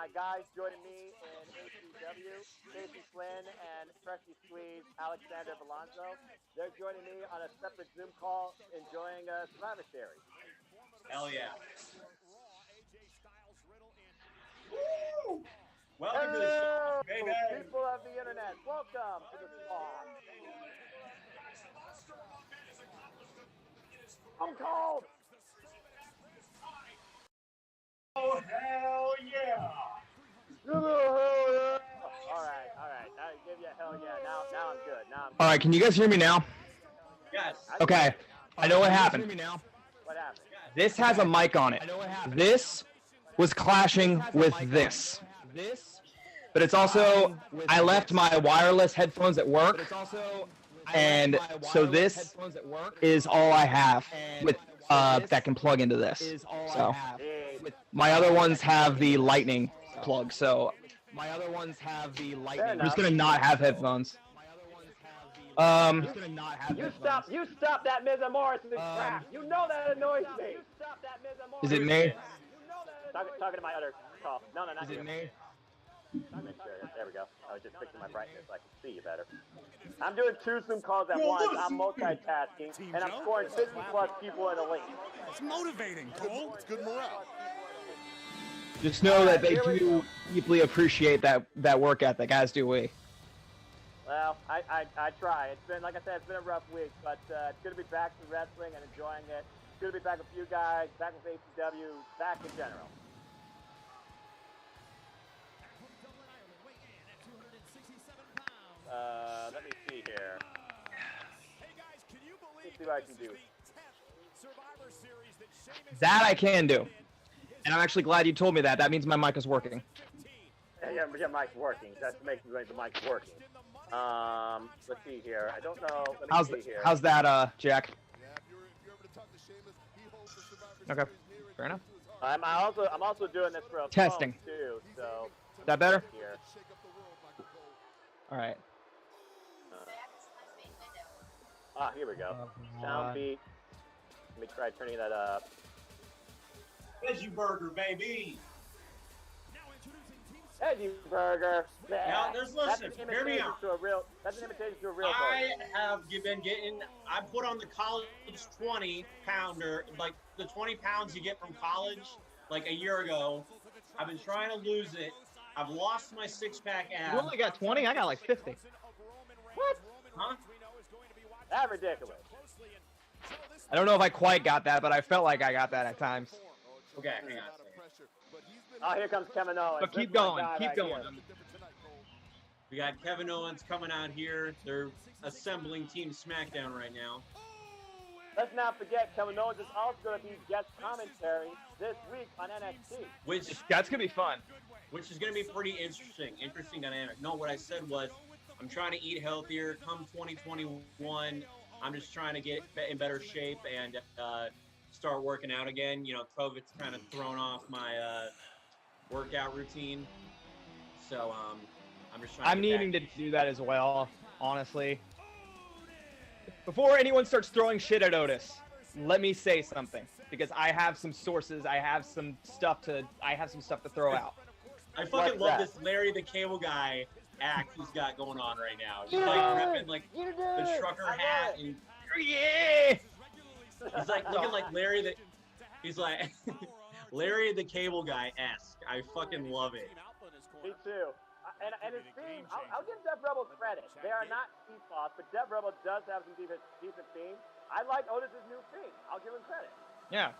my guys joining me in ACW, Casey Flynn and freshly squeezed Alexander Belanzo. They're joining me on a separate Zoom call, enjoying Survivor Series. Hell yeah. Woo! Welcome to the Swamp, baby. People of the internet, welcome to the Swamp. I'm cold. Oh, hell yeah. All right. I give you a hell yeah. Now I'm good. All right, can you guys hear me now? Yes. Okay, I know what happened. What happened? This has a mic on it. This was clashing with this. But it's also, I left my wireless headphones at work, and so this is all I have with that can plug into this. So my other ones have the lightning plug, so I'm just gonna not have headphones. You stop that Miz and Morrison crap. You know that annoys me. Is it me? Talking to my other call. No, not Is it me? There we go. I was just fixing my brightness so I can see you better. I'm doing 2 Zoom calls at once. I'm multitasking, and I'm scoring 50 plus people in a link. It's motivating, Cole. It's good morale. Just know that they do deeply appreciate that work ethic, as do we. Well, I try. It's been, like I said, it's been a rough week, but it's good to be back to wrestling and enjoying it. It's good to be back with you guys, back with ACW, back in general. Let me see here. Let's see what I can do. That I can do. And I'm actually glad you told me that. That means my mic is working. Yeah, your mic's working. That's making the mic's working. Let's see here. I don't know. Let me see here. How's that, Jack? Okay, fair enough. I'm also doing this for a testing phone too. So. Is that better? Here. All right. Here we go. Sound beat. Let me try turning that up. Veggie burger, baby. Veggie burger. Now, listen, hear me out. That's an imitation to a real burger. I have been getting, I put on the college 20-pounder, like the 20 pounds you get from college, like a year ago. I've been trying to lose it. I've lost my 6-pack abs. You only got 20? I got like 50. What? Huh? That's ridiculous. I don't know if I quite got that, but I felt like I got that at times. Okay, hang on. Oh, here comes Kevin Owens. But keep going, keep going. We got Kevin Owens coming out here. They're assembling Team SmackDown right now. Let's not forget, Kevin Owens is also going to be guest commentary this week on NXT. That's going to be fun. Which is going to be pretty interesting dynamic. No, what I said was, I'm trying to eat healthier. Come 2021, I'm just trying to get in better shape and start working out again. You know, COVID's kind of thrown off my workout routine. So I'm just trying I'm needing to do that as well, honestly. Before anyone starts throwing shit at Otis, let me say something, because I have some sources, I have some stuff to throw out. I fucking love this Larry the Cable Guy act he's got going on right now. He's like ripping like the trucker hat and yeah. He's like looking like he's like Larry the Cable Guy-esque. I fucking love it. Me too. And his theme, I'll give Dev Rebel credit. They are not Speed Boss, but Dev Rebel does have some decent themes. I like Otis's new theme. I'll give him credit. Yeah.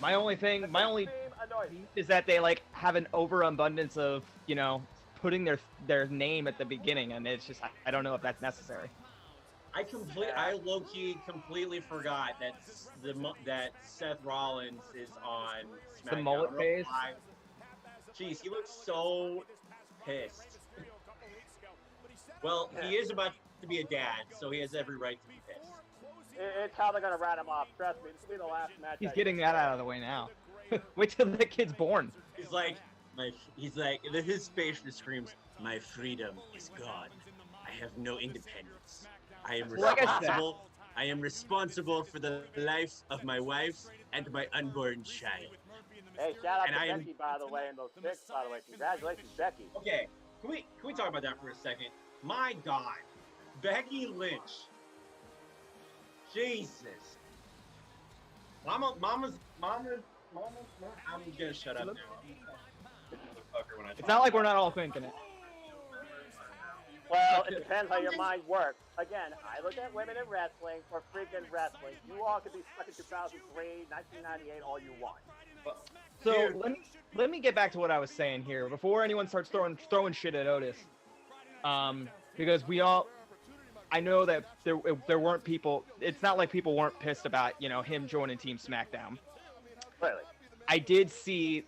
My only is that they like have an overabundance of, you know, putting their name at the beginning, and it's just I don't know if that's necessary. I low-key completely forgot that Seth Rollins is on SmackDown. The mullet phase. Jeez, he looks so pissed. Well, he is about to be a dad, so he has every right to be pissed. It's how they're gonna rat him off. Trust me, this will be the last match. He's getting that out of the way now. Wait till the kid's born. He's like, his face just screams, "My freedom is gone. I have no independence. I am responsible. I am responsible for the life of my wife and my unborn child." Hey, shout out And to I am- Becky, by the way, and those picks, by the way. Congratulations, Becky. Okay, can we talk about that for a second? My God, Becky Lynch. Jesus. Mama's. I'm gonna shut up now. It's not like we're not all thinking it. Well, it depends how your mind works. Again, I look at women in wrestling for freaking wrestling. You all could be stuck in 2003, 1998, all you want. So Dude. let me get back to what I was saying here before anyone starts throwing shit at Otis. Because I know that there weren't people. It's not like people weren't pissed about him joining Team SmackDown. Really? I did see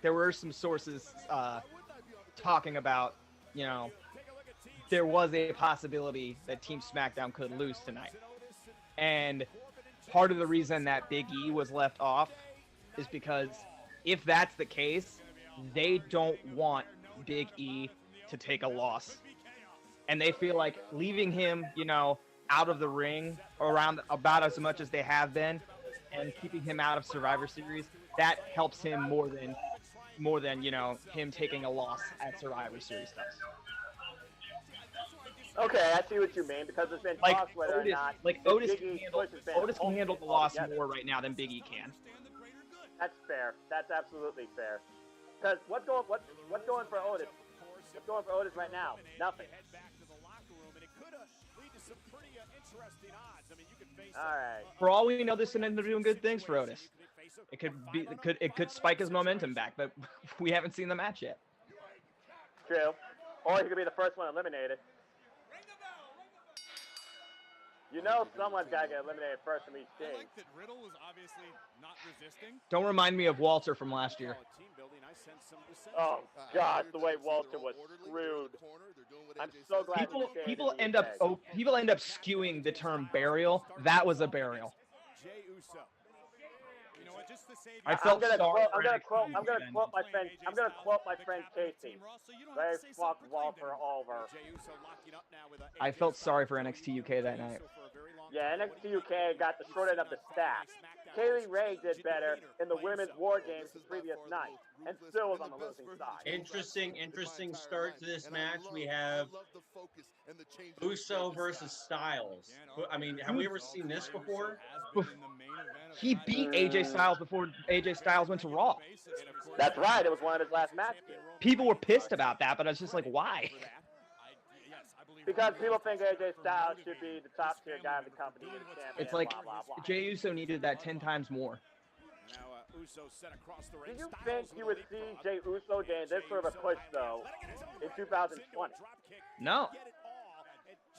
there were some sources talking about there was a possibility that Team SmackDown could lose tonight, and part of the reason that Big E was left off is because if that's the case, they don't want Big E to take a loss. And they feel like leaving him, out of the ring around about as much as they have been and keeping him out of Survivor Series, that helps him more than him taking a loss at Survivor Series does. Okay, I see what you mean, because there's been Like talks whether Otis, or not Otis Big can E handle pushes fans Otis can handle the loss altogether. more right now than Big E can. That's fair. That's absolutely fair. Because what's going for Otis? What's going for Otis right now? Nothing. All right. For all we know, this could end up doing good things for Otis. It could spike his momentum back, but we haven't seen the match yet. True. Or he could be the first one eliminated. Someone's got to get eliminated first from each team. I like that Riddle was obviously not resisting. Don't remind me of Walter from last year. Oh, God, the way Walter was screwed. I'm so glad People end up skewing the term burial. That was a burial. Jey Uso. You know what? Just to save I felt I'm sorry. gonna quote my friend. I'm gonna quote my friend Casey. They fucked Walter over. I felt sorry for NXT UK that night. Yeah, NXT UK got the short end of the stack. Kaylee Ray did better in the women's war games the previous night, and still was on the losing side. Interesting start to this match. We have Uso versus Styles. I mean, have we ever seen this before? He beat AJ Styles before AJ Styles went to Raw. That's right. It was one of his last matches. People were pissed about that, but I was just like, why? Because people think AJ Styles should be the top tier guy of the company and champion. It's like blah, blah, blah. Jey Uso needed that 10 times more. Do you think you would see Jey Uso getting this sort of a push, though, in 2020? No.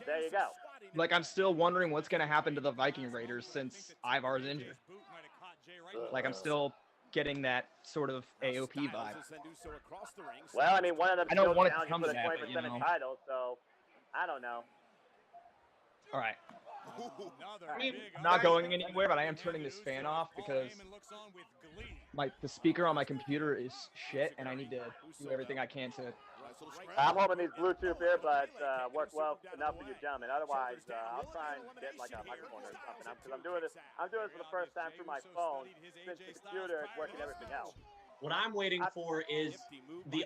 There you go. Like, I'm still wondering what's going to happen to the Viking Raiders since Ivar's injured. Like, I'm still getting that sort of AOP vibe. Well, I mean, one of them I don't still want it to challenging come for to the that, 20% but, title, so I don't know. All right. I'm not going anywhere, but I am turning this fan off because the speaker on my computer is shit, and I need to do everything I can to. I'm hoping these Bluetooth earbuds work well enough for you gentlemen. Otherwise, I'll try and get like a microphone or something. Because I'm doing this for the first time through my phone since the computer is working everything else. What I'm waiting for is the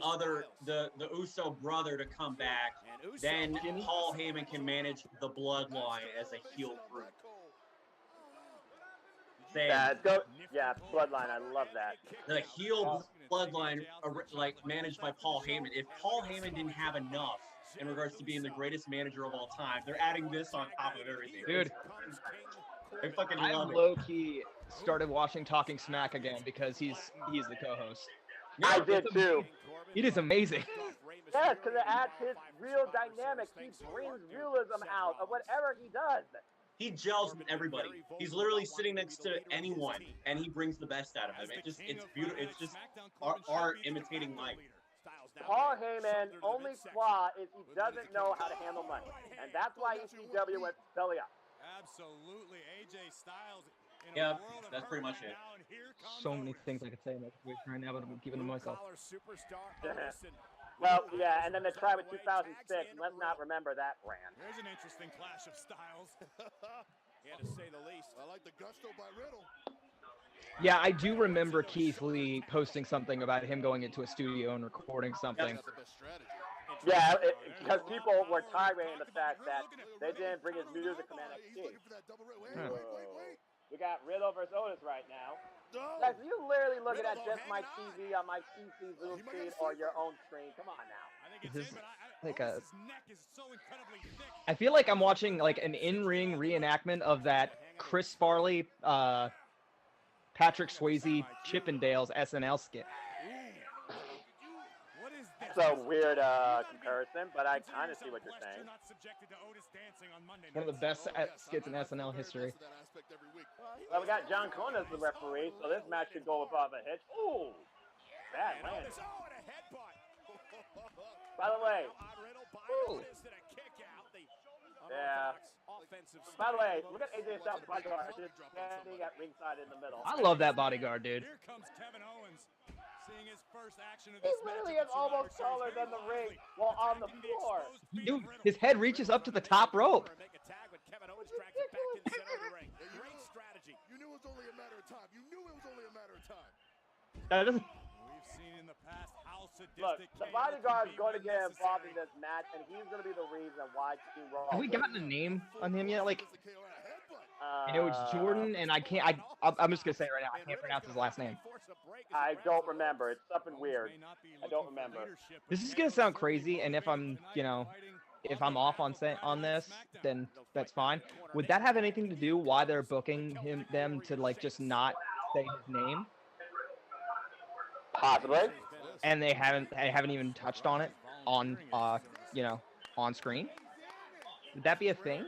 Uso brother to come back. Then Paul Heyman can manage the bloodline as a heel group. Yeah, bloodline. I love that. The heel bloodline, like managed by Paul Heyman. If Paul Heyman didn't have enough in regards to being the greatest manager of all time, they're adding this on top of everything. Dude, I fucking I love it. low-key started watching Talking Smack again because he's the co-host. I did too. It is amazing. Yes, because it adds his real dynamic. He brings realism out of whatever he does. He gels with everybody. He's literally sitting next to anyone, and he brings the best out of them. It's beautiful. It's just art imitating life. Paul Heyman's only flaw is he doesn't know how to handle money, and that's why ECW went belly up. Absolutely, AJ Styles. Yeah, that's pretty much it. So many things I could say in that situation right now, but I'm keeping to myself. Well, yeah, and then they tried with 2006, and let's not remember that brand. There's an interesting clash of styles. Yeah, to say the least. I like the gusto by Riddle. Yeah, I do remember Keith Lee posting something about him going into a studio and recording something. Yeah, because people were tirade the fact that they didn't bring his music from NXT. We got Riddle versus Otis right now. Guys, are you literally looking at just my TV on my PC Zoom feed or your own screen? Come on now. Is this like a... I feel like I'm watching like an in-ring reenactment of that Chris Farley, Patrick Swayze, Chippendales SNL skit. It's a weird comparison, but I kind of see what you're saying. One of the best skits in SNL history. Well, we got John Cona as the referee, so this match could go above a hitch. Ooh, bad landing. By the way, yeah. By the way, look at AJ Styles' bodyguard just standing at ringside in the middle. I love that bodyguard, dude. Here comes Kevin Owens. Seeing his first action of He this literally is almost taller than the ring while on the floor. Dude, his head reaches up to the top rope. Make a tag with Kevin Owens drags it back to the center of the ring. Great strategy. You knew it was only a matter of time. You knew it was only a matter of time. That doesn't... We've seen in the past how sadistic. Look, the bodyguard's going to get involved in this match, and he's going to be the reason why Team Raw. Have we gotten a name on him yet? Like, I know it's Uh, Jordan, and I can't... I'm just gonna say it right now, I can't pronounce his last name. I don't remember. It's something weird. I don't remember. This is gonna sound crazy, and if I'm, you know, if I'm off on this, then that's fine. Would that have anything to do why they're booking them to like just not say his name? Possibly. And they haven't even touched on it on you know, on screen? Would that be a thing?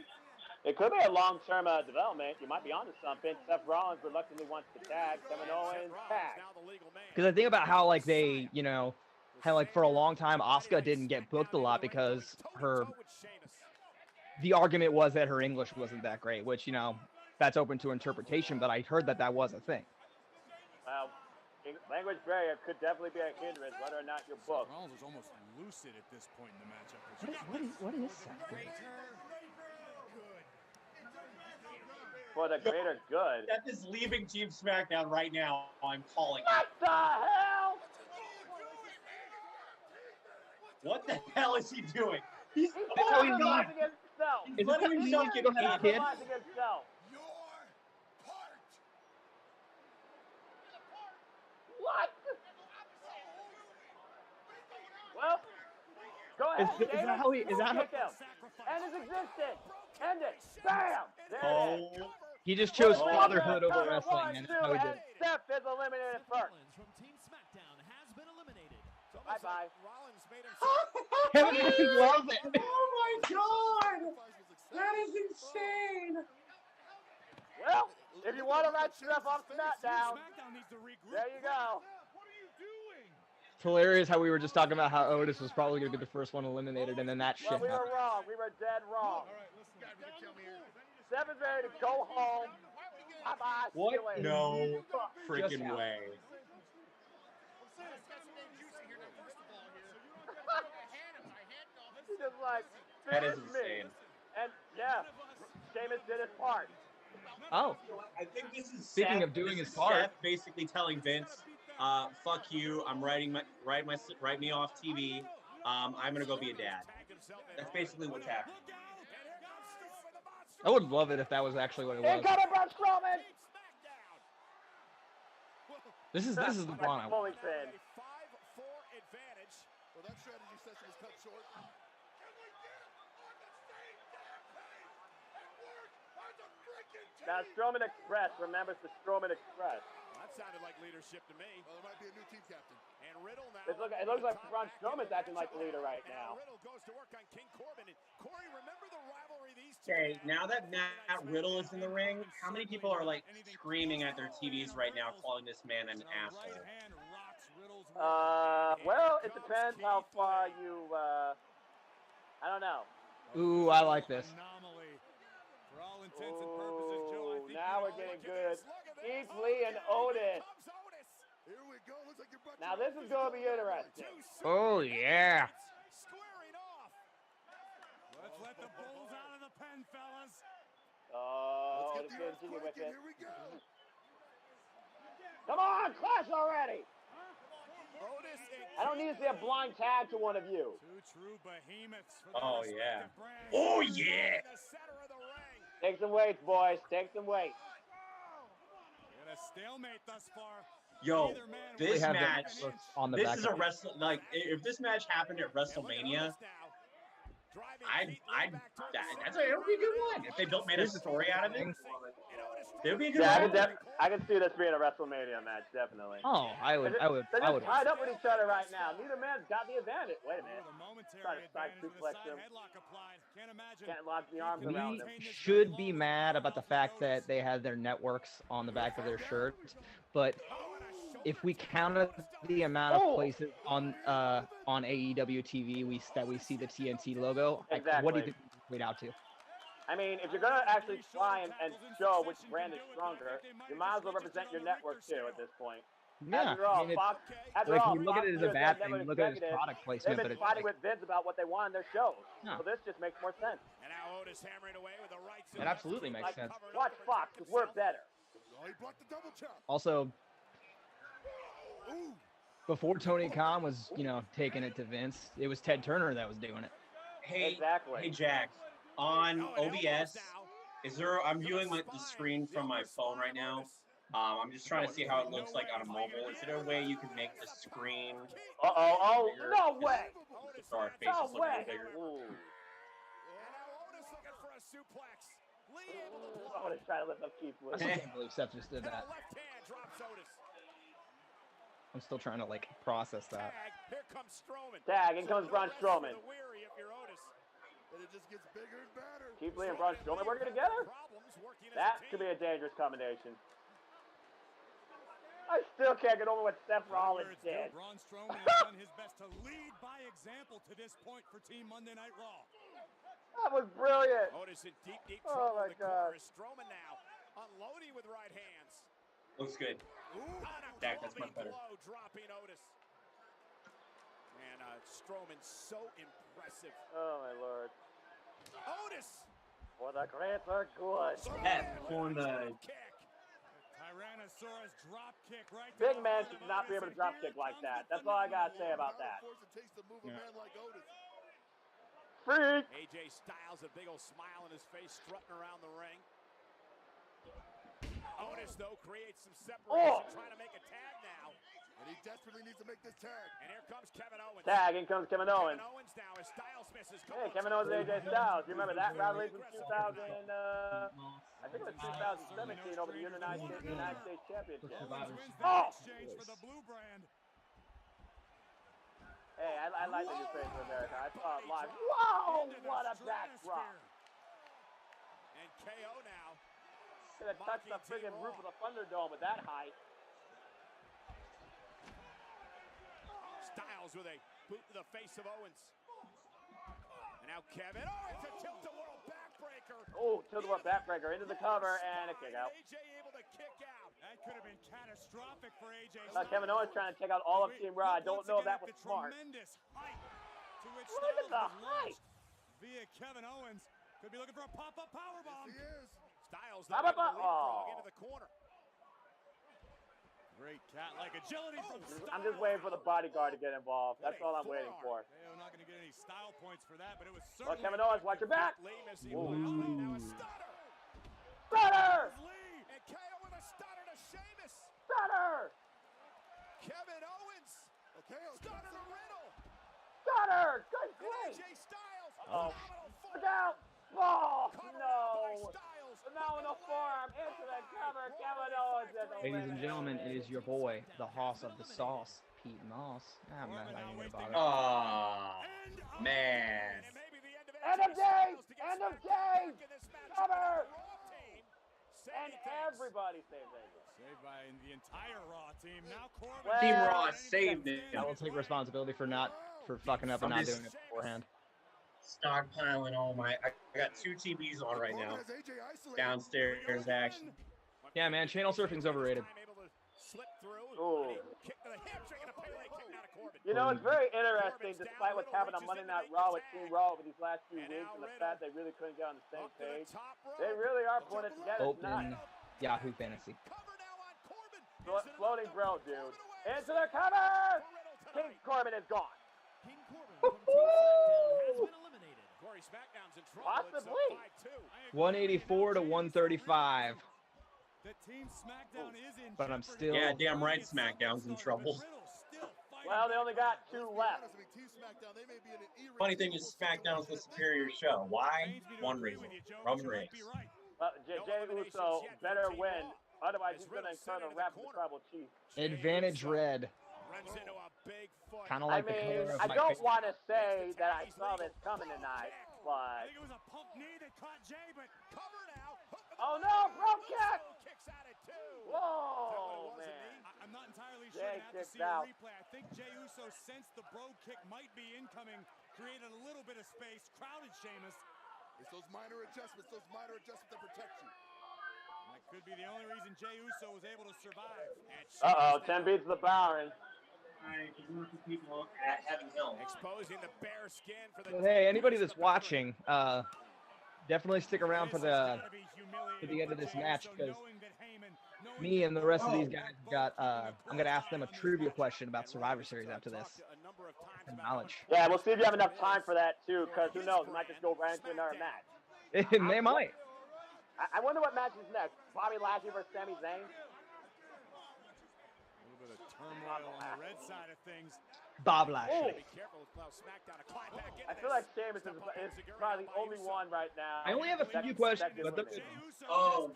It could be a long-term development. You might be onto something. Seth Rollins reluctantly wants to tag. Kevin Owens tag. Because I think about how like they, you know, how like for a long time Asuka didn't get booked a lot because the argument was that her English wasn't that great, which, you know, that's open to interpretation, but I heard that was a thing. Well, language barrier could definitely be a hindrance whether or not you're booked. Rollins was almost lucid at this point in the matchup. What is Seth doing? For the greater good. Seth is leaving Team SmackDown right now. I'm calling it. What the hell? What the hell is he doing? He's That's how he compromising leaves. himself. Is letting this himself how you get go have a kid? Compromising himself. What? Well, go ahead. Is that how he? Is that how? Kick him. End his existence. End it. Bam. There it is. Oh, He just chose Well, fatherhood number over wrestling, and that's how he did. and Steph is eliminated first. From Team SmackDown has been eliminated. Bye-bye. Rollins made himself Kevin Owens loves it. oh my God! That is insane. Well, if you want to write Steph off SmackDown, needs to regroup. there you go. It's hilarious how we were just talking about how Otis was probably going to be the first one eliminated, and then that shit Well, we happened. were wrong. We were dead wrong. Steph is ready to go home. Bye-bye. See What? you later. No freaking happened. way. He's just like, That is finish me. insane. And, yeah, Sheamus did his part. Oh, I think this is Speaking Seth- of doing this his is part. Seth basically telling Vince, "Fuck you. I'm write me off TV. I'm gonna go be a dad." That's basically what's happening. I would love it if that was actually what it was. Incoming Braun Strowman. This is the Braun I want. Fully pinned. A 5-4 advantage. Well, that strategy session was cut short. Now, Strowman Express remembers the Strowman Express. That sounded like leadership to me. Well, there might be a new team captain. And Riddle now. It looks like Braun Strowman's acting like the leader right now. Riddle goes to work on King Corbin. And Corey, remember the rivalry these two Okay, had? now that Matt Riddle is in the ring, how many people are like screaming at their TVs right now, calling this man an asshole? Right hand rocks Riddle's world. Well, it depends how far you, I don't know. Ooh, I like this. Anomaly. For all intents and purposes, Joe, I think Now we we're know getting what good. it is. Look at Keith this. Lee and Otis. Comes Otis. Here we go. Looks like you're about Now this is going to be interesting. Oh yeah. Squaring off. Let's let the bulls out of the pen, fellas. Oh, Let's Otis get the continue with earthquake, and it. here we go. Come on, clash already. Otis and I don't need to see a blind tag to one of you. two true behemoths for their Oh, yeah. respective brands. Oh, yeah. In the center of the ring. Take some weights, boys. Take some weights. In a stalemate thus far. Yo, Neither man this will have their match, networks on the this back is of a wrestle. Like, if this match happened at And look at WrestleMania, Otis now, driving I'd, Keith Lee back toward that's the a, it would be a good one. If they made a story out of it, And Otis it would be a good Yeah, one. I can see this being a WrestleMania match, definitely. Oh, I would. They're I just would. tied up with each other right now. Neither man's got the advantage. Wait a minute. The momentary Trying to side advantage with a suplex side him. headlock applied. Can't imagine. Can't lock the arms around him. We should be mad about the fact that they have their networks on the back of their shirts, but if we counted the amount of places on AEW TV that we see the TNT logo, like, what do you think we wait out to? I mean, if you're going to actually try and show which brand is stronger, you might as well represent your network too at this point. Yeah, After all, I mean, it's- Fox, after like, all, you look at Fox it as a News, bad their thing. You network look at it as executives, product they've placement, but been it's fighting like, with Vince about what they want on their shows. No. So this just makes more sense. And now Otis hammering away with the right it absolutely makes sense. Watch Fox, because we're better. Oh, he blocked the double chop. Also, Ooh. before Tony Khan was, taking it to Vince, it was Ted Turner that was doing it. Hey, Exactly. hey, Jack, on OBS, is there? I'm viewing the screen from my phone right now. I'm just trying to see how it looks like on a mobile. Is there a way you can make the screen? Uh-oh. Oh, bigger? no way. So our faces No look a way. little bigger. Ooh. And now Otis looking for a suplex. Lee able to I block. want to try to lift up Keith I Lee. still can't believe Seth just did And a that. left hand drops Otis. I'm still trying to process that. Tag. Here comes Strowman. Tag, in comes Braun Strowman. The weary if you're Otis. And it just gets bigger and badder. Keith Lee and Braun Strowman working together? Problems working as That a could team. be a dangerous combination. I still can't get over what Seth Rollins Whatever it's due, did. Braun Strowman has done his best to lead by example to this point for Team Monday Night Raw. That was brilliant. Otis in deep, deep Oh trouble my in the corner. God. Strowman now unloading with right hands. Looks good. On a Jack, that's clubbing much better. blow, dropping Otis. And Strowman so impressive. Oh my lord. Otis. For the greater good. Seth pulling the. Kick. Tyrannosaurus drop kick right to Big the man heart should of not be Otis, able to and drop here kick like comes that. the That's all I gotta phenomenal say about that. Force and taste the move a Yeah. man like Otis. Freak. AJ Styles, a big old smile on his face, strutting around the ring. Otis, though, creates some separation, trying to make a tag now. And he desperately needs to make this tag. And here comes Kevin Owens. Tag, in comes Kevin Owens. Kevin Owens now as Styles misses. Hey, Kevin Owens and AJ Styles. You remember that rivalry from 2000? I think it was 2017 over the United States Championship. Owens wins the Oh! exchange for the blue brand. Hey, I like that you face for America. I saw it live. Whoa! Into the What a backdrop. stratosphere. And KO now. Could have touched the friggin' roof of the Thunderdome at that height. Styles with a boot to the face of Owens. And now Kevin. Oh, it's a tilt-a-whirl backbreaker. Oh, to the backbreaker into the cover and a kick out. AJ able to kick out. That could have been catastrophic for AJ. Kevin Owens trying to take out all of Team Raw. I don't know if that was smart. Tremendous height to which Look at Styles the was launched height. via Kevin Owens. Could be looking for a pop-up powerbomb. He is. Styles How now about able to leapfrog oh. into the corner. Great cat-like agility from Styles. I'm just waiting for the bodyguard to get involved. That's all I'm waiting for. They're not going to get any style points for that, but it was Well, certainly. Kevin Owens, watch your back. Lee missing Ooh. one. Now a stunner. Stunner! Lee and KO with a stunner to Sheamus. Stunner! Kevin Owens. Okay, Stunner to Riddle. Stunner! Good And grief! AJ Styles. Uh-oh. Phenomenal Look form. out! Oh, Covered no! out by Styles. Phenomenal forearm into the cover. Kevin Owens is Ladies and gentlemen, it is your boy, the Hoss of the Sauce, Pete Moss. I'm not even about it. Aw, man. And it may be the end of End AJ of days! Styles to get End of Styles back days! in this match. Cover! The Raw team And saving things. everybody saves AJ. Saved by the entire Raw team. Now Corbin. Well, Team Raw saved it. I will take responsibility for fucking up and not doing it beforehand. Stockpiling all my. I got 2 TVs on right now. Has AJ isolated. Downstairs action. Yeah, man, channel surfing's overrated. Ooh. Kick to the hamstring and a Pele kick now to Corbin. You know, it's very interesting, despite what's happened on Monday Night Raw with Team Raw over these last few weeks and the fact they really couldn't get on the same Up to the page. top rope. They really are putting it together tonight. Open Yahoo Fantasy. Cover now on Corbin. Floating bro, dude. Into the cover! King Corbin is gone. King Corbin from Team SmackDown has been eliminated. Corey SmackDown's in trouble. Possibly. It's a 5-2. 184 to 135. The Team SmackDown is in But I'm jeopardy. still. Yeah, damn right SmackDown's in trouble. Well, they only got 2 left. Funny thing is, SmackDown's the superior show. Why? One reason: Roman Reigns. Jey Uso better win. Otherwise, he's going to incur the wrath of the Tribal Chief. Advantage red. Kind of I like the mean, color of I my don't face. want to say that I saw this coming tonight, but... It was a pump knee that caught Jay, but Cover now. Oh, no! Bro kick! Kicks out at 2. Whoa, man. I'm not entirely sure. Jay I have to kicked see a out. replay. I think Jey Uso sensed the bro kick might be incoming, created a little bit of space, crowded Sheamus. It's those minor adjustments that protect you. That could be the only reason Jey Uso was able to survive. Uh-oh, 10 beats the Bowen. People at Heaven Hill. Exposing the bare skin for the But hey, anybody that's watching, definitely stick around for the end of this match, because me and the rest of these guys have got. I'm gonna ask them a trivia question about Survivor Series after this. And knowledge. Yeah, we'll see if you have enough time for that, too, because who knows, we might just go right into another match. They might. I wonder what match is next. Bobby Lashley versus Sami Zayn? A little bit of turmoil on the red side of things. Bob Lashley. Be careful with SmackDown to climb back in. I feel like Sheamus is probably the only one right now. I only have a few questions, but the they're- Oh,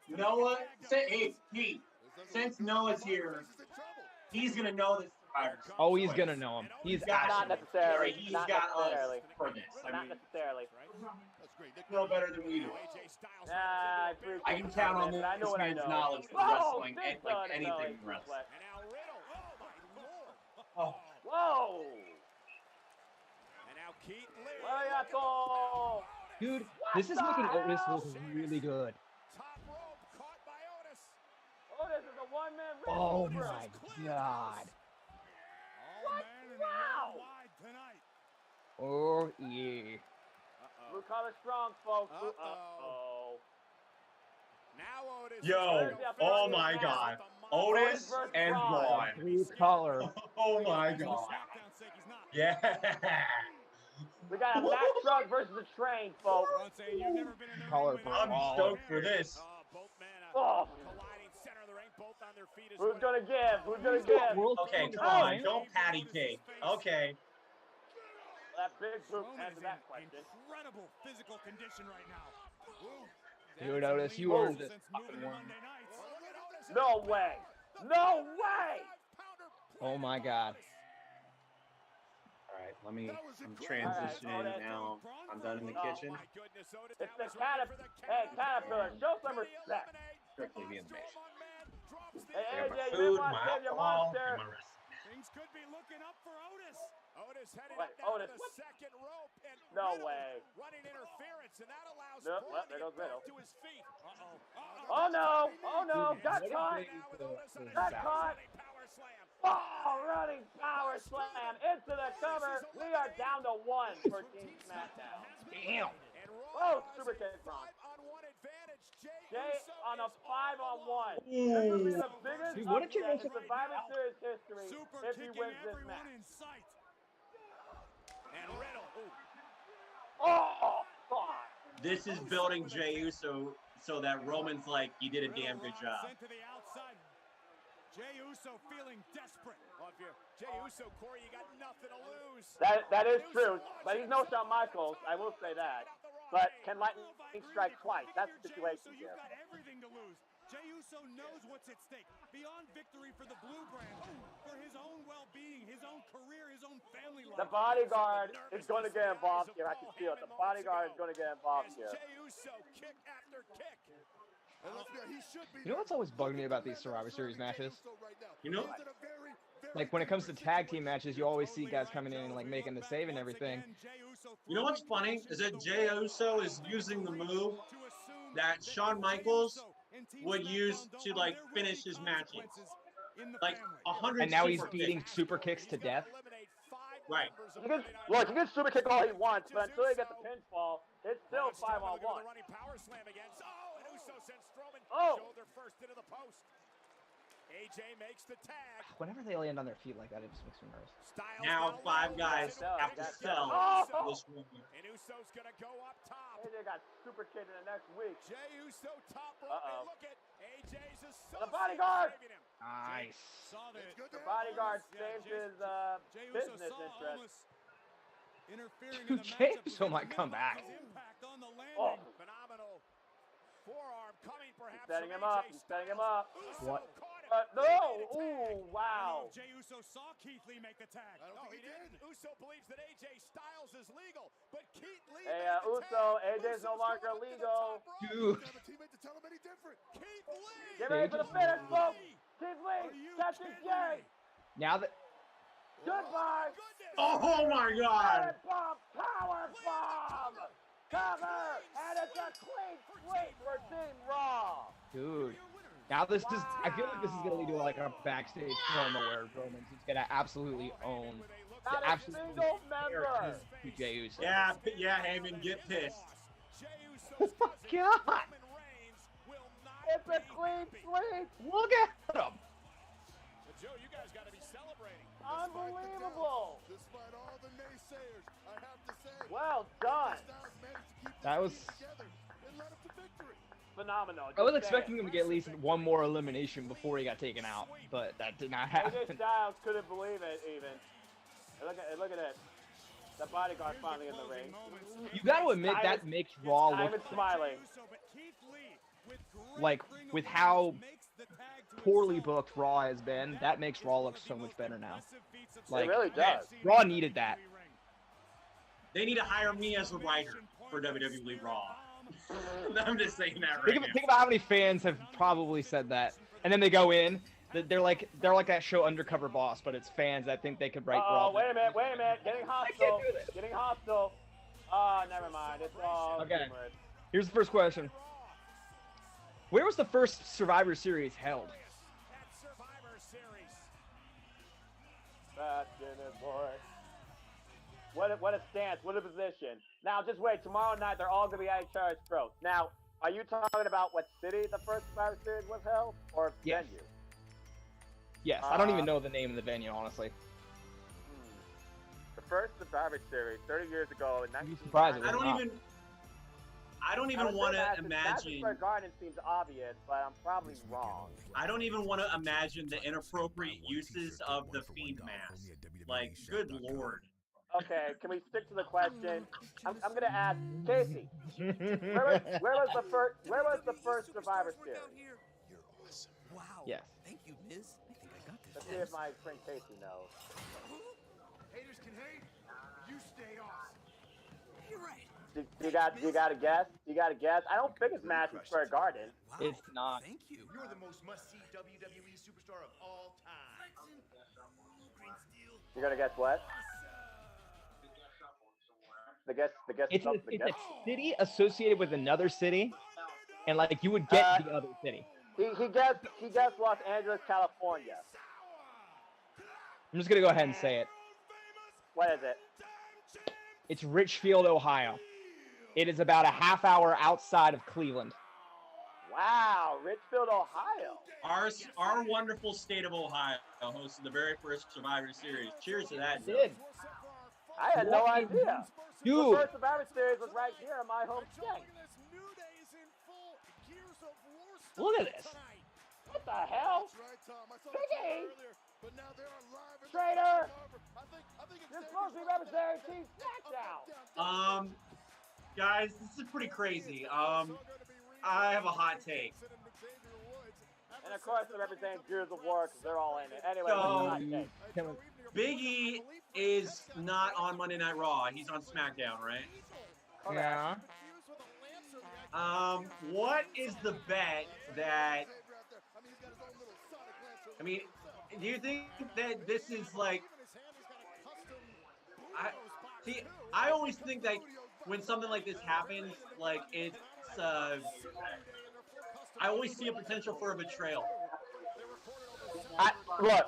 Noah, hey, Pete, since Noah's here, he's gonna know this Survivor Series. Oh, he's gonna know him. He's Not actually. necessarily. He's Not got necessarily. us for this. I Not mean, necessarily. That's great. They no better than we do. I appreciate I can count on but I know this what I man's know. knowledge for Whoa, wrestling big and like son, anything no, in wrestling. And now Riddle. Oh, my Lord. Oh, Whoa! And now Keith Lee. Valiato! Dude, this is making Otis look really good. Top rope caught by Otis. Otis is a one-man ring. Oh my god. What? Wow! Wide tonight. Oh yeah. Blue collar strong, folks. Uh-oh. Now Otis. Yo, oh my God. Otis and Braun. Blue collar. Oh my God. SmackDown's sake, he's not. Yeah. We got a Mack truck versus a train, folks. Braun saying you've never been in the Collar ring with I'm Braun. stoked for this. Both men Oh, colliding center of the ring, both on their feet as who's well. gonna give? Who's gonna give? Okay, come on. Don't patty cake. Okay. That big group Roman is answered in that question. incredible physical condition right now. Dude, Otis, you earned it. Since moving to Monday nights. No way. No way. Oh my god. All right, I'm transitioning now. I'm done in the kitchen. It's the Caterpillar. Show some respect. Strictly the animation. Hey, I got my AJ, you food, didn't want my to save your alcohol, monster. and my rest. Things could be looking up for Otis. Otis headed Wait, up now Otis, to the what? second rope and No Riddle way. running interference and that allows No, Braun well, to there get goes Riddle. back to his feet. Oh no. Oh no. Got caught. Got caught. Power slam. Oh, running power slam into the cover. We are down to 1 for Team SmackDown. Damn. And Raw Whoa, has super a kick, Braun. 5-on-1 advantage. Jay Uso on a is 5-on-1. This will be the biggest Dude, what did you upset in mention? Survivor Series history Super if he kicking wins this everyone match. in sight. And Riddle. Oh, God. This is building Jey Uso so that Roman's like, you did a damn good job. Sent to the outside. Jey Uso feeling desperate. Well, if you're Jey Uso, Corey, you got nothing to lose. That is true, but he's no Shawn Michaels. I will say that. But can lightning strike twice? That's the situation So here. you've got everything to lose. Jey Uso knows what's at stake. Beyond victory for the Blue Brand, for his own well-being, his own career, his own family life. The bodyguard is going to get involved here. I can feel it. The bodyguard is going to get involved As here. Jey Uso kick after kick. And let's be honest, he should be You know what's always bugged me about these Survivor Series matches? You know? He's in a very, very Like when it comes to tag team matches, you always see guys coming in and like making the save and everything. You know what's funny is that Jey Uso is using the move that Shawn Michaels would use to like finish his matches. Like 100. And now he's super beating kicks. super kicks to death. Right. He can, look, he can super kick all he wants, but until he gets the pinfall, it's still 5-on-1. Running power slam against. Oh, and Uso sends Strowman Oh. shoulder first into the post. AJ makes the tag. Whenever they land on their feet like that, it just makes me nervous. Styles Now got 5 guys Yeah, have to yeah. sell Oh! this one. And Uso's gonna go up top. AJ got super kicked in the next week. Jey Uso top rope. Uh-oh. And look at AJ's associate The bodyguard! saving him. Nice. Saw that. It's good The to bodyguard Yeah, saves Jey- his Jey Uso business saw interest. almost interfering in the Jey matchup Uso because might he come back. minimized his impact on the landing. Oh. Phenomenal forearm coming perhaps. setting from him up. AJ He's setting him Styles. up. Uso What? caught him. No! Into Ooh, tag. I don't know wow. if Jey Uso saw Keith Lee make the tag. I don't No, think he didn't. Uso believes that AJ Styles is legal, but Keith Lee. Hey, made the Uso, tag. AJ's no Uso's longer going up to the legal. top rope. Dude. have a teammate to tell him any different. Keith Lee. Get ready for the finish, folks. Keith Are Lee, you catches kidding Jey. me? Now that Goodbye. Goodness. Oh my God! Power bomb. Cover, and it's a clean sweep for Team Raw. dude, now this just I feel like this is gonna lead to like a backstage promo where Roman's just gonna absolutely own Not the a absolute single member. to Jey Uso. Yeah, Heyman, get pissed. Oh my God. It's a clean sweep. Look at him. Joe, you guys got to be celebrating. Unbelievable. Despite all the naysayers, I have to say, Well done. Styles managed to keep That the was team together and led him to victory. Phenomenal. I was Just expecting saying. him to get at least one more elimination before he got taken out, but that did not AJ happen. Styles couldn't believe it even. And look at it. The bodyguard finally in the ring. You got to admit that makes Raw look Simon smiling. like with how poorly booked Raw has been. That makes Raw look so much better now. Like It really does. Raw needed that. They need to hire me as a writer for WWE Raw. I'm just saying that right now. Think about how many fans have probably said that, and then they go in. They're like that show Undercover Boss, but it's fans that think they could write Raw. Oh, wait a minute. Getting hostile. Getting hostile. Oh, never mind. It's all Okay. humorous. Here's the first question. Where was the first Survivor Series held? At Survivor Series. Fast in it, boy. What a stance. What a position. Now, just wait. Tomorrow night, they're all going to be at each other's throats. Now, are you talking about what city the first Survivor Series was held? Or Yes. venue? Yes, I don't even know the name of the venue, honestly. The first Survivor Series, 30 years ago in You'd be surprised if I it's don't not. even want to imagine. Madison Square Garden seems obvious, but I'm probably wrong. I don't even want to imagine the inappropriate uses of the Fiend mask. Like, good lord. Okay, can we stick to the question? I'm going to ask Casey. Where was the first Survivor Series? You're awesome. Wow. Yes. Thank you, Miz. I think I got this. Let's see if my friend Casey knows. Haters can hate. You stay off. You're right. You got a guess? You got a guess? I don't think it's Madison Square Garden. Wow. It's not. Thank you. You're the most must-see WWE superstar of all time. You gonna guess what? The guess. It's the a guess. city associated with another city, and like you would get the other city. He guessed Los Angeles, California. I'm just gonna go ahead and say it. What is it? It's Richfield, Ohio. It is about a half hour outside of Cleveland. Wow, Richfield, Ohio. Our wonderful state of Ohio hosted the very first Survivor Series. Cheers to that. Did. I had no idea. The Dude, first Survivor Series was right here in my home state. look at this. What the hell? That's right, Tom. I saw Big the E. earlier, but now they are live in the Traitor. cover. I think You're supposed to be representing Team SmackDown. Guys, this is pretty crazy. I have a hot take. And of course, they're representing Gears of War because they're all in it. Anyway, So- what's your hot take? Big E is not on Monday Night Raw. He's on SmackDown, right? Yeah. What is the bet that? I mean, do you think that this is like? I always think that when something like this happens, like it's. I always see a potential for a betrayal. Look,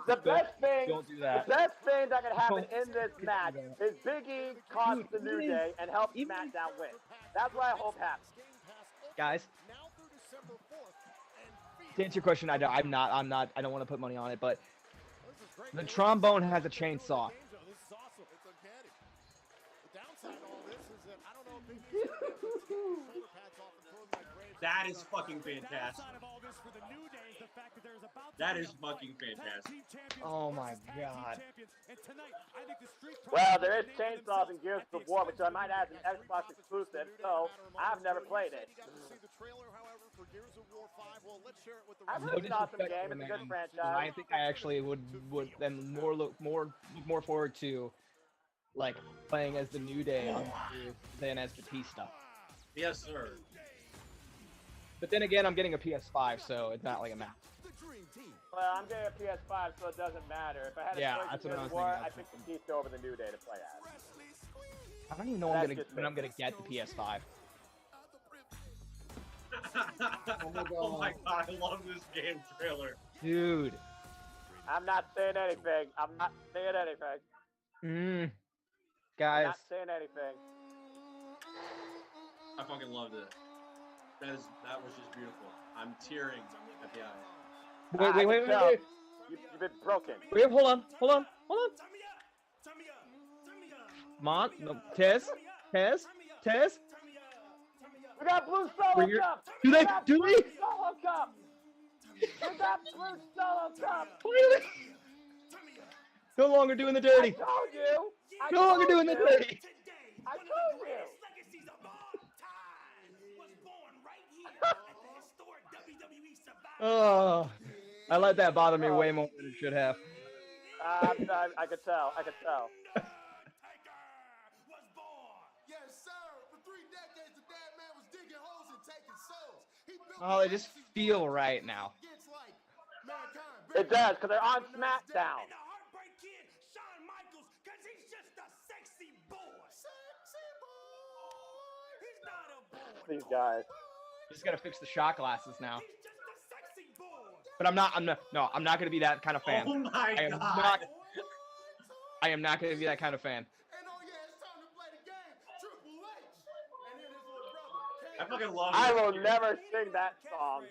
the best thing, Don't do that. the best thing that could happen Don't in this do match that. is Big E cost the Dude, New even- Day and help even- SmackDown win. That's what I hope happens. Guys, to answer your question, I don't want to put money on it, but the trombone has a chainsaw. This is awesome. It's uncanny. The downside of all this is that I don't know if they can shoulder pads off and throw them like grades. That is fucking fantastic. That is fucking fantastic. Oh my god. Well, there is Chainsaws and Gears of War, which I might add an Xbox exclusive, so I've never played it. I've heard it's an awesome game. It's a good franchise. I think I actually would then more forward to like playing as the New Day than as Batista. Yes, sir. But then again, I'm getting a PS5, so it's not like a map. Well, I'm getting a PS5, so it doesn't matter. If I had a choice between Gears of War, I pick Batista over the New Day to play as. I don't even know when I'm gonna get the PS5. Oh my god, I love this game trailer. Dude. I'm not saying anything. I'm not saying anything. Guys. I'm not saying anything. I fucking loved it. That was just beautiful. I'm tearing at the eye. Wait. You've been broken. Wait, hold on. Mon, no, Tez. We got Blue Solo Cup. Do they? Solo Cup. We got Blue Solo Cup. Really? No longer doing the dirty. I told you. No longer doing the dirty. I told you. Oh, I let that bother me way more than it should have. I could tell. Yes, sir. For 3 decades, the dead man was digging holes and taking souls. He built Oh, they just feel right now. against like mankind. It does, because they're on SmackDown. And the Heartbreak Kid, Shawn Michaels, because he's just a sexy boy. Sexy boy. He's not a boy. These guys. Just gotta fix the shot glasses now. He's just a sexy boy. But I'm not gonna be that kind of fan. Oh my I god. am not gonna be that kind of fan. And oh yeah, it's time to play the game. Triple H. And then his little brother. I fucking love I it. will never sing that song.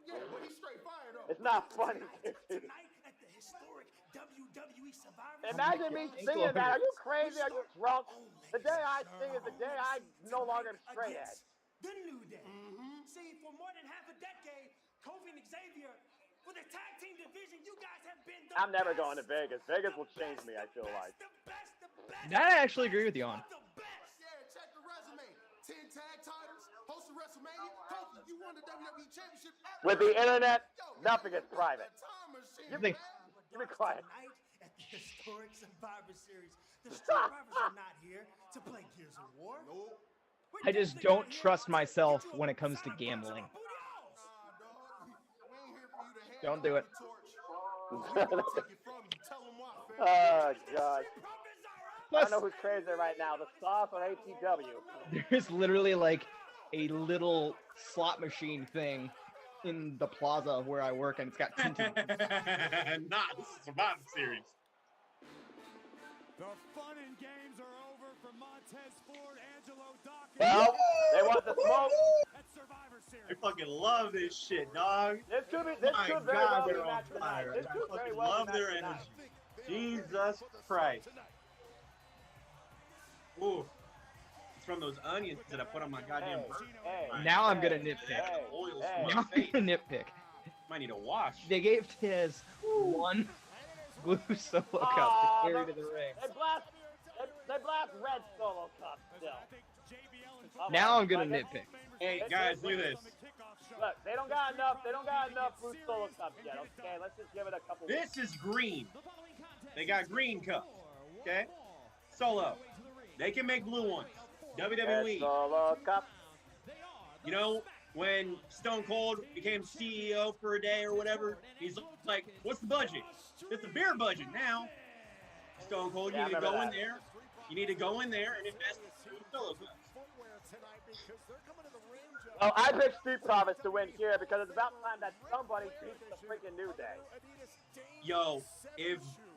Yeah, but he's straight fire though. It's not funny. Tonight at the historic WWE Survivor Imagine me singing that. Are you crazy? Are you drunk? The day I sing is the day I no longer am straight edge. The New Day. See, for more than half a decade, Kofi and Xavier, for the tag team division, you guys have been the I'm never best. going to Vegas. Vegas will change me, I feel like. The best. That I actually agree with you on. The best. Yeah, check the resume. 10 tag titles, hosted WrestleMania. Kofi, you won the WWE Championship. With the internet, nothing is private. Time machine. You be quiet. Tonight at the historic Survivor Series, the Survivors are not here to play Gears of War. Nope. I just don't trust myself when it comes to gambling. Don't do it. Oh, God. I don't know who's crazy right now, the Sauce or ATW. There's literally like a little slot machine thing in the plaza where I work, and it's got tinted. Not this is Survivor Series. The fun and games are over for Montez Ford, Angelo Dawkins. Well, they want the smoke. At Survivor I Series. fucking love this shit, dog. This could My very God, well be they're on match tonight. fire. This I could very fucking well love be their match tonight. energy. Jesus Christ. Ooh. It's from those onions that I put on my goddamn burger. Hey, Now I'm hey, gonna nitpick. hey, Oil hey. from Now my I'm face. gonna nitpick. Might need a wash. They gave Tiz one blue solo cup Aw, to carry to the ring. They blast red solo cup still. Now I'm gonna nitpick. Hey guys, look at this. Look, they don't got enough blue solo cups yet. Okay, let's just give it a couple. This is green. They got green cups. Okay? Solo. They can make blue ones. Red WWE. solo cup. You know, when Stone Cold became CEO for a day or whatever, he's like, what's the budget? It's the beer budget now. Stone Cold, you Yeah, I need to remember go in that. there. You need to go in there and invest in solo cups. Oh, I picked Street Profits to win here because it's about time that somebody beats the freaking New Day.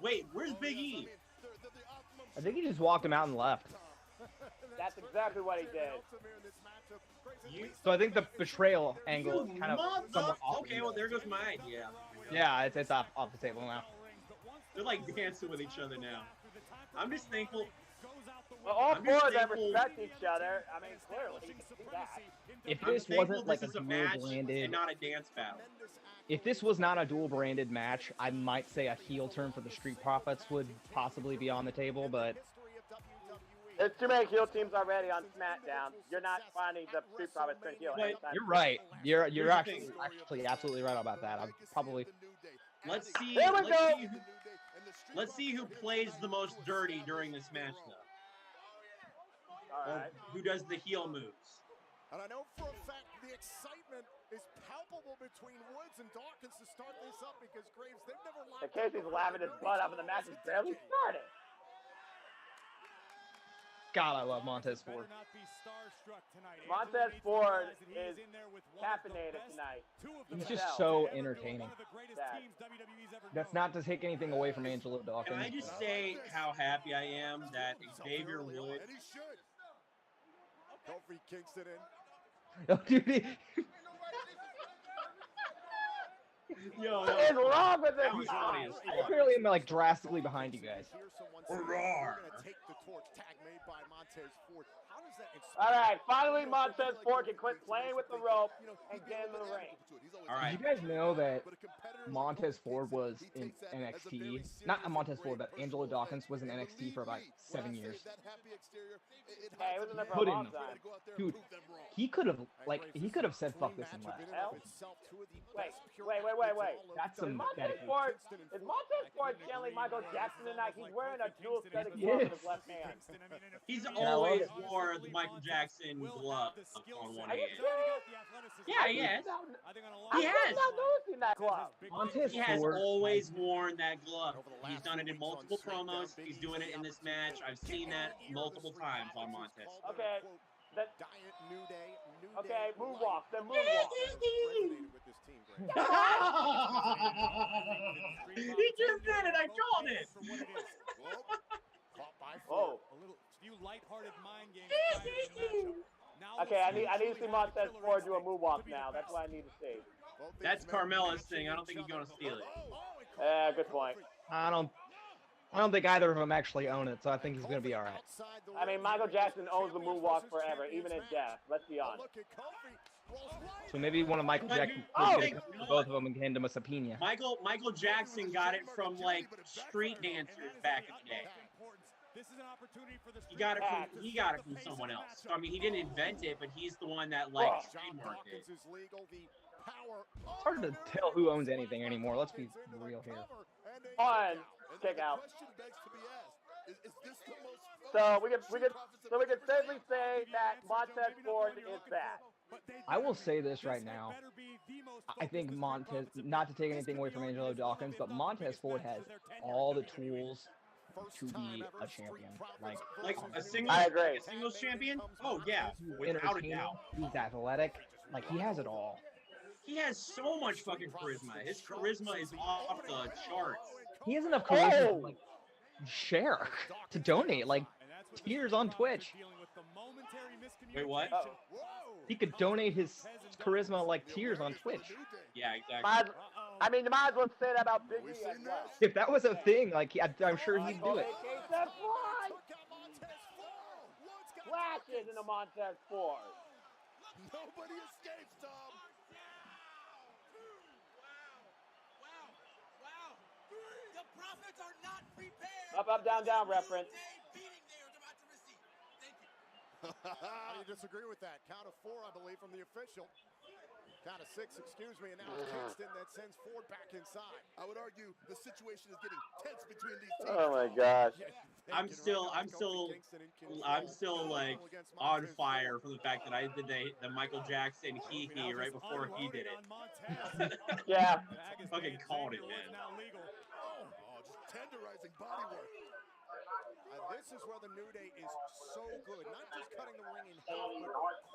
Wait, where's Big E? I think he just walked him out and left. That's exactly what he did. So I think the betrayal angle is kind of somewhat off. Okay, well there goes my idea. Yeah, it's off the table now. They're like dancing with each other now. I'm just thankful. Well, all I'm four just of them thankful- respect each other. I mean, clearly, you can see that. If I'm this thankful wasn't like this a is a dual match branded, and not a dance battle. if this was not a dual branded match, I might say a heel turn for the Street Profits would possibly be on the table, but There's too many heel teams already on SmackDown. You're not finding the Street Profits turn heel Wait, anytime you're right. You're Here's the actually thing. absolutely right about that. I'm probably Let's see. There we go. Let's see who plays the most dirty during this match, though. All Or right. who does the heel moves. And I know for a fact the excitement is palpable between Woods and Dawkins to start this up because Graves, they've never And locked Casey's laughing his butt up and the match is barely started. God, I love Montez Ford. Montez Ford is caffeinated tonight. He's just so entertaining. Sad. That's not to take anything away from Angelo Dawkins. Can I just say how happy I am that Xavier Woods. And he should. Kofi Kingston in. Oh, dude, Yo, What is wrong with That this was guy? funny as I fuck. clearly am like drastically behind you guys. We're Roar. gonna take the torch. Tag made by Montez Ford. How does that All right, finally Montez Ford can quit playing with the rope and get into the ring. All right. Did you guys know that Montez Ford was in NXT? Not Montez Ford, but Angelo Dawkins was in NXT for about 7 years. Hey, he was in there for a Put long in. time. Dude, he could have said fuck this and left. Hell? Wait. That's some Montez dedication. Ford, is Montez Ford channeling Michael Jackson tonight? He's wearing a dual set of He gloves in is. his left hand. He's love always it. wore the Michael Jackson glove on one Are you hand. serious? Yeah, he has. I'm He just has. not noticing that glove. Montez He has Ford, always worn that glove. He's done it in multiple promos. He's doing it in this match. I've seen that multiple times on Montez. Okay, that, okay, move moonwalk, then moonwalk. He just did it. I called it. Whoa. A little few lighthearted mind games prior to the matchup. Now Okay, I need to see Montez Ford do a moonwalk now. That's what I need to see. That's Carmella's thing. I don't think he's going to steal it. Yeah, good point. I don't think either of them actually own it, so I think he's gonna be all right. I mean, Michael Jackson owns the moonwalk forever, even in death. Let's be honest. So maybe one of Michael But Jackson's oh, kids could come to both of them and hand him a subpoena. Michael Jackson got it from like street dancers back in the day. This is an opportunity for the He got it from someone else. I mean, he didn't invent it, but he's the one that like trademarked it. It's hard to tell who owns anything anymore. Let's be real here. On kick out. So we can safely say that Montez Ford is bad. I will say this right now. I think Montez, not to take anything away from Angelo Dawkins, but Montez Ford has all the tools to be a champion. Like a single, I agree. a singles champion? Oh yeah, He's without a entertaining, doubt. he's athletic, like he has it all. He has so much fucking charisma. His charisma is off the charts. He has enough charisma to like share, to donate, like tiers on Twitch. Wait, what? Oh. He could donate his charisma like tiers on Twitch. Yeah, exactly. I mean, you might as well say that about Big E as well. If that was a thing, like I'm sure he'd do it. Flashes into Montez Ford. Nobody escapes, Tom. The Profits are not prepared. Up, down, down reference. How do you disagree with that? Count of 4, I believe, from the official. Count of 6, excuse me, and now it's Kingston that sends Ford back inside. I would argue the situation is getting tense between these teams. Oh my gosh. I'm still like on fire from the fact that I did the Michael Jackson hee-hee right before he did it. Yeah. Fucking called it, man. Oh, just tenderizing body work. This is where the New Day is so good, not just cutting the ring in half,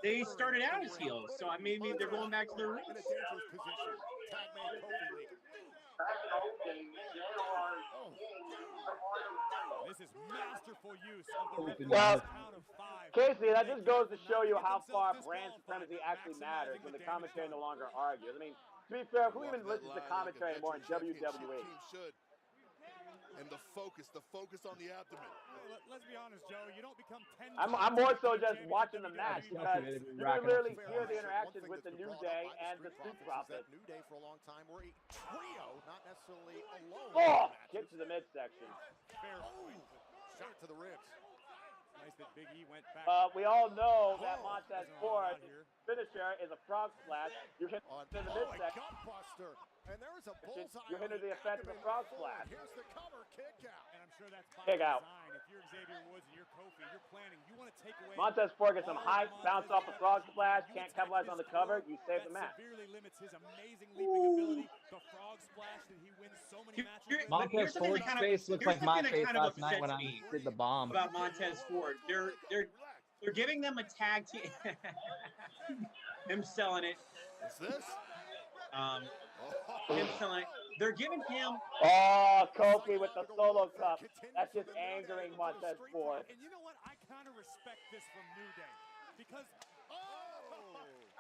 They started out as heels, so I mean they're going back to their in a roots. dangerous position. Tag man Kofi legal. This is masterful use of the Well, count of 5. Casey, that just goes to show you how far brand supremacy actually matters when the commentary no longer argues. I mean, to be fair, who even listens to commentary anymore in WWE? And the focus on the abdomen. Let's be honest, Joe. You don't become 10. I'm more so just watching the match because you can literally hear the interactions with the New Day and the Street Profits. New Day for a long time were a trio, not necessarily alone. Oh, kick to the midsection. Shot to the ribs. Nice that Big E went back. We all know that Montez Ford's finisher is a frog splash. You hit in the midsection. Gutbuster. And there is a bullseye. You hinder the effect of a frog splash. Here's the cover, kick out. And I'm sure that's by Kick out. design. If you're Xavier Woods and you're Kofi, you're planning. You want to take away. Montez Ford gets some height, bounce off the frog splash, can't capitalize on the cover. You save the match. Severely limits his amazing leaping ability. The frog splash that he wins so many matches. Montez Ford's face looks like my face last night when I did the bomb. About Montez Ford, they're giving them a tag team. Him selling it. What's this? Him selling it. They're giving him. Oh, Kofi with the solo cup. That's just angering Montez Ford. And you know what? I kind of respect this from New Day because.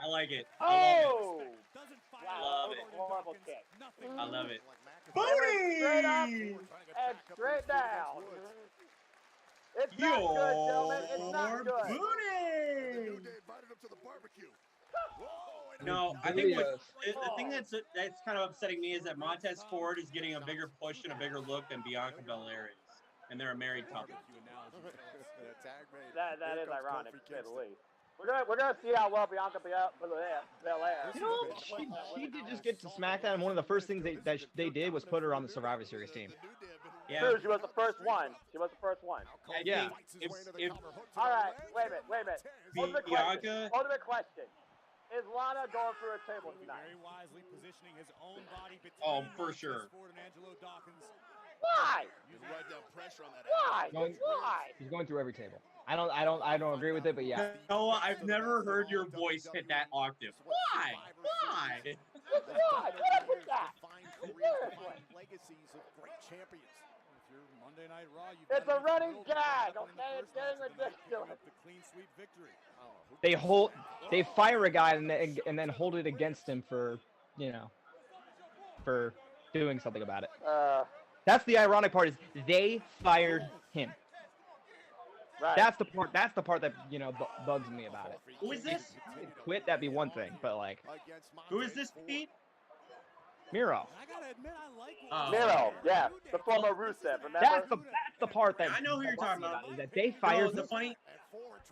I like it. Oh! Doesn't fight Wow, love it. horrible kick. Nothing. I love it. Straight up and straight down. It's not good, gentlemen. It's not good. The New Day invited him to the barbecue. No, I think the thing that's kind of upsetting me is that Montez Ford is getting a bigger push and a bigger look than Bianca Belair is, and they're a married couple. That is ironic, to say the least. We're gonna see how well Bianca Belair. You know, she did just get to SmackDown, and one of the first things they did was put her on the Survivor Series team. Yeah. True, she was the first one. Yeah. If All right, wait a minute. Ultimate question. Is Lana going through a table tonight? Very wisely positioning his own body between for sure. Ford and Angelo Dawkins. Why? You write down pressure on that. Why? She's going through every table. I don't agree with it, but yeah. Noah, I've never heard your voice hit that octave. Why? Why? Why? What up with that? Legacies of great champions. If you're Monday Night Raw, you've It's got a running to gag, win the okay? It's first getting match of the night, picking ridiculous. up the clean sweep victory. They fire a guy and then hold it against him for doing something about it. That's the ironic part is they fired him. Right. That's the part that bugs me about it. Who is this? Quit, that'd be one thing, but like Who is this, Pete? Miro. I gotta admit, I like Miro, yeah, the former Rusev, remember? That's the part that I know who you're talking about. is that they No, fired the him. funny.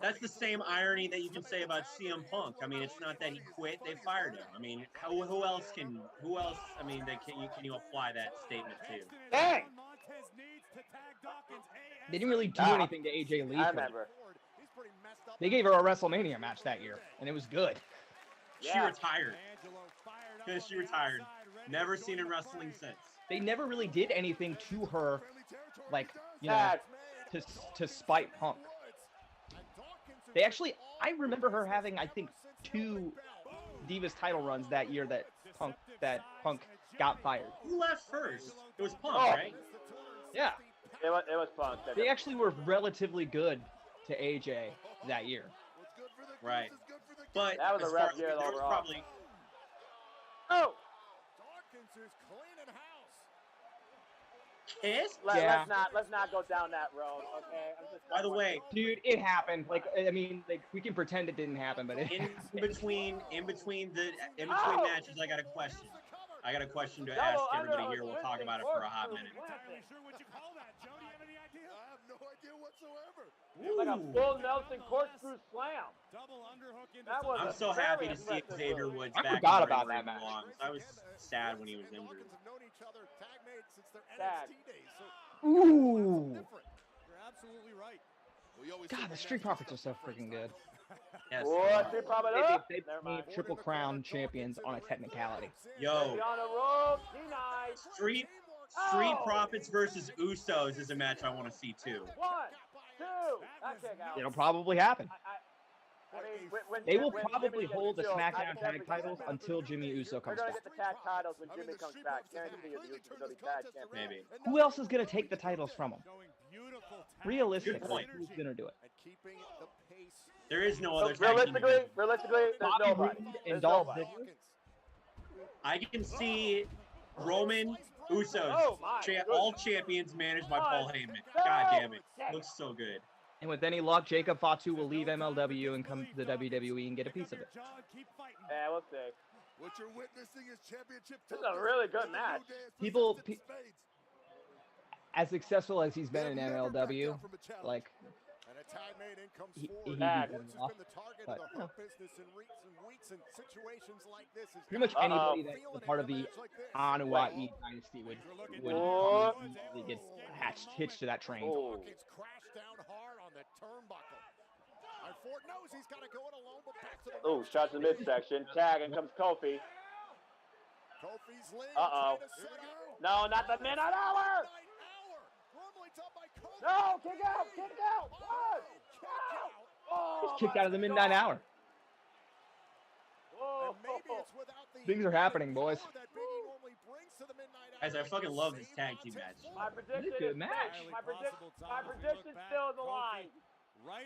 That's the same irony that you can say about CM Punk. I mean, it's not that he quit; they fired him. I mean, who else? I mean, can you apply that statement to? Dang! They didn't really do anything to AJ Lee. I remember. They gave her a WrestleMania match that year, and it was good. She retired. She retired. Never seen in wrestling since. They never really did anything to her, like to spite Punk. They actually, I remember her having, I think, 2 Divas title runs that year that Punk got fired. Who left first? It was Punk, right? Yeah. It was Punk. They actually were relatively good to AJ that year. Right. But that was a rough year there was overall. Probably. Oh. Dawkins is cleaning house. Kiss? Let's not go down that road, okay? By the way, dude, it happened. Like, I mean, like we can pretend it didn't happen, but it in between matches, I got a question. I got a question to ask everybody here. We'll talk about it for a hot minute. Not entirely sure what you call that, Joe. Do you have any idea? I have no idea whatsoever. It's like a full Nelson corkscrew slam. Double underhook into That was I'm so happy to see Xavier Woods I back. forgot in the about ring that where he belongs. I was sad when he was injured. Dawkins have known each other, tag mates since their Tag. NXT days. So Ooh. You're absolutely right. God, the Street Profits are so freaking good. Yes. What? Street Profits up? They Never made mind. Triple Crown champions on a technicality. Yo, Be on the road, denied. Street Oh. Profits versus Usos is a match I want to see too. 1, 2. That kick out. It'll probably happen. I mean, when They will when probably Jimmy hold the gets killed, SmackDown tag titles until Jimmy Uso They're comes gonna back. get the tag titles when Jimmy comes back. Guarantee you, he'll be tag champion. Maybe. Who else is gonna take the titles from him? Showing beautiful realistically, point. who's gonna do it? And keeping the pace. There is no other So tag team. realistically, there's Bobby nobody. Roode There's and Dolph nobody. Ziggler. I can see Roman Usos, Oh, my goodness. all champions managed by Paul Heyman. God damn it. Looks so good. And with any luck, Jacob Fatu will leave MLW and come to the WWE and get a piece of it. Yeah, we'll see. What you're witnessing is championship. This is a really good match. As successful as he's been in MLW, like And a tag made in comes he forward. Tag. Woods has off, been the target but, of you the know. Hurt Business in recent weeks and situations like this. Is pretty much Uh-oh. anybody that's a part of the Anuai dynasty would What? probably get hitched to that train. Oh. Dawkins crashed down hard on the turnbuckle. And Ford knows he's got to go it alone, but back to the Oh, shots in the midsection. Tag, and comes Kofi. Kofi's lead. Uh-oh. trying to set up. No, not the midnight hour. Rumbling's up by Kofi. No, kick out, kick out. What? Kick out. Oh, He's kicked my out of the midnight God. hour. And maybe it's without the Things are happening, boys. power that Biggie normally brings to the midnight Guys, I hour. fucking love this Save tag team Montez match. Ford. My prediction good is match. fixed. My prediction still in the line.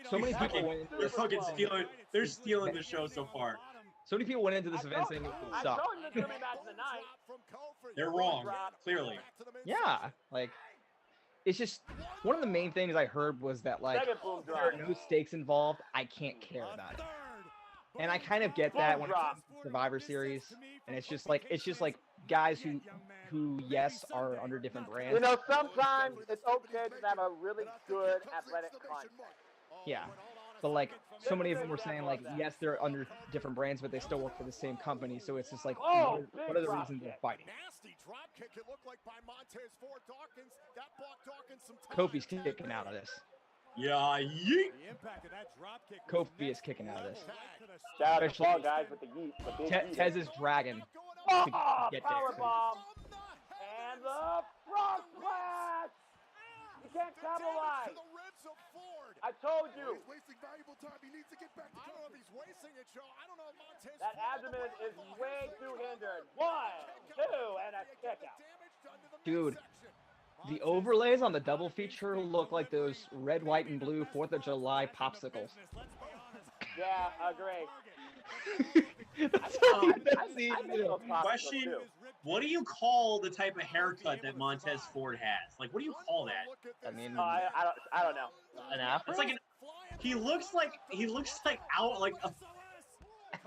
So many people Fucking- went. They're fucking stealing. They're stealing the show so far. So many people went into this event saying it would I suck. told you this is gonna be match of the night. From Kofi. They're wrong, clearly. Back to the midsection. Yeah, like it's just one of the main things I heard was that like Second boom there are drop. no stakes involved. I can't care about it, and I kind of get that when it comes to Survivor Series, and it's just like guys who yes are under different You brands. know, sometimes it's okay to have a really good athletic concept. Yeah, but like so many of them were saying like yes they're under different brands, but they still work for the same company. So it's just like Oh, what are the big reasons they're drop fighting? Nasty drop kick. It looked like by Montez Ford. Dawkins. That bought Dawkins some time. Kofi's kicking out of this. Yeah, yeet. The impact of that drop kick was Kofi is next kicking out of this. right to the Shout out to Especially- Paul guys with the yeet. The big yeet. Tez is dragging. Oh, get there. power bomb. And the front splash. You can't capitalize. To the ribs of Ford. I told you. He's wasting valuable time. He needs to get back to I don't know if Kofi. he's wasting it, Joe. I don't know if Montez That Ford abdomen on the is right way line. too hindered. 1, 2, and a kick out. Damage done to the Dude. midsection. The overlays on the double feature look like those red, white, and blue 4th of July popsicles. Yeah, agree. That's all I see. think those popsicles Question. too. What do you call the type of haircut that Montez Ford has? Like, what do you call that? Look at I this. mean, I don't know. an afro. It's like an. He looks like out like a.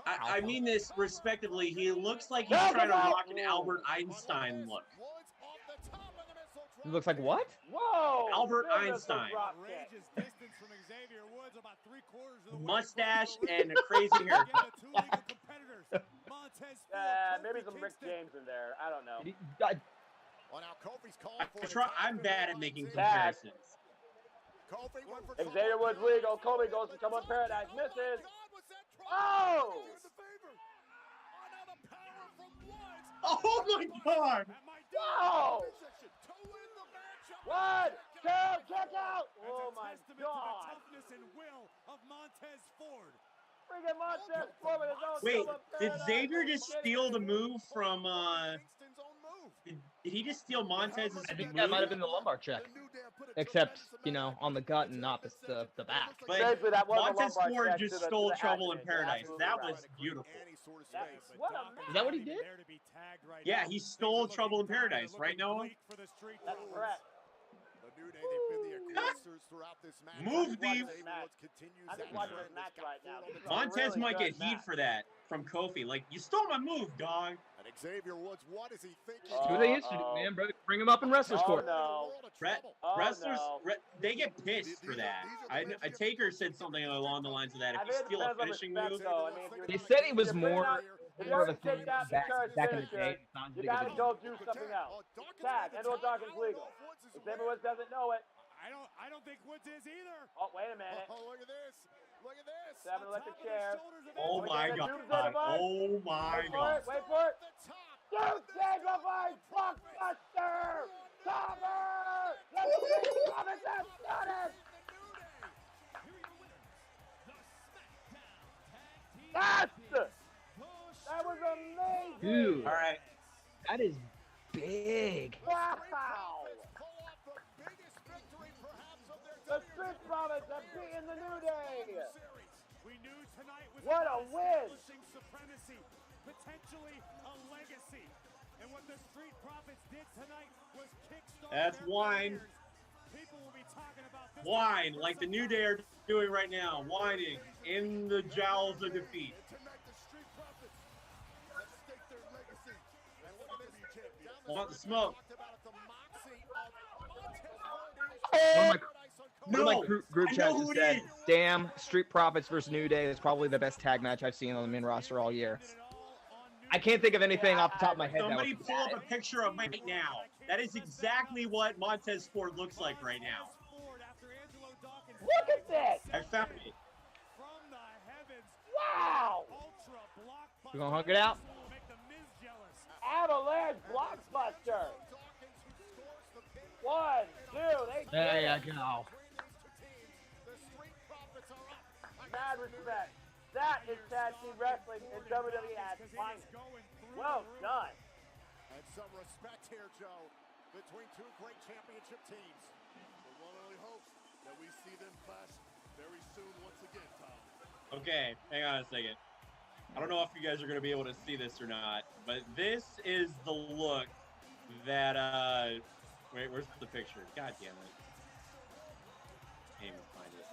I mean this respectively. He looks like he's trying to rock an Albert Einstein look. Woods off the top of the missile It drop. looks like what? Whoa! Albert goodness, the Einstein. drop kick. Outrageous distance from Xavier Woods, about 3/4 of the way Mustache across the and ring. a crazy haircut. Again, the two legal competitors, Montez Ford, Maybe Kofi some Rick Kingston. James in there. I don't know. Well, now Kofi's calling for the I'm tag bad from at making Montez. comparisons. Kofi went for Xavier trouble. Woods legal. Kobe goes to Trouble in Paradise. Misses. God, was that trouble? Oh! Here's the favor. Another power from Woods. Oh my God! That might do it. Whoa! Midsection to win the matchup. 1, 2, kick out! That's Oh a my testament to the God! toughness and will of Montez Ford. Freaking Montez Ford with his own Wait, Trouble in did Paradise. Xavier Are you just kidding steal me? the move from? Kingston's own move. Did he just steal Montez's I think move? that might have been the lumbar check. Except, you know, on the gut and not the back. But Basically, that was a Montez lumbar Ford check just to the stole Trouble in abdomen. You're Paradise. absolutely That right. was beautiful. Any sort of That- space. what a Doc match. Is that what he not even did? there to be tagged right Yeah, now. he Things stole are Trouble in looking dire, Paradise, right, looking Noah? bleak for the Street That's Profits. correct. The New Day, they've been the aggressors throughout this match. Move, Xavier Steve. Woods continues I'm just that watching trend this match that's got right now. Ford on the This is top. Montez really might get good heat match. for that from Kofi. Like, you stole my move, dog. And Xavier Woods, what is he thinking? Do what they used to do, man. Bring him up in wrestlers' Oh, court. no. Wrestlers, no. they get pissed for that. A Taker said something along the lines of that. If I you think it steal a depends on finishing respect, move, though. I mean, if you're- They said he was if you're more not- if more of you're a thing kicked out back because in the finisher, day. It's not you big gotta of a deal. go do something else. Tag, and Dawkins legal. Xavier Woods doesn't know it. I don't think Woods is either. Oh, wait a minute. Oh, look at this. Look at this. Seven On electric top of the chair. shoulders of oh everyone. my Doomsday God. device. Oh my Wait for God. it, wait for it. The top. Doomsday device, blockbuster! Cover! Let's see Thomas has done it! Yes! That was amazing! Dude, All right. that is big. Wow! Pull off the biggest victory perhaps of their The The Street Profits have beaten the New Day. We knew tonight was What a win! establishing supremacy, potentially a legacy. And what the Street Profits did tonight was kickstart That's their wine. careers. People will be talking about this Wine, like the New Day are doing right now. Whining in the jowls of defeat. Tonight, the Street Profits have staked their legacy as WWE champions. Want the smoke. One of my group I chats know just who it said, is. damn, Street Profits versus New Day is probably the best tag match I've seen on the main roster all year. I can't think of anything off the top of my head. Somebody that pull up a picture of right now. That is exactly what Montez Ford looks like right now. Look at this! I found it. from the heavens. Wow! Ultra blockbuster. You gonna hunk it out? Will make the Miz jealous. Avalanche Blockbuster. 1, 2, they did There it. you go. Mad respect. That is tag team wrestling in WWE at its finest. Well done. And some respect here, Joe, between two great championship teams. But one only hopes that we see them clash very soon once again, Tom. Okay, hang on a second. I don't know if you guys are going to be able to see this or not, but this is the look that, wait, where's the picture? God damn it. Can't even find it.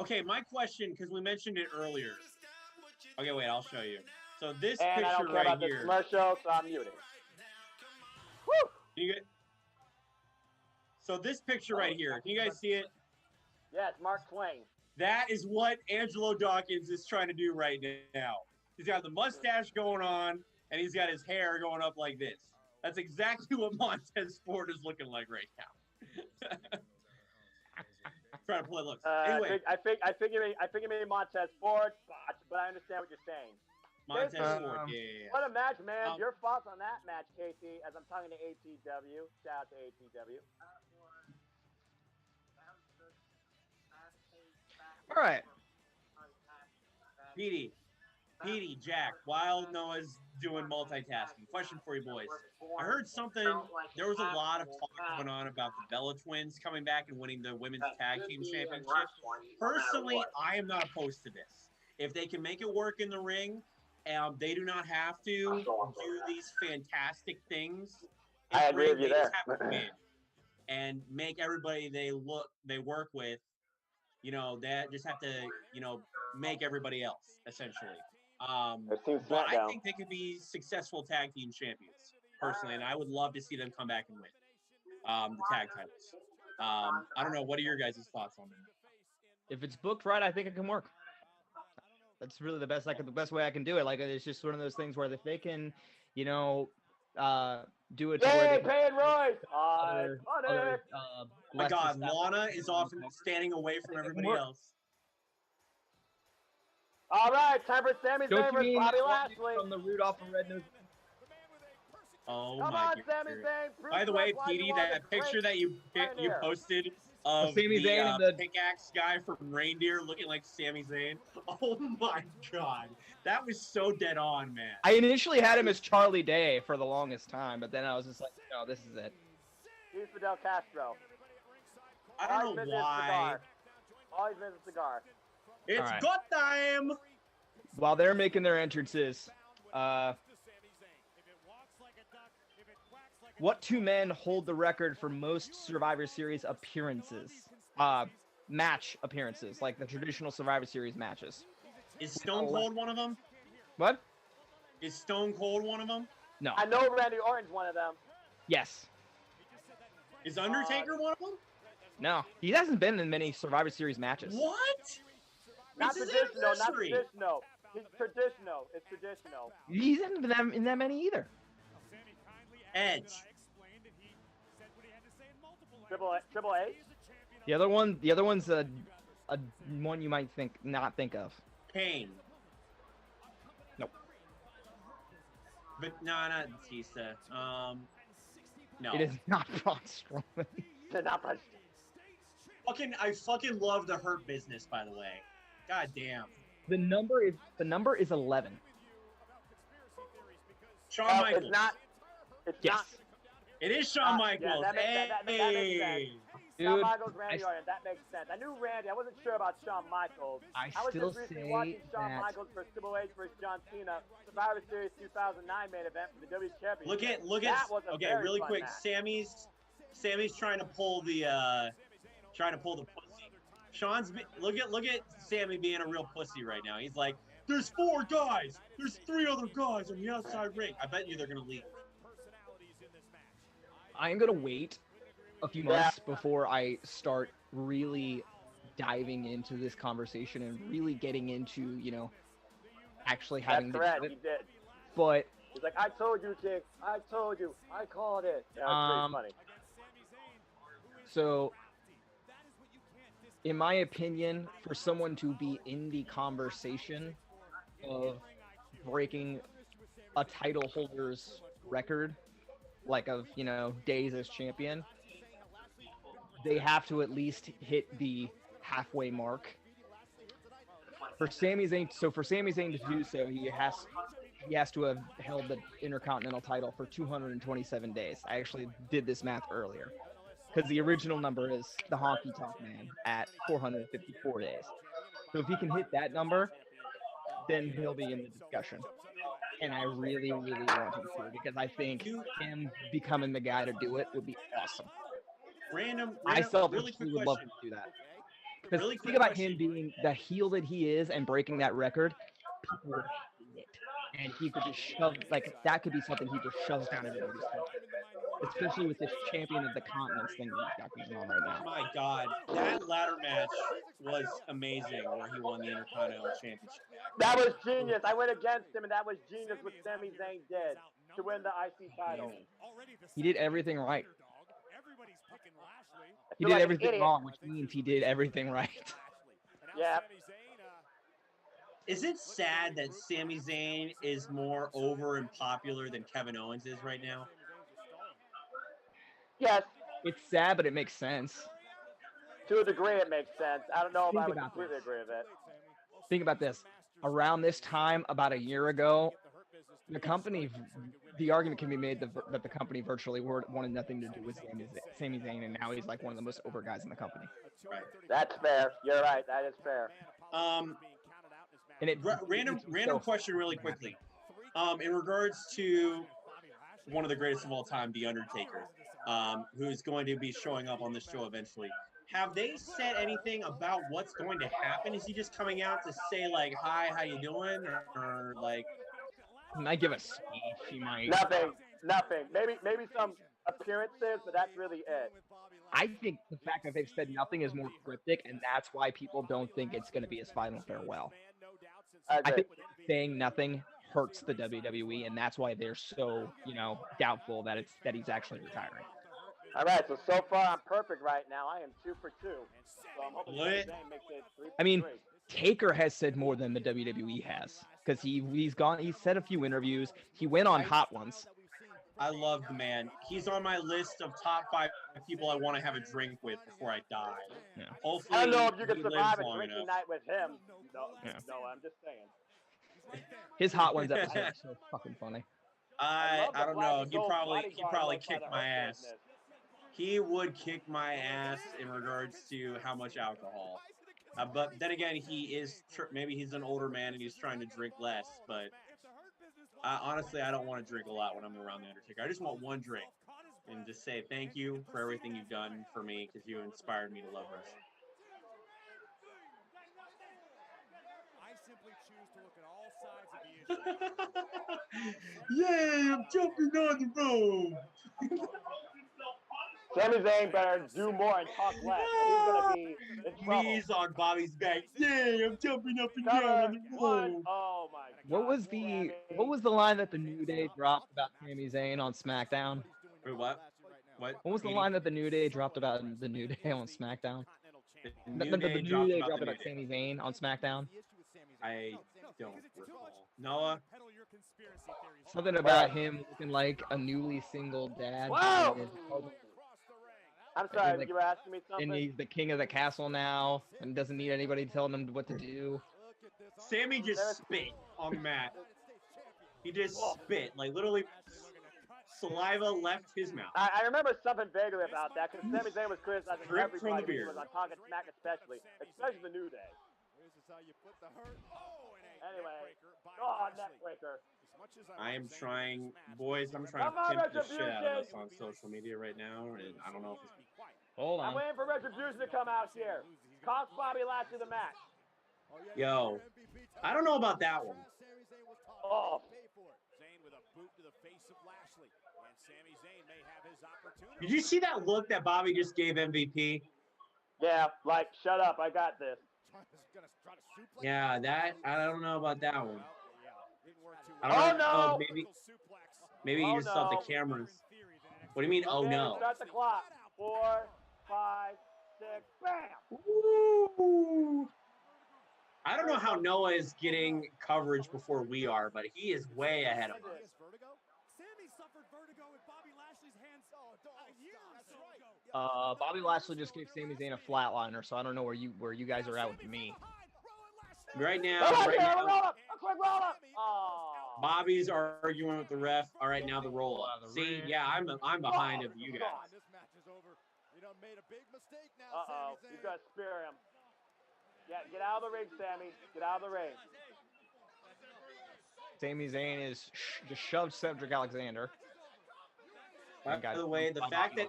Okay, my question, because we mentioned it earlier. Okay, wait, I'll show you. So this And I don't picture care right about this here. commercial, so I'm muted. Woo! Can you get, so this picture right here, can you guys see it? Yes, Mark Twain. That is what Angelo Dawkins is trying to do right now. He's got the mustache going on, and he's got his hair going up like this. That's exactly what Montez Ford is looking like right now. Trying to play looks. Anyway, I think you mean Montez Ford, but I understand what you're saying. Montez Listen, Ford, yeah. What a match, man. Um, Your thoughts on that match, Casey, as I'm talking to ATW. Shout out to ATW. All right. Petey, Jack, while Noah's doing multitasking, question for you boys. I heard something, there was a lot of talk going on about the Bella Twins coming back and winning the Women's Tag Team Championship. Personally, I am not opposed to this. If they can make it work in the ring, they do not have to do these fantastic things. I agree with you They just there. have to win and make everybody they work with, that just have to, make everybody else, essentially. But I think they could be successful tag team champions, personally, and I would love to see them come back and win the tag titles. I don't know. What are your guys' thoughts on that? If it's booked right, I think it can work. That's really the best way I can do it. Like, it's just one of those things where if they can, do it to where Yay, they can Payne Royce! other, Oh my less God, established- Lana is often standing away from everybody else. All right, time for Sami Don't Zayn you versus mean Bobby that one Lashley. from the Rudolph and Red Nose? Oh Come my on, God. Sami Zayn. By the way, Petey, Petey, that picture that you posted of Sami the Zayn and the- pickaxe guy from Reindeer looking like Sami Zayn. Oh my God, that was so dead on, man. I initially had him as Charlie Day for the longest time, but then I was just like, no, this is it. He's Fidel Castro. I don't know why. Always misses a cigar. It's All right. good time. While they're making their entrances, what two men hold the record for most Survivor Series appearances? Match appearances, like the traditional Survivor Series matches. Is Stone Cold one of them? What? Is Stone Cold one of them? No. I know Randy Orton's one of them. Yes. Is Undertaker one of them? No. He hasn't been in many Survivor Series matches. What? Not It's his traditional, not anniversary. traditional. It's traditional. It's traditional. He hasn't been in that many either. Edge. Triple H? The other one's a one you might not think of. Kane. Nope. But no, not Batista. No. It is not Braun Strowman. I fucking love the Hurt Business, by the way. God damn. The number is 11. Shawn Oh, Michaels. It's Yes. not. It is Shawn Yeah, Michaels. that makes sense. Hey. Shawn Michaels, Randy Orton, that makes sense. I knew Randy. I wasn't sure about Shawn Michaels. I was still just recently say watching Shawn that. Michaels versus Triple H versus John Cena, Survivor Series 2009 main event for the WWE Championship. Look at. That was a Okay, very really fun quick. match. Sammy's trying to pull the pussy. Look at Sammy being a real pussy right now. He's like, there's 4 guys. There's 3 other guys on the outside ring. I bet you they're gonna leave. I'm gonna wait a few months before I start really diving into this conversation and really getting into, actually having That's correct. to do He it. did. But He's like, I told you, King. I told you. I called it. Yeah, it's pretty funny. So, in my opinion, for someone to be in the conversation of breaking a title holder's record, like of, days as champion, they have to at least hit the halfway mark. For Sami Zayn to do so, he has to have held the Intercontinental title for 227 days. I actually did this math earlier, because the original number is the Honky Tonk Man at 454 days. So if he can hit that number, then he'll be in the discussion. And I really, really want him to, because I think him becoming the guy to do it would be awesome. I selfishly would love him to do that. Because think about him being the heel that he is and breaking that record, people would hate it. And he could just shove, that could be something he just shoves down everybody's throat. Especially with this champion of the continents thing that he's got going on right now. My God, that ladder match was amazing where he won the Intercontinental Championship. That was genius. I went against him, and that was genius what Sami Zayn did to win the IC title. He did everything right. He did everything wrong, which means he did everything right. Yeah. Is it sad that Sami Zayn is more over and popular than Kevin Owens is right now? Yes. It's sad, but it makes sense. To a degree, it makes sense. I don't know if I would completely agree with it. Think about this. Around this time, about a year ago, the argument can be made that the company virtually wanted nothing to do with Sami Zayn, and now he's like one of the most over guys in the company. Right. That's fair. You're right. That is fair. And random question really quickly. In regards to one of the greatest of all time, The Undertaker, who's going to be showing up on this show eventually. Have they said anything about what's going to happen? Is he just coming out to say like, "Hi, how you doing?" or like? He might give a speech. He might. Nothing. Maybe some appearances, but that's really it. I think the fact that they've said nothing is more cryptic, and that's why people don't think it's going to be his final farewell. I think saying nothing hurts the WWE, and that's why they're so, doubtful that he's actually retiring. All right, so far I'm perfect right now. I am 2 for 2. So I'm hoping Zayn makes it 3 for 3. Taker has said more than the WWE has, because he's said a few interviews. He went on Hot Ones. I love the man. He's on my list of top 5 people I want to have a drink with before I die. Yeah. Hopefully, I don't know if you can survive a drinking night with him. No, I'm just saying. His Hot Ones episode is so fucking funny. I don't know. He probably kicked my ass. He would kick my ass in regards to how much alcohol. But then again, maybe he's an older man and he's trying to drink less. But honestly, I don't want to drink a lot when I'm around the Undertaker. I just want one drink and just say thank you for everything you've done for me because you inspired me to love wrestling. I simply choose to look at all sides of the issue. Yay, I'm jumping on the road. Sami Zayn better do more and talk less. He's gonna be in trouble. Knees on Bobby's back. Yay, I'm jumping up and down on the road. Oh my God. What was the line that the New Day dropped about Sami Zayn on SmackDown? Wait, what? What was the line that the New Day dropped about the New Day on SmackDown? The New Day dropped about Sami Zayn on SmackDown? I don't recall. Noah? Something about him looking like a newly single dad. Whoa! I'm sorry, you were asking me something? And he's the king of the castle now, and doesn't need anybody telling him what to do. Sammy just spit on the mat. He just spit, like literally saliva left his mouth. I remember something vaguely about that because Sami Zayn was criticizing Drip from the everybody when he beard. was on Talking Smack, especially the New Day. This is how you put the hurt. Oh, and a Anyway, neckbreaker by oh, Lashley. neckbreaker. As much as I am love Zayn trying, in this match, boys, I'm trying Come to on, pimp the shit out of us Retribution. on social media right now, and I don't know if it's... Hold I'm on. waiting for Retribution to come out here. Cost Bobby Lashley the match. Yo, I don't know about that one. Oh. Zayn with a boot to the face of Lashley. And Sami Zayn may have his opportunity. Did you see that look that Bobby just gave MVP? Yeah, like, shut up, I got this. Yeah, that, I don't know about that one. I Oh, don't know. no. Maybe Oh, you just thought no. the cameras. What do you mean, oh Okay, no? Start the clock. 4, 5, 6, bam. Ooh. I don't know how Noah is getting coverage before we are, but he is way ahead of us. Sami suffered vertigo with Bobby Lashley's hands a year or so ago. Bobby Lashley just gave Sami Zayn a flatliner, so I don't know where you guys are at with me. Right now, Roll up. A quick roll up. Oh. Bobby's arguing with the ref. All right, now the roll up. See, yeah, I'm behind of you guys. This match is over. You done made a big mistake now, Uh-oh, Sami you Zayn. got to spear him. Yeah, get out of the ring, Sammy. Get out of the ring. Sami Zayn is just shoved Cedric Alexander. By the way, the fact that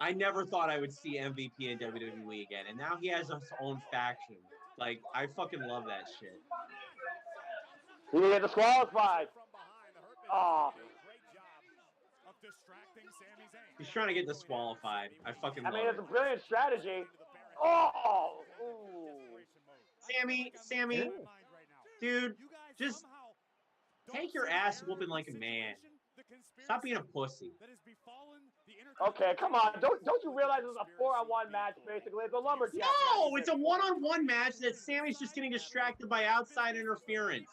I never thought I would see MVP in WWE again, and now he has his own faction. Like, I fucking love that shit. He get disqualified. Oh. Of distracting Sami Zayn. He's trying to get disqualified. I fucking I love mean, it's it. a brilliant strategy. Oh. Ooh. Sammy, dude, just take your ass whooping like a man. Stop being a pussy. Okay, come on. Don't you realize this is a 4-on-1 match, basically? It's a lumberjack No, match. it's a one-on-one match that Sammy's just getting distracted by outside interference.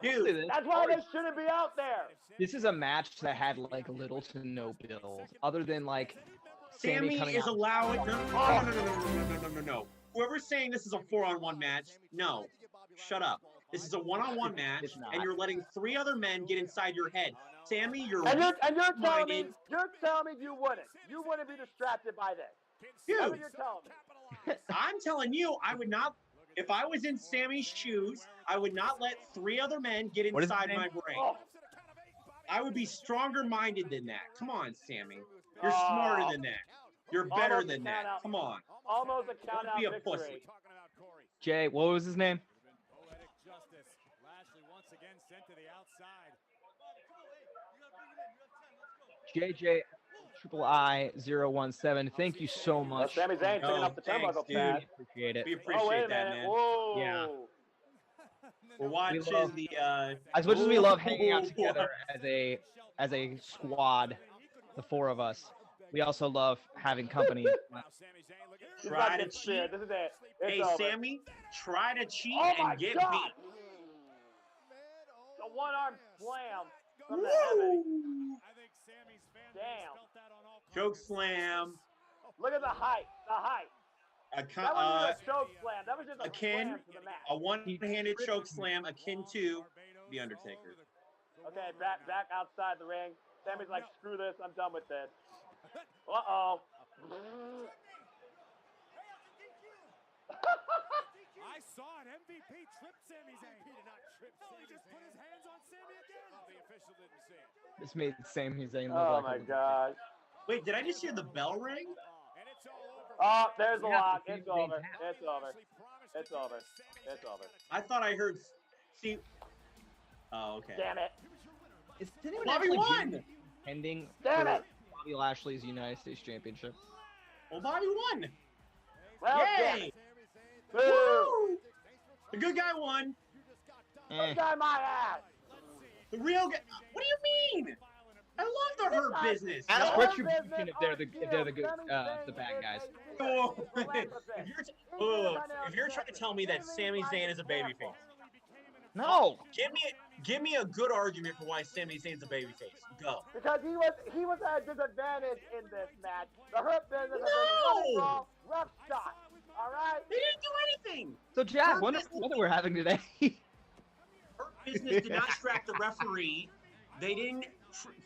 Dude, That's why they shouldn't be out there. This is a match that had like little to no build, other than like Sammy coming is out. allowing no. Whoever's saying this is a 4-on-1 match, no. Shut up. This is a one-on-one match, It's not. and you're letting 3 other men get inside your head. Sammy, you're And you're telling me weak-minded. you wouldn't. You wouldn't be distracted by this. That's Dude, what you're telling me. I'm telling you, I would not. If I was in Sammy's shoes, I would not let 3 other men get What is his inside name? my brain. Oh. I would be stronger-minded than that. Come on, Sammy. You're smarter than that. You're better Almost a than that. count out. Come on. Almost a count out Don't be a victory. pussy. Jay, what was his name? Poetic justice. Lashley once again sent to the outside. JJ Triple I 017. Thank you so much. Sami Zayn picking No, up the thanks, turnbuckle dude. pad. Appreciate it. We Oh, wait appreciate a that, minute. man. Whoa. Yeah. We're watching love- the. As much as we love hanging out Ooh. together as a squad, the 4 of us, we also love having company. He's Try about to get speared. cheat. This is it. It's Hey, over. Sammy, try to cheat Oh my and get God. beat. The one-arm slam from the heavens. Woo! I think Sammy's fan Damn. base felt that on all Choke corners. slam. Look at the height. The height. That wasn't a choke slam. That was just a akin- slam to the mat. A one-handed choke slam akin to The Undertaker. Okay, back outside the ring. Sammy's like, screw this. I'm done with this. Uh-oh. I saw it. MVP tripped Sami Zayn. He did not trip Sami Zayn. He just put his hands on Sami again. The official didn't see it. This made Sami Zayn look Oh, like my a- God. Wait, did I just hear the bell ring? And it's all over. Oh, there's the Yeah, lock. the It's Sami Zayn over. tap. It's over. It's over. It's over. I thought I heard. See. Oh, okay. Damn it. Is anyone Bobby actually won! pending Damn for it. Bobby Lashley's United States Championship? Well, Bobby won. Well, damn Yay! it. Boo. Woo! The good guy won. Eh. Got my ass. The real guy. What do you mean? I love the Hurt Business. Ask No. Retribution if they're the good the bad guys. Oh, if you're trying to tell me that Sami Zayn is a babyface, No. give me a good argument for why Sami Zayn's a babyface. Go. Because he was at a disadvantage in this match. The Hurt Business No! rough shot. All right? They didn't do anything. So Jack, Hurt wonder Business- what we're having today. Hurt Business did not distract the referee. They didn't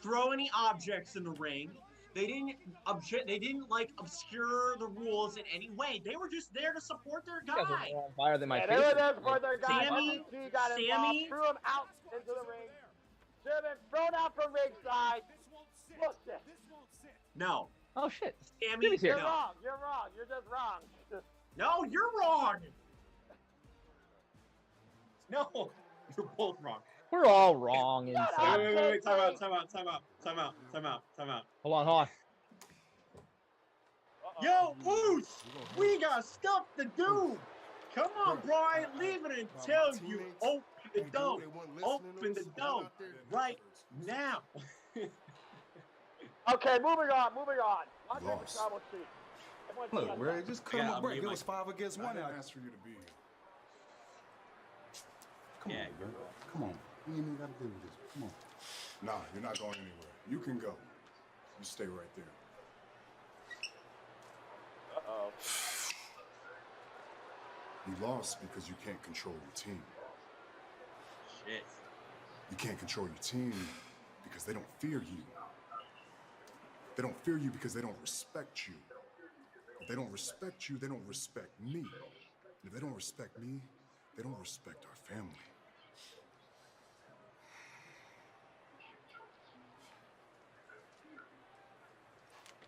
throw any objects in the ring. They didn't like obscure the rules in any way. They were just there to support their You guys guy. are on fire than my Yeah, face. they were there for their guy. Sammy- MVP got involved, Sammy- threw him out into the ring. Should have been thrown out from ringside. Bullshit. No. Oh shit. Sammy, Jimmy's here. You're wrong. You're wrong. You're just wrong. No, you're wrong. No, you're both wrong. We're all wrong Shut inside. up. Wait, time out. Hold on. Yo, Moose, we got stuff to do. Come on, Brian, leave it until you open the door. Open the door right now. Okay, moving on. I'll take the Lost. trouble sheet. Everyone Look, Ray, just cut Yeah, him a I'm break. being It was 5 against 1 I out. didn't ask for you to be here. Come Yeah. on, bro. Come on. You ain't even got to do with this. Come on. Nah, you're not going anywhere. You can go. You stay right there. Uh-oh. You lost because you can't control your team. Shit. You can't control your team because they don't fear you. They don't fear you because they don't respect you. If they don't respect you, they don't respect me. And if they don't respect me, they don't respect our family.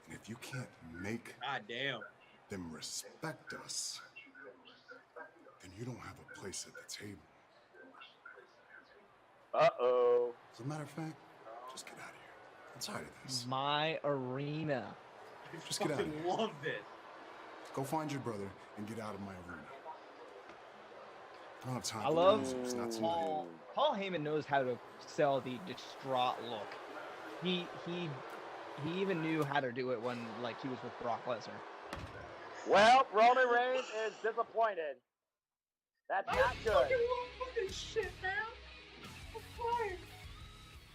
And if you can't make God damn. them respect us, then you don't have a place at the table. Uh-oh. As a matter of fact, just get out of here. I'm tired of this. My arena. Just get out of Fucking here. love this. Go find your brother and get out of my arena. I don't have time I for love losers, not tonight. Paul Heyman knows how to sell the distraught look. He even knew how to do it when like he was with Brock Lesnar. Well, Roman Reigns is disappointed. That's not good. Fucking shit, man. I'm fine.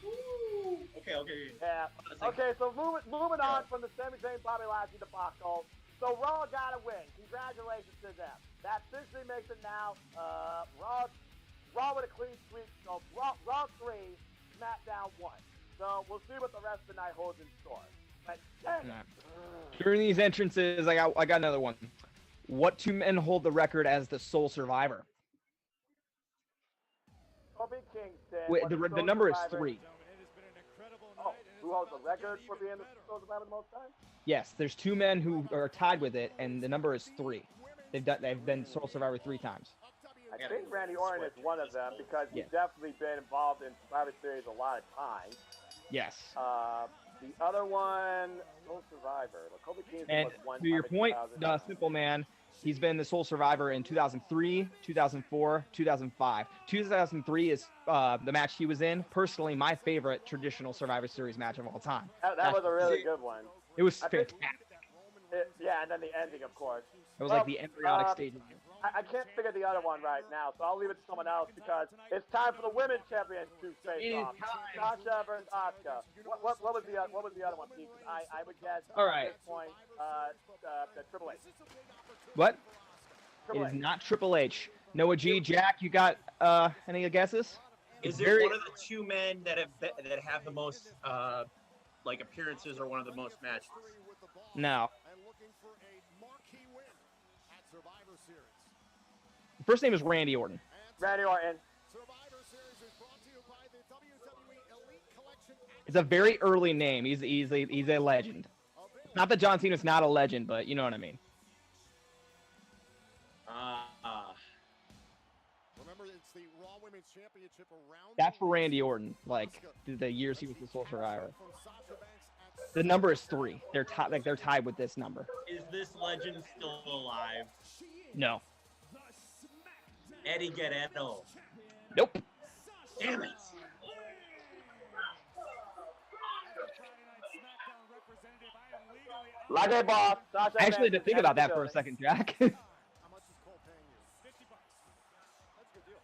Ooh. Okay. Yeah. Okay, so moving on from the Sami Zayn Bobby Lashley debacle. So Raw got a win. Congratulations to them. That officially makes it now Raw with a clean sweep. So Raw 3, SmackDown 1. So we'll see what the rest of the night holds in store. But dang it. During these entrances, I got another one. What two men hold the record as the sole survivor? Kofi Kingston. Wait, was the sole number is survivor. 3. Oh, who holds the record for being the sole survivor the most time? Yes, there's 2 men who are tied with it, and the number is 3. They've been sole survivor 3 times. I think Randy Orton is one of them because he's Yeah. definitely been involved in Survivor Series a lot of times. Yes. The other one, sole survivor. Well, Kofi Kingston And was one to your time in point, 2009. Simple Man, he's been the sole survivor in 2003, 2004, 2005. 2003 is the match he was in. Personally, my favorite traditional Survivor Series match of all time. That was a really good one. It was I think- fantastic. Yeah, and then the ending, of course. It was Well, like the embryonic stage. I can't figure the other one right now, so I'll leave it to someone else because it's time for the women's champions to face It is off. time. Sasha versus Asuka. What was the other one, Pete? I would guess All at right. this point the Triple H. What? It Triple is H. not Triple H. Noah G, Jack, you got any guesses? Is It's it very- one of the 2 men that have the most like appearances or one of the most matches? No. And looking for a marquee win at Survivor Series. First name is Randy Orton. Randy Orton. Survivor Series is brought to you by the WWE Elite Collection. It's a very early name. He's a legend. Not that John Cena's not a legend, but you know what I mean. Remember, it's the Raw Women's Championship around. That's for Randy Orton. Like the years he was the sole survivor. The number is 3. They're tied with this number. Is this legend still alive? No. Eddie Guerrero. Nope. Damn it. Like a boss. Sasha I actually had to Banks think is about that the for a building. second, Jack. How much is Cole paying you? $50. That's a good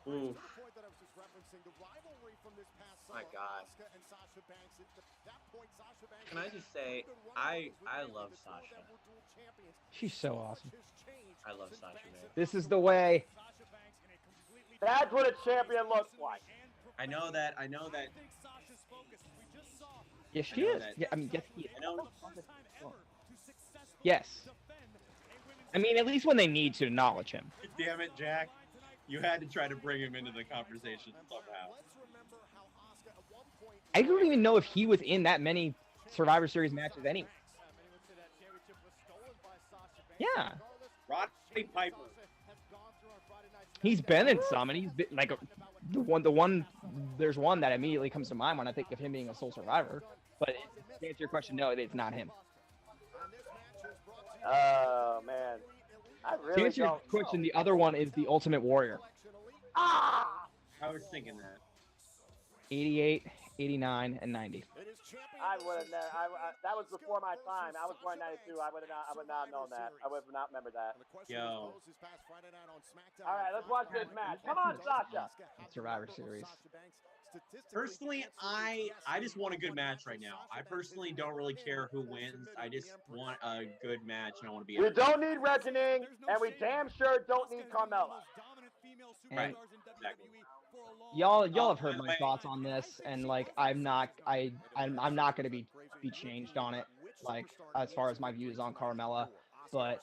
deal. Oof. To the point that I was just referencing, the rivalry from this past My summer, God. Asuka and Sasha Banks. At that point, Sasha Banks Can I just say, had a good run I with Randy love before Sasha. them were dual champions. She's so awesome. Much has changed I love since Sasha, Banks man. This is the way. Sasha Banks in a completely That's what a champion looks like. I know that. Yes, I she know is. that. Yeah, I mean, yes, he is. I know. Yes. I mean, at least when they need to acknowledge him. Damn it, Jack. You had to try to bring him into the conversation somehow. I don't even know if he was in that many Survivor Series matches anyway. Yeah. Roddy Piper. He's been in some, and he's been like the one. There's one that immediately comes to mind when I think of him being a sole survivor. But to answer your question, no, it's not him. Oh man, I To really answer your don't question, know. the other one is the Ultimate Warrior. Ah! I was thinking that. 88, 89, and 90. I would have never. That was before my time. I was born in '92. I would not have known that. I would have not remembered that. Yo. All right, let's watch this match. Come on, Sasha. Survivor Series. Personally, I just want a good match right now. I personally don't really care who wins. I just want a good match, and I want to be. We don't need Reckoning, and we damn sure don't need Carmella. Right. Exactly. Y'all have heard my thoughts on this, and like I'm not gonna be changed on it, like as far as my views on Carmella, but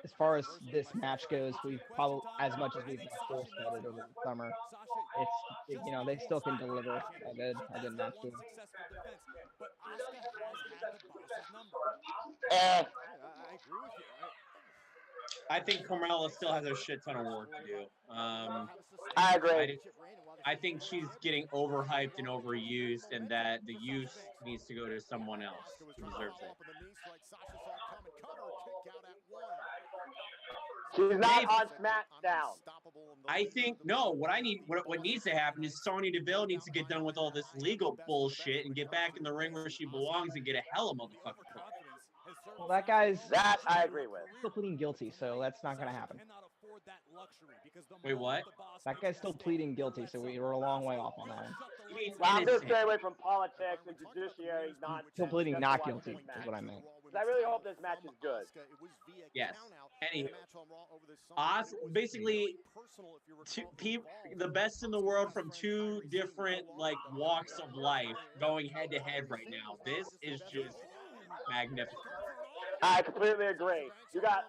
as far as this match goes, we've probably, as much as we've force fed it over the summer, you know, they still can deliver a good match to them. I think Carmella still has a shit ton of work to do. I agree. I think she's getting overhyped and overused, and that the use needs to go to someone else who deserves it. She's not on SmackDown. I think no. What needs to happen is Sonya Deville needs to get done with all this legal bullshit and get back in the ring where she belongs and get a hella motherfucker. Well, that guy's I agree with. still pleading guilty, so that's not gonna happen. Wait, what? That guy's still pleading guilty, so we're a long way off on that one. I'm just stay away from politics and judiciary nonsense. Still pleading Just not watch guilty this match. is what I meant. I really hope this match is good. Yes. Anywho, basically, the best in the world from two different like walks of life going head to head right now. This is just magnificent. I completely agree. You got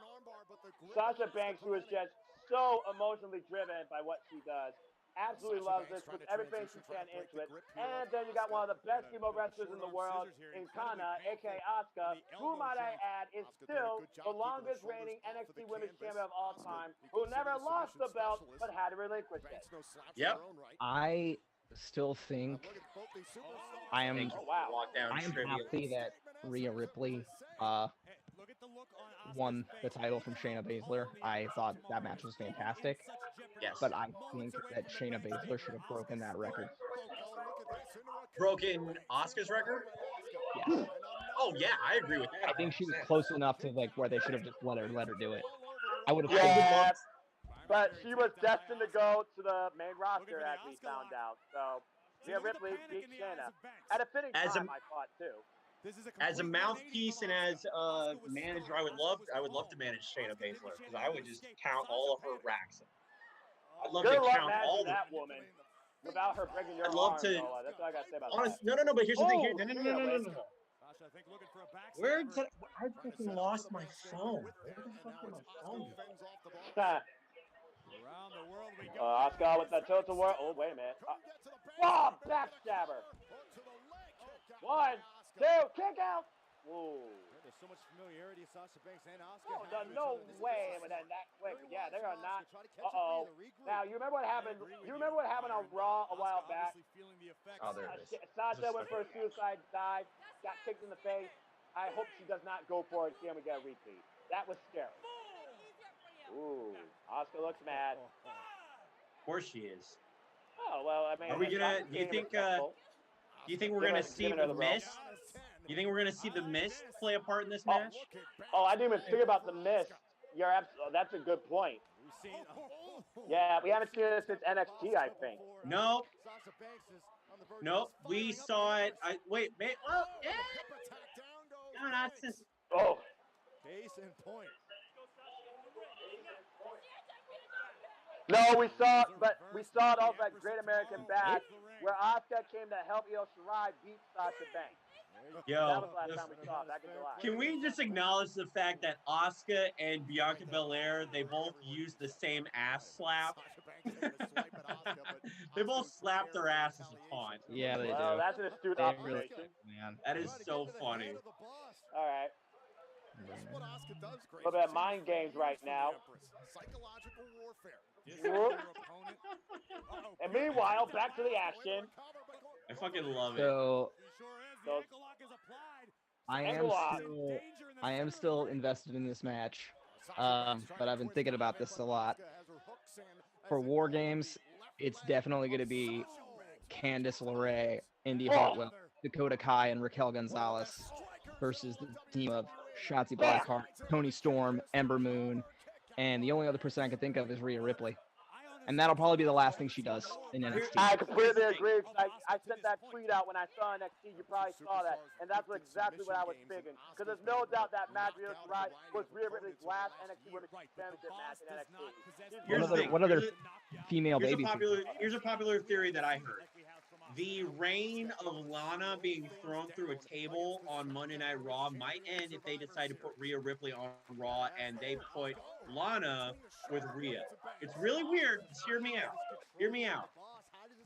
Sasha Banks, who is just so emotionally driven by what she does. Absolutely loves this, puts everything she can into it. And then you got one of the best female wrestlers in the world, in Kana, aka Asuka, who, might I add, is still the longest reigning NXT Women's Champion of all time, who never lost the belt but had to relinquish it. Yep. I still think I am happy that Rhea Ripley won the title from Shayna Baszler. I thought that match was fantastic. Yes. But I think that Shayna Baszler should have broken that record. Broken Asuka's record? Yeah. Oh yeah, I agree with that. I think she was close enough to like where they should have just let her do it. I would have. Yeah, but she was destined to go to the main roster, as we found out. So Rhea Ripley beat Shayna at a fitting time, I thought too. As a mouthpiece and as a manager, I would love to manage Shayna Baszler because I would just count all of her racks. I'd love to count all that woman without her breaking your I'd love arm. to. That's what I gotta say about Honest, that. no. But here's the thing. Here, no. Sasha, Where did I fucking lost my phone? Where the fuck did my phone go? Asuka with the total world. Oh, wait a minute. Oh, backstabber. 1, 2, kick out. Whoa. There's so much familiarity of Sasha Banks and Asuka. No way it would end that quick. Yeah, they are not. Uh-oh. Now, you remember what happened? You remember what happened on Raw a while back? Oh, there it is. Sasha went for a suicide dive, got kicked in the face. I hope she does not go for it again. We get a repeat. That was scary. Ooh, Asuka looks mad. Of course she is. Oh well, I mean. Are we gonna? Do you think we're gonna see the Mist? You think we're gonna see the Mist play a part in this match? Oh, I didn't even think about the Mist. You're absolutely. That's a good point. Yeah, we haven't seen it since NXT, I think. Nope. We saw it. Wait, well, yeah. No, not since. Oh. Case in point. No, we saw it also at Great American Bash, where Asuka came to help Io Shirai beat Sasha Banks. That Yo, was the last time we saw it, back in July. can we just acknowledge the fact that Asuka and Bianca Belair, they both used the same ass slap? They both slapped their asses a ton. Yeah, they Well, do. that's an astute They really observation. do, man. That is so funny. All right. This is what Asuka does great. A little bit of mind games right now. Psychological warfare. Whoop. And meanwhile, back to the action. I fucking love it. So So, I am still invested in this match, but I've been thinking about this a lot. For War Games, it's definitely going to be Candice LeRae, Indy Hartwell, Dakota Kai, and Raquel Gonzalez versus the team of Shotzi Blackheart, Toni Storm, Ember Moon, and the only other person I can think of is Rhea Ripley. And that'll probably be the last thing she does in NXT. I completely agree. I sent that tweet out when I saw NXT. You probably saw that, and that's exactly what I was thinking. Because there's no doubt that match Rhea Ripley was Rhea Ripley's last NXT Women's Championship match in NXT. Here's the thing. What other female Here's baby? here's a popular theory that I heard. The reign of Lana being thrown through a table on Monday Night Raw might end if they decide to put Rhea Ripley on Raw and they put Lana with Rhea. It's really weird. Just hear me out. Hear me out.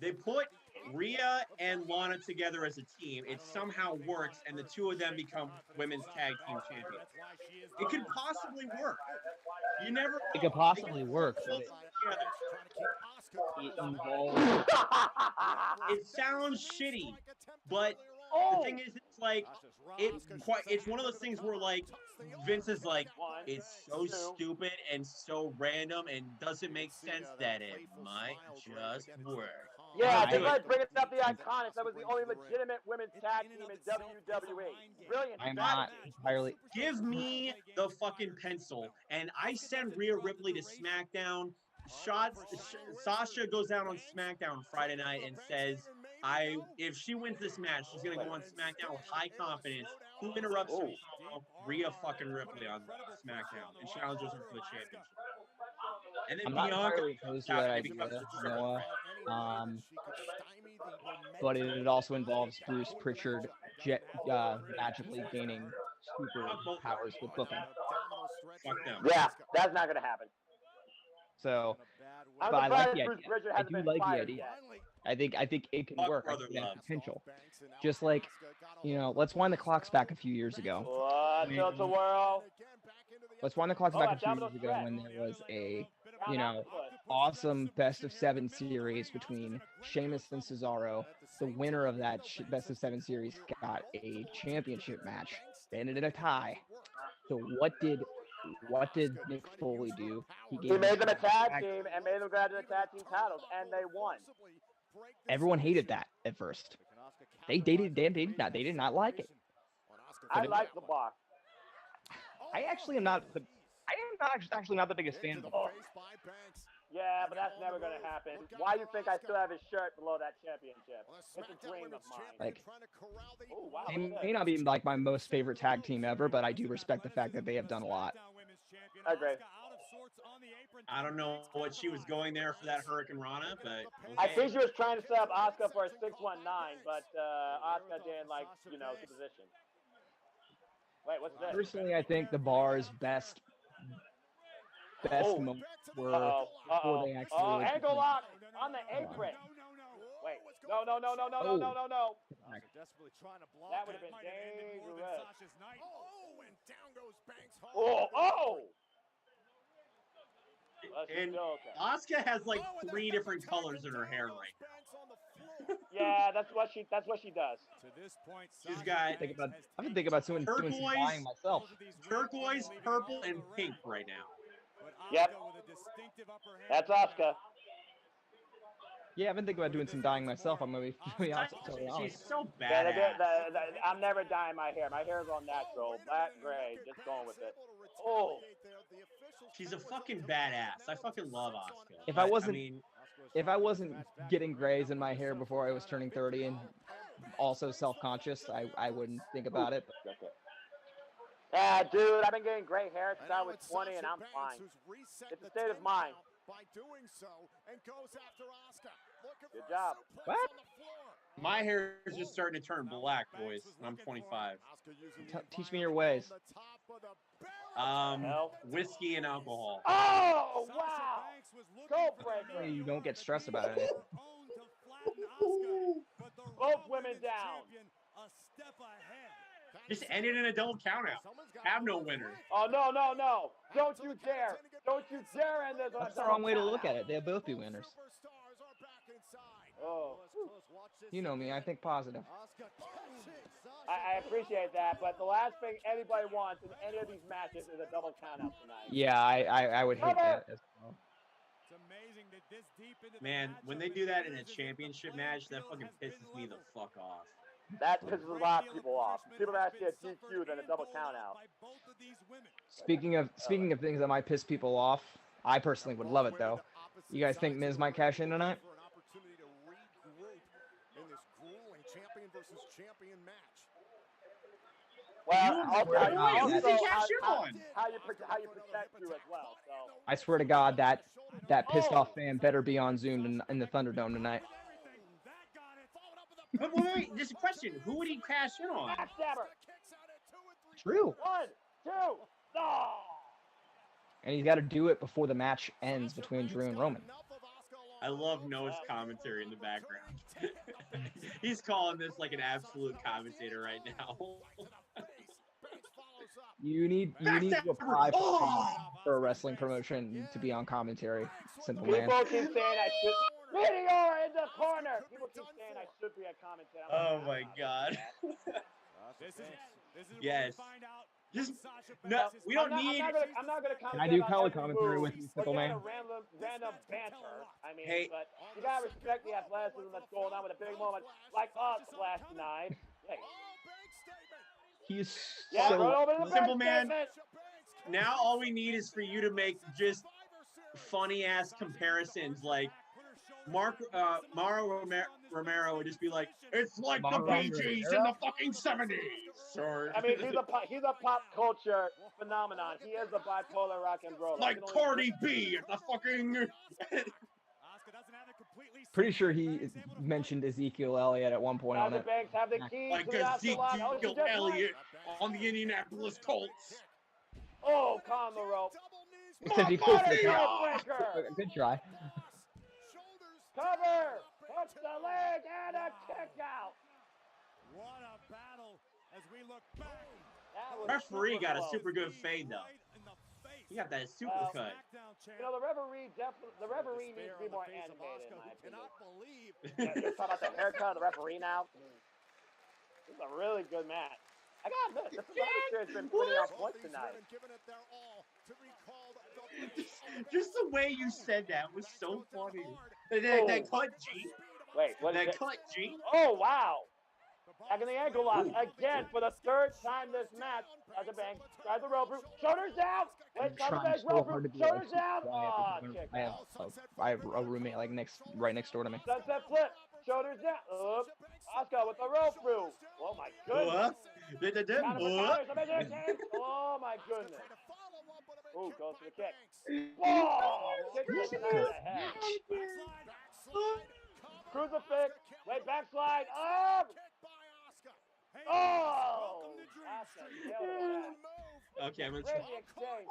They put Rhea and Lana together as a team. It somehow works, and the two of them become women's tag team champions. It could possibly work. You never. It could possibly work, but it involves. It sounds shitty, but the thing is, it's like it's one of those things where like Vince is like, it's so stupid and so random and doesn't make sense that it might just work. Yeah, just like bringing up the Iconics. That was the only legitimate women's tag team in WWE. Brilliant. I'm not entirely. Give me the fucking pencil, and I send Rhea Ripley to SmackDown. Sasha goes out on SmackDown Friday night and says, if she wins this match, she's gonna go on SmackDown with high confidence. Who interrupts her? Rhea fucking Ripley on SmackDown and challenges her for the championship. And then I'm not Bianca entirely opposed to that idea, Noah. But it also involves Bruce Pritchard magically gaining superpowers with booking. Fuck them. Yeah, that's not gonna happen. So, I'm but I like surprised the Bruce idea. Pritchard I hasn't do been like the fired idea. yet. I think it can work. I think it has love. potential. Just like, let's wind the clocks back a few years ago. What's the world? Let's wind the clocks back a few years ago when there was a, awesome best of 7 series between Sheamus and Cesaro. The winner of that best of 7 series got a championship match. They ended in a tie. So what did Mick Foley do? He made them a tag team and made them grab the tag team titles, and they won. Everyone hated that at first. They did not like it. I like the Bar. I actually am not. I am actually not the biggest fan of the Bar. Yeah, but that's never gonna happen. Why you think I still have his shirt below that championship? It's a dream of mine. Like, oh, wow, they may not be like my most favorite tag team ever, but I do respect the fact that they have done a lot. I agree. I don't know what she was going there for that Hurricane Rana, but okay. I think she was trying to set up Asuka for a 619, but Asuka didn't like, the position. Wait, what's this? Personally, I think the Bar's best moments were before they actually. Ankle lock on the apron. Wait, no. That would have been dangerous. And down goes Banks. Oh! And Asuka has like 3 different colors in her hair right now. Yeah, that's what she does. She's got. I've been thinking about doing some buying myself. Turquoise, purple, and pink right now. Yep. That's Asuka. Yeah, I've been thinking about doing some dyeing myself. I'm gonna be honest. She's so Yeah, bad. I'm never dyeing my hair. My hair is all natural, black, gray, just going with it. Oh. She's a fucking badass. I fucking love Asuka. If I wasn't getting grays in my hair before I was turning 30 and also self-conscious, I wouldn't think about it. Yeah, dude, I've been getting gray hair since I was 20, and I'm fine. It's a state of mind. by doing so and goes after Asuka. Good job. What? My hair is just starting to turn black, boys. And I'm 25. Teach me your ways. Whiskey and alcohol. Oh, wow. Go, Breaker. You don't get stressed about it. Both women down. Just end it in a double countout. Have no winner. Oh, no, no, no. Don't you dare. Don't you dare end this on That's the wrong way to look at it. They'll both be winners. Oh. You know me. I think positive. I appreciate that, but the last thing anybody wants in any of these matches is a double countout tonight. Yeah, I would hate that as well. Man, when they do that in a championship match, that fucking pisses me the fuck off. That pisses a lot of people off. People that actually a DQ than a double countout. Speaking of things that might piss people off, I personally would love it though. You guys think Miz might cash in tonight? Well, also, how you protect you as well. So. I swear to God, that pissed off fan better be on Zoom in the Thunderdome tonight. But wait, just a question. Who would he cash in on? Backstabber. True. 1, 2, no. And he's got to do it before the match ends between Drew and Roman. I love Noah's commentary in the background. He's calling this like an absolute commentator right now. You need to apply for a wrestling promotion to be on commentary. Simple man. People keep saying I should. Meteor in the corner. People keep saying I should be a commentator. Oh my God. Yes. Just no. We don't need. I'm not gonna comment. Can I do color commentary with you, Simple man? Random banter. I mean, Hey. but you gotta respect the athleticism that's going on with a big moment like us last night. Hey. He's Yeah, so right over to the Simple bench man. statement. Now all we need is for you to make just funny ass comparisons like Mauro Romero would just be like, it's like the Bee Gees in the fucking 70s. Or I mean, he's a pop culture phenomenon. He is a bipolar rock and roll. like Cardi B at the fucking. pretty sure he mentioned Ezekiel Elliott at one point on it. Banks have the keys Like to the Ocelot. Ezekiel Elliott on the Indianapolis Colts. Oh, con the rope. Except he pulls the Breaker. Good try. Cover. Hooks the leg and a kick out. What a battle as we look back. Referee got a super good fade though. He got that super cut. You know, the referee needs to be more animated, in my opinion. You're talking about the haircut of the referee now? This is a really good match. I gotta admit, this has been pretty on point tonight. Just the way you said that was so funny. That cut G. Wait, what is That it? cut G. Oh, wow. Back in the ankle lock. Again, for the third time this match. As a bang. Tries the rope route. Shoulders down. I'm trying so hard to be like Shoulders down. quiet Oh, because kick. I have a roommate like right next door to me. Sunset flip. Shoulders down. Up. Asuka with the rope through. Oh, my goodness. Oh, my goodness. Ooh, goes for the kick. Whoa! Kick to the head. Crucifix. Wait, backslide. Up. Oh! Okay, I'm gonna Crazy try. exchange.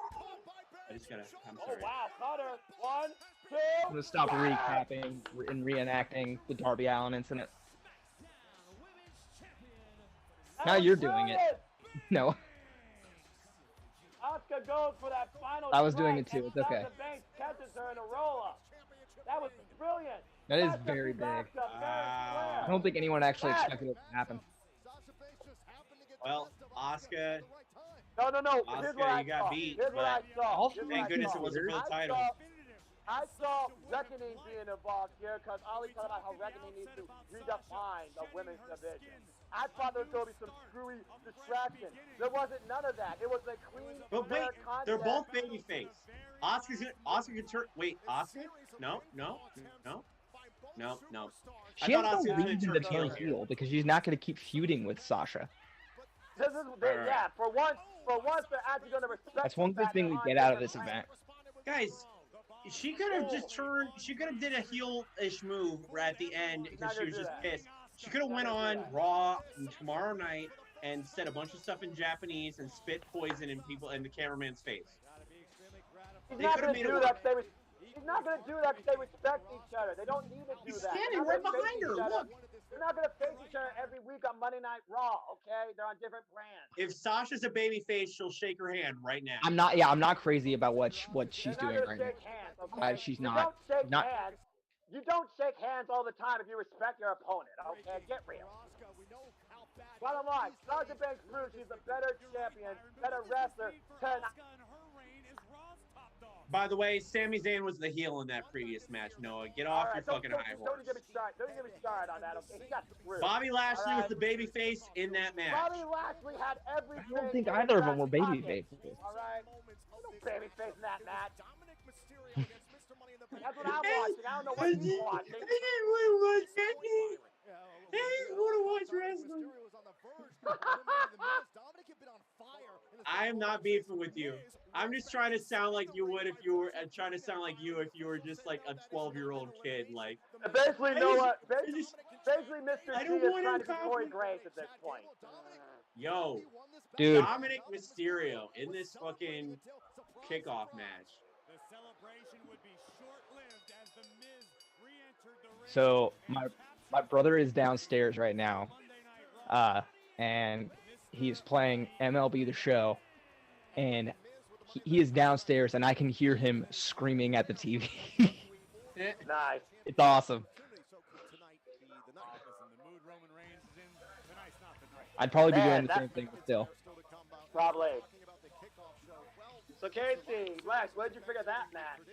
I just gotta. I'm Oh, sorry. wow. Cutter. 1, 2. I'm gonna stop recapping and reenacting the Darby Allin incident. Now you're doing it. No. Asuka goes for that final I was doing strike, it too, and it's okay. Sasha Banks catches her in a roll-up. That was brilliant. That is Sasha very beats big. Asuka fair and square. I don't think anyone actually expected it to happen. Well, Asuka. No. Here's what Asuka, I you got saw. beat, Here's what I but saw. Here's what thank I goodness saw. it wasn't for the I title. I saw Reckoning being involved here because Ali talked about how Reckoning needs to redefine the women's division. I thought there was going to be some screwy distraction. There wasn't none of that. It was a clean, But wait, fair contest. they're both babyface. Asuka can turn. Wait, Asuka? No. She has no reason to turn heel because she's not going to keep feuding with Sasha. This is, yeah, for once, they're actually going to respect. That's one good thing we get out of this event. Guys, She could have just turned. She could have did a heel-ish move right at the end because she was just pissed. She could have went on Raw tomorrow night and said a bunch of stuff in Japanese and spit poison in people in the cameraman's face. He's not going to do that. He's not going to do that because they respect each other. They don't need to do He's that. standing right behind her. Look. They're not going to face each other every week on Monday Night Raw, okay? They're on different brands. If Sasha's a babyface, she'll shake her hand right now. I'm not. Yeah, I'm not crazy about what she's doing right now. Hands, okay? She's you not. Don't shake hands. You don't shake hands all the time if you respect your opponent, okay? Get real. Bottom line, Sasha Banks proves she's a better champion, better wrestler. By the way, Sami Zayn was the heel in that previous match, Noah. Get off your fucking high horse. Don't get me started on that, okay? He got screwed. Bobby Lashley was the babyface in that match. Bobby Lashley had everything. I don't think either of them were babyfaces. All right? No babyface in that match. That's what I'm watching. I don't know what you're watching. I didn't want to watch wrestling. I didn't want to watch wrestling. I am not beefing with you. I'm just trying to sound like you would if you were trying to sound like you if you were just like a 12-year-old kid. Like basically, Noah. Basically, Mr. T is trying to be Corey Graves at this point. Yo, dude, Dominic Mysterio in this fucking kickoff match. So my brother is downstairs right now, and he's playing MLB The Show, and he is downstairs, and I can hear him screaming at the TV. Nice. It's awesome. I'd probably be doing the same thing, but still. Probably. So Casey, Lex, what did you figure of that match?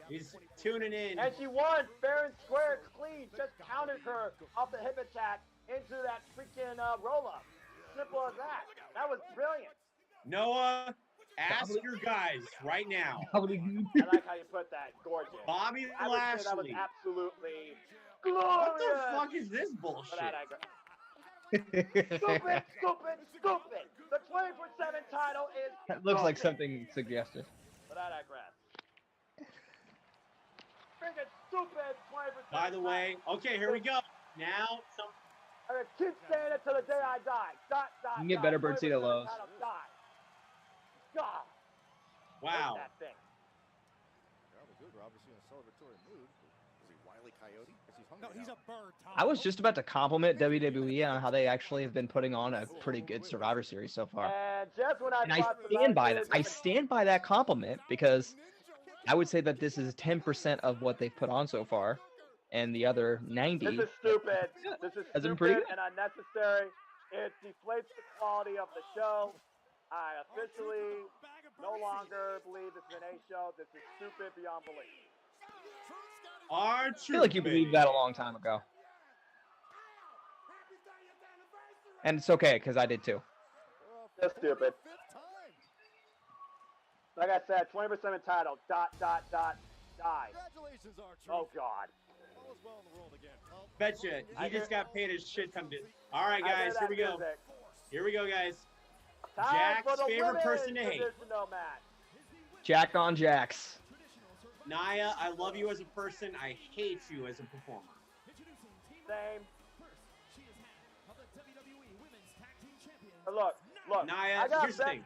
He's tuning in. And she won fair and square, clean. Just countered her off the hip attack into that freaking roll-up. Simple as that. That was brilliant. Noah, ask your guys right now. I like how you put that. Gorgeous. Bobby I would say that was Lashley. absolutely glorious. What the fuck is this bullshit? Stupid. The 24/7 title is. That looks like something suggestive. But I digress. Freaking stupid 24/7. By the way, okay, here we go. Now, some. I'm gonna keep saying it till the day I die. You can get better bird seat at Lowe's. God. Wow. That thing. Obviously in a celebratory mood. Is he Wile E. Coyote? No, he's a bird. Tom. I was just about to compliment WWE on how they actually have been putting on a pretty good Survivor Series so far. And just when I stand by that. I stand by that compliment because I would say that this is 10% of what they've put on so far, and the other 90. This is stupid. This is Has been stupid pretty good. and unnecessary. It deflates the quality of the show. I officially no longer believe this is an A show. This is stupid beyond belief. I feel like you believed that a long time ago. And it's okay, because I did too. Just stupid. Like I said, 20% entitled. ... Die. Oh, God. Betcha. He just got paid his shit ton. All right, guys, here we go. Here we go, guys. Jack's favorite person to hate. Jack on Jax. Nia, I love you as a person. I hate you as a performer. Same. Look. Nia, here's the thing.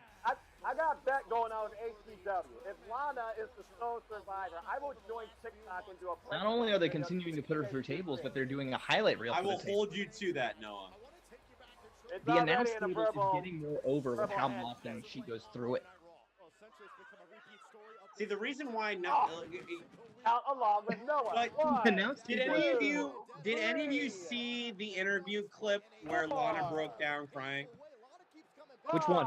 I got a bet going on with HCW. If Lana is the sole survivor, I will join TikTok and do a. Not only are they continuing to put her through tables, but they're doing a highlight reel. I will hold you to that, Noah. The announce table is getting more over with how often she goes through it. See, the reason why not out along with Noah. Did any of you see the interview clip where Lana broke down crying? Which one?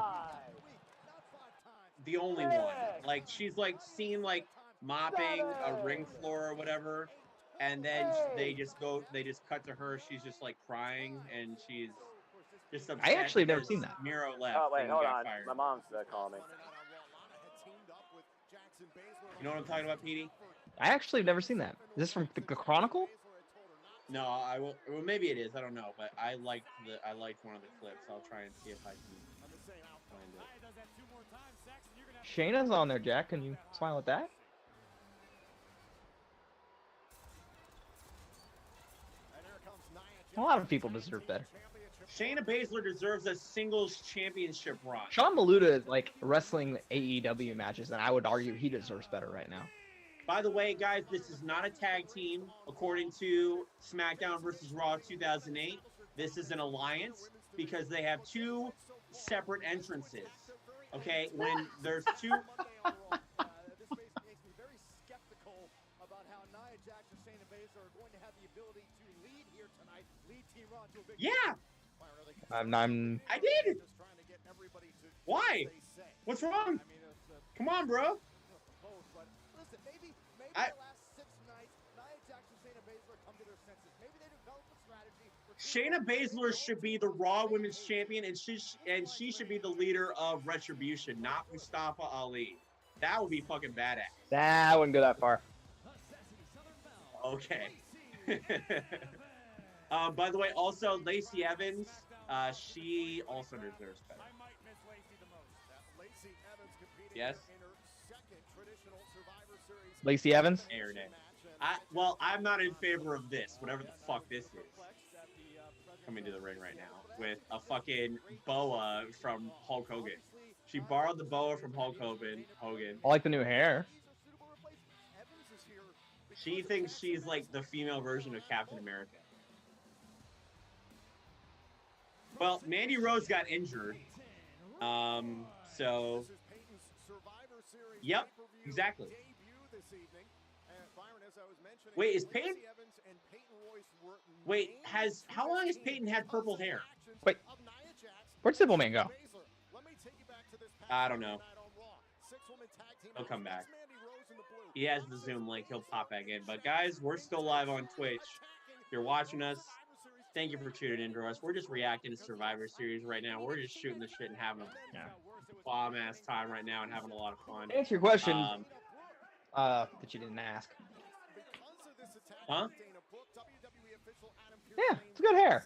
The only one. Like she's like seen like mopping a ring floor or whatever, and then they just cut to her. She's just like crying and she's just upset. I actually have never seen that. Miro left. Oh wait, and hold got on. fired. My mom's calling me. You know what I'm talking about, Petey? I actually have never seen that. Is this from the Chronicle? No, I will. Well, maybe it is. I don't know, but I liked one of the clips. I'll try and see if I can find it. Shayna's on there, Jack. Can you smile at that? A lot of people deserve better. Shayna Baszler deserves a singles championship run. Sean Maluda is like wrestling AEW matches, and I would argue he deserves better right now. By the way, guys, this is not a tag team. According to SmackDown vs. Raw 2008, this is an alliance because they have two separate entrances. Okay, when there's two. Yeah. I did. Why? What's wrong? Come on, bro. Shayna Baszler should be the Raw Women's Champion, and she should be the leader of Retribution, not Mustafa Ali. That would be fucking badass. Nah, I wouldn't go that far. Okay. By the way, also Lacey Evans, she also deserves better. Yes. Lacey Evans? Air day. Well, I'm not in favor of this, whatever the fuck this is. Coming to the ring right now with a fucking boa from Hulk Hogan. She borrowed the boa from Hulk Hogan. I like the new hair. She thinks she's like the female version of Captain America. Well, Mandy Rose got injured. So. Yep, exactly. Wait, is Peyton? Wait, how long has Peyton had purple hair? Wait, where'd Simple Man go? I don't know. He'll come back. He has the Zoom link. He'll pop back in. But guys, we're still live on Twitch. If you're watching us, thank you for tuning in to us. We're just reacting to Survivor Series right now. We're just shooting the shit and having a bomb-ass time right now and having a lot of fun. Answer your question that you didn't ask. Huh? Yeah, it's good hair.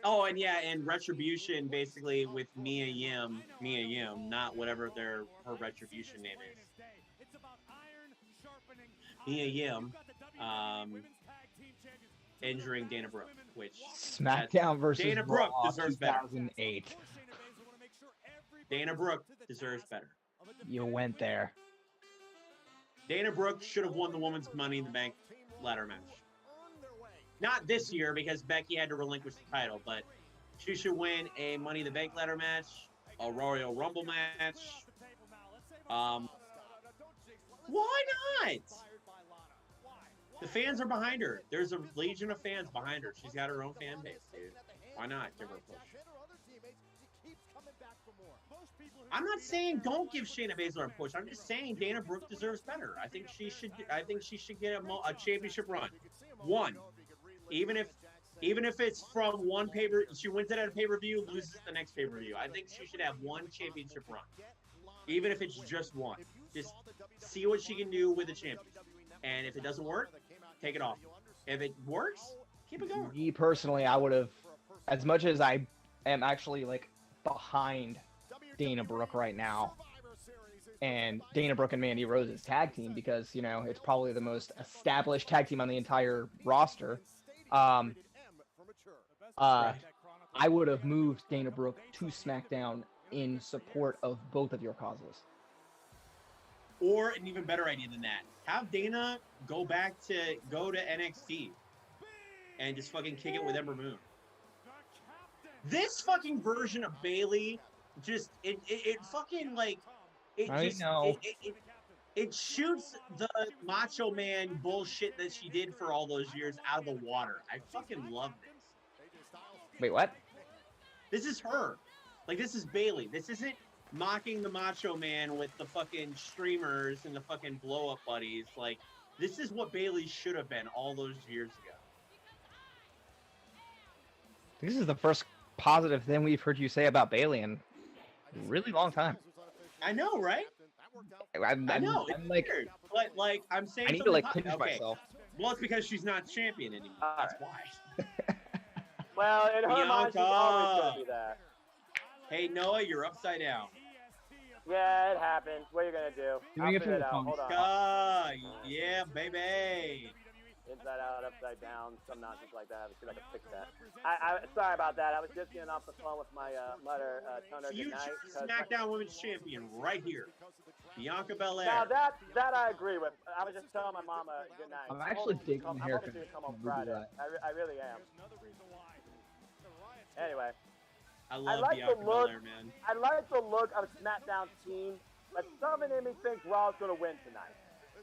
Oh, and yeah, and Retribution basically with Mia Yim, not whatever her Retribution name is. Mia Yim, injuring Dana Brooke, which SmackDown versus Dana Brooke Raw deserves better. 2008. Dana Brooke deserves better. You went there. Dana Brooke should have won the Women's Money in the Bank ladder match. Not this year because Becky had to relinquish the title, but she should win a Money in the Bank ladder match, a Royal Rumble match. Why not? The fans are behind her. There's a legion of fans behind her. She's got her own fan base, dude. Why not give her a push? I'm not saying don't give Shayna Baszler a push. I'm just saying Dana Brooke deserves better. I think she should get a championship run. One, even if it's from one she wins it at a pay-per-view, loses the next pay-per-view. I think she should have one championship run, even if it's just one. Just see what she can do with the champion, and if it doesn't work, take it off. If it works, keep it going. Me personally, I would have, as much as I am actually like behind Dana Brooke right now, and Dana Brooke and Mandy Rose's tag team, because you know it's probably the most established tag team on the entire roster. I would have moved Dana Brooke to SmackDown in support of both of your causes. Or an even better idea than that, have Dana go to NXT and just fucking kick it with Ember Moon. This fucking version of Bayley just it fucking like it shoots the Macho Man bullshit that she did for all those years out of the water. I fucking love this. Wait, what? This is her. Like, this is Bayley. This isn't mocking the Macho Man with the fucking streamers and the fucking blow-up buddies. Like, this is what Bayley should have been all those years ago. This is the first positive thing we've heard you say about Bayley in a really long time. I know, right? I know. I'm like, weird. But like, I'm saying I need to like pinch myself. Well, it's because she's not champion anymore. That's why. Well, in her mind, she's always gonna be that. Hey, Noah, you're upside down. Yeah, it happens. What are you gonna do? Doing I'll it for figure the it out. fun. Hold on. Yeah, baby. Inside out, upside down, some nonsense like that. Let's see if I can fix that. Sorry about that. I was just getting off the phone with my mother, telling her good night. Future SmackDown Women's Champion right here, Bianca Belair. Now that I agree with. I was just telling my mama good night. I'm actually digging the haircut. I'm hoping to come on Friday. I really am. Anyway. I love like Bianca the look. Belair, man. I like the look of SmackDown's team, but something in me thinks Raw's gonna win tonight.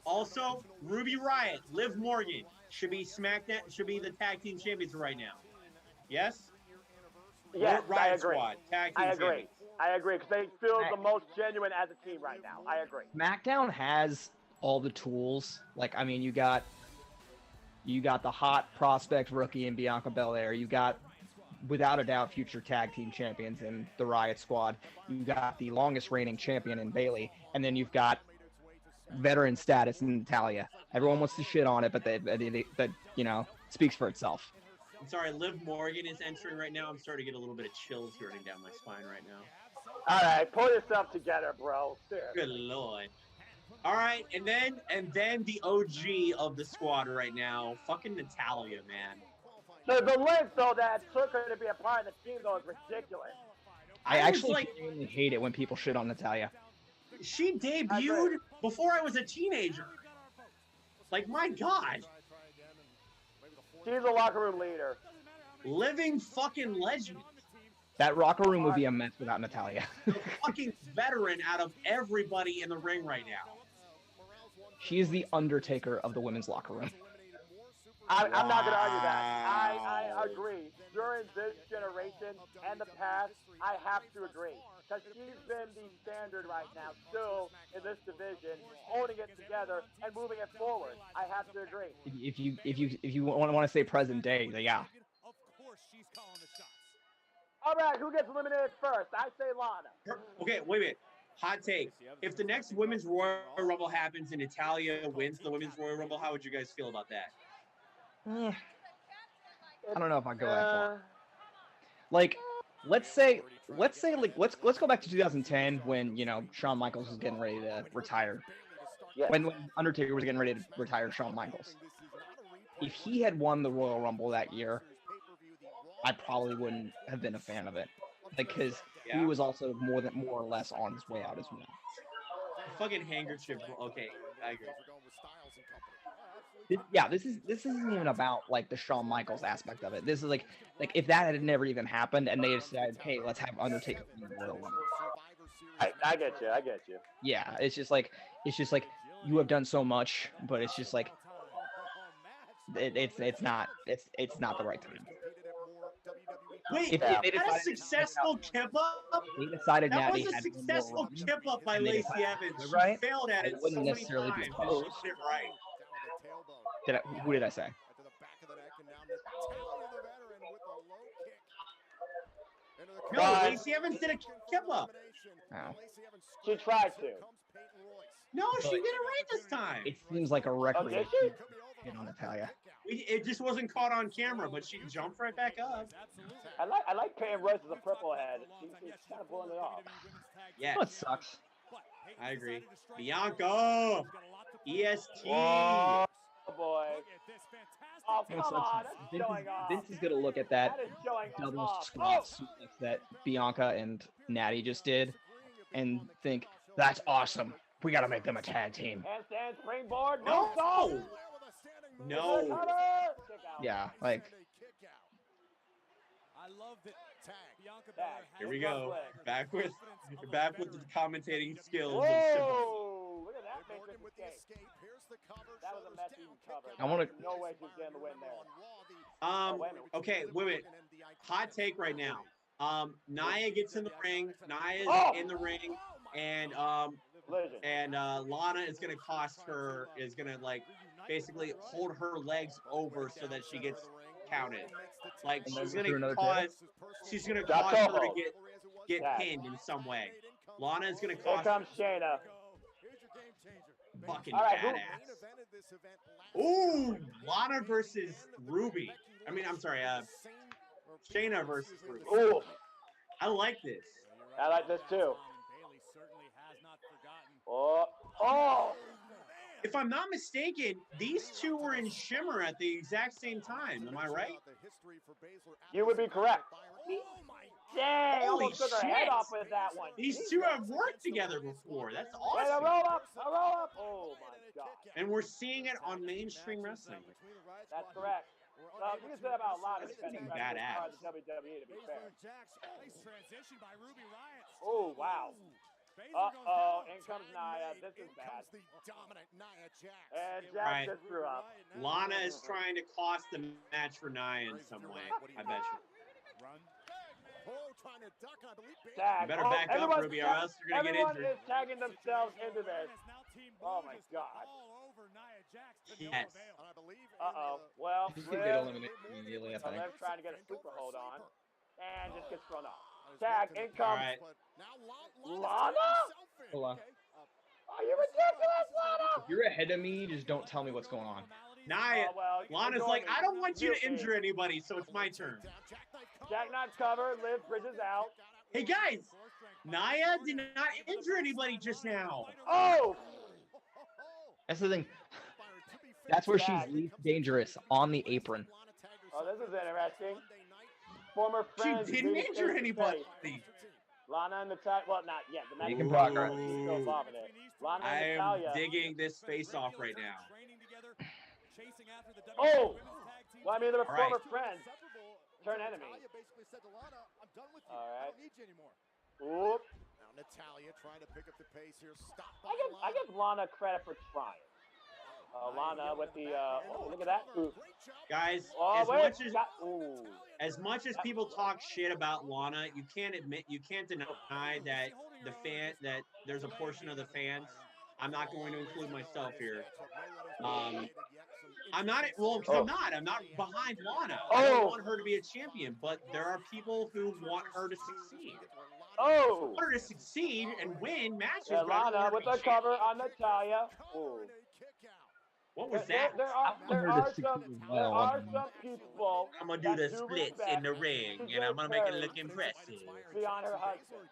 Also, Ruby Riott, Liv Morgan should be the tag team champions right now. Yes? Yes, Riott I agree. Squad, tag team I agree. champions. I agree because they feel the most genuine as a team right now. I agree. SmackDown has all the tools. Like, I mean, you got the hot prospect rookie in Bianca Belair. You got, without a doubt, future tag team champions in the Riott Squad. You got the longest reigning champion in Bayley, and then you've got veteran status in Natalia. Everyone wants to shit on it, but that you know, speaks for itself. I'm sorry, Liv Morgan is entering right now. I'm starting to get a little bit of chills running down my spine right now. All right, pull yourself together, bro. Seriously. Good lord. All right, and then the OG of the squad right now, fucking Natalia, man. The length though that took her to be a part of the team though is ridiculous. I actually genuinely hate it when people shit on Natalia. She debuted before I was a teenager. Like, my God. She's a locker room leader. Living fucking legend. That locker room would be a mess without Natalia. Fucking veteran out of everybody in the ring right now. She is the Undertaker of the women's locker room. I'm not going to argue that. I agree. During this generation and the past, I have to agree. Because she's been the standard right now, still in this division, holding it together and moving it forward. I have to agree. If you want to say present day, then yeah. Of course, she's calling the shots. All right, who gets eliminated first? I say Lana. Okay, wait a minute. Hot take. If the next Women's Royal Rumble happens and Natalia wins the Women's Royal Rumble, how would you guys feel about that? I don't know if I go that far. Like, let's go back to 2010 when, you know, Shawn Michaels was getting ready to retire. Yes. When Undertaker was getting ready to retire Shawn Michaels. If he had won the Royal Rumble that year, I probably wouldn't have been a fan of it. Because he was also more or less on his way out as well. Fucking handkerchief. Okay, I agree. This isn't even about like the Shawn Michaels aspect of it. This is like if that had never even happened and they decided, hey, let's have Undertaker win the Royal Rumble. I get you. Yeah, it's just like you have done so much, but it's just like it's not the right time. Wait, if they had a successful kip up? They decided that Natty was a had successful kip up by Lacey Evans. She right? failed at it It wouldn't so many necessarily be times. opposed. She did it right. Who did I say? No, Lacey Evans did a kip up. Oh. She tried to. No, she did it right this time. It seems like a record did she? hit on Natalia. It just wasn't caught on camera, but she jumped right back up. I like Peyton Royce as a purple head. She's kind of pulling it off. Yeah. Oh, it sucks. I agree. Bianca! EST! Oh, boy. Oh, You know, come it sucks. on. That's showing off. Vince is going to look at that That is showing double off. squat suplex that Bianca and Natty just did and think, that's awesome. We got to make them a tag team. Handstand, springboard, No! moonsault. No! Kick out. Yeah, like, I love that. Bianca Tag. Belair Here has we the go. confidence Back with the commentating skills. of Whoa! Look at that matrix escape. That was a messy cover. I wanna- No way she's getting the win there. Okay, wait a minute. Hot take right now. Nia gets in the ring. Nia's in the ring, and Lana is gonna cost her. Is gonna like basically hold her legs over so that she gets counted. Like she's gonna cause her to get pinned in some way. Lana is gonna Here cost comes Shayna. fucking All right, badass. Ooh, Lana versus Ruby. I'm sorry, Shayna versus Ruby. Ooh, I like this. I like this too. Oh, If I'm not mistaken, these two were in Shimmer at the exact same time. Am I right? you would be correct. Dang, Holy almost took her shit. head off with that one. These two have worked together before. That's Wait, a awesome. roll up, a roll up. Oh my God. And we're seeing it on mainstream wrestling. That's correct. Well, you can say that about a lot of That's pretty independent wrestlers badass. in the WWE, to be fair. Nice transition by Ruby Riott. Oh, wow. Uh-oh, in comes Nia. This is bad. The dominant Nia Jax. And All right. Jax just threw up. Lana is trying to cost the match for Nia in some way. I bet you. Run. Oh, trying to duck, I believe. Tag. You better Oh, back up, everyone- Ruby, or else you're going to get Everyone injured. is tagging themselves into this. Oh, my God. Yes. And I believe Uh-oh. Well, She Liv, could get eliminated immediately, I think. Liv trying to get a sleeper hold on. And just gets thrown off. Tag, in comes All right. Lana? Hold on. Are you ridiculous, Lana? If you're ahead of me, just don't tell me what's going on. Nia, Oh, well, Lana's ignore like, me. I don't want you to Mute me. injure anybody, so it's my turn. Jackknife cover, Liv bridges out. Hey, guys, Nia did not injure anybody just now. Oh! That's the thing. That's where she's least dangerous, on the apron. Oh, this is interesting. Former She friends. didn't beat injure face to anybody. face. Lana and Natalia. Well, not yet. The match Making is progress. over. She's still involved in it. Lana I and am Natalia. digging this face off right now. Oh! Well, I mean, they were All former right. friends. Turn enemy. basically said to Lana, I'm done with you. All I right. don't need you anymore. Oop. Now Natalia trying to pick up the pace here. Stop by I give Lana credit for trying. Lana with the oh, look at that move. Guys, Oh, as wait. much as Ooh. as much as people talk shit about Lana, you can't deny that that there's a portion of the fans. I'm not going to include myself here. I'm not I'm not behind Lana. I don't want her to be a champion, but there are people who want her to succeed. Oh. Want her to succeed and win matches. Yeah, rather than Lana her with be the champion. cover on Natalia. Ooh. What was that? There I want her to succeed as well. some people. I'm gonna do the that splits respect in the ring, TJ and I'm gonna make it Perry look impressive. beyond her husband.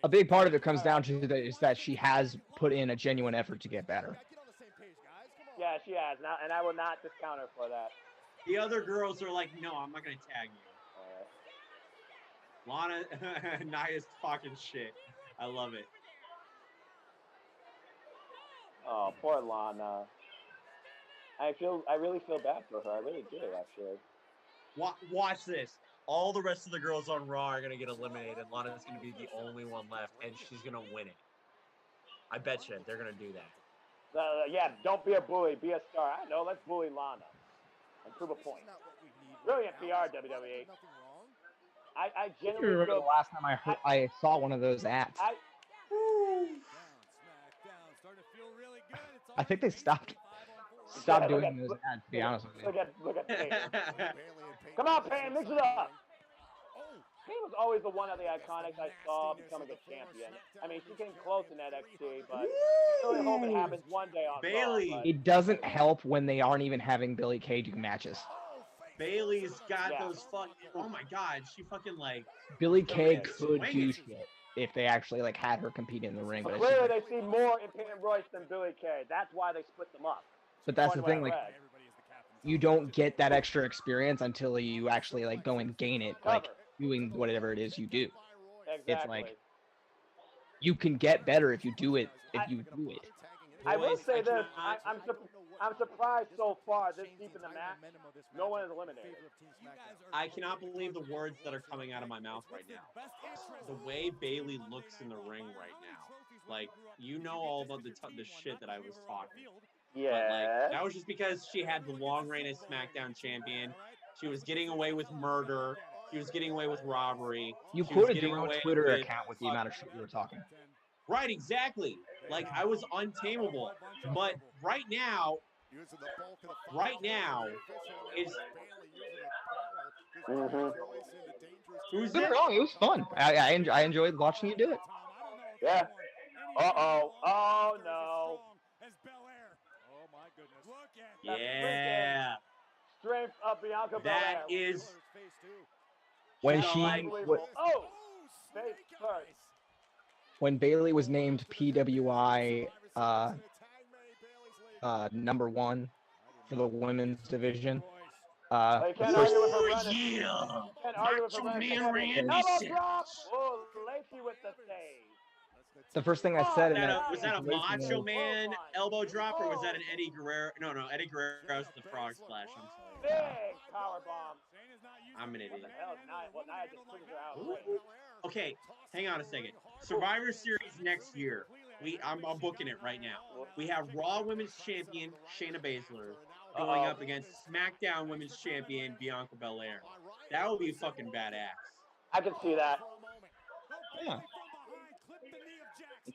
A big part of it comes down to is that she has put in a genuine effort to get better. Yeah, she has. Now, and I will not discount her for that. The other girls are like, no, I'm not gonna tag you. Lana, Nia's talking shit. I love it. Oh, poor Lana. I really feel bad for her. I really do, actually. Watch this. All the rest of the girls on Raw are gonna get eliminated. Lana's gonna be the only one left, and she's gonna win it. I bet you they're gonna do that. Yeah, don't be a bully. Be a star. I know. Let's bully Lana and prove a point. Brilliant PR, WWE. I I genuinely remember feel the last time I saw one of those ads. I think they stopped doing those ads, to be honest with you. Look at Payne. Come on, Payne, mix it up. Payne was always the one of the Iconics I saw becoming a champion. I mean, she came close in NXT, but I really hope it happens one day on Bayley. Raw, It doesn't help when they aren't even having Billie Kay do matches. Bailey's got Yeah. those fucking. Oh my god, she fucking like. Billie Kay Yeah, could do swinging. shit if they actually like had her compete in the ring. But But, clearly, they see more in Peyton Royce than Billie Kay. That's why they split them up. that's the One way thing, like red. you don't get that extra experience until you actually like go and gain it, like doing whatever it is you do. Exactly. It's like you can get better if you do it. If you do it. I will Boys, say I this: cannot- I'm surprised so far this deep in the match, no one is eliminated. I cannot believe the words that are coming out of my mouth right now. The way Bailey looks in the ring right now, like you know all about the shit that I was talking. But Yeah. like that was just because she had the long reign as SmackDown champion. She was getting away with murder. She was getting away with robbery. You She was quoted getting your own away Twitter with account with the amount of shit you were talking. Right, exactly. Like I was untamable. But right now is who's Don't get me this? wrong, it was fun. I enjoyed watching you do it. Yeah. Uh-oh. Oh, no. Oh, my goodness. Look at Yeah. Strength of Bianca That Belair. is When She's she like- what, Oh! Face first. when Bailey was named PWI #1 for the women's division. You can't first- argue with her Oh, running. yeah. You can't argue with her Macho running. Man Randy Elbow Savage. drop. Oh, Lacey with the save. The first thing I said in Was that a situation Macho was- Man elbow drop, or was that an Eddie Guerrero? No, Eddie Guerrero's the frog splash. I'm sorry. Big power bomb. I'm an idiot. What the hell is Nia? Well, Nia just pushes her out. Okay, hang on a second. Survivor Series next year. I'm booking it right now. We have Raw Women's Champion Shayna Baszler going up against SmackDown Women's Champion Bianca Belair. That would be fucking badass. I can see that. Yeah.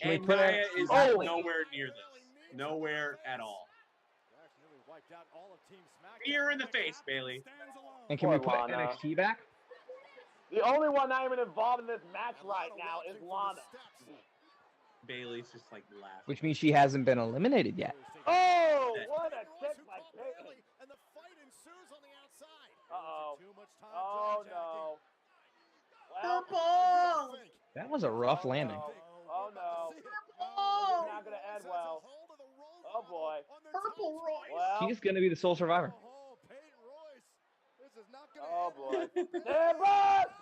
And put Nia a- is Oh! nowhere near this. Nowhere at all. Fear in the face, Bailey. And can we Poor put Lana. NXT back? The only one not even involved in this match right now is Lana. Bailey's just like laughing. Which means she hasn't been eliminated yet. Oh, what a kick by Peyton. Uh-oh. Oh, no. Well, Purple! That was a rough landing. oh, no. This is not going to end well. Oh, boy. Purple Royce. Well, She's going to be the sole survivor. oh, boy. Never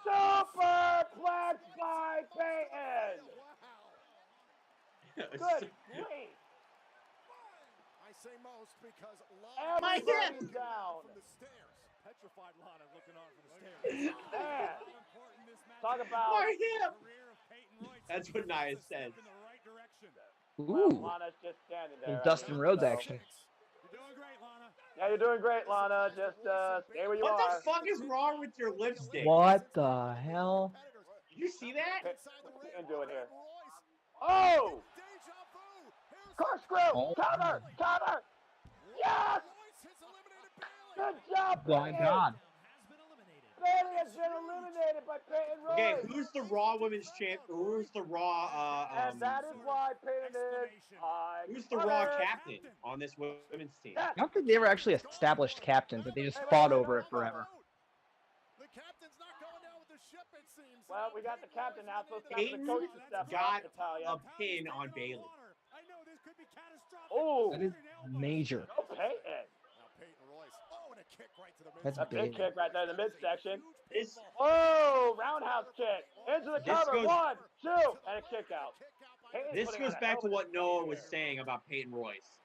superplex by Peyton. Good grief. I say most because My Everybody's hip. down. from the stairs. Petrified Lana looking on from the stairs. Man. Talk about My hip. That's what Nia says. Ooh. Lana's just standing there. Some Dustin Rhodes action. You're doing great, Lana. Yeah, you're doing great, Lana. Just stay where you What are. the fuck is wrong with your lipstick? What the hell? Did you see that? What's he doing here? Oh! Corkscrew! Oh. Cover! Cover! Yes! Good job, My Peyton! God. Bailey has been eliminated by Peyton Royce. Okay, who's the Raw Women's Champ? Who's the Raw? And that is why Peyton is high. Who's the Raw captain on this women's team? Yes. I don't think they ever actually established captains, but they just fought over it forever. The captain's not going down with the ship, it seems. Well, we got the captain now, so it's time for the Peyton coach to step got up, Natalia. a pin on Bailey. I know this could be catastrophic. Oh, That is major. go Peyton. Now Peyton Royce. Oh, and a kick right to the That's A big big. kick right there in the midsection. This Oh, roundhouse kick. Into the This cover. goes- 1, 2, and a kick out. Peyton's this putting goes on a back hell to of a what Noah game was here. saying about Peyton Royce.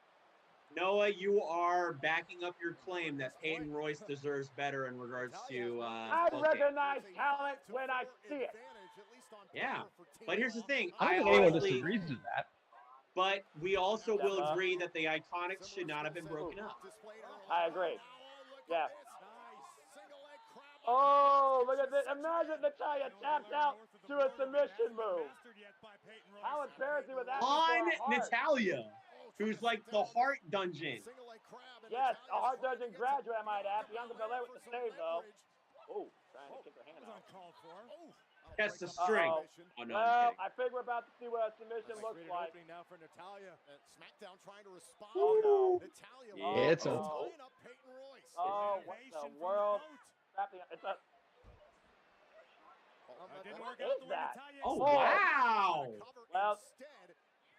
Noah, you are backing up your claim that Peyton Royce deserves better in regards to I booking. recognize talent when I see it. Yeah, but here's the thing. I I don't think anyone honestly, disagrees with that. but we also will Yeah. agree that the Iconics should not have been broken up. I agree. Yeah. Oh, look at this. Imagine Natalia tapped out to a submission move. How embarrassing would that be for On a heart? Natalia, who's like the Heart Dungeon. Yes, a hard dungeon graduate, I might add. Bianca Belair with the save, though. Oh, trying to kick her hand out. Uncalled for. That's the string. Uh-oh. Oh no, Well, I'm I think we're about to see what a submission looks like. Opening now for Natalia. SmackDown trying to respond. Oh, no. Natalia Yeah, it's oh, over. tying up Peyton Royce. Oh, what the world? It's a... Didn't work What out is the way that? Natalia Oh, Oh. wow. Well-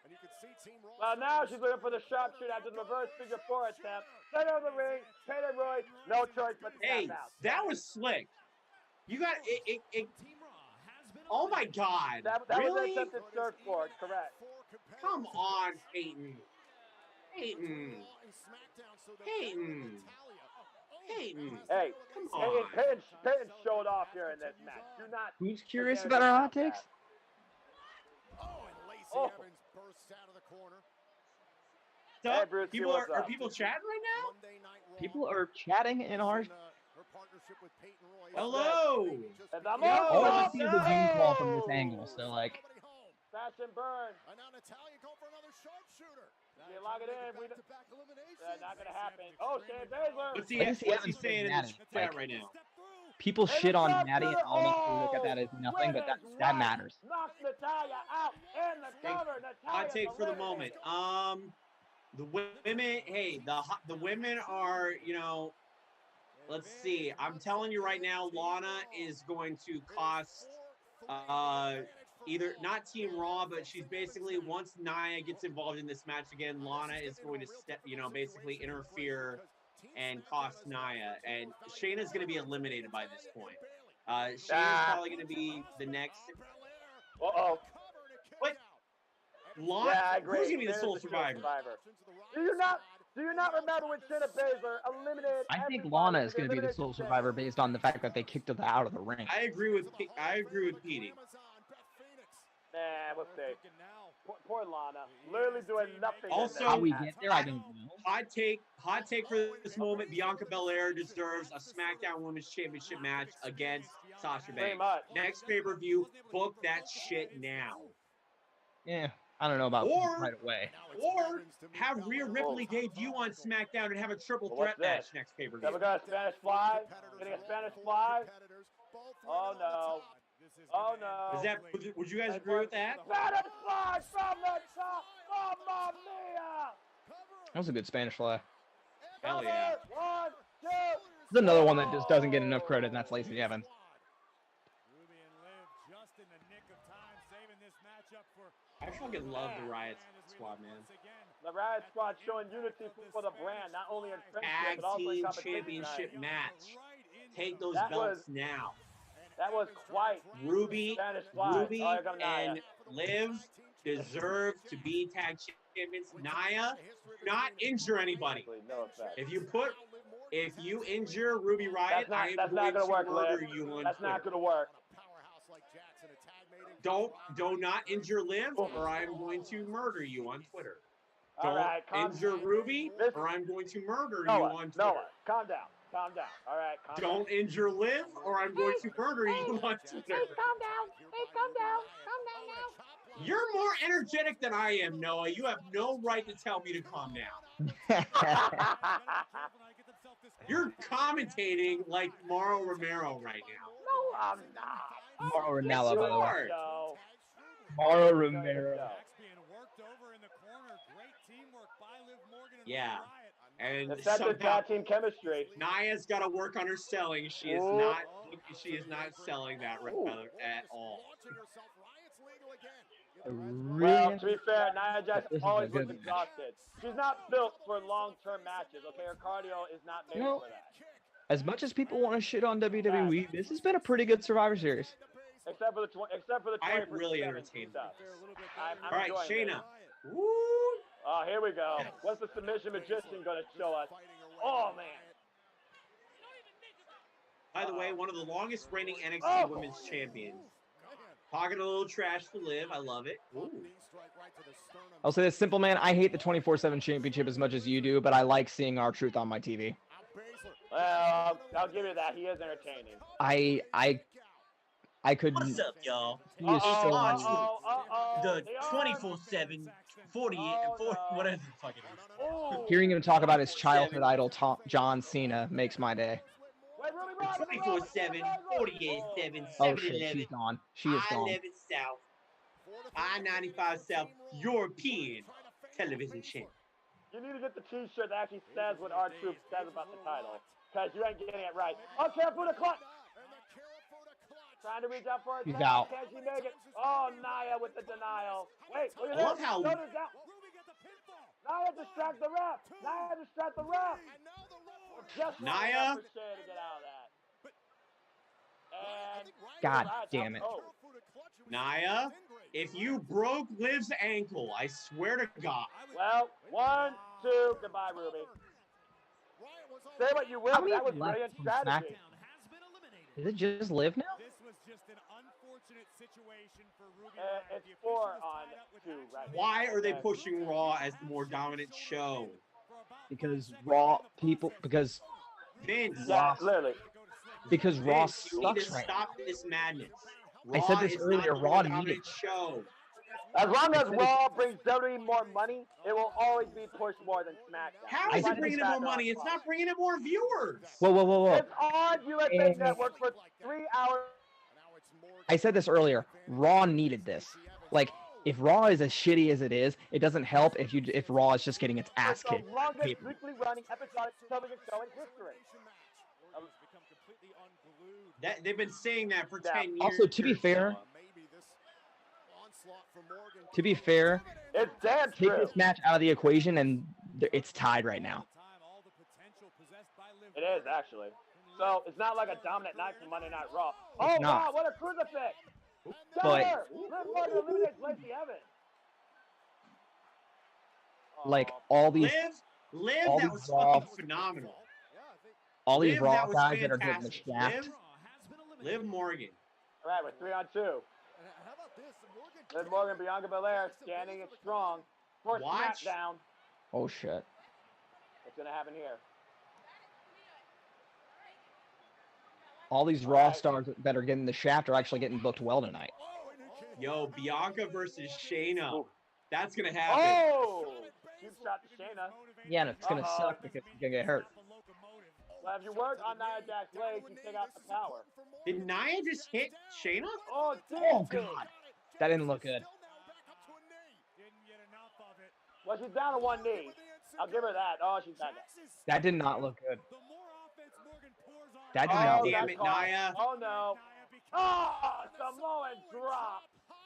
And you can see Team Raw. Well, now she's looking for the sharpshooter after the reverse figure 4 attempt. Center of the ring, Peyton Royce, no choice but to Hey, tap out. that was slick. You got it. Team Raw has been Oh my God! That was an Really? attempted surfboard, correct. Come on, Peyton. Peyton. Peyton. Peyton. Hey, Come on. Peyton showed off here in this match. Do not. Who's curious about our hot takes? Oh, and Lacey Oh. Evans bursts out of the corner. So, Hey, Bruce, people what's are up? people chatting right now? Monday Night Raw. People are chatting in our. Her partnership with Peyton Royce. Hello. And I'm Yo, All I on see is a Zoom call from this angle, so like. Crash and burn. And now Natalia going for another sharpshooter. You lock it in. We Back-to-back eliminations. not gonna happen. Oh, Shane Baszler. What's I he, can see what's he Evans saying in mad the at it, chat like- right now? People And shit it's on up Maddie, to and the- all make me look at that as nothing, but that matters. Knocks Natalia out in the cover. Natalia Hot take for the moment. The women. Hey, the women are. You know. Let's see. I'm telling you right now, Lana is going to cost either not Team Raw, but she's basically, once Nia gets involved in this match again, Lana is going to step, basically interfere and cost Nia, and Shayna's going to be eliminated by this point. Shayna's probably going to be the next. Uh-oh. What? Lana? Yeah, I agree. Who's going to be the Shayna's sole survivor? Do you not remember when Shayna Baszler eliminated? I think everybody? Lana is She going to be the eliminated sole Shayna. survivor based on the fact that they kicked her out of the ring. I agree with Petey. Nah, we'll see. Poor Lana, literally doing nothing. Also, How we get there, I don't know. Hot take for this moment: Bianca Belair deserves a SmackDown Women's Championship match against Sasha Pretty Banks. much. Next pay-per-view, book that shit now. Yeah, I don't know about Or- right away. Or have Rhea Ripley debut on SmackDown and have a triple Well, threat what's match this? next pay-per-view. Then we got a Spanish fly. Getting a Spanish fly. Oh no. Oh no. Is that? Would you guys agree with that? Spanish fly from the top. Mamma mia. That was a good Spanish fly. Hell yeah. One, two. There's another one that just doesn't get enough credit, and that's Lacey Evans. Ruby and Liv just in the nick of time, saving this matchup for. I fucking love the Riot Squad, man. The Riot Squad showing unity for the brand, not only in Tag friendship but also in Team competition. Championship match. Take those That belts was- now. That was quite Ruby Spanish fly. Ruby Oh, here comes Nia. and Liv deserve to be tag champions. Nia, do not injure anybody. No effect. If you injure Ruby Riot, I am that's going not gonna to work, murder Liv. you on That's not Twitter. gonna work. Do not injure Liv, or I'm going to murder you on Twitter. All Don't right, calm injure down. Ruby, Listen. or I'm going to murder you Noah, on Twitter. Noah, calm down. Calm down. All right, calm down. Don't injure Liv, or I'm going to murder you on Twitter. calm down. Hey, calm down. Calm down now. You're more energetic than I am, Noah. You have no right to tell me to calm down. You're commentating like Mauro Romero right now. No, I'm not. Mauro Yes, Ranallo, you by the way. are. No. Mauro Romero. Being worked over in the corner. Great teamwork by Liv Morgan and Yeah. Ruby Riot. And Effective somehow tag team chemistry. Nia's got to work on her selling. She is Ooh. not. She is not selling that at all. Well, to be fair, Nia Jax This is a always good looks match. exhausted. She's not built for long-term matches, okay? Her cardio is not made No. for that. As much as people want to shit on WWE, this has been a pretty good Survivor Series. Except for the 20%. I'm really entertained by stuff. this. I'm All right, enjoying Shayna. this. Woo! Oh, here we go. What's the submission magician going to show us? Oh, man. By the way, one of the longest reigning NXT Oh. Women's Champions. Talking a little trash to Liv. I love it. Ooh. I'll say this, simple man. I hate the 24/7 championship as much as you do, but I like seeing R-Truth on my TV. Well, I'll give you that. He is entertaining. I could. What's up, y'all? He is so. The 24/7, 48, whatever the fuck it is. Hearing him talk about his childhood idol John Cena makes my day. 24/7, 48/7, Oh shit, 7-Eleven, she's gone. She is gone. I-11 South, I-95 South, European television channel. You need to get the T-shirt that actually says what R-Truth says about the title, because you ain't getting it right. Okay, for the clutch. Trying to reach out for a He's tag. out. Can she make it? Oh, Nia with the denial. Wait, look at I love this. how- Shoulders down. Nia distract the ref. Nia distract the ref. Just long Nia? enough for Shea to get out of that. And God Right, damn it. oh. Nia, if you broke Liv's ankle, I swear to God. Well, 1, 2, goodbye, Ruby. Say what you will, How but many that was left brilliant from strategy. Has been eliminated. Is it just Liv now? This was just an unfortunate situation for Ruby. It's 4 on 2 right now. Why are they pushing Raw as the more dominant show? Because Raw people. Because Vince, Yeah, literally. Raw Vince, you need to sucks right now. stop this madness. I said Raw this is earlier, not the Raw more needed- dominant show. As long as Raw brings WWE more money, it will always be pushed more than SmackDown. How I is said it bringing this- in more money? It's not bringing in more viewers. Whoa. It's on USA And- Network for 3 hours. I said this earlier. Raw needed this. Like, if Raw is as shitty as it is, it doesn't help if Raw is just getting its ass It's the kicked. longest weekly running episodic television show in history. They've been saying that for Yeah. 10 years. Also, to be fair, To be fair, It's damn take true. this match out of the equation, and it's tied right now. It is, actually. So, it's not like a dominant night from Monday Night Raw. Oh, It's not. wow, what a crucifix! But- Cover! Liv Morgan eliminates Lacey Evans. Like Oh, all these, Liv, all that these was Raw- fucking phenomenal. all these Liv, Raw that was guys that are getting the fantastic. shaft. Liv Morgan. all right, we're 3-on-2. How about this? Morgan Liv Morgan, Bianca Belair, standing it strong. For Watch. SmackDown. Oh shit! What's going to happen here? All these Raw Alright. stars that are getting the shaft are actually getting booked well tonight. Yo, Bianca versus Shayna. Ooh. That's gonna happen. Oh! Huge shot to Shayna. Yeah, and it's gonna Uh-oh. suck because she's gonna get hurt. Well, if you work on Nia Jax's legs, you take out the power. Did Nia just hit Shayna? Oh, Oh dude. god, that didn't look good. Well, she's down to one knee. I'll give her that. Oh, she's back. That did not look good. That did Oh, not look damn good. it, Nia. Oh, no. Oh, Samoan drop.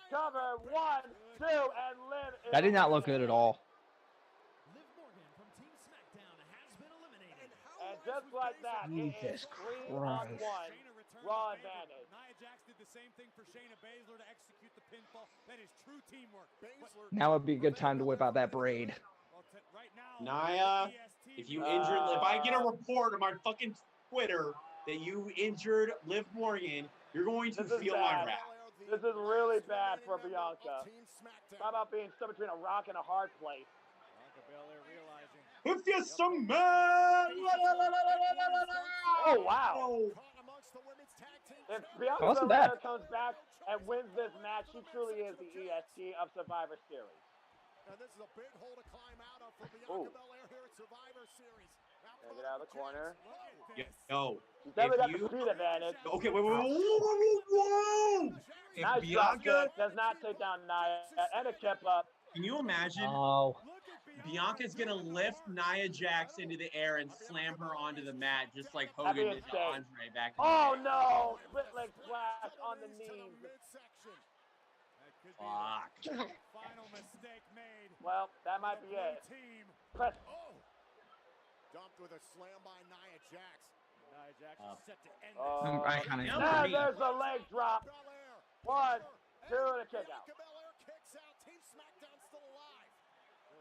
Cover, 1, 2, and Liv. is That did not look good at all. Liv Morgan from Team SmackDown has been eliminated. And just like that, Jesus it is 3-on-1. Christ. Raw advantage. Nia Jax did the same thing for Shayna Baszler to execute the pinfall. That is true teamwork. Now would be a good time to whip out that braid. Right now, Nia, if you injured, if I get a report on my fucking Twitter that you injured Liv Morgan, you're going to This is feel my bad. wrath. This is really bad for Bianca. How about being stuck between a rock and a hard place? If you're some man. Oh, wow. Oh, If Bianca That wasn't Belair bad. comes back and wins this match, she truly is the EST of Survivor Series. And this is a big hole to climb out of for Ooh. Bianca Belair here at Survivor Series. Now Gotta get out of the corner. yo, She's definitely got if the you speed advantage. okay, whoa. If Nice drop Bianca, kick. Does not take down Nia. And a kip up. can you imagine? Oh, Bianca's gonna lift Nia Jax into the air and slam her onto the mat, just like That'd be Hogan did to insane. Andre back in Oh, the day. no. Split leg splash on the knees. Fuck. final mistake made. Well, that might be it. Team. Press. Dumped with a slam by Nia Jax. Nia Jax Uh, is set to end Oh, I kind Yeah. of. now me. there's the leg drop. Belair. 1, 2, and a kick out. Bianca Belair kicks out. Team SmackDown still alive.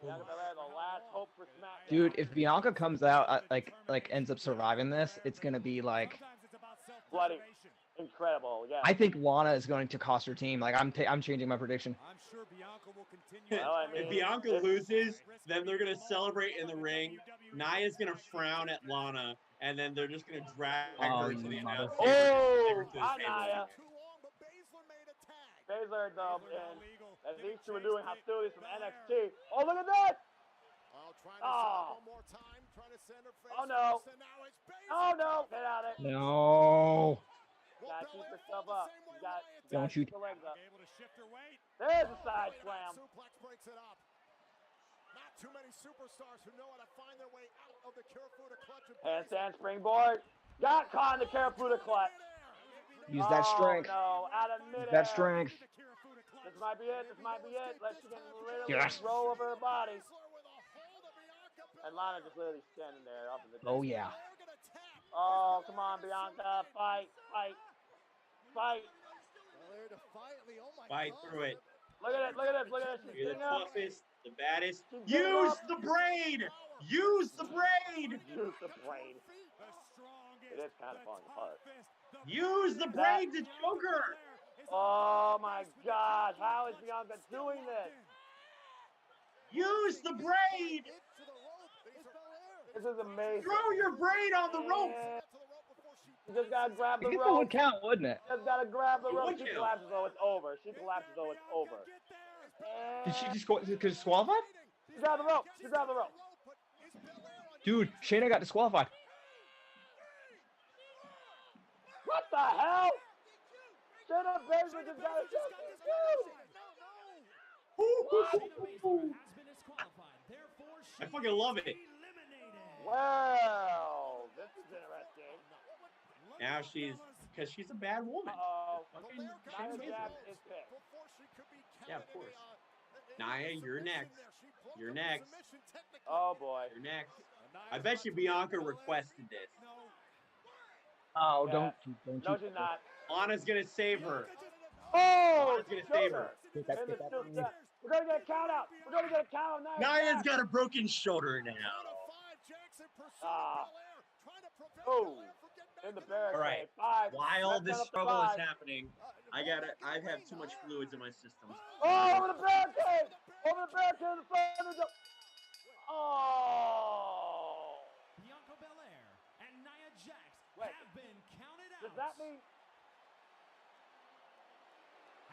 Bianca Belair, the last hope for SmackDown. Dude, if Bianca comes out like ends up surviving this, it's gonna be like. Sometimes it's about Bloody. self-preservation. Incredible, yeah. I think Lana is going to cost her team. Like I'm changing my prediction. I'm sure Bianca will continue. Well, I mean, If Bianca loses, then they're gonna celebrate in the ring. Nia's gonna frown at Lana, and then they're just gonna drag Oh, her to you the mother- announce Oh, table, take her to the hi, table. Nia. Too long, but Baszler made a tag. Baszler, though, and these two are doing hostilities from NXT. Oh, look at this! Oh, trying to Oh. send one more time. Trying to send her face Oh, no. first, and now it's Baszler. Oh, no! Get out of it. No. Will Gotta keep Belair yourself fall the up. same way You got, with Don't gotta you- keep the legs up. Able to shift her weight. There's a side slam. Suplex breaks it up. Not too many superstars who know how to find their way out of the Kirifuda clutch. of Baszler. Handstand springboard. Got caught in the Kirifuda clutch. Use that strength. Oh, no, out of midair. Use that strength. This might be it. This might be it. Let's she can literally Yes. roll over her body. Baszler with a hold of Bianca And Lana just literally standing there off of the Oh yeah. Belair gonna tap. Oh, come on, Bianca. Fight, fight, fight. Belair defiantly. Oh my Fight God. through it. Look at this, look at this, look at this. She's You're the getting up. toughest, the baddest. She's getting Use up. the braid. Use the braid. Use the brain. The strongest, It is kind of the falling apart. toughest, the Use the braid to choke her. Oh my gosh, how is Bianca doing this? Use the braid. Into the rope. It's Belair. This is amazing. Throw your braid on the rope. Yeah, To the rope before she you just gotta grab the I guess that rope. would count, wouldn't it? Just gotta grab the It rope. would She count. collapses though it's over. She collapses though it's over. Did she And disqualified? she grabbed the rope. She grabbed the rope. Dude, Shayna got disqualified. What the hell? Shayna Baszler just got a Shayna Baszler has been disqualified. Therefore, she I fucking love it. eliminated. Well, this is interesting. Now she's, because she's a bad woman. Uh-oh. fucking Nia fucking miserable. Jax is pissed. Yeah, of course. Nia, you're next. You're next. Oh boy. You're next. I bet you Bianca requested this. Oh, Yeah. don't No, you? she's not. Lana's gonna save her. Oh, Lana's gonna save her. Get that, in the get that still from me. step. We're gonna get a count out. We're gonna get a count out. Nia's got a broken shoulder now. Oh, in the barricade. All right. 5. While Let's this set up the struggle is 5. happening, I have too much fluids in my system. Oh, over the barricade! Over the barricade in the front of the... Oh! Bianca Belair and Nia Jax Wait. have been counted out. Does that mean...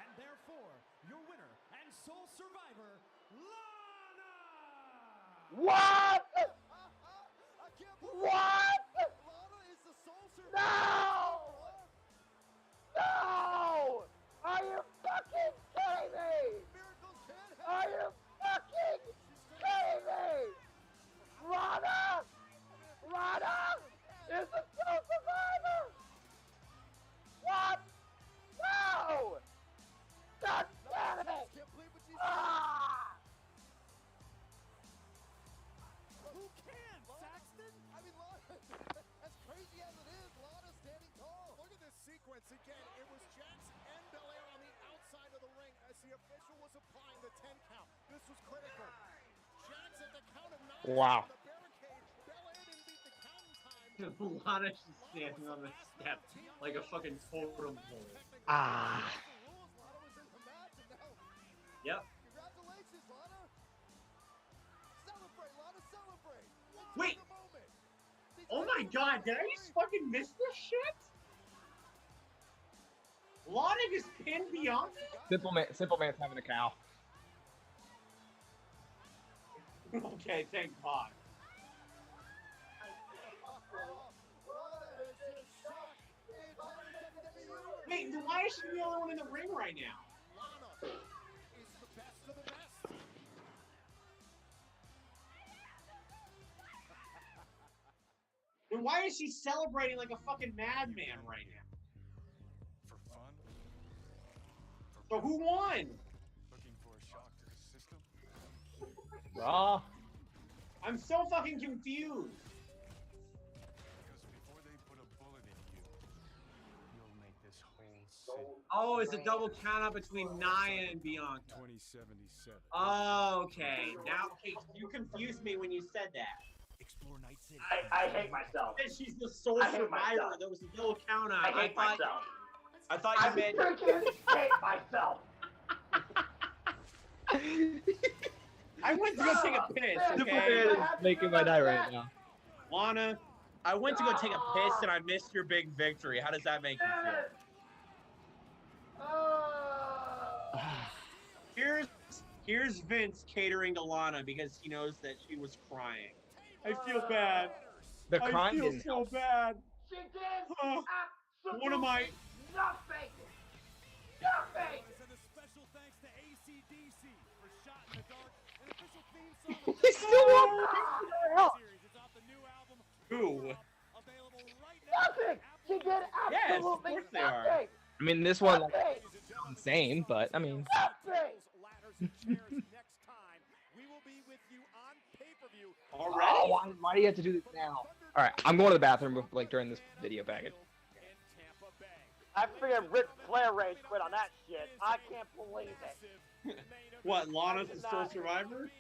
And therefore, your winner and sole survivor, Lana! What? What? No! No! Are you fucking kidding me? Are you fucking kidding me? Rana! Rana is the sole survivor! What? No! God damn it! Ah! Who can? Saxton? I mean, Lana, as crazy as it is, Lana standing tall. Look at this sequence again. It was Jax and Belair on the outside of the ring as the official was applying the 10 count. This was critical. Jax at the count of 9. Wow. The barricade. Belair didn't beat the count in time. Lana's just standing on the step like a fucking totem pole. Ah. Yep. Congratulations, Lana. Celebrate, Lana, celebrate. Wait. Oh my god, did I just fucking miss this shit? Lana just pinned Bianca? Simple man's having a cow. Okay, thank God. Wait, then why is she the only one in the ring right now? Lana is the best of the best. Then why is she celebrating like a fucking madman right now? For fun? So who won? Looking for a shock to the system? Raw. I'm so fucking confused. Because before they put a bullet in you, you'll make this whole city Oh, it's a double count out between Nia and Bianca. 2077. Oh, okay. Now, okay, you confused me when you said that. Explore Night City. I hate myself. That she's the sole I hate survivor. myself. There was a double count out. I hate myself. I thought I you meant. freaking hate myself. I went to go take a piss. Simple Okay, man is making my night right now. Lana, I went to go take a piss and I missed your big victory. How does that make you feel? Here's Vince catering to Lana because he knows that she was crying. I feel bad. The I crime feel didn't so help. bad. She did What am I? nothing. Nothing. And a special thanks to AC/DC for Shot in the Dark, an official theme song. He still won't Series. It's off the new album. Who? Available right now. Nothing. She did Yes, of absolutely course they are. nothing. I mean, this one like, Nothing. insane, but I mean, Nothing. Ladders and chairs next time. We will be with you on pay-per-view. Already? oh, why do you have to do this now? All right, I'm going to the bathroom like during this video package. In Tampa Bay. I figured Ric Flair rage quit on that shit. I can't believe it. What? Lana's the sole survivor?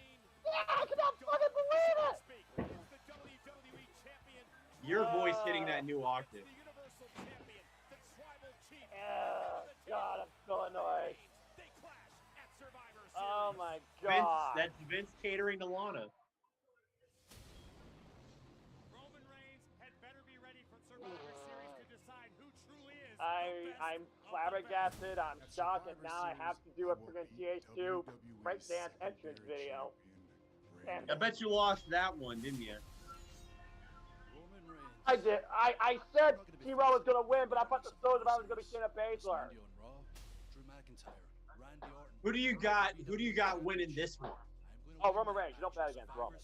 Yeah, I cannot fucking believe it. The WWE champion, Your voice hitting that new octave. the Universal champion, the tribal chief. God, I'm so annoyed. They clash at Survivor Series. Oh my Vince, god. that's Vince catering to Lana. Roman Reigns had better be ready for Survivor Series to decide who truly is the best I'm of the flabbergasted. I'm shocked, and now I have to do a freaking TH2 breakdance entrance video. And I bet you lost that one, didn't you? I did. I said T-Raw was gonna win, but I thought the Soul Survivor was gonna be Shayna Baszler. Who do you got? Who do you got winning this one? Oh, Roman Reigns. You don't bet against Roman.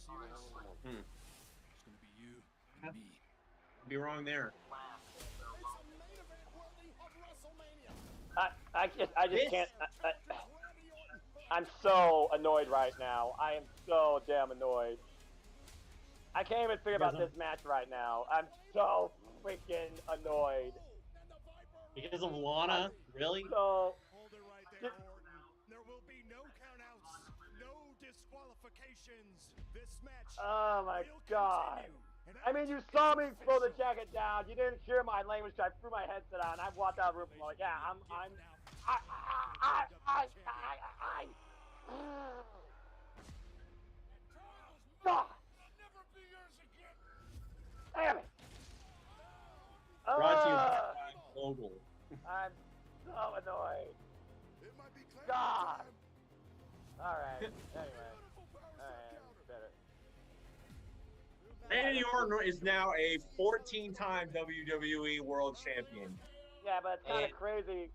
Be wrong there. It's a main event worthy of WrestleMania. I just can't. I'm so annoyed right now. I am so damn annoyed. I can't even figure about this match right now. I'm so freaking annoyed. Because of Lana? Really? So. Hold it right there, Orton. There will be no countouts, no disqualifications. This match. Oh my God. I mean, you saw me throw the jacket down. You didn't hear my language. I threw my headset on. I walked out of the room. I'm like, yeah, God. Damn it. Brought to you by Global. I'm so annoyed. God. All right. Anyway. All right. Better. Randy Orton is now a 14-time WWE World Champion. Yeah, but it's kind of crazy.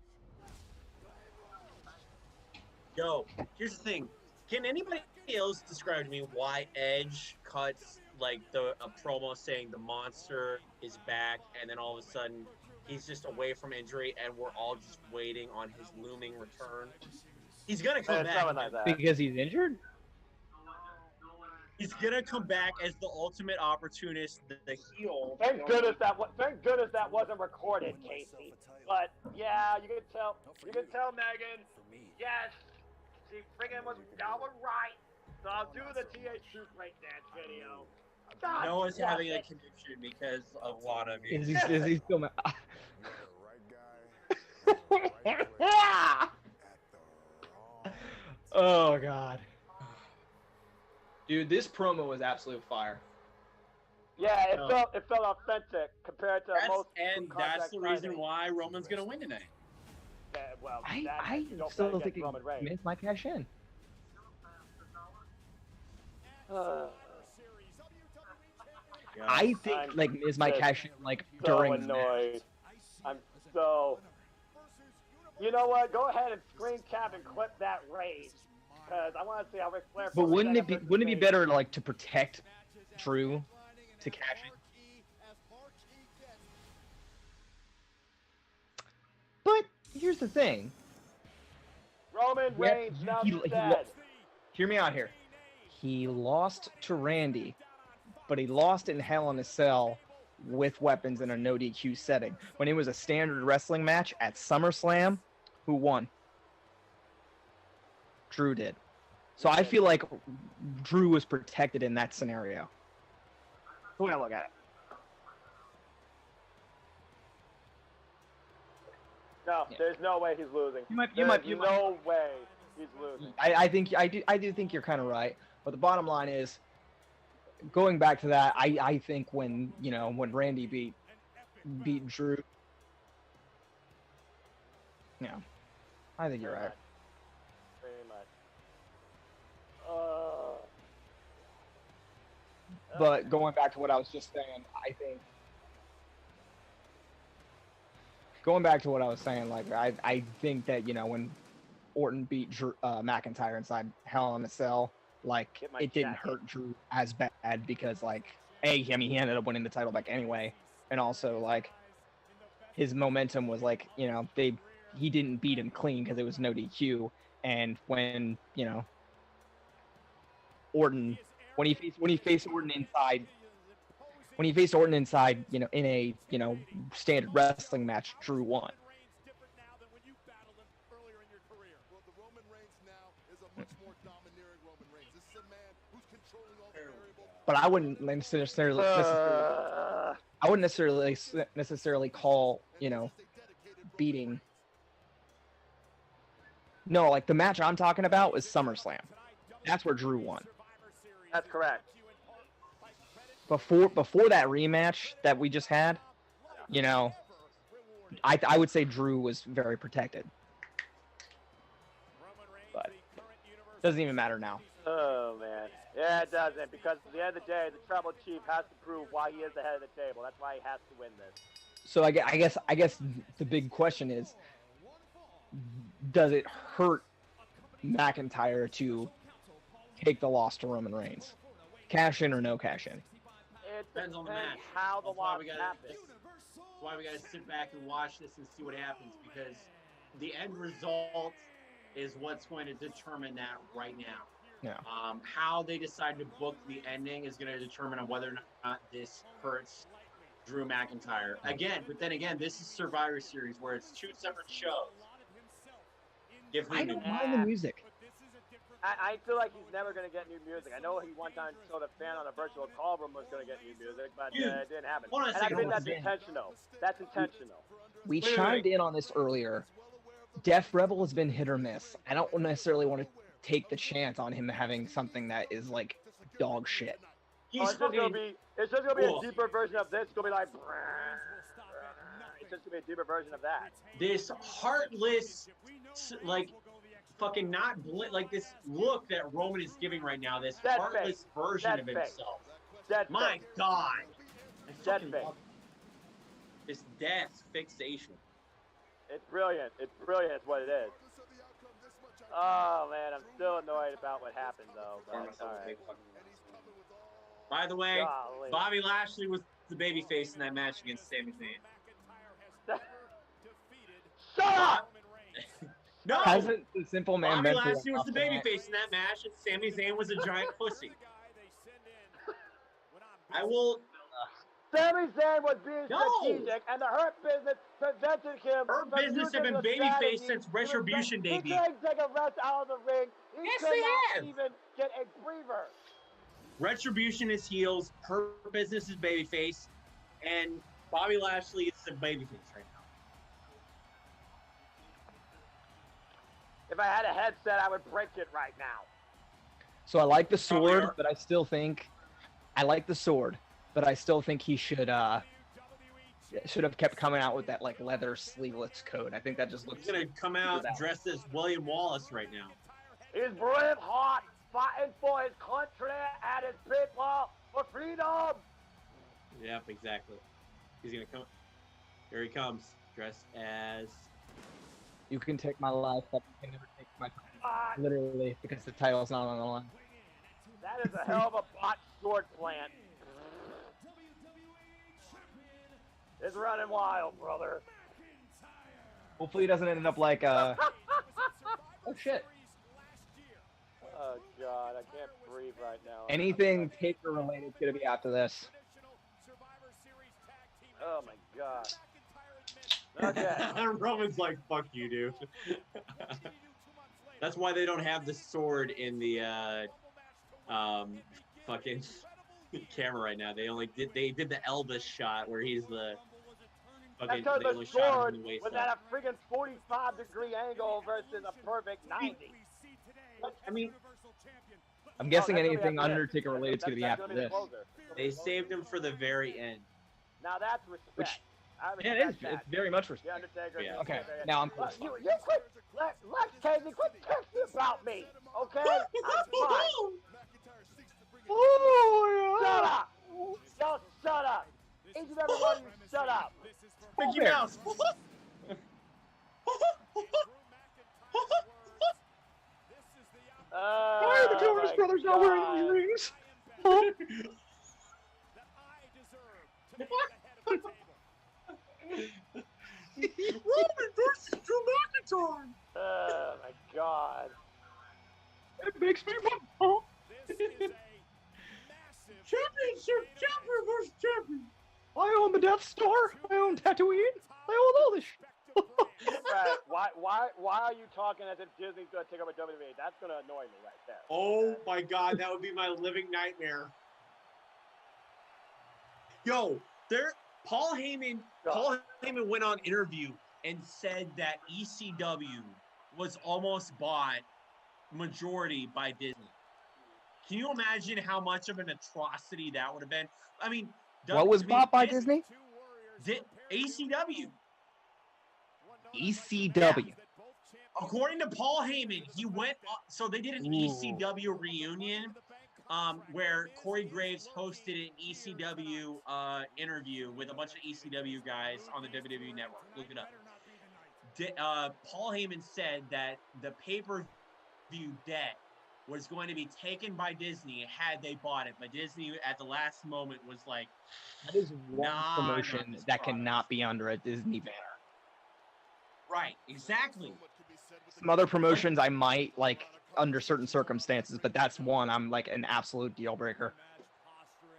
Yo, here's the thing. Can anybody else describe to me why Edge cuts like a promo saying the monster is back, and then all of a sudden he's just away from injury, and we're all just waiting on his looming return? He's gonna come back like that. Because he's injured? He's gonna come back as the ultimate opportunist, the heel. Thank goodness that wasn't recorded, Casey. But yeah, you can tell Megan. Yes, she freaking was. Y'all were right. So I'll do the TH2 breakdance video. God, Noah's having a connection because of Lana. Is he still mad? Oh God. Dude, this promo was absolute fire. Yeah, it felt authentic compared to most. And that's the reason why Roman's gonna win tonight. Yeah, well, I still think Miz might cash in. I think like Miz might cash in like during the match. I'm so. You know what? Go ahead and screen cap and clip that rage, because I want to see how Ric Flair. But wouldn't it be better like to protect Drew to cash in? But here's the thing. Roman Reigns now dead. Hear me out here. He lost to Randy, but he lost in Hell in a Cell with weapons in a no DQ setting. When it was a standard wrestling match at SummerSlam, who won? Drew did. So I feel like Drew was protected in that scenario. The way I look at it. No, there's no way he's losing. No way he's losing. I do think you're kind of right, but the bottom line is, going back to that, I think when Randy beat Drew, I think you're right. Pretty much. But going back to what I was just saying, I think that when Orton beat Drew, McIntyre inside Hell in a Cell, like it didn't hurt Drew as bad because he ended up winning the title back anyway, and also like his momentum was he didn't beat him clean because it was no DQ, and when Orton when he faced Orton inside. When he faced Orton inside, in a, standard wrestling match, Drew won. But I wouldn't necessarily call, beating. No, like the match I'm talking about was SummerSlam. That's where Drew won. That's correct. Before that rematch that we just had, I would say Drew was very protected. But it doesn't even matter now. Oh man, yeah, it doesn't, because at the end of the day, the Tribal Chief has to prove why he is the head of the table. That's why he has to win this. So I guess the big question is, does it hurt McIntyre to take the loss to Roman Reigns? Cash in or no cash in? It depends on the match. How the loss happens. That's why we gotta sit back and watch this and see what happens, because the end result is what's going to determine that right now. Yeah. How they decide to book the ending is going to determine on whether or not this hurts Drew McIntyre. Again, but then again, this is Survivor Series where it's 2 separate shows. Give I him don't new mind the music. I feel like he's never going to get new music. I know he one time told a fan on a virtual call room was going to get new music, but it didn't happen. Hold on a And I second, think hold on that's a second. intentional. That's intentional. We Wait, chimed wait. in on this earlier. Def Rebel has been hit or miss. I don't necessarily want to take the chance on him having something that is like dog shit. He's It's just going to be Cool. a deeper version of this. It's going to be like... It's just going to be a deeper version of that. this heartless, like, fucking not like this look that Roman is giving right now. This Dead heartless face. version Dead of face. himself. Dead My face. God. I Dead fucking face. love this death fixation. It's brilliant. It's brilliant what it is. Oh, man, I'm still annoyed about what happened, though. But, all right. By the way, Golly. Bobby Lashley was the babyface in that match against Sami Zayn. Shut up! No! Hasn't the simple man Bobby been through Lashley was the enough tonight? babyface in that match, and Sami Zayn was a giant pussy. I will. Sami Zayn was being No! strategic, and the Hurt Business prevented him Hurt from Business have using been the babyface strategy. since Retribution He debuted. couldn't take a rest out of the ring. He Yes, could they not have. even get a breather. Retribution is heels, Hurt Business is babyface, and Bobby Lashley is the babyface right now. If I had a headset, I would break it right now. So I like the Probably sword, are. but I still think I like the sword, but I still think he should have kept coming out with that like leather sleeveless coat. I think that just looks He's gonna come out dressed as William Wallace right now. He's brave heart, fighting for his country and his people for freedom. Yep, exactly. He's gonna come. Here he comes, dressed as. You can take my life, but you can never take my Ah, literally because the title's not on the line. that is a hell of a botched sword plant. It's running wild, brother. Hopefully it doesn't end up like oh shit. Oh god, I can't breathe right now. Anything Taker related is gonna be after this. Oh my god. Okay. Roman's like, fuck you, dude. That's why they don't have the sword in the fucking camera right now. They did the Elvis shot where he's the fucking. That's because They the only shot him sword from the waist was up. at a freaking 45-degree angle versus a perfect 90. I mean, I'm guessing that's gonna be anything after this. Undertaker related is gonna be That's after gonna be the this. closer. they saved him for the very end. Now that's respect. Which- I Yeah, respect it is. that. It's very much respect. The Undertaker. Yeah. Okay, now I'm close. You quit. Lex Casey, quit texting about me, okay? I'm fine. Shut up. Y'all shut up. Each and every one of you shut up. Mickey Fair. Mouse. Why are the Jonas Brothers not wearing these rings? Huh? Roman versus Drew McIntyre. Oh my god. It makes me want. Championship champion versus champion. I own the Death Star. I own Tatooine. I own all this. Right. Why are you talking as if Disney's gonna take over WWE? That's gonna annoy me right there. Oh my god, that would be my living nightmare. Yo, Paul Heyman went on interview and said that ECW was almost bought majority by Disney. Can you imagine how much of an atrocity that would have been? I mean, What was bought by Disney? ECW. ECW. According to Paul Heyman, he went. So they did an ECW reunion, where Corey Graves hosted an ECW interview with a bunch of ECW guys on the WWE Network. Look it up. Paul Heyman said that the pay-per-view debt was going to be taken by Disney had they bought it, but Disney at the last moment was like, That is one Nah, promotion not this that product. cannot be under a Disney banner. Right, exactly. Some other promotions I might like under certain circumstances, but that's one I'm like an absolute deal breaker.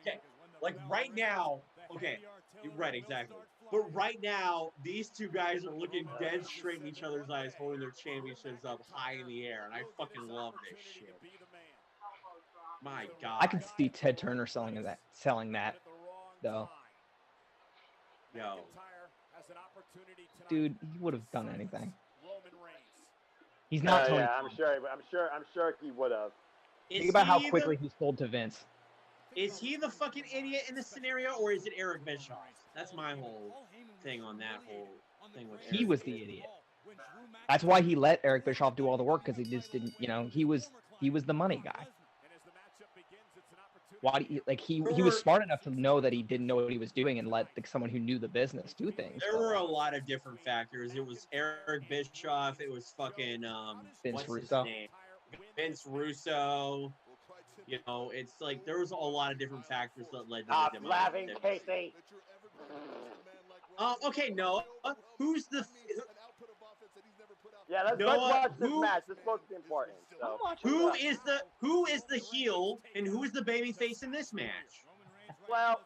Okay, like right now, okay, right, exactly. But right now, these two guys are looking dead straight in each other's eyes, holding their championships up high in the air, and I fucking love this shit. My God. I could see Ted Turner selling that, though. Yo. Dude, he would have done anything. He's not Tony. Yeah, I'm sure he would have. Think about how quickly he sold to Vince. Is he the fucking idiot in this scenario, or is it Eric Bischoff? That's my whole thing on that whole thing with Eric. He was the idiot. That's why he let Eric Bischoff do all the work, because he just didn't, he was the money guy. Why? He was smart enough to know that he didn't know what he was doing and let someone who knew the business do things. There were a lot of different factors. It was Eric Bischoff. It was fucking Vince Russo. Vince Russo. It's like there was a lot of different factors that led to Stop the laughing, Casey. Okay, Noah. Who's the? Yeah, let's watch this match. This is supposed to be important. So. Who is the heel and who is the baby face in this match? Well,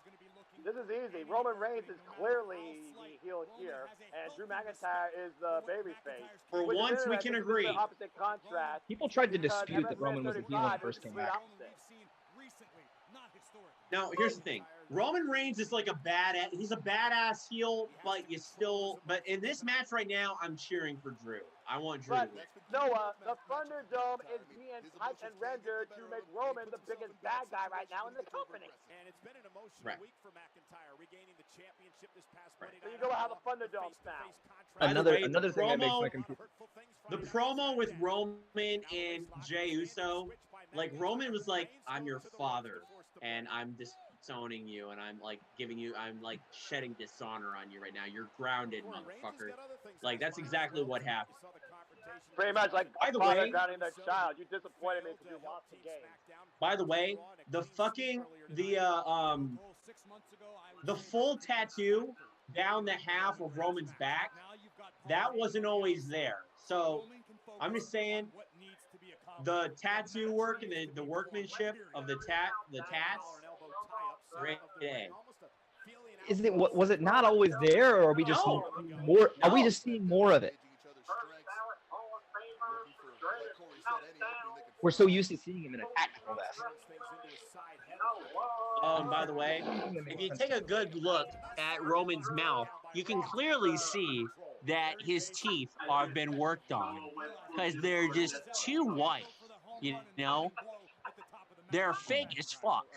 this is easy. Roman Reigns is clearly the heel here, and Drew McIntyre is the baby face. For once, we can agree. Opposite contrast. People tried to dispute that Roman was a heel when he first came back. Now, here's the thing. Roman Reigns is like a badass. He's a badass heel, but but in this match right now, I'm cheering for Drew. I want Drew. But Noah, the Thunderdome is being typed and rendered to make Roman the biggest bad guy right now in the company. And it's been an emotional week for McIntyre, regaining the championship this past Monday night. So you go how the Thunderdome sounds. Another thing that makes my computer. The promo with Roman and Jey Uso, like Roman was like, "I'm your father, and I'm disowning you, and I'm like I'm like shedding dishonor on you right now. You're grounded, motherfucker." Like that's exactly what happened. Pretty much like by the father way, grounding their child. You disappointed me because you lost the game. By the way, the full tattoo down the half of Roman's back, that wasn't always there. So I'm just saying the tattoo work and the workmanship of the tats, great day. Was it not always there, or are we just more? Are we just seeing more of it? We're so used to seeing him in a tactical vest. Oh, and by the way, if you take a good look at Roman's mouth, you can clearly see that his teeth have been worked on because they're just too white. They're fake as fuck.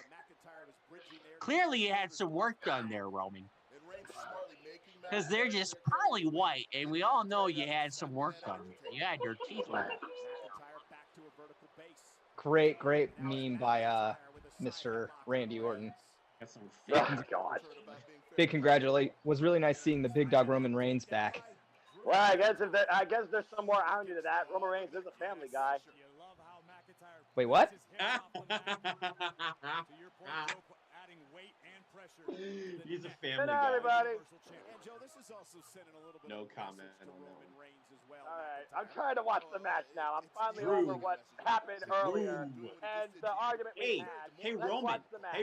Clearly, you had some work done there, Roman. Because they're just pearly white, and we all know you had some work done. You had your teeth worked. Great meme by Mr. Randy Orton. Oh, God. Big congratulate. Was really nice seeing the big dog Roman Reigns back. Well, I guess there's some more irony to that. Roman Reigns is a family guy. Wait, what? He's a family Good night, guy. everybody. No comment on that. All right, I'm trying to watch the match now. I'm finally over what happened earlier and the argument we had. Hey, Let's Roman. watch the match.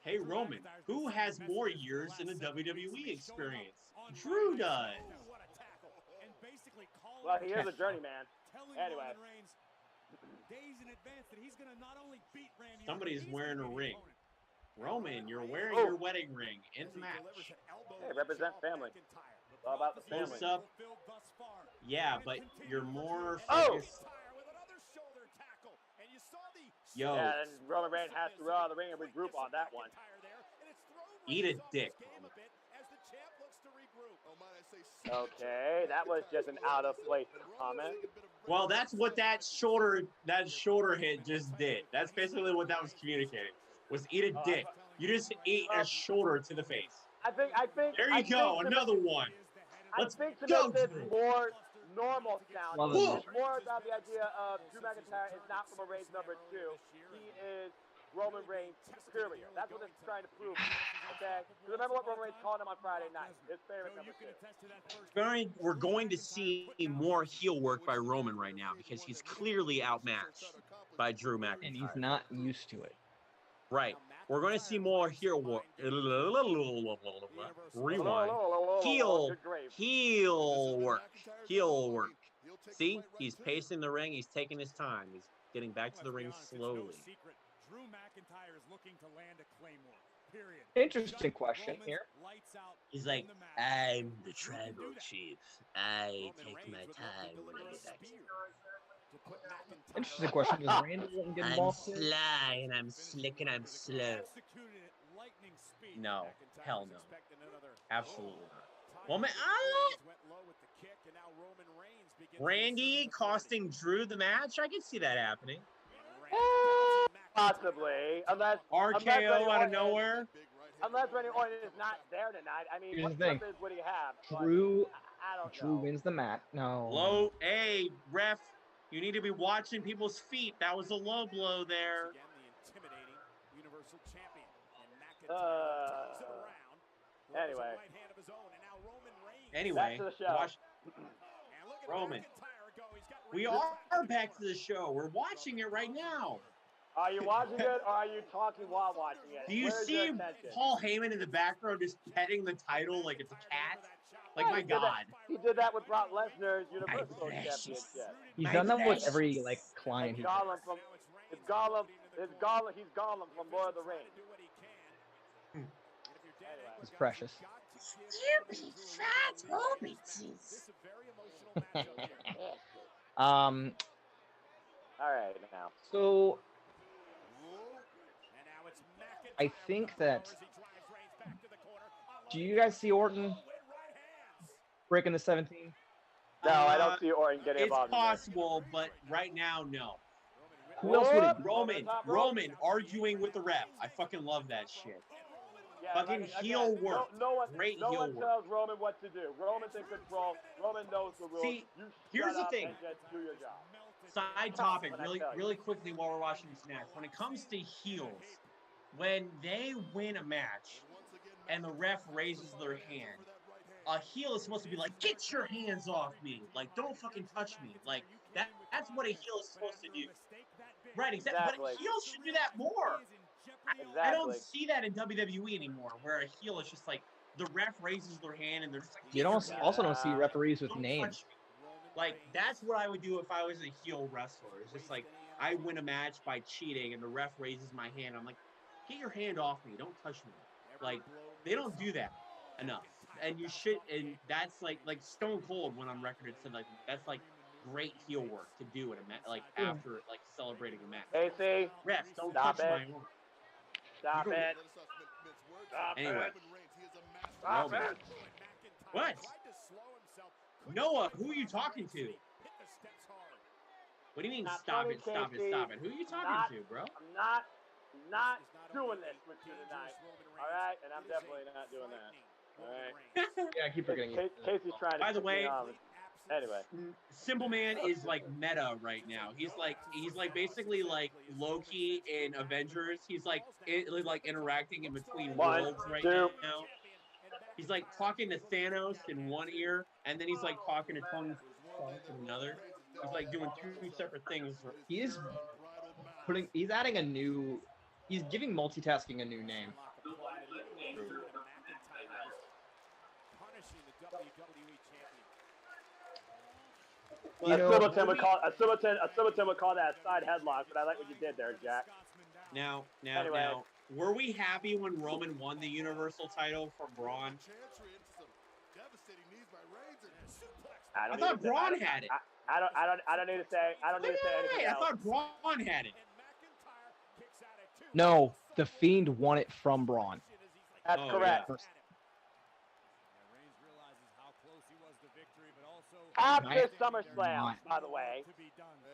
Hey, Roman. Who has more years in the WWE experience? Drew does. Well, he is a journeyman. Anyway. Somebody's wearing a ring. Roman, you're wearing your wedding ring in the match. Hey, represent family. It's all about the family. Close up. Yeah, but you're more focused. Yo. Yeah, and Roman Reigns has to roll out of the ring and regroup on that one. Eat a dick. Okay, that was just an out of place comment. Well, that's what that shoulder hit just did. That's basically what that was communicating. Was eat a dick. You just ate a shoulder to the face. I think. There you go, another one. Let's I think to go. make this more normal sound, it's more about the idea of Drew McIntyre is not Roman Reigns number 2. He is Roman Reigns superior. That's what it's trying to prove. Okay? Because remember what Roman Reigns called him on Friday night. His favorite number 2. We're going to see more heel work by Roman right now because he's clearly outmatched by Drew McIntyre. And he's not used to it. Right. We're going to see more heel work. Rewind. Heel work. Heel work. See? He's pacing the ring. He's taking his time. He's getting back to the ring slowly. Drew McIntyre is looking to land a claymore. Period. Interesting question here. He's like, I'm the tribal chief. I take my time when I get back. Interesting question. Does Randy get I'm involved here? sly and I'm slick and I'm slow. No. Hell no. Absolutely not. Well, man, Randy costing Drew the match? I can see that happening. Possibly. Unless RKO out of nowhere. Unless Randy Orton is not there tonight. I mean, Here's what the thing. numbers would he have? Drew, I don't Drew know. wins the match. No. Low. Hey, ref. You need to be watching people's feet. That was a low blow there. Anyway. Anyway, Back to the show. watch Roman. We are back to the show. We're watching it right now. Are you watching it or are you talking while watching it? Do you Where's your see attention? Paul Heyman in the background just petting the title like it's a cat? Like, my God. He did that with Brock Lesnar's Universal Championship. He's done that with every client. He's Gollum from Lord of the Rings. He's precious. Stupid fat hobbits. All right, now. So I think that. Do you guys see Orton breaking the 17? No, I don't see Orton getting It's involved. possible, but right now, no. Who else would it? Roman arguing with the ref. I fucking love that shit. Yeah, Fucking heel work. Great no heel one work. tells Roman what to do. Roman's in control. Roman knows the rules. See, you here's shut the up thing. and just do your job. Side topic, What I really, tell you. really quickly while we're watching this match. When it comes to heels, when they win a match and the ref raises their hand, a heel is supposed to be like, "Get your hands off me!" Like, "Don't fucking touch me!" Like that's what a heel is supposed to do. Right, exactly. But heels should do that more. I don't see that in WWE anymore, where a heel is just like the ref raises their hand and they're just like. You don't also don't see referees with Don't names. touch me. Like, that's what I would do if I was a heel wrestler. It's just like, I win a match by cheating and the ref raises my hand. I'm like, get your hand off me. Don't touch me. Like, they don't do that enough. And you should, and that's like Stone Cold went on record and said, like, that's like great heel work to do in a match, like after like celebrating a match. AC, Refs, don't stop touch it. my arm. Stop You go- it. Stop Anyway. it. Stop Roman. it. What? Noah, who are you talking to? What do you mean, Not stop funny, it, stop it, Casey. stop it? Who are you talking Not- to, bro? I'm not doing this with you tonight. All right, and I'm definitely not doing that. All right. Yeah, I keep forgetting. Casey's trying to. By the kick me way, off. Anyway. Simple Man is like meta right now. He's like basically like Loki in Avengers. He's like interacting in between One, worlds right two. now. He's like talking to Thanos in one ear, and then he's like talking to Tony Stark in another. He's like doing two separate things. He is he's adding a new, he's giving multitasking a new name. A Sibbleton would call that a side headlock, but I like what you did there, Jack. Now, Anyway. were we happy when Roman won the Universal title from Braun? I thought Braun had it. I don't need to say. I don't need to say anything Hey, I else. thought Braun had it. No, the Fiend won it from Braun. That's Oh, correct. yeah. After SummerSlam, by the way.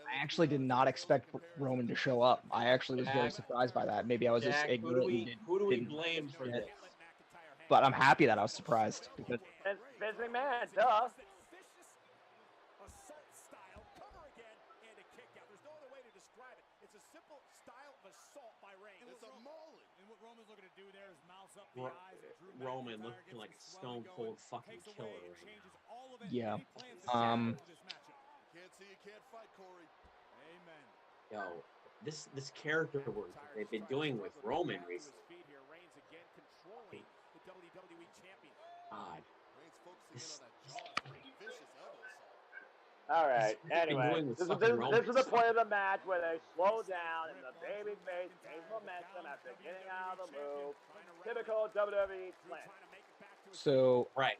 I actually did not expect Roman to show up. I actually was very surprised by that. Maybe I was just Jack, ignorant. and who do we didn't- blame for this? But I'm happy that I was surprised because Vince McMahon, duh. Assault style, cover again, and a kick out. There's no other way to describe it. It's a simple style of assault by Reigns. It's a mauling. And what Roman's looking to do there is mouse up the Ro- eyes of Drew Roman McIntyre, looking gets like him a swelling stone cold going, fucking takes killer away, right changes now. all of it, Yeah. any plans to salvage this matchup. Can't see, you can't fight, Corey. Amen. Yo, this character work that they've been doing with Roman recently. God, Reigns focusing this, in on that jaw. Vicious elbow assault. All right. He's been Anyway, doing with this fucking is Roman. the point of the match where they slow down and the babyface gains momentum after getting out of the move. Typical WWE plan. So Right.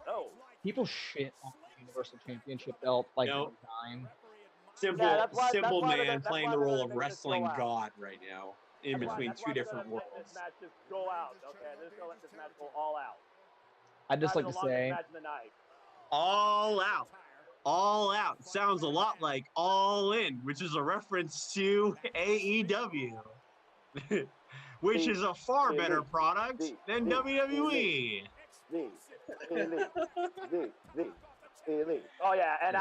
Oh, people shit on the Universal Championship belt like No. nine. Simple, Yeah, that's why simple they're man gonna- that's playing why the they're role gonna of make this go wrestling out. god right now, in between that's two why they're different gonna make worlds. this match just go out. Okay, they're just gonna let this match go all out. I'd just Probably like the to longest say, match of the night. All out. All out sounds a lot like All In, which is a reference to AEW, which is a far better product than WWE. Elite. Oh yeah, and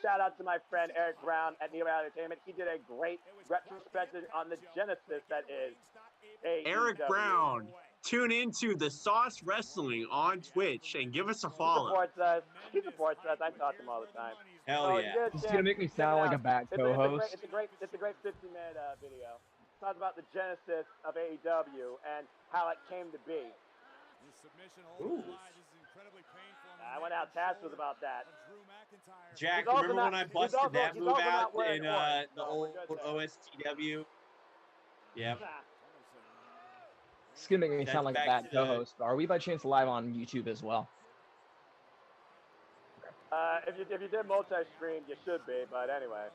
shout out to my friend Eric Brown at Neo Entertainment. He did a great retrospective on the genesis that is AEW. Eric Brown, tune into the Sauce Wrestling on Twitch and give us a follow. He supports us. I talk to him all the time. Hell So yeah. this is gonna make me sound like a bad co-host. It's a great 15-minute video. It talks about the genesis of AEW and how it came to be. Ooh. I went out Taz was about that. Jack, He's also remember not- when I he's busted also- that he's move also not out wearing in orange, the so old we're good there. OSTW? Yep. It's gonna make me That's sound like a back bad to the- co-host. Are we by chance live on YouTube as well? If you did multi-stream, you should be. But anyway,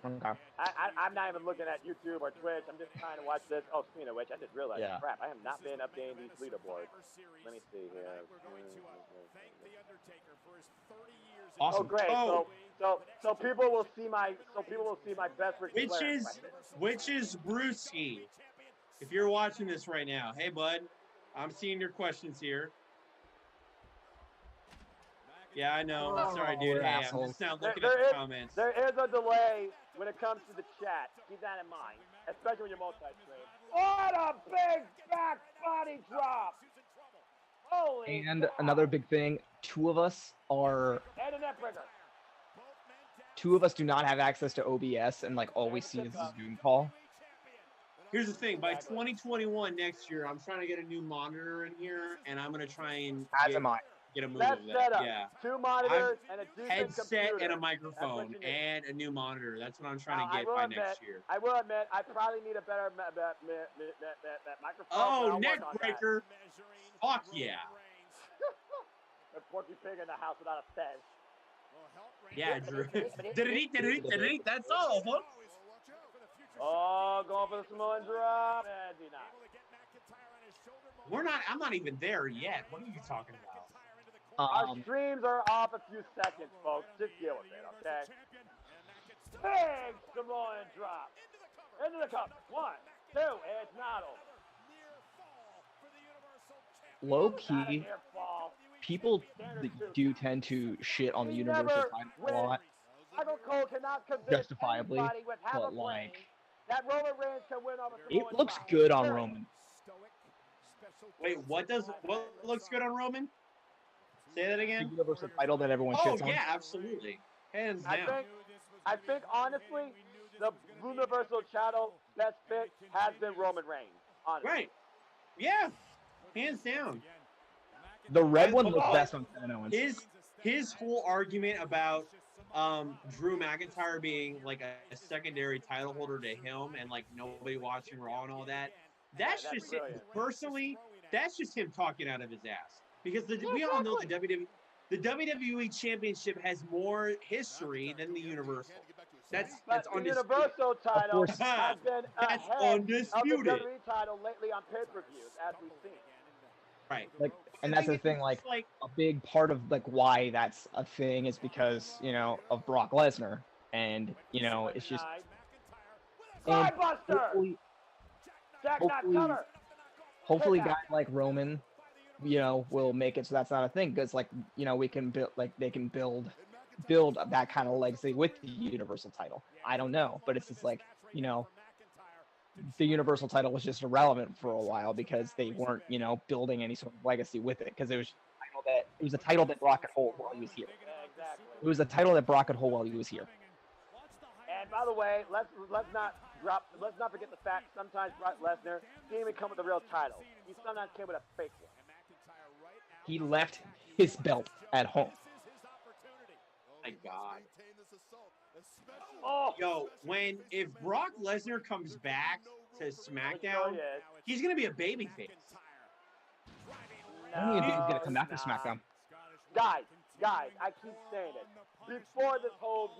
Okay. I'm not even looking at YouTube or Twitch. I'm just trying to watch this. Oh, speaking of which, I just realized, Yeah. crap, I have not been updating these leaderboards. Let me see here. Awesome. Oh, great. So people will see my best Ric Which Flair is impression. Brewski. If you're watching this right now, hey bud, I'm seeing your questions here. Yeah, I know. I'm sorry, dude. we're Hey, I'm assholes. just now looking There at the is- comments. There is a delay when it comes to the chat. Keep that in mind, especially when you're multi-stream. What a big back body drop! Holy And cow. another big thing, two of us And a neck breaker. do not have access to OBS, and like all we see is the Zoom call. Here's the thing: by 2021 next year, I'm trying to get a new monitor in here, and I'm gonna try and As am I. get a move Let's of set that. up Yeah, 2 monitors and a decent headset computer. and a That's what microphone you need. and a new monitor. That's what I'm trying Now, to get by next year. I will admit, I probably need a better microphone. but Oh, I'll neck work on breaker! Fuck yeah! that. A Porky Pig in the house without a fez. Yeah, Drew. Did that's all, folks. Oh, going for the Samoan drop. And he not. I'm not even there yet. What are you talking about? Our streams are off a few seconds, folks. Just deal with it, okay? Big Samoan drop. Into the cup. 1, 2. It's not over. Low Not a key, near fall. people do tend to shit on the He Universal never title a wins. lot. Michael Cole cannot convince Justifiably, anybody with half but a brain like, that Roman Reigns can win over it Samoan looks drop. good on Period. Roman. Wait, what looks good on Roman? Say that The again. Universal title that everyone Oh shits on. yeah, absolutely, hands down. I think honestly, the Universal title best fit has been Roman Reigns. Honestly. Right? Yeah, hands down. The red one looks Oh, best on Kevin Owens. His whole argument about Drew McIntyre being like a secondary title holder to him and like nobody watching Raw and all that. That's that's just brilliant. personally. That's just him talking out of his ass because we all know the WWE Championship has more history than the Universal. That's But the undisputed. Universal title course. has been That's ahead of undisputed. the WWE title lately on pay-per-views, as we've seen. Right. Like, and that's the thing. Like, Like a big part of like why that's a thing is because of Brock Lesnar, and it's just and Flybuster! hopefully, Jack not hopefully- cover. hopefully Hit guys that. like Roman, will make it so that's not a thing because we can build they can build that kind of legacy with the Universal title. I don't know, but it's just like the Universal title was just irrelevant for a while because they weren't, you know, building any sort of legacy with it because it was a title that Brock could hold while he was here. Yeah, exactly. It was a title that Brock could hold while he was here. And by the way, let's not forget the fact sometimes Brock Lesnar didn't even come with a real title. He sometimes came with a fake one. He left his belt at home. My God. Oh, Yo, if Brock Lesnar comes back to SmackDown, he's gonna be a babyface. I don't even think he's gonna come back to SmackDown. Guys, I keep saying it. Before this whole,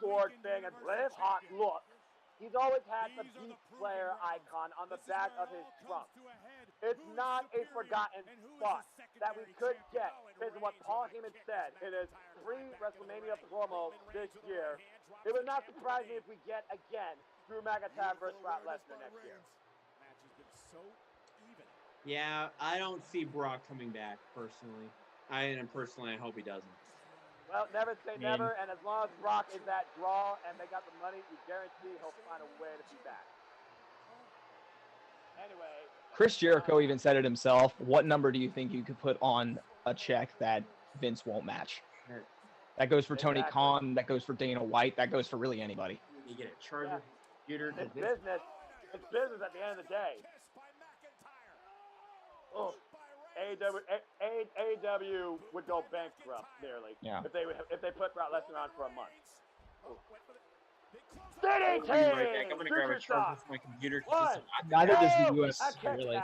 sword thing and live hot look, he's always had the Beast Slayer icon on the back of his trunk. It's not a forgotten spot that we could get based on what Paul Heyman said in his pre-WrestleMania promo this year. It would not surprise me if we get again Drew McIntyre versus Brock Lesnar next year. Yeah, I don't see Brock coming back personally. I hope he doesn't. Well, never say never, and as long as Brock is that draw and they got the money, you guarantee he'll find a way to be back. Anyway. Chris Jericho even said it himself. What number do you think you could put on a check that Vince won't match? That goes for Tony Khan. That goes for Dana White. That goes for really anybody. You get a charger, computer. It's business. It's business at the end of the day. Oh. AEW would go bankrupt nearly if they put Brock Lesnar on for a month. DDT! I'm gonna grab a charger for my computer. Neither does the UFC really.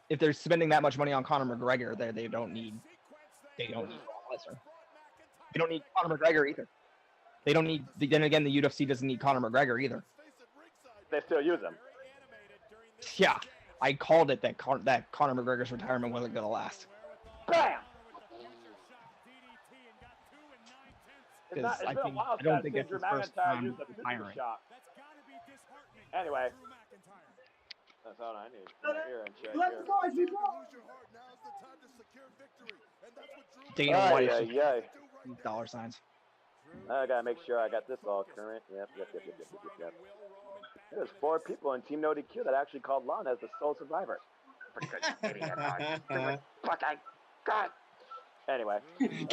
If they're spending that much money on Conor McGregor, they don't need Brock Lesnar. They don't need Conor McGregor either. They don't need. Then again, the UFC doesn't need Conor McGregor either. They still use him. Yeah. I called it that Conor McGregor's retirement wasn't going to last. Bam! Because I don't think it's his first time retiring. Anyway. That's all I need. Let's go, Dana White. Dollar signs. I gotta make sure I got this all current. Yep. There's 4 people in Team No DQ that actually called Lana as the sole survivor. Freaking idiot. Fucking God. Anyway. He's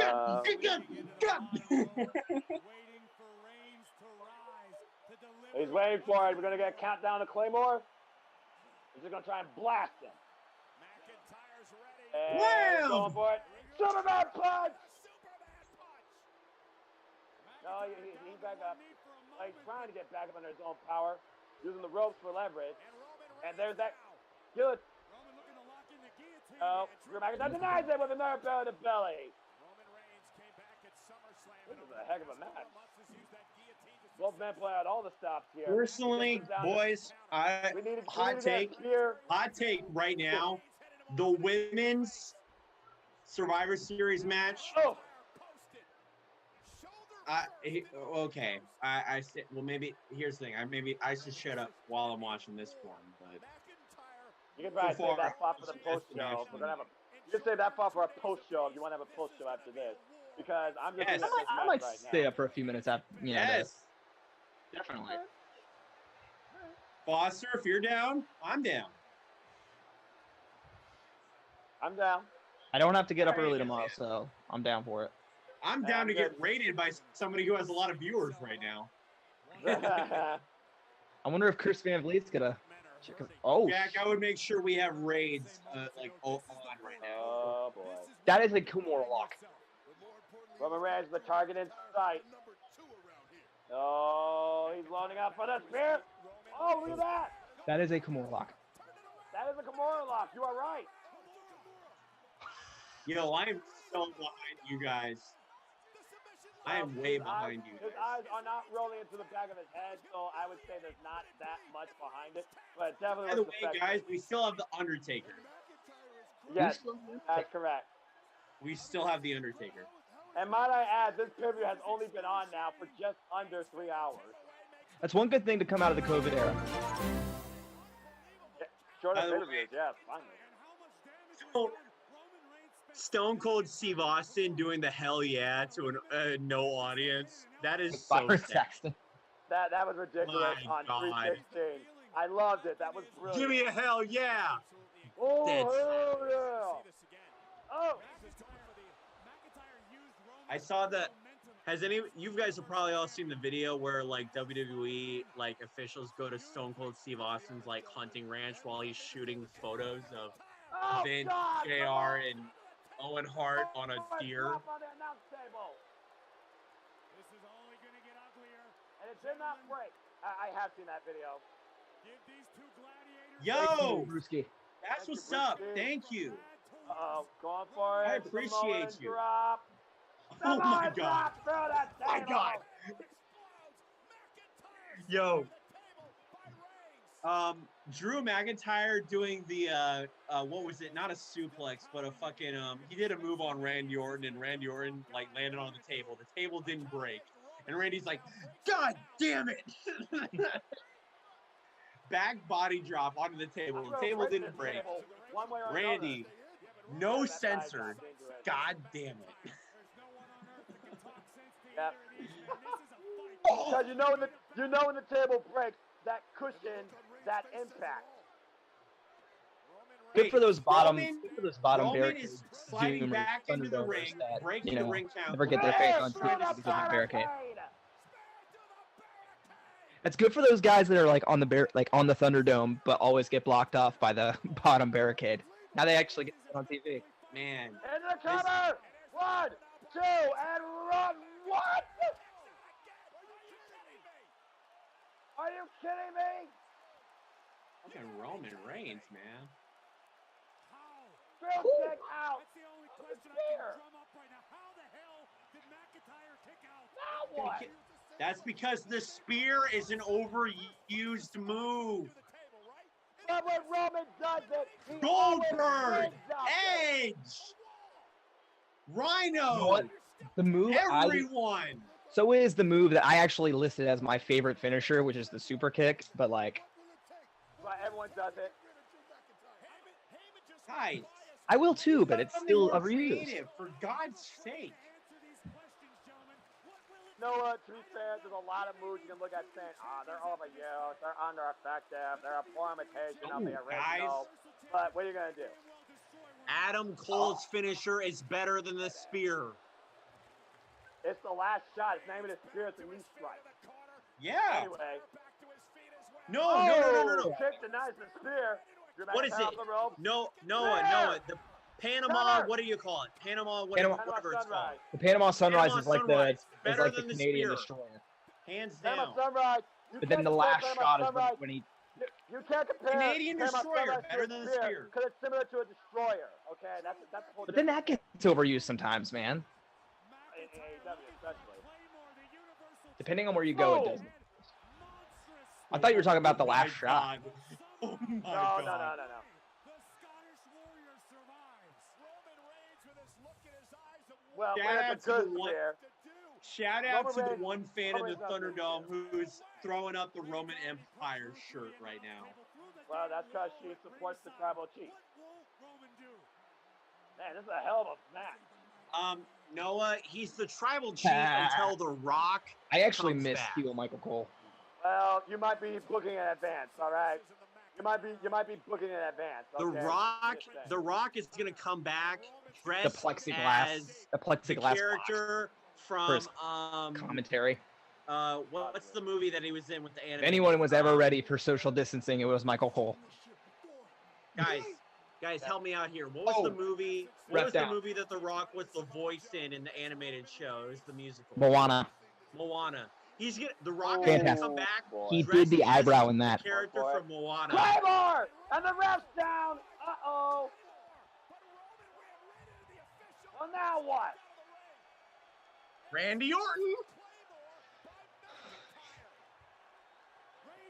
waiting for it. We're gonna get a countdown to Claymore. He's just gonna try and blast him. And going for it. Superman punch! No, he's back up. He's trying to get back up under his own power, using the ropes for leverage. And there's that. Good. Oh, Drew McIntyre denies it with a nerve belly to belly. This is a heck of a match. Both men play out all the stops here. Personally, boys, hot take right now. The women's Survivor Series match. Oh. Okay. Well, maybe here's the thing. Maybe I should shut up while I'm watching this one, but you can probably save that spot for the post show. We're gonna have you can save that spot for a post show if you want to have a post show after this, because I'm just I might stay up for a few minutes after. Yes, definitely. Foster, if you're down, I'm down. I'm down. I don't have to get up early tomorrow, so I'm down for it. I'm down to get rated by somebody who has a lot of viewers right now. I wonder if Chris Van Vliet's gonna check him. Oh, Jack, I would make sure we have raids on right now. Oh boy, that is a Kimura lock. Roman Reigns, the target in sight. Oh, he's loading up for the spear. Oh, look at that. That is a Kimura lock. That is a Kimura lock. You are right. Yo, I am so behind you guys. I am way behind you. His eyes are not rolling into the back of his head, so I would say there's not that much behind it. But definitely. By the way, guys, we still have the Undertaker. Yes, that's correct. We still have the Undertaker. And might I add, this pay-per-view has only been on now for just under 3 hours. That's one good thing to come out of the COVID era. Yeah, short of pay-per-views, yeah, finally. So, Stone Cold Steve Austin doing the hell yeah to a no audience. That is so sad. That was ridiculous My on God. 316. I loved it. That was brilliant. Give me a hell yeah. Oh, That's- hell yeah. Oh. I saw that. You guys have probably all seen the video where like WWE like officials go to Stone Cold Steve Austin's like hunting ranch while he's shooting photos of Oh, Vince, God, JR, and Owen Hart on a deer. Up on the announce table. This is only going to get uglier. And it did not break. I have seen that video. Give these two gladiators. Yo, Brewski. that's what's up. Thank you. Uh-oh, going for it. I appreciate Samoan you. Drop. Oh my Samoan God. drop through the My table. God. Yo. Drew McIntyre doing the what was it? Not a suplex, but a fucking he did a move on Randy Orton, and Randy Orton like landed on the table. The table didn't break, and Randy's like, "God damn it!" Back body drop onto the table. The table didn't break. One way or Randy, another. no censored. God damn it. Yep. Because you know when the table breaks, that cushion, that impact. Good for those bottom. Roman- Good for those bottom Roman barricades. is sliding Zoomers, back into the Thunderdomers ring, that, breaking you the know, ring count. never get their face on Through TV the because of the barricade. barricade. It's good for those guys that are like on the Thunderdome, but always get blocked off by the bottom barricade. Now they actually get on TV. Man, Into the cover. 1, 2, and run. What? Are you kidding me? fucking Roman Reigns, man. Drill kick out. That's the only The question I spear. can drum up right now. How the hell did McIntyre kick out? Now what? That's because the spear is an overused move. But when Roman does it, he Goldberg, always wins out there. Edge, Rhino, What? The move everyone. So is the move that I actually listed as my favorite finisher, which is the super kick, but like But everyone does it. Guys, I will too, but it's something still more overused. creative, for God's sake. You know what? To be fair, there's a lot of moves you can look at saying, they're overused, they're under-effective, they're a poor imitation of the Ooh, original. guys. But what are you going to do? Adam Cole's finisher is better than the spear. It's the last shot. It's name of the spear. It's a knee strike. Yeah. Anyway. No. Kick denies the spear. Drew What is McIntyre it? off the rope. Noah. The Panama. Cover. What do you call it? Panama. Panama Whatever it's called. Sunrise. The Panama Sunrise Panama is like Sunrise, the better the than the Canadian spear. destroyer. Hands Panama down. Sunrise. You But then can't the compare last Panama shot is Sunrise. when he You can't compare Canadian Panama destroyer, Sunrise to better a than the spear. because it's similar to a destroyer. Okay, that's the whole. But then that gets overused sometimes, man. in AEW especially. Depending on where you go, it Oh! doesn't. I thought you were talking about the Oh my last shot. God. Oh my No. God. The Scottish Warrior survives. Roman Reigns with his look in his eyes of Well, Shout when out it's a to the good one- spear. Shout out to the Roman one fan of the Reigns not doing Thunderdome who's throwing up the Roman Empire shirt right now. Well, that's because she supports the tribal chief. What will Roman do? Man, this is a hell of a match. Noah, he's the tribal chief until The Rock. I actually comes missed back. heel Michael Cole. Well, you might be booking in advance, all right? You might be booking in advance. The Okay? Rock, Just saying. The Rock is gonna come back The dressed plexiglass, as the the plexiglass box character for from his commentary. what's the movie that he was in with the anime? If anyone was ever ready for social distancing, it was Michael Cole. Guys, help me out here. What was the movie? What Rep was the down. movie that The Rock was the voice in the animated show? It was the musical. Moana. Moana. The Rock is gonna Fantastic. come back. Boy. He dressed did the as eyebrow in that. the character Boy. from Moana. Claymore! And the ref's down! Uh-oh! Well, now what? Randy Orton.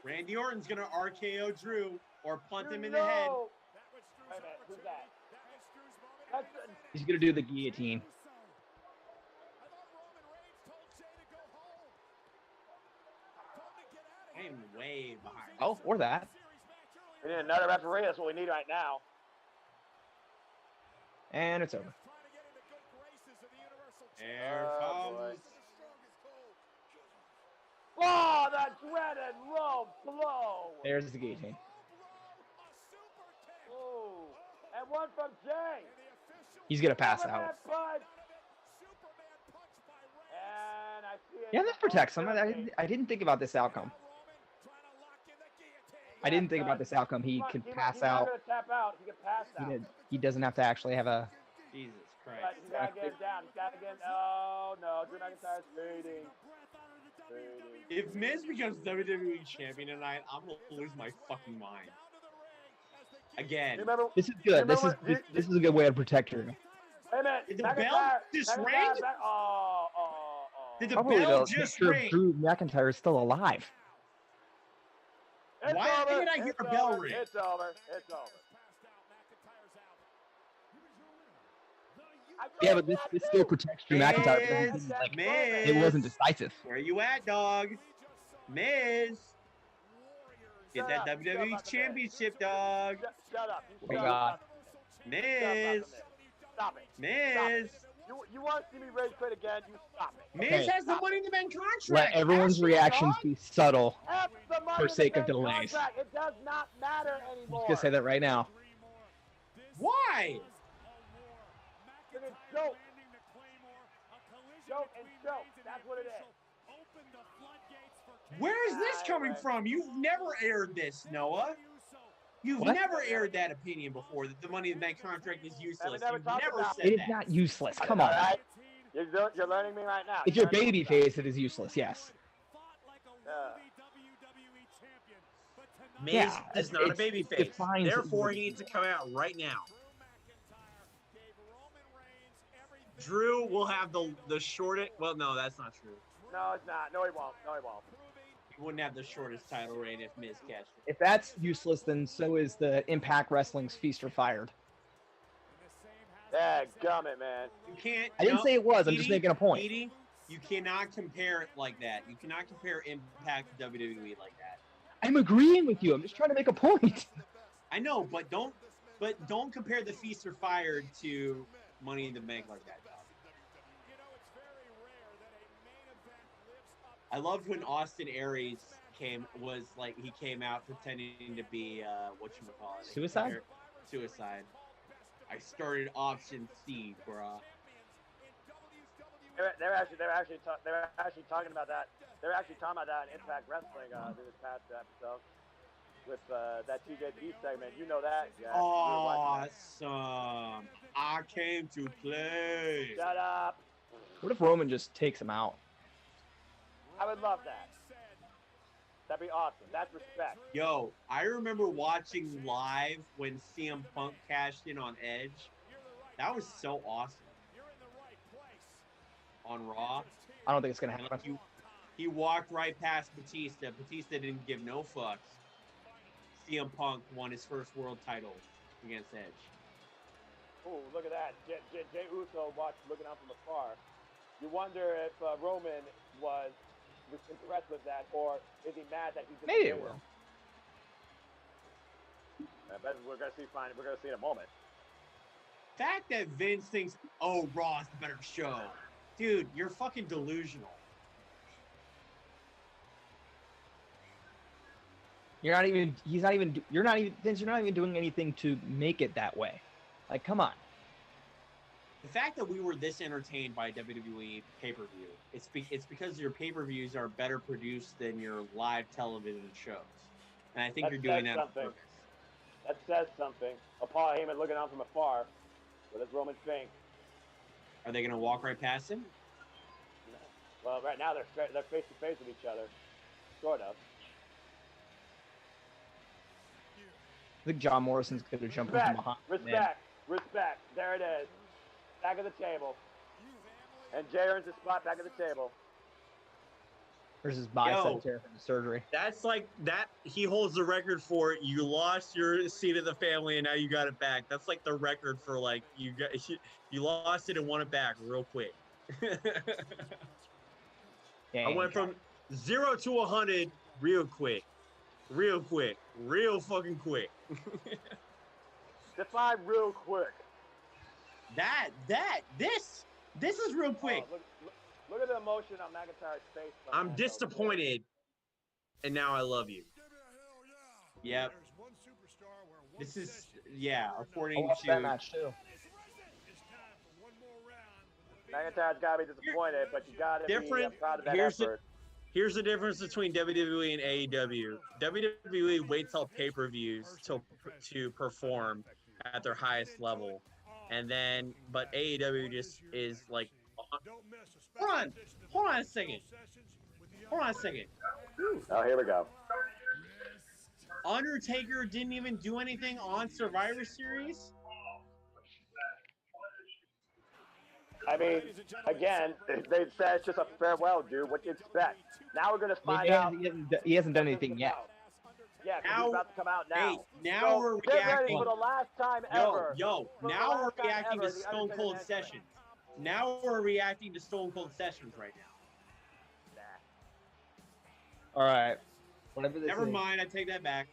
Randy Orton's gonna RKO Drew or punt him in the head. Wait a minute, who's that? That's He's gonna do the guillotine. I am way behind. Oh, or that. we need another referee. That's what we need right now. And it's over. Here Oh, comes. boy. Oh, the shredded low blow. There's the guillotine. Ooh. And one from Jay. He's gonna pass Superman out. punch. And I see it. Yeah, this protects him. I didn't think about this outcome. I didn't think about this outcome. He could pass out. He's not gonna tap out. He can pass out. He doesn't have to actually have a. Jesus But Christ. he's gotta get him down. He's gotta get him. Oh no, Drew McIntyre's fading. If Miz becomes WWE champion tonight, I'm gonna lose my fucking mind. Again. Remember, This is good. This is a good way to protect her. Wait a minute. Did the bell just ring? Did the Probably bell to make just sure ring? Drew McIntyre is still alive. Why did I hear a bell ring? It's over. It's over. Yeah, but this still protects Drew McIntyre. Because Miz. it wasn't decisive. Where you at, dog? Miz. Get that WWE championship, dog. Shut up. Oh God. Miz. Stop it. Miz. You want to see me rage quit again? You stop it. Miz Okay. has the Money in the Bank contract. Let everyone's Ask him, reactions dog. be subtle. F the money For in the sake of bank delays. contract. It does not matter I'm anymore. just gonna say that right now. Why? It's a joke. Joke and joke. That's what it is. Where is this coming from? You've never aired this, Noah. You've What? never aired that opinion before, that the Money in the Bank contract is useless. never You've talked never about said It is that. not useless. Come on. All right? You're learning me right now. If you're babyface, it is useless. Yes. Miz Yeah, is not a it's babyface. defines- Therefore, he needs to come out right now. Drew will have the shortest. Well, no, that's not true. No, it's not. No, he won't. No, he won't. He wouldn't have the shortest title reign if Miz cashed it. If that's useless, then so is the Impact Wrestling's Feast or Fired. Yeah, gummit, man. You can't. I didn't no, say it was. I'm Edie, just making a point. Edie, you cannot compare it like that. You cannot compare Impact to WWE like that. I'm agreeing with you. I'm just trying to make a point. I know, but don't compare the Feast or Fired to Money in the Bank like that. I loved when Austin Aries came out pretending to be whatchamacallit. Suicide? Suicide. I started option C, bruh. They're actually talking about that. They're actually talking about that in Impact Wrestling this past episode with that TJP segment. You know that, Jack. Awesome. I came to play. Shut up. What if Roman just takes him out? I would love that. That'd be awesome. That's respect. Yo, I remember watching live when CM Punk cashed in on Edge. That was so awesome. On Raw. I don't think it's gonna happen. He walked right past Batista. Batista didn't give no fucks. CM Punk won his first world title against Edge. Oh, look at that. Jey Uso looking out from afar. You wonder if Roman was impressed with that, or is he mad that he's Maybe it will. I bet we're gonna see. We're gonna see in a moment. Fact that Vince thinks, oh, Raw's the better show, dude, you're fucking delusional. Vince, you're not even doing anything to make it that way. Like, come on. The fact that we were this entertained by WWE pay-per-view, it's because your pay-per-views are better produced than your live television shows. And I think you're doing that on purpose. That says something. A Paul Heyman looking out from afar with his Roman Fink. Are they going to walk right past him? Well, right now they're face to face with each other, sort of. I think John Morrison's going to jump in from behind. Respect. There it is. Back of the table. And Jay earns his spot back at the table. There's his bicep tear from the surgery. That's like that. He holds the record for it. You lost your seat of the family, and now you got it back. That's like the record for like you lost it and won it back real quick. I went from 0 to 100 real quick, real fucking quick. Define real quick. This is real quick. Look at the emotion on McIntyre's face. I'm disappointed and now I love you. Yep. This is, yeah, I according watched that to match too. McIntyre's got to be disappointed, but you got to be different. proud of that Here's effort. here's the difference between WWE and AEW. WWE waits till pay-per-views to perform at their highest level, and then but AEW just is like, hold on a second. Oh, here we go. Undertaker didn't even do anything on Survivor Series. I mean, again, they said it's just a farewell, dude. What do you expect? Now we're gonna find out. He hasn't done anything yet. Yeah, 'cause he's about to come out now. Hey, now So we're get ready reacting. for the last time ever. Now For the we're last time reacting ever, to the Stone Undertaker Cold has- Sessions. Now we're reacting to Stone Cold Sessions right now. All right. Whatever this Never is. mind, I take that back.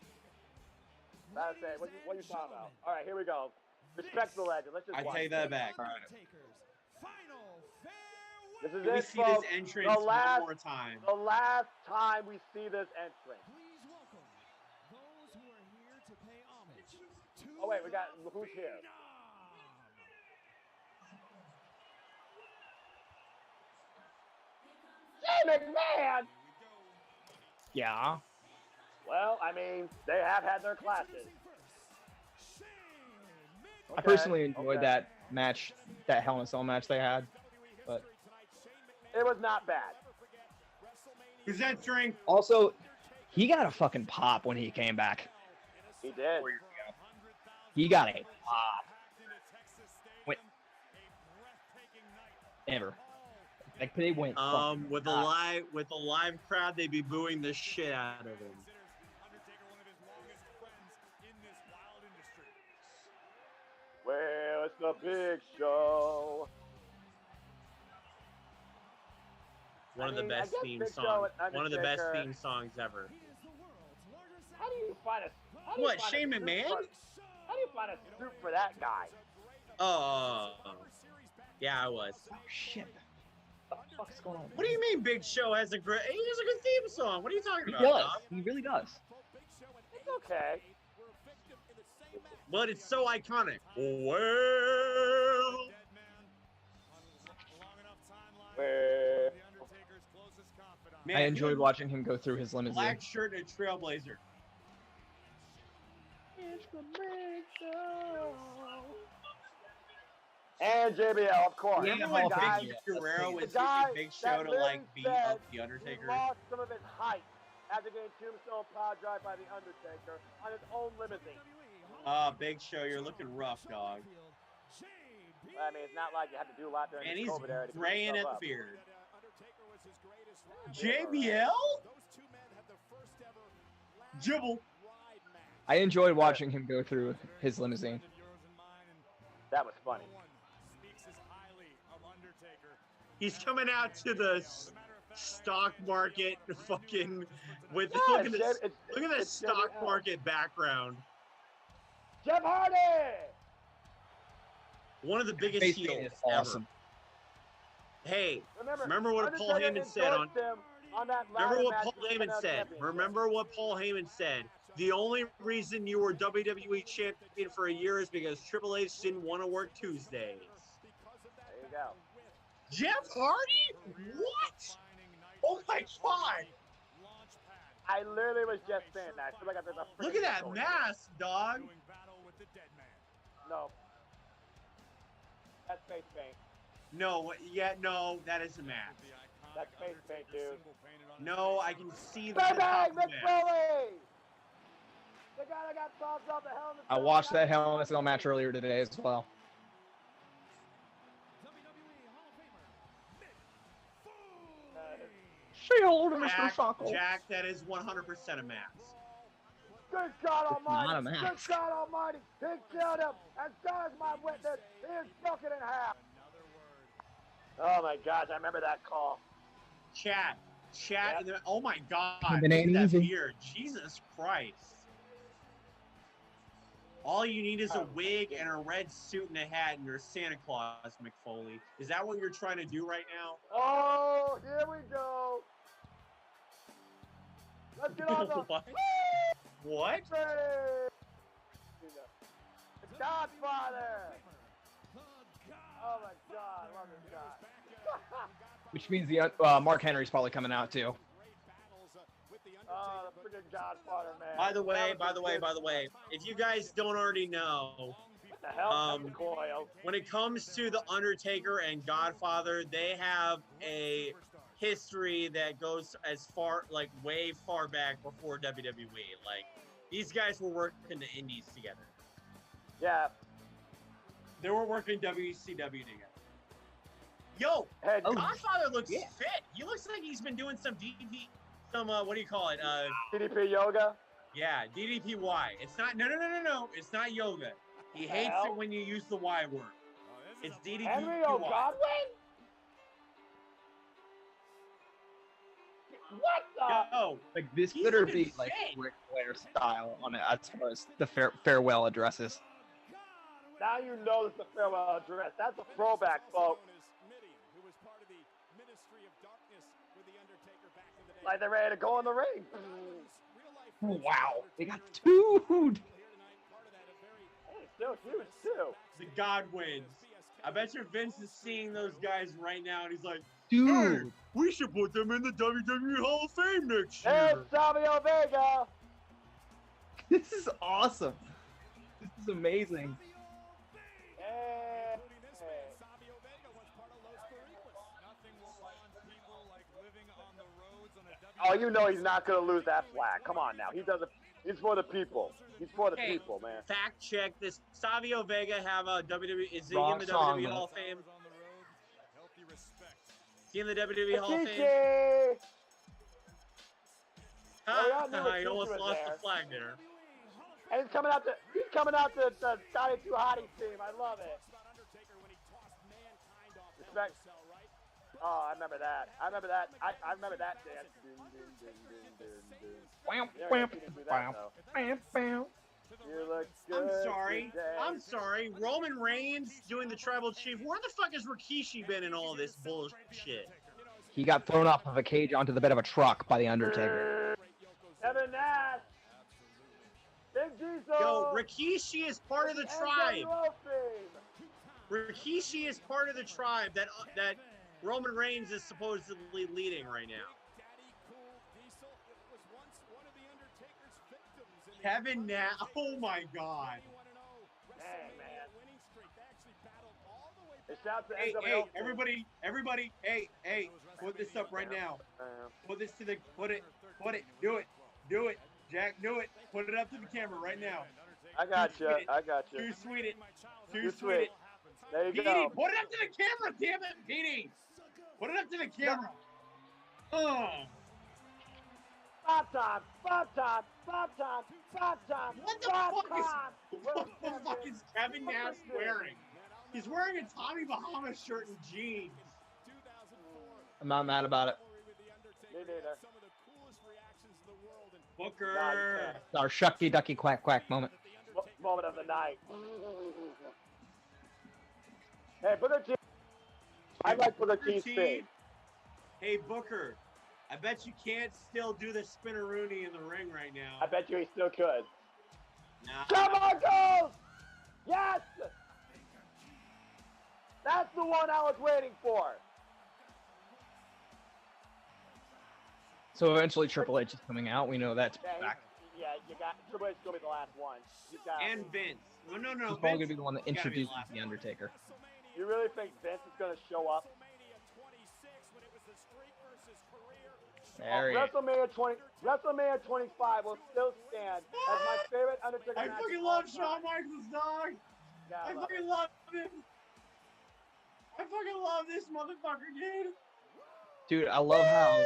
That's it. What are you talking about? All right, here we go. Respect the legend. Let's just I watch take it. that back. All right. This is Can we it, see folks. this entrance one more time? The last time we see this entrance. Please welcome those who are here to pay homage to Oh wait, we got who's here? Shane McMahon. Yeah. Well, I mean, they have had their classes. I personally enjoyed that match, that Hell in a Cell match they had, but it was not bad. Who's entering? Also, he got a fucking pop when he came back. He did. He got a pop. Wait. Ever. Like they went. With a live crowd, they'd be booing the shit out of him. Well, it's the Big Show. One of the best theme Big songs. Show and One of the best Undertaker- theme songs ever. How do you find a? What, Shane McMahon? How do you find a suit for that guy? Oh, yeah, I was. Oh shit. What the fuck's going on? What do you mean Big Show has a great? He has a good theme song. What are you talking He about? does. dog? He really does. It's okay. But it's so iconic. Well, man, I enjoyed watching him go through his limousine. black shirt and a trailblazer. It's the Big Show. And JBL, of course. Yeah, The when guy- Vicky Guerrero was the guy using Big Show that to like literally beat said up the Undertaker. He lost some of his height after getting tombstone power drive by the Undertaker on his own limousine. Big Show, you're looking rough, dog. I mean, it's not like you had to do a lot during And the he's COVID era to keep graying at yourself the up. beard. JBL? Jibble. I enjoyed watching him go through his limousine. That was funny. He's coming out to the stock market fucking with Yeah, look at this it's- look at the it's stock JBL. market background. Jeff Hardy! One of the biggest Face heels paint is ever. awesome. Hey, Remember what Paul Undertaker Heyman said on endorsed him on that Remember ladder what match Paul for the Heyman NXT said. Championship. Remember what Paul Heyman said. The only reason you were WWE champion for a year is because Triple H didn't want to work Tuesdays. There you go. Jeff Hardy? What? Oh my god! I literally was just saying that. I feel like there's a Look freaking at that story. mask, dog. No. That's face paint. No, yeah, no, that is a mask. That's face paint, dude. No, I can see the Bang, top bang, of the Mick mask. Foley! The guy that got tossed off the Hell in the I Cell watched that match. Hell in a Cell match earlier today as well. Say hello to Mr. Socko. Jack, that is 100% a mask. Good God Almighty! not a Good mask. God Almighty! He killed him! As God is my witness, he is broken in half! Oh my gosh, I remember that call. Chat, Yep. and then, oh my god, Been look ain't at that easy. beard. Jesus Christ. All you need is a wig and a red suit and a hat, and you're Santa Claus, McFoley. Is that what you're trying to do right now? Oh, here we go. Let's get on the What? What? The Godfather. Oh my God, I love this guy. Which means the Mark Henry's probably coming out too. Oh, the freaking Godfather, man. By the way, if you guys don't already know, What the hell? Coil. when it comes to the Undertaker and Godfather, they have a history that goes as far, like way far back before WWE. Like these guys were working the Indies together. Yeah. They were working WCW together. Yo, Hey, Godfather looks fit. He looks like he's been doing some DDP, what do you call it? DDP yoga. Yeah, DDPY. It's not. No. It's not yoga. He hates it when you use the Y word. It's DDPY. Henry O'Godwin. What the? Yo, Like this better be like Ric Flair style on it as far as the farewell addresses. Now you know it's a farewell address. That's a throwback, folks. Like they're ready to go in the ring. Wow, they got two. Hey, still huge too. the Godwins. I bet you Vince is seeing those guys right now, and he's like, dude, hey, we should put them in the WWE Hall of Fame next year. Hey, Savio Vega. This is awesome. This is amazing. Hey. Oh, you know he's not going to lose that flag. Come on now. He doesn't. He's for the people. He's for the people, man. Fact check this. Savio Vega have a WWE. Is he Wrong in the song, WWE man. Hall of Fame? Is he in the WWE Hall of Fame? Rikishi! I almost lost the flag there. And he's coming out to the Scotty 2 Hottie team. I love it. Respect. Oh, I remember that. I remember that dance. You look good I'm sorry. Roman Reigns doing the Tribal Chief. Where the fuck has Rikishi been in all this bullshit? He got thrown off of a cage onto the bed of a truck by the Undertaker. Kevin Nash. Big Diesel. Yo, Rikishi is part of the tribe. Rikishi is part of the tribe that Roman Reigns is supposedly leading right now. Kevin Nash. Oh my God. Hey, man. Shout to Hey, NWO. everybody, hey, put this up right now. Put this to the, put it, do it, Jack, do it. Put it up to the camera right now. I got you. Too sweet. Too sweet. There you Petey, go. put it up to the camera, damn it, Petey. Put it up to the camera. Oh. What the fuck is Kevin Nash wearing? He's wearing a Tommy Bahama shirt and jeans. I'm not mad about it. Me neither. Booker. It's our shucky ducky quack quack moment. Moment of the night. Hey, Booker T. I like Booker T's speed. Hey, Booker. I bet you can't still do the spinneroonie in the ring right now. I bet you he still could. Nah. Come on, goals! Yes! That's the one I was waiting for. So eventually Triple H is coming out. We know that's back. Yeah, you got Triple H is gonna be the last one. And Vince. No. He's probably gonna be the one that introduces the Undertaker. You really think Vince is gonna show up? WrestleMania 25 will still stand as my favorite Undertaker match. I fucking love Shawn Michaels, dog. I fucking love him. I fucking love this motherfucker, dude. Dude, I love how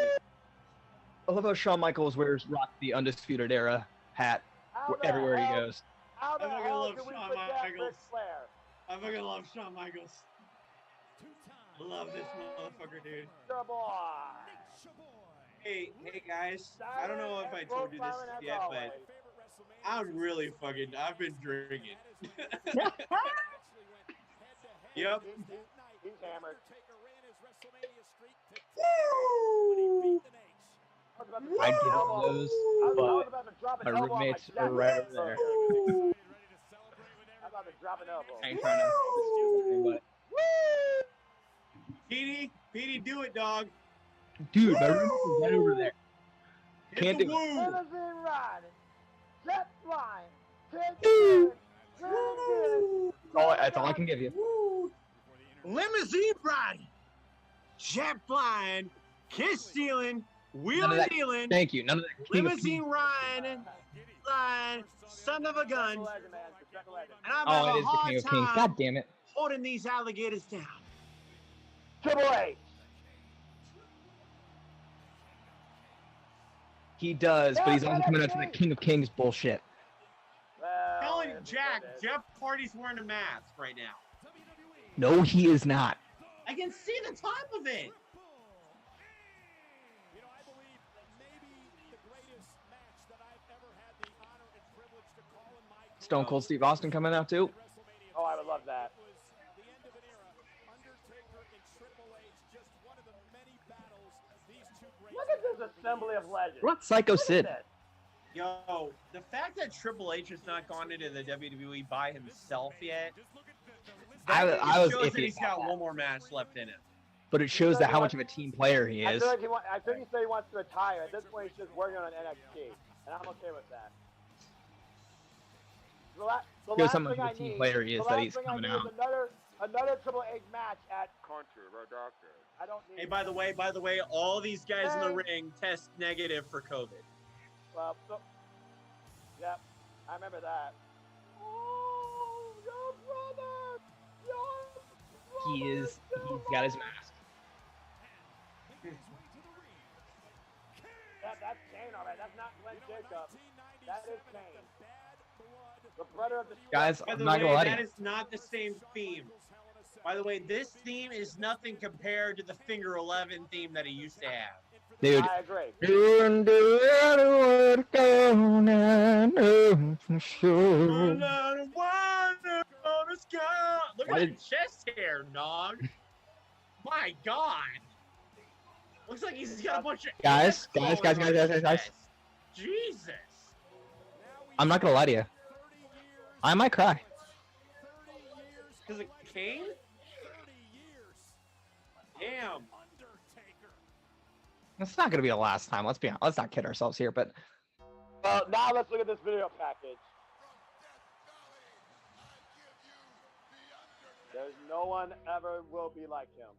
Shawn Michaels wears Rock the Undisputed Era hat everywhere he goes. How the I fucking hell love do we Shawn forget Michaels. Ric Flair? I fucking love Shawn Michaels. Love this motherfucker, dude. Sure boy. Hey guys, I don't know if I told you this yet, but I've been drinking. Yep. He's hammered. Woo! I'd give elbow. those, I was but about to drop my an elbow on roommates my are chest. right over there. I'm about to drop an elbow. I ain't trying to. Petey, do it, dog. Dude, my roommates are right over there. Hit Can't the do it. woo. Limousine riding, jet flying, taking That's all I can give you. Limousine riding, jet flying, kiss stealing, None of wheeling that. dealing, Thank you. None of that. King of limousine Kings. riding, flying, son of a gun. And I'm Oh, having it a is the hard King of Kings. time God damn it. holding these alligators down. Triple H. He does, but he's also coming out to the King of Kings bullshit. Well, Telling Jack, Jeff Hardy's wearing a mask right now. No, he is not. I can see the top of it. You know, I believe maybe the greatest match that I've ever had the honor and privilege to call in my career. Stone Cold Steve Austin coming out too. Oh, I would love that. It was the end of an era. Undertaker and Triple H, just one of the many battles these two greats. Look at this assembly of legends. What Psycho Look at Sid? this. Yo, the fact that Triple H has not gone into the WWE by himself yet, I was shows that iffy he's about got that. one more match left in him. But it shows that how much of a team player he I is. feel like I think he said he wants to retire. At this point, he's just working on NXT, and I'm okay with that. The Shows last how much thing of a I team need- player he is the that last he's thing I coming need is out. Another Triple H match at Country Doctor. I don't need. Hey, by the way, all these guys in the ring test negative for COVID. Well, yep, I remember that. Oh, your brother! He's got his mask. That's Kane, all right. That's not Glenn Jacobs. That is Kane. The brother of the Guys, By I'm the not gonna way, lie that to you. is not the same theme. By the way, this theme is nothing compared to the Finger 11 theme that he used to have. Dude. I agree. You and the word gone, I know for sure. Look at that chest hair, dog. My God. Looks like he's got a bunch of Guys. Jesus. I'm not gonna lie to you. I might cry. Because of Kane? Damn. It's not gonna be the last time. Let's be honest. Let's not kid ourselves here. But Well, now let's look at this video package. There's no one ever will be like him.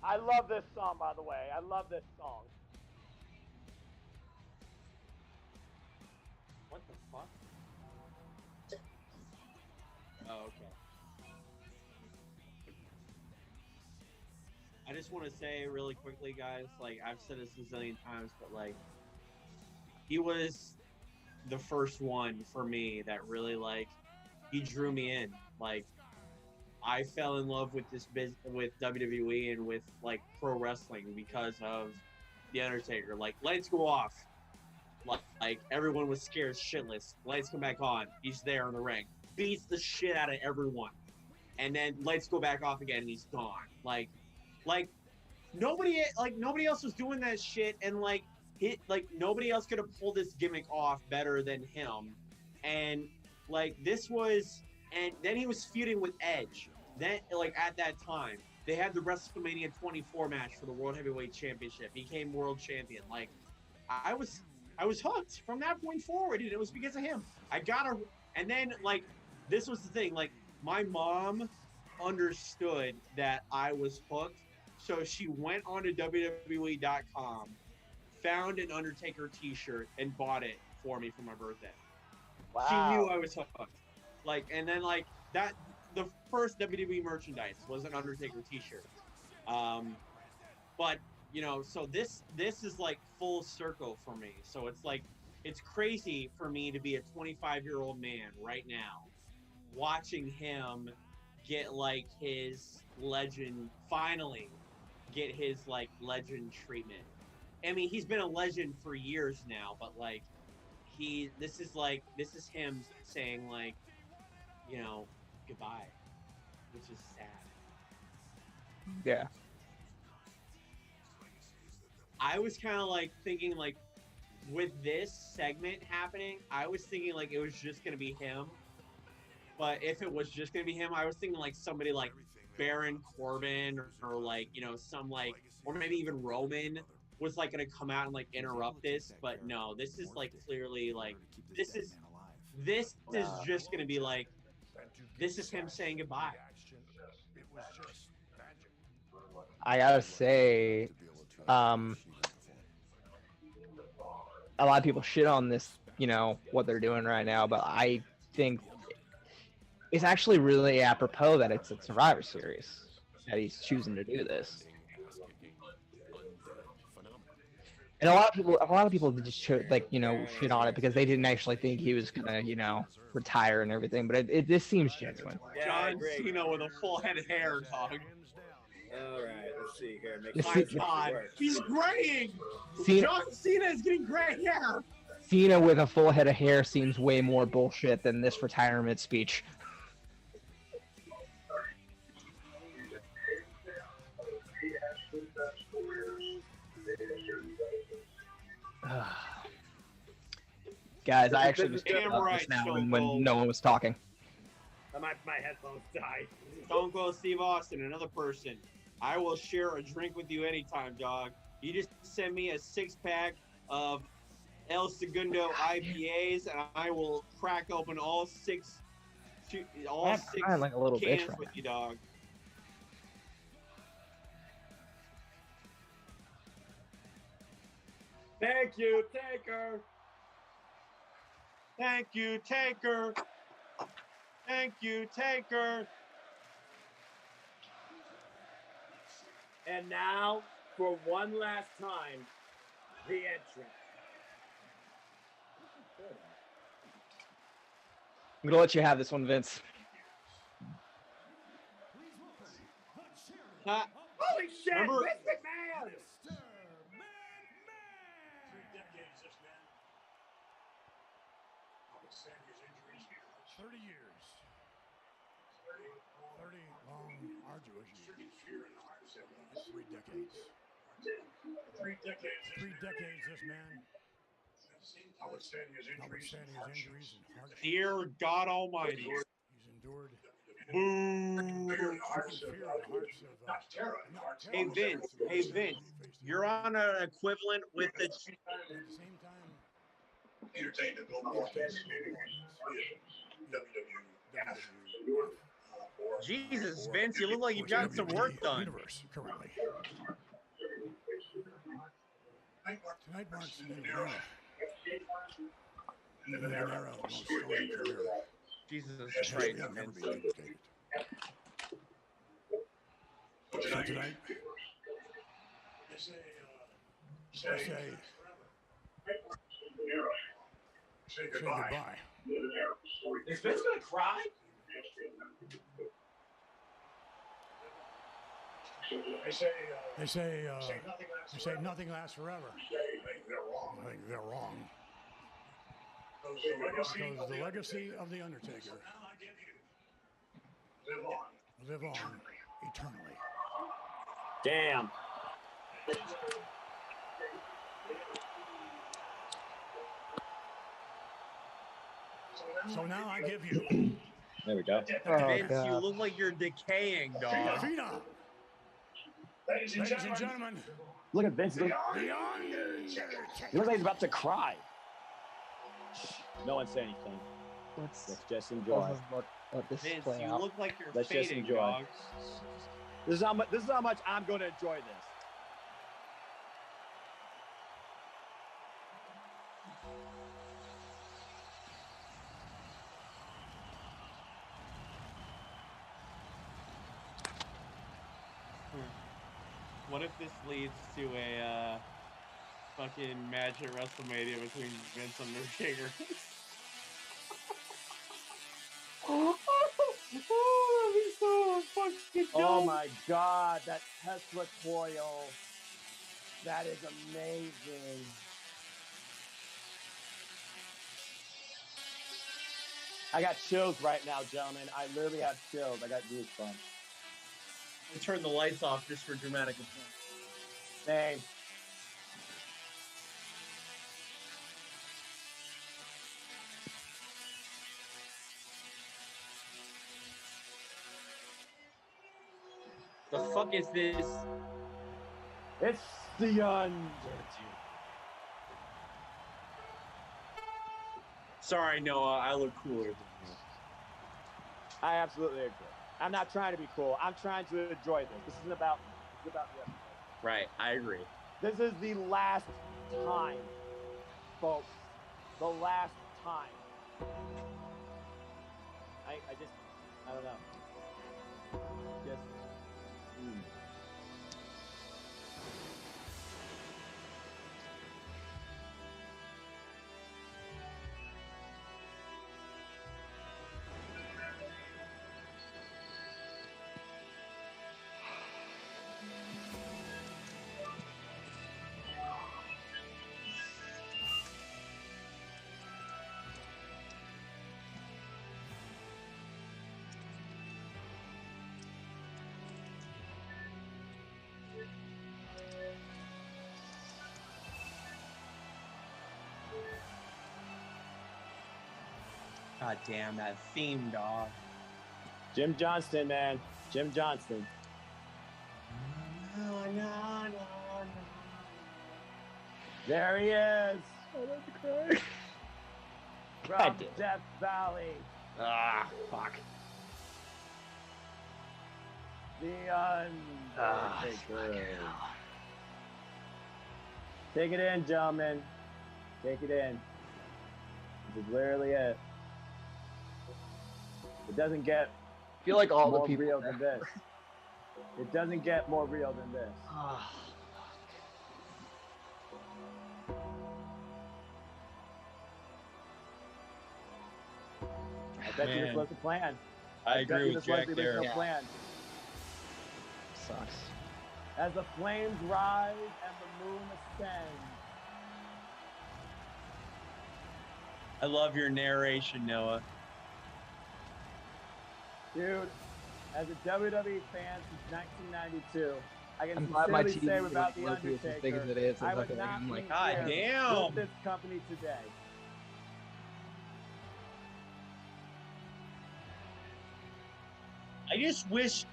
I love this song, by the way. I love this song. What the fuck? Oh, okay. I just want to say really quickly, guys, like, I've said this a zillion times, but, like, he was the first one for me that really, like, he drew me in. Like, I fell in love with with WWE and with, like, pro wrestling because of The Undertaker. Like, lights go off. Like, everyone was scared shitless. Lights come back on. He's there in the ring. Beats the shit out of everyone. And then lights go back off again and he's gone. Like nobody else was doing that shit, and nobody else could have pulled this gimmick off better than him. And and then he was feuding with Edge. Then, like, at that time, they had the WrestleMania 24 match for the World Heavyweight Championship. He became world champion. Like, I was hooked from that point forward, and it was because of him. And then, like, this was the thing, like, my mom understood that I was hooked, so she went onto WWE.com, found an Undertaker t-shirt, and bought it for me for my birthday. Wow. She knew I was hooked. Like, and then, like, that, the first WWE merchandise was an Undertaker t-shirt. But, you know, so this is, like, full circle for me. So it's, like, it's crazy for me to be a 25-year-old man right now, watching him get, like, his legend, finally get his, like, legend treatment. I mean, he's been a legend for years now, but, like, this is him saying, like, you know, goodbye, which is sad. yeah. I was kind of like thinking like with this segment happening, I was thinking like it was just gonna be him. But if it was just gonna be him, I was thinking like somebody like Baron Corbin or like some like or maybe even Roman was like gonna come out and like interrupt this. But no, this is like clearly like this is just gonna be like this is him saying goodbye. I gotta say, a lot of people shit on this, what they're doing right now, but I think it's actually really apropos that it's a Survivor Series that he's choosing to do this. And a lot of people just shit on it because they didn't actually think he was gonna, retire and everything. But this seems genuine. John Cena with a full head of hair, dog. All right, let's see here. My God, he's graying. John Cena is getting gray hair. Cena with a full head of hair seems way more bullshit than this retirement speech. Guys, I actually was doing this now when no one was talking. My headphones died. Stone Cold Steve Austin, another person. I will share a drink with you anytime, dog. You just send me a 6-pack of El Segundo IPAs, and I will crack open all six like a little cans bitch right with now. you, dog. Thank you, Taker. Thank you, Taker. Thank you, Taker. And now, for one last time, the entrance. I'm gonna let you have this one, Vince. Holy shit! Remember- Vince McMahon! 30 years. 30 long, arduous years. 3 decades. 3 decades, this man. Notwithstanding his injuries and hardship. Dear God Almighty. He's endured. Hey Vince, you're on an equivalent with the. At the same time, Entertained and global broadcast Jesus, Vince, you look like you've got some work done. Universe currently. Tonight marks the end of an era. An era of most storied career. Jesus History Christ, will never Vince. be duplicated. So tonight, say goodbye. Is Vince gonna cry? They say nothing lasts forever. I think they're wrong. Because the legacy of The Undertaker live on eternally. Damn. So now I give you. There we go. Vince, you look like you're decaying, dog. Fina. Ladies and gentlemen. Look at Vince. Look. The He looks like he's about to cry. No one say anything. Let's just enjoy. Let this Vince, play you out. look like you're Let's just fading, enjoy. dog. This is how much I'm going to enjoy this. What if this leads to a fucking match at WrestleMania between Vince and Undertaker? Oh my God, that Tesla coil. That is amazing. I got chills right now, gentlemen. I literally have chills. I got goosebumps. I turn the lights off just for dramatic effect. Same. The fuck is this? It's the Undertaker. Sorry, Noah. I look cooler than you. I absolutely agree. I'm not trying to be cool. I'm trying to enjoy this. This isn't about me. This is about the episode. Right. I agree. This is the last time, folks. The last time. I don't know. Just. God damn that theme, dog. Jim Johnston, man. Jim Johnston. There he is. I'm about to cry. From Death Valley. Ah, fuck. The Undertaker. Take it in, gentlemen. Take it in. This is literally it. It doesn't get I feel like all more the people real than this. It doesn't get more real than this. I bet you this was the plan. I agree with Jack this was there. the original plan. Sucks. As the flames rise and the moon ascends. I love your narration, Noah. Dude, as a WWE fan since 1992, I can I'm glad my sincerely TV say is without The as big as Undertaker, it is. I It's would like, not I'm like, be God here damn. with this company today. I just wish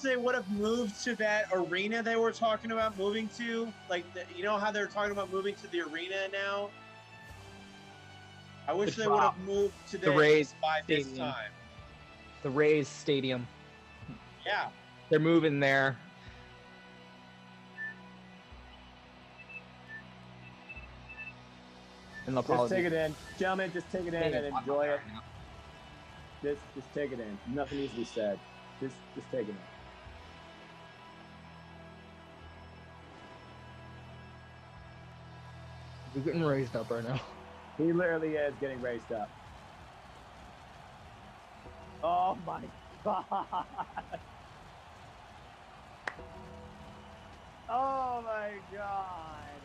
they would have moved to that arena they were talking about moving to. Like, you know how they're talking about moving to the arena now? I wish they would have moved to the Rays by this Stadium. time. The Rays Stadium. Yeah. They're moving there. And they'll Just probably take it in. Gentlemen, just take it in and enjoy it. Just take it in. Nothing needs to be said. Just take it in. We're getting raised up right now. He literally is getting raised up. Oh my God. Oh my God.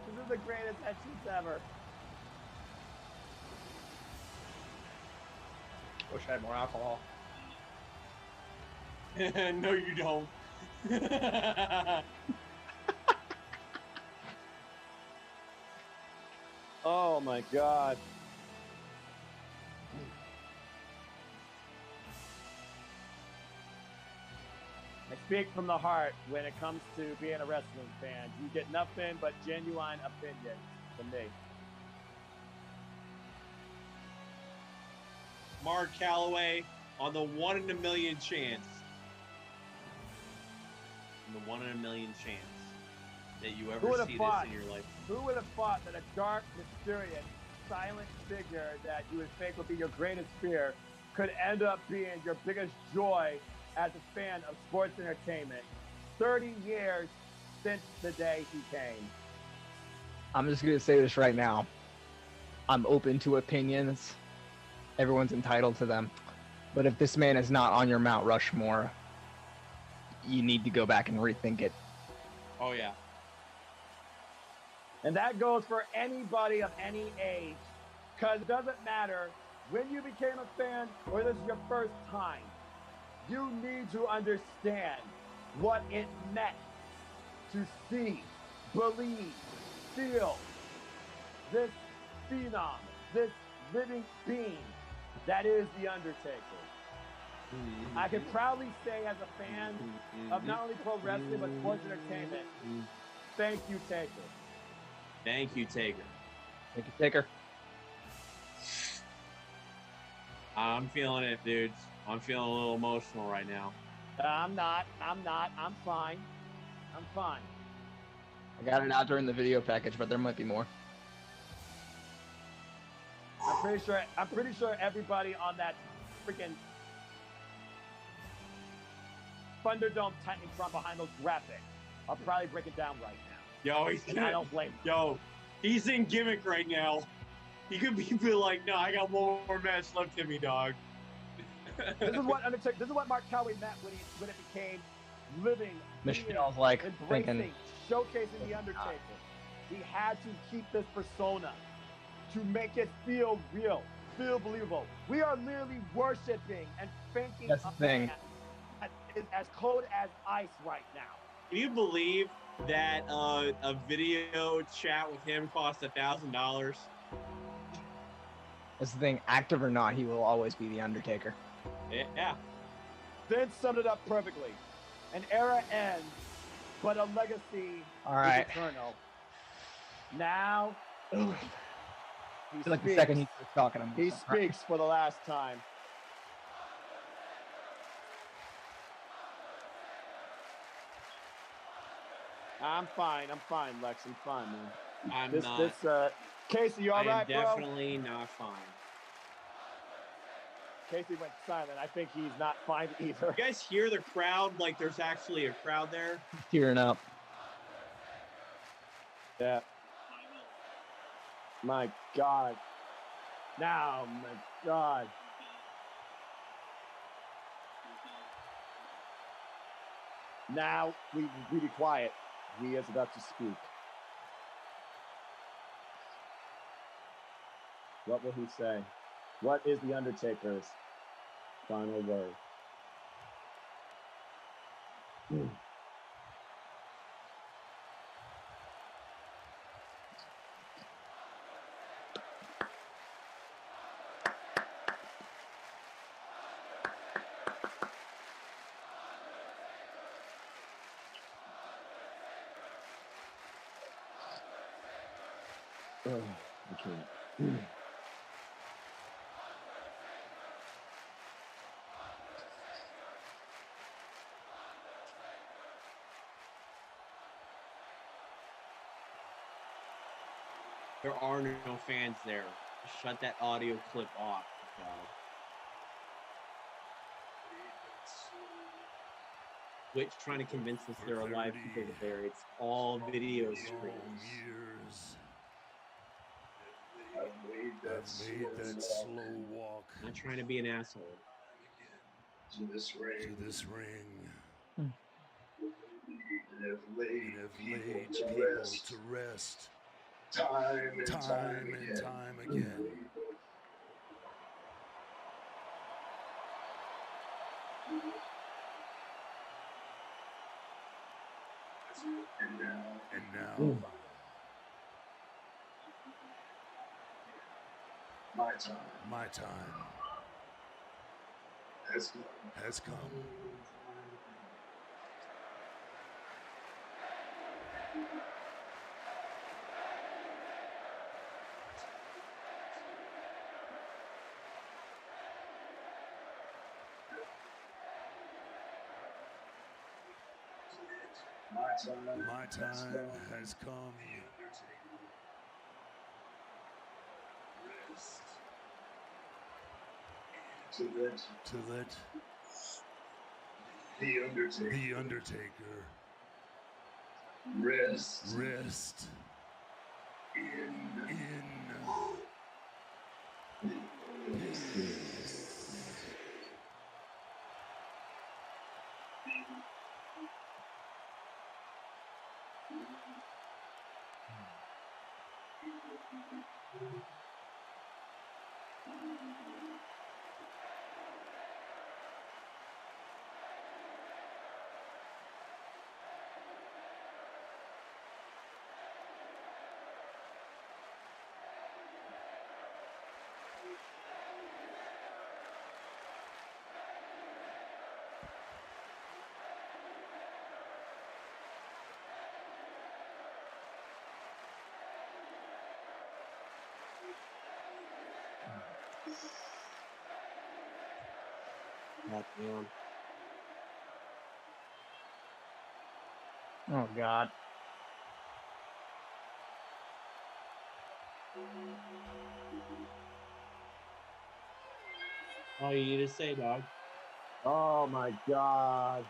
This is the greatest entrance ever. Wish I had more alcohol. No, you don't. Oh my God. I speak from the heart when it comes to being a wrestling fan. You get nothing but genuine opinion from me. Mark Calloway on the 1 in a million chance. On the 1 in a million chance that you ever see this in your life. Who would have thought that a dark, mysterious, silent figure that you would think would be your greatest fear could end up being your biggest joy as a fan of sports entertainment 30 years since the day he came? I'm just going to say this right now. I'm open to opinions. Everyone's entitled to them. But if this man is not on your Mount Rushmore, you need to go back and rethink it. Oh, yeah. And that goes for anybody of any age, because it doesn't matter when you became a fan or this is your first time. You need to understand what it meant to see, believe, feel this phenom, this living being that is The Undertaker. I can proudly say as a fan of not only pro wrestling but sports entertainment, thank you, Taker. Thank you, Taker. Thank you, Taker. I'm feeling it, dudes. I'm feeling a little emotional right now. I'm not. I'm fine. I'm fine. I got it out during the video package, but there might be more. I'm pretty sure everybody on that freaking Thunderdome Titantron behind those graphics are probably breaking down right now. Yo, I don't blame him. Yo, he's in gimmick right now. He could be like, no, I got one more match left in me, dog. This is what Mark Calloway meant when it became living. Michelle's like thinking, showcasing the Undertaker. He had to keep this persona to make it feel real, feel believable. We are literally worshiping and thanking that's the thing. As cold as ice right now. Can you believe that a video chat with him cost $1,000? That's the thing. Active or not, he will always be the Undertaker. Yeah. Vince summed it up perfectly. An era ends, but a legacy is eternal. Now, like the second he starts talking, he speaks for the last time. I'm fine, Lex. I'm fine, man. I'm not. Casey, you all right, bro? I'm definitely not fine. Casey went silent. I think he's not fine either. You guys hear the crowd? Like there's actually a crowd there? Tearing up. Yeah. My God. Now, my God. Now, we be quiet. He is about to speak. What will he say? What is the Undertaker's final word? Oh, I can't. There are no fans there. Shut that audio clip off, dog. Twitch trying to convince us there are live people there. It's all video streams. I've made that slow walk. I'm not trying to be an asshole. To this ring. And have laid people to rest. Time and time again. And now, my time has come. My time has come. To let the Undertaker rest in Goddamn. Oh, God. All you need to say, dog. Oh, my God.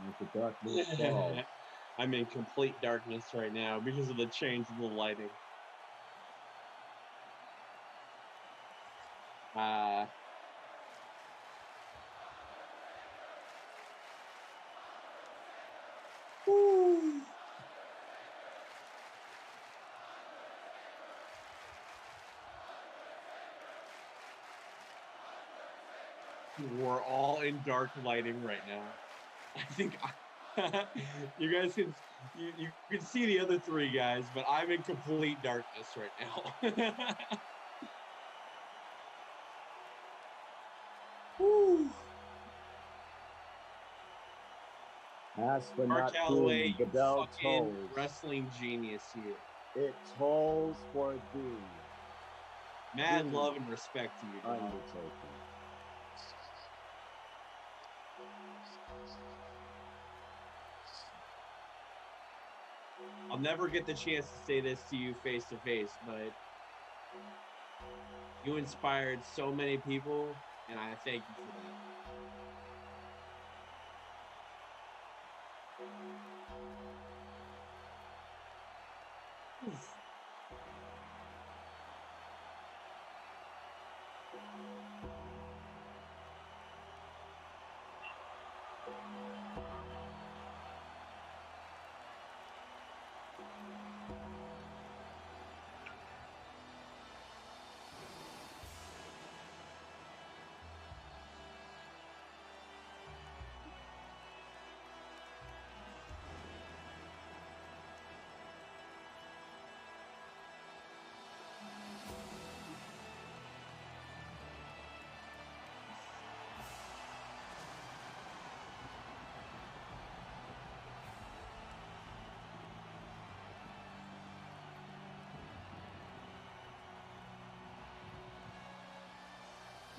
Make the darkness fall. I'm in complete darkness right now because of the change in the lighting. Woo. We're all in dark lighting right now. I think you guys can you can see the other three guys, but I'm in complete darkness right now. Woo. As for Mark not Calloway, being, the you bell fucking tolls. wrestling genius here. It tolls for thee. Mad Thee, love and respect to you, dog. Undertaker. I'll never get the chance to say this to you face to face, but you inspired so many people, and I thank you for that.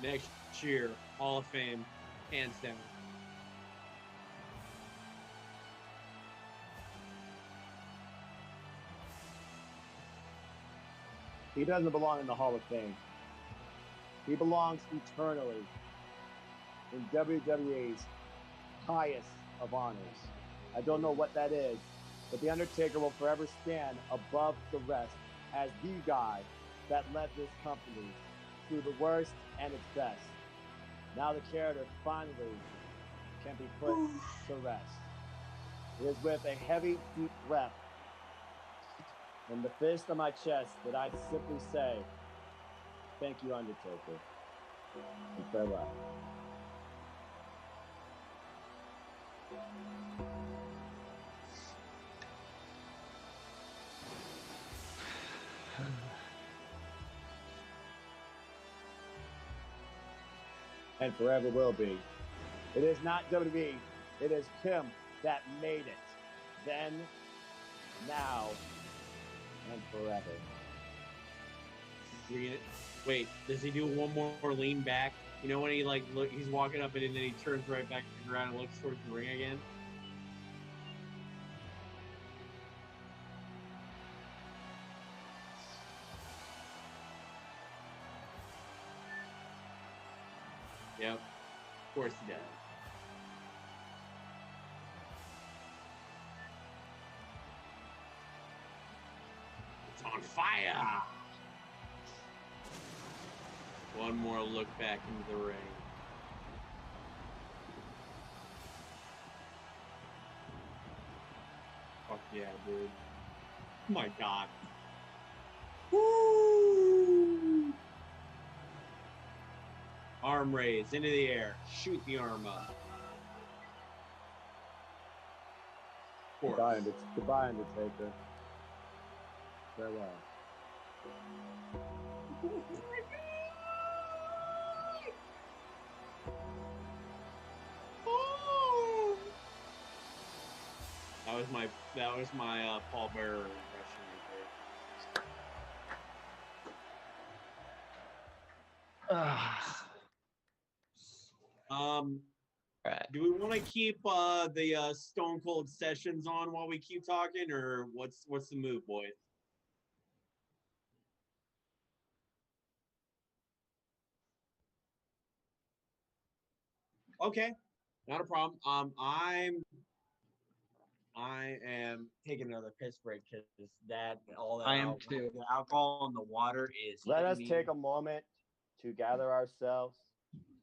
Next year, Hall of Fame, hands down. He doesn't belong in the Hall of Fame. He belongs eternally in WWE's highest of honors. I don't know what that is, but The Undertaker will forever stand above the rest as the guy that led this company through the worst and its best. Now the character finally can be put to rest. It is with a heavy, deep breath and the fist on my chest that I simply say, thank you, Undertaker, and farewell. And forever will be. It is not WWE, it is him that made it. Then, now, and forever. Wait, does he do one more lean back? You know when he he's walking up and then he turns right back around and looks towards the ring again? Yep, of course he does. It's on fire! One more look back into the ring. Fuck yeah, dude. Oh my god. Woo! Arm raised into the air. Shoot the arm up. Goodbye, Undertaker. Farewell. That was my Paul Bearer impression right there. Do we want to keep the Stone Cold sessions on while we keep talking, or what's the move, boys? Okay, not a problem. I am taking another piss break because all that I am too. The alcohol in the water is. Let us hitting me. take a moment to gather ourselves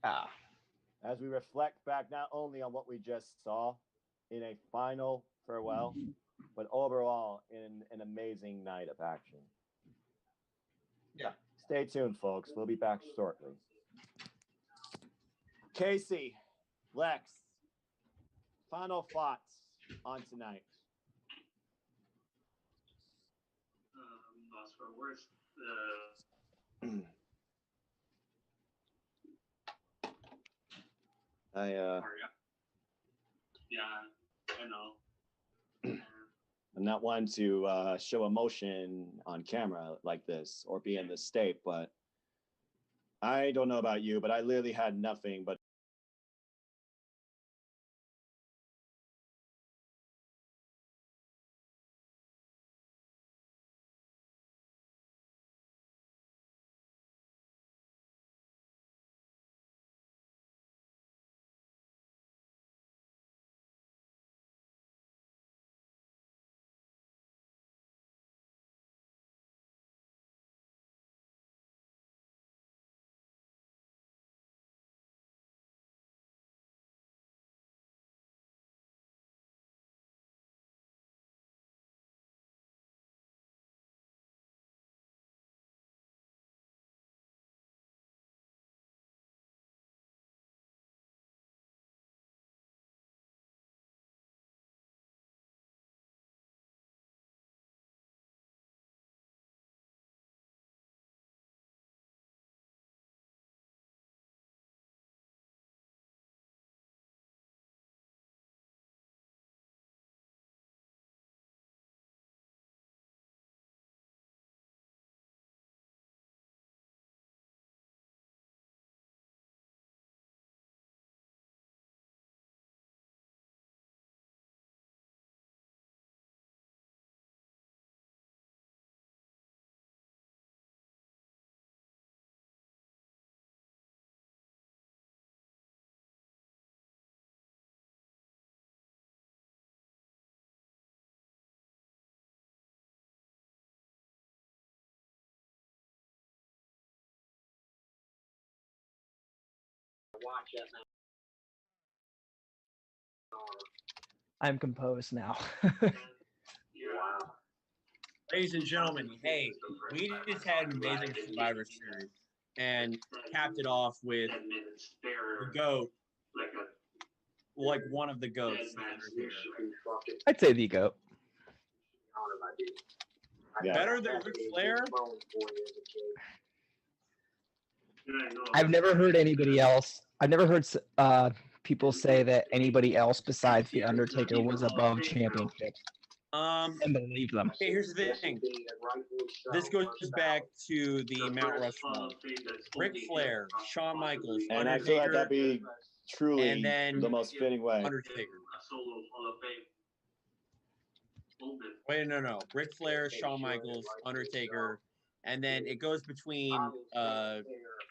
as we reflect back not only on what we just saw in a final farewell, but overall in an amazing night of action. Yeah. Stay tuned, folks. We'll be back shortly. Casey, Lex, final thoughts on tonight. Lost for words. Yeah, I know. I'm not one to show emotion on camera like this or be in this state, but I don't know about you, but I literally had nothing but I'm composed now. Ladies and gentlemen, hey, we just had an amazing Survivor Series and capped it off with the GOAT, like one of the GOATs. I'd say the GOAT. Yeah. Better than Ric Flair? I've never heard anybody else. I've never heard people say that anybody else besides The Undertaker was above championships. And believe them. Okay, here's the thing. This goes back to the Mount Rushmore. Ric Flair, Shawn Michaels, and Undertaker, I feel like that'd be truly and then the most fitting way. Undertaker. Wait, no. Ric Flair, Shawn Michaels, Undertaker, and then it goes between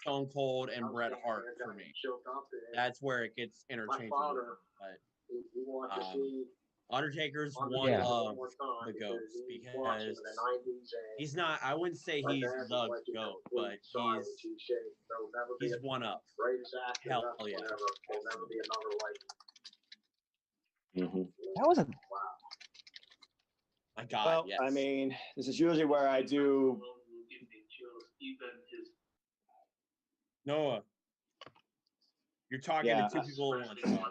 Stone Cold and Bret Hart for me. That's where it gets interchangeable. But Undertaker's one of the GOATs because he's not. I wouldn't say he's the GOAT, but he's one of. Hell yeah. Mm-hmm. That was a. My God, well, yes. I mean, this is usually where I do. Noah, you're talking to two people at once.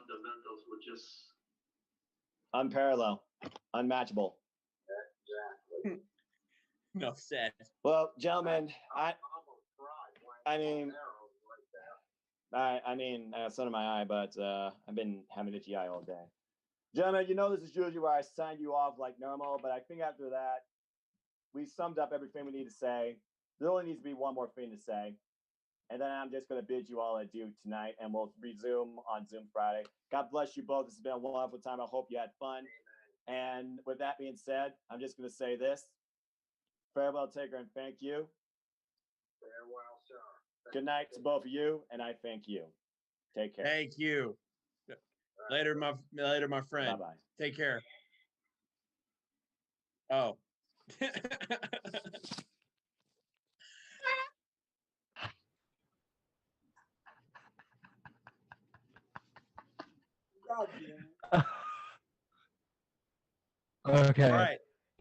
Unparalleled, unmatchable. No said. Well, gentlemen, I mean, so did my eye, but I've been having itchy eye all day. Gentlemen, you know this is usually where I sign you off like normal, but I think after that, we summed up everything we need to say. There only needs to be one more thing to say. And then I'm just going to bid you all adieu tonight, and we'll resume on Zoom Friday. God bless you both. This has been a wonderful time. I hope you had fun. And with that being said, I'm just going to say this. Farewell, Taker, and thank you. Farewell, sir. Good night to both of you, and I thank you. Take care. Thank you. Later, my friend. Bye-bye. Take care. Oh. Okay. All right.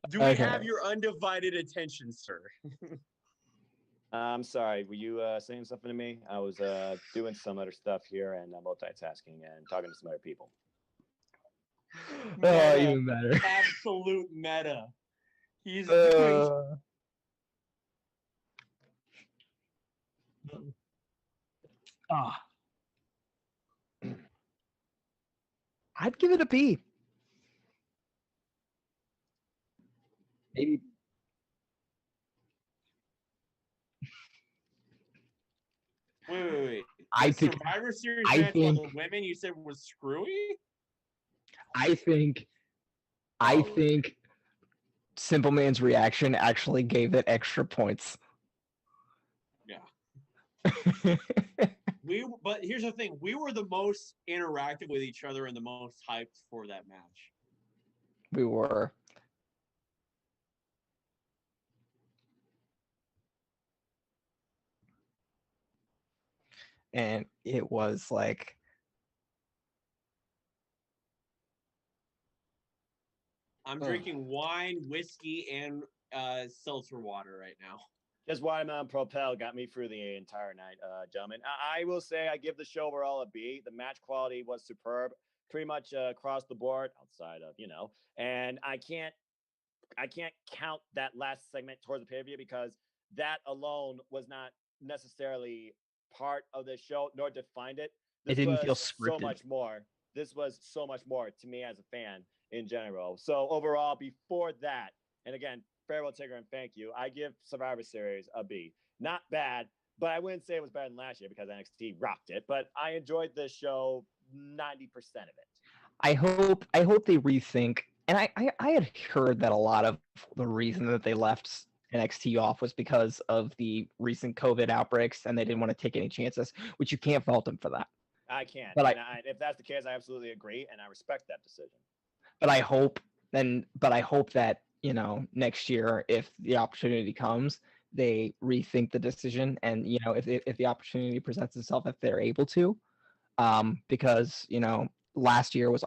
Do we have your undivided attention, sir? I'm sorry. Were you saying something to me? I was doing some other stuff here and multitasking and talking to some other people. Oh, even better. Absolute meta. He's I'd give it a B. Maybe. Wait. I The think. Survivor Series I match think. on the women you said was screwy? I think Simple Man's reaction actually gave it extra points. Yeah. But here's the thing: we were the most interactive with each other and the most hyped for that match. We were. And it was like. I'm drinking wine, whiskey, and seltzer water right now. Just Watermelon Propel got me through the entire night, gentlemen. I will say I give the show overall a B. The match quality was superb, pretty much across the board, outside of, and I can't count that last segment towards the pay-per-view because that alone was not necessarily part of the show, nor defined it. It didn't feel scripted. So much more. This was so much more to me as a fan in general. So overall, before that, and again, farewell, Tigger, and thank you. I give Survivor Series a B. Not bad, but I wouldn't say it was better than last year because NXT rocked it. But I enjoyed this show 90% of it. I hope they rethink. And I had heard that a lot of the reason that they left NXT off was because of the recent COVID outbreaks, and they didn't want to take any chances, which you can't fault them for that. I can't. But if that's the case, I absolutely agree, and I respect that decision. But I hope that, next year, if the opportunity comes, they rethink the decision, and if the opportunity presents itself, if they're able to, because last year was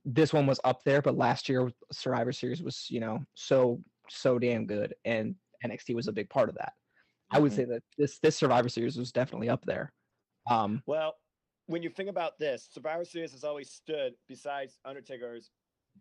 this one was up there, but last year Survivor Series was so damn good, and NXT was a big part of that. Mm-hmm. I would say that this Survivor Series was definitely up there. Well, when you think about this, Survivor Series has always stood, besides Undertaker's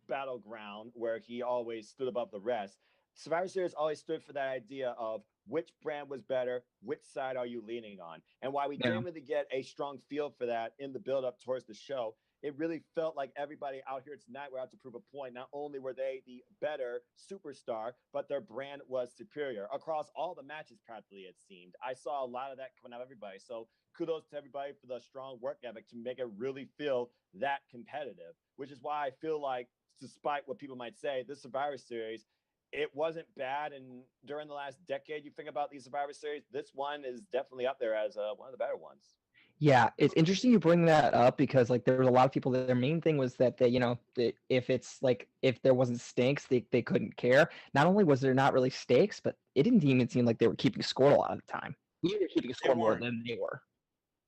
Battleground, where he always stood above the rest. Survivor Series always stood for that idea of which brand was better, which side are you leaning on? And while we didn't really get a strong feel for that in the build-up towards the show, it really felt like everybody out here tonight were out to prove a point. Not only were they the better superstar, but their brand was superior. Across all the matches, practically, it seemed. I saw a lot of that coming out of everybody. So kudos to everybody for the strong work ethic to make it really feel that competitive, which is why I feel like, despite what people might say, this Survivor Series, it wasn't bad. And during the last decade, you think about these Survivor Series, this one is definitely up there as one of the better ones. Yeah, it's interesting you bring that up because there was a lot of people that their main thing was that they, if there wasn't stakes, they couldn't care. Not only was there not really stakes, but it didn't even seem like they were keeping score a lot of the time. We were keeping score more than they were.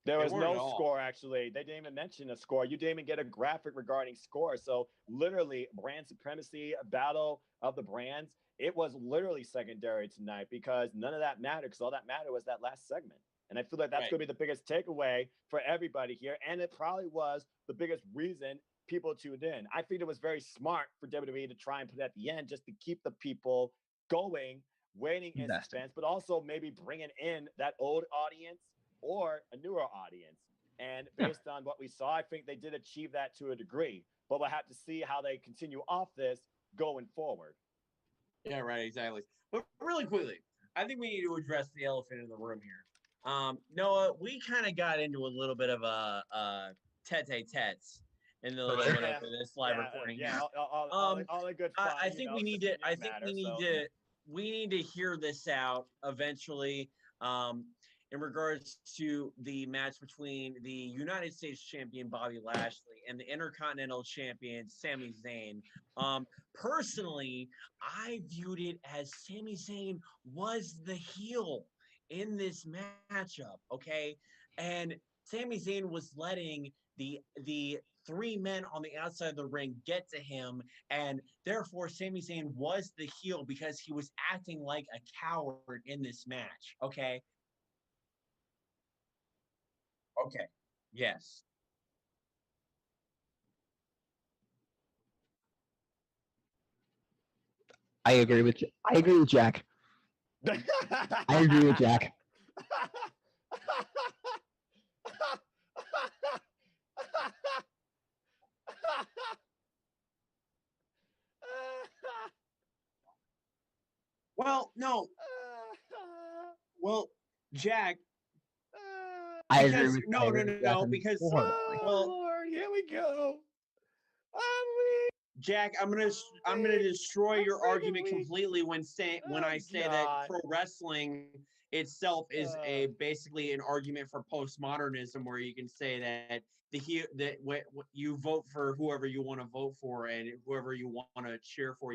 There was no score, actually. They didn't even mention a score. You didn't even get a graphic regarding score. So literally, brand supremacy, battle of the brands, it was literally secondary tonight because none of that mattered, because all that mattered was that last segment. And I feel like that's going to be the biggest takeaway for everybody here. And it probably was the biggest reason people tuned in. I think it was very smart for WWE to try and put it at the end just to keep the people going, waiting in suspense, but also maybe bringing in that old audience or a newer audience. And based on what we saw, I think they did achieve that to a degree. but we'll have to see how they continue off this going forward. Yeah, right, exactly. But really quickly, I think we need to address the elephant in the room here. Noah, we kind of got into a little bit of a tete-a-tetes in the little bit of this live recording. Yeah, here. all the good fun. I think we need to. I think we need to hear this out eventually. In regards to the match between the United States champion Bobby Lashley and the Intercontinental champion Sami Zayn. Personally, I viewed it as Sami Zayn was the heel in this matchup, okay? And Sami Zayn was letting the three men on the outside of the ring get to him, and therefore Sami Zayn was the heel because he was acting like a coward in this match, okay? Okay. Yes. I agree with Jack. I agree with Jack. Well, no. Well, Jack. I agree with no, because Lord, here we go. Jack, I'm gonna destroy your argument completely when I say that pro wrestling itself is basically an argument for postmodernism, where you can say that you vote for whoever you want to vote for, and whoever you want to cheer for,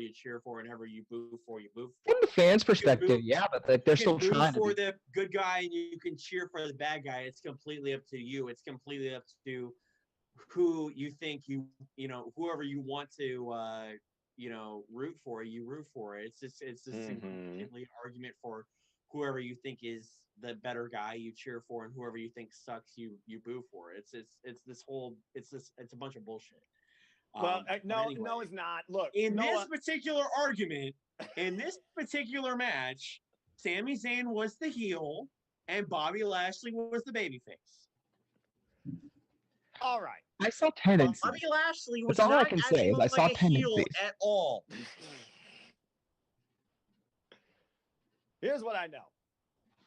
and whoever you boo for, you boo for. From the fans' perspective, yeah, but they're still trying to. You can boo for the good guy, and you can cheer for the bad guy. It's completely up to you. It's completely up to who you think whoever you want to root for, you root for. It's just completely an argument for whoever you think is the better guy, you cheer for, and whoever you think sucks, you boo for. It's a bunch of bullshit. Well, no, it's not. Look, this particular argument, in this particular match, Sami Zayn was the heel and Bobby Lashley was the babyface. All right. I saw tendencies. Bobby Lashley was That's all I not can say is I saw like a heel tendencies at all. Here's what I know.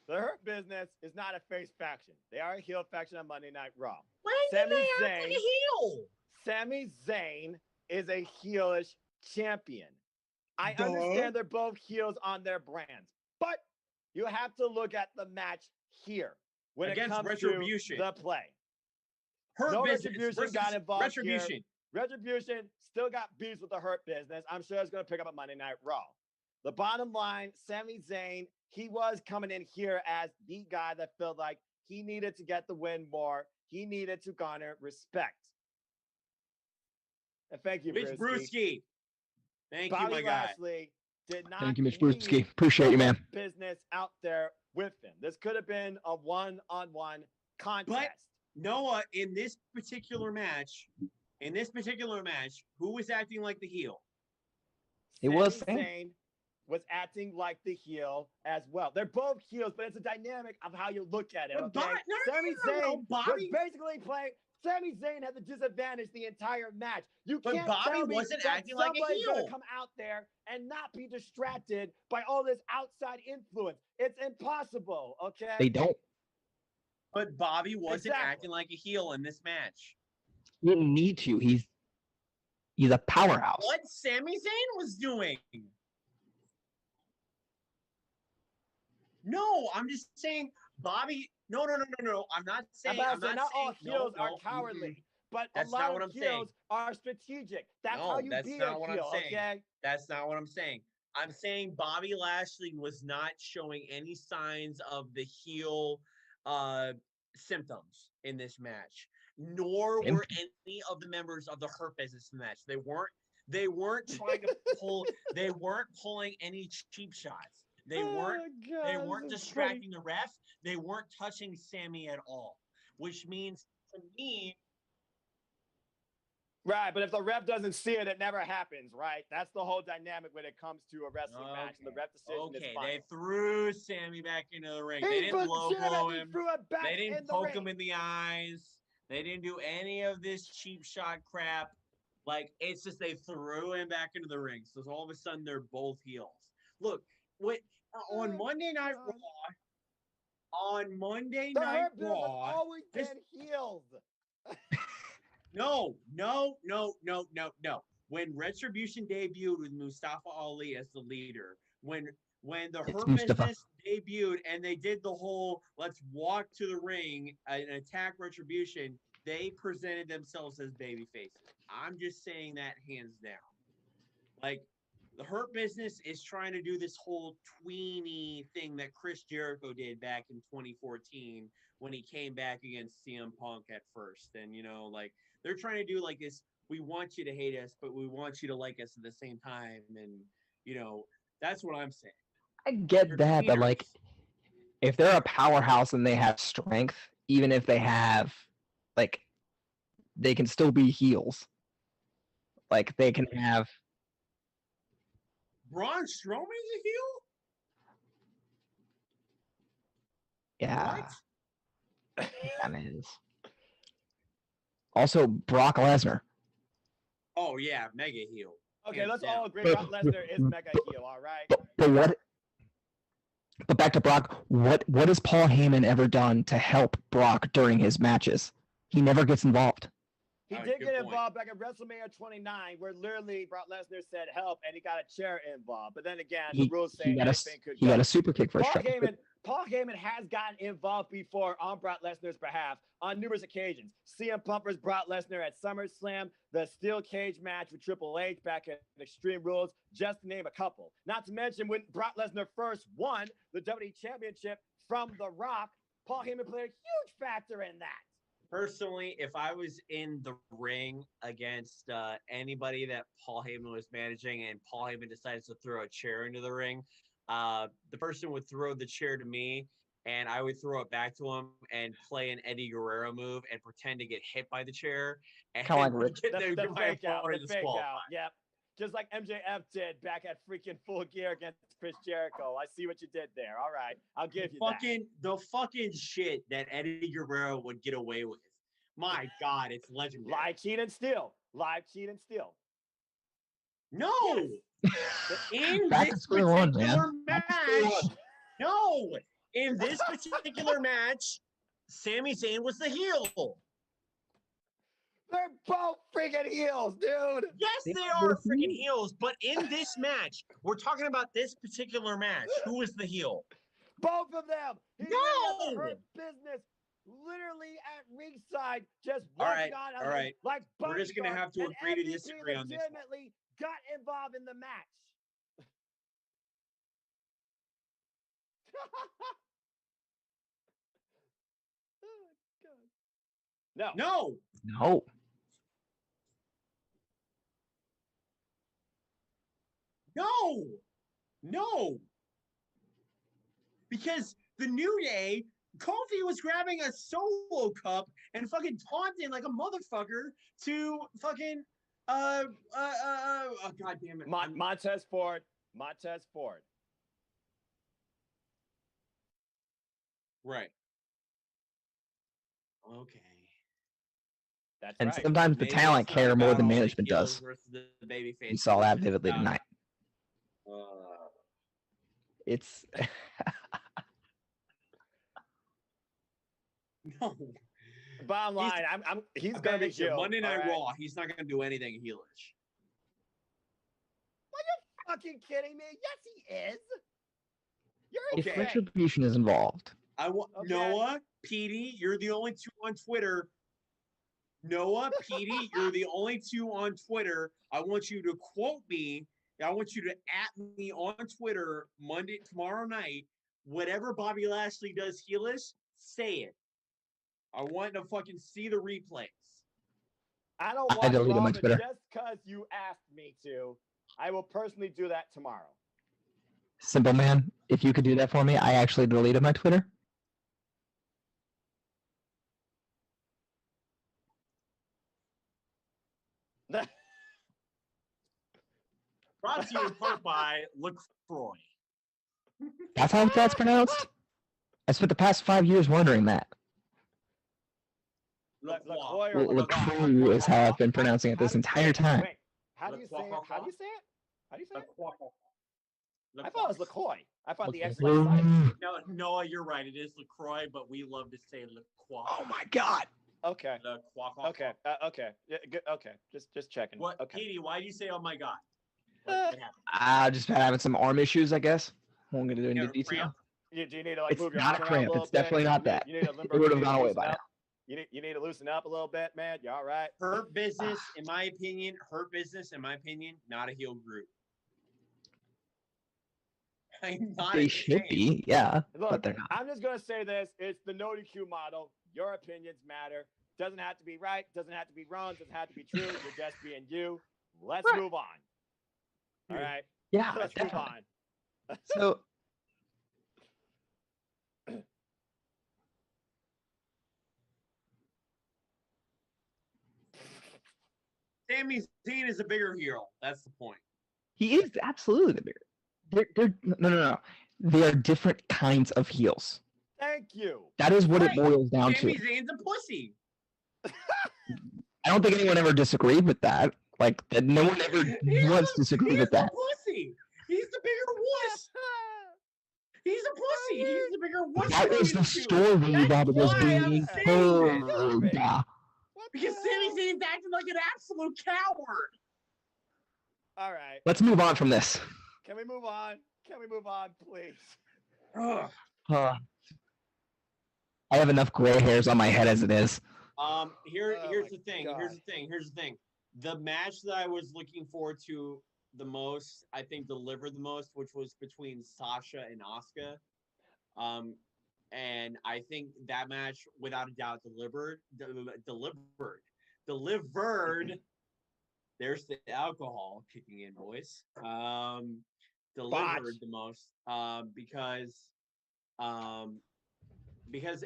The Hurt Business is not a face faction. They are a heel faction on Monday Night Raw. When did they act like a heel? Sami Zayn is a heelish champion. I understand they're both heels on their brands, but you have to look at the match here when Against it comes Retribution. to the play. Hurt Business Retribution versus got involved Retribution. here. Retribution still got beefs with the Hurt Business. I'm sure it's going to pick up on Monday Night Raw. The bottom line, Sami Zayn, he was coming in here as the guy that felt like he needed to get the win more. He needed to garner respect. And thank you, Mitch Brewski. Thank Bobby you, my guy. Lashley did not Thank you, Mitch need Brewski. Appreciate you, man. business out there with him. This could have been a one-on-one contest. But Noah, in this particular match, who was acting like the heel? It was Sami Zayn was acting like the heel as well. They're both heels, but it's a dynamic of how you look at it. Okay? Sami Zayn was basically playing. Sami Zayn had the disadvantage the entire match. But Can't Bobby tell me wasn't that acting like a somebody's heel. gonna come out there and not be distracted by all this outside influence. It's impossible. Okay. They don't. But Bobby wasn't acting like a heel in this match. He didn't need to. He's a powerhouse. What Sami Zayn was doing. No, I'm just saying Bobby. No. I'm not saying. Not all heels are cowardly, but a lot of heels are strategic. That's how you be a heel. Okay. That's not what I'm saying. I'm saying Bobby Lashley was not showing any signs of the heel symptoms in this match, nor were any of the members of the Hurt Business in the match. They weren't trying to pull. They weren't pulling any cheap shots. They weren't distracting the ref. They weren't touching Sami at all, which means to me. Right, but if the ref doesn't see it, it never happens, right? That's the whole dynamic when it comes to a wrestling match, and the ref decision is final. They threw Sami back into the ring. They didn't low blow him. They didn't poke him in the eyes. They didn't do any of this cheap shot crap Like, it's just they threw him back into the ring. So all of a sudden, they're both heels. Look, on Monday Night Raw, The Hurt Business always been heels. No. When Retribution debuted with Mustafa Ali as the leader, when the Hurt Business debuted and they did the whole let's walk to the ring and attack Retribution, they presented themselves as baby faces. I'm just saying that hands down. Like, the Hurt Business is trying to do this whole tweeny thing that Chris Jericho did back in 2014 when he came back against CM Punk at first. And, you know, like, they're trying to do like this, we want you to hate us, but we want you to like us at the same time. And, you know, that's what I'm saying. I get that, but like, if they're a powerhouse and they have strength, even if they have, like, they can still be heels. Like, they can have. Braun Strowman's a heel? Yeah. That is. Also, Brock Lesnar. Oh, yeah, mega heel. Okay, let's all agree Brock Lesnar is mega heel, all right? But what? But back to Brock. What has Paul Heyman ever done to help Brock during his matches? He never gets involved. He did get involved back at WrestleMania 29, where literally Brock Lesnar said help, and he got a chair involved. But then again, the rules say anything could go. He got a super kick for Paul Heyman has gotten involved before on Brock Lesnar's behalf on numerous occasions. CM Punk versus Brock Lesnar at SummerSlam, the steel cage match with Triple H back at Extreme Rules, just to name a couple. Not to mention when Brock Lesnar first won the WWE Championship from The Rock, Paul Heyman played a huge factor in that. Personally, if I was in the ring against anybody that Paul Heyman was managing and Paul Heyman decides to throw a chair into the ring, the person would throw the chair to me and I would throw it back to him and play an Eddie Guerrero move and pretend to get hit by the chair. And kind of like Rich. The fake out. Yep. Just like MJF did back at freaking Full Gear against Chris Jericho. I see what you did there. All right. I'll give you that. The fucking shit that Eddie Guerrero would get away with. My God, it's legendary. Live, cheat, and steal. Live, cheat, and steal. No. Yes. In this particular match. No. In this particular match, Sami Zayn was the heel. They're both freaking heels, dude. Yes, they are freaking heels. But in this match, we're talking about this particular match. Who was the heel? Both of them. No. Hurt Business, literally at ringside, just working on all right. like we're just gonna have to agree to disagree on this. Legitimately got involved in the match. No. No. No. No. No. Because the New Day, Kofi was grabbing a solo cup and fucking taunting like a motherfucker to fucking oh god damn it. Montez Ford. Montez Ford. Right. Okay. That's and right. sometimes the talent care more than management does. You saw that vividly tonight. It's no. Bottom line, he's gonna be heel. Monday Night Raw. He's not gonna do anything heelish. Are you fucking kidding me? Yes, he is. You're if Retribution is involved. I want Noah, Petey, you're the only two on Twitter. Noah, Petey, you're the only two on Twitter. I want you to quote me. I want you to @ me on Twitter tomorrow night. Whatever Bobby Lashley does heelish, say it. I want to fucking see the replays. I don't want to my Twitter. Just because you asked me to. I will personally do that tomorrow. Simple man, if you could do that for me, I actually deleted my Twitter. Brought to you in part by LaCroix. That's how that's pronounced? I spent the past 5 years wondering that. LaCroix or LaCroix is how I've been pronouncing it this entire time. Wait, how do you say it? How do you say it? How do you say it? I thought it was LaCroix. I thought the X was silent. No, Noah, you're right. It is LaCroix, but we love to say LaCroix. Oh my God. Okay. Okay. Okay. Yeah, good. Okay. Just checking. What, okay. Petey? Why do you say, "Oh my God"? What happened? I just been having some arm issues, I guess. Won't get into detail. Do you need to like It's move your not arm a around cramp. a little It's bit? definitely not that. You need to It would have gone away by now. You need to loosen up a little bit, man. You all right? Hurt Business, in my opinion, not a heel group. They should be, yeah, Look, but they're not. I'm just gonna say this: it's the no DQ model. Your opinions matter. Doesn't have to be right. Doesn't have to be wrong. Doesn't have to be true. You're just being you. Let's move on. All right. Yeah, Let's definitely. move on. So. Sami Zayn is a bigger heel. That's the point. He is absolutely the bigger. They're no. They are different kinds of heels. Thank you. That is what it boils down Sami to. Zayn's a pussy. I don't think anyone ever disagreed with that. Like that, no one ever once disagreed with that. Pussy. He's the bigger wuss. He's a pussy. He's the bigger wuss. That was the story that was being told. Because Sami Zayn's acting like an absolute coward. All right. Let's move on from this. Can we move on? Can we move on, please? I have enough gray hairs on my head as it is. Here's the thing. The match that I was looking forward to the most, I think delivered the most, which was between Sasha and Asuka. And I think that match, without a doubt, delivered. There's the alcohol kicking in, boys. Delivered the most because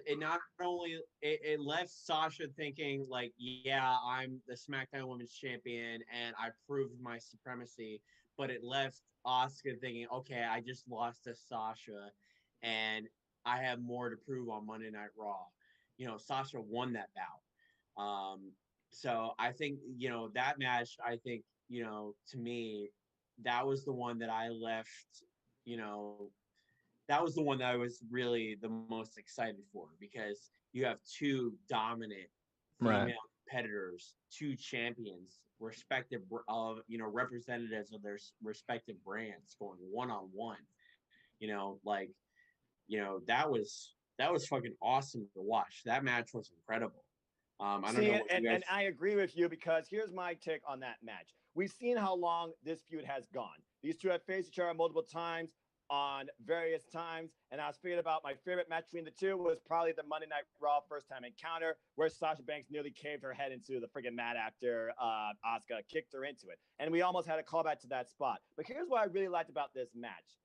it not only it left Sasha thinking like, yeah, I'm the SmackDown Women's Champion and I proved my supremacy, but it left Asuka thinking, okay, I just lost to Sasha and I have more to prove on Monday Night Raw. You know, Sasha won that bout. So I think, you know, that match, I think, you know, to me, that was the one that I left, you know, that was the one that I was really the most excited for because you have two dominant female competitors, two champions, respective of, you know, representatives of their respective brands going one-on-one. You know, like, you know, that was fucking awesome to watch. That match was incredible. I don't know. And I agree with you because here's my take on that match. We've seen how long this feud has gone. These two have faced each other multiple times on various times. And I was thinking about my favorite match between the two was probably the Monday Night Raw first time encounter where Sasha Banks nearly caved her head into the friggin' mat after Asuka kicked her into it. And we almost had a callback to that spot. But here's what I really liked about this match.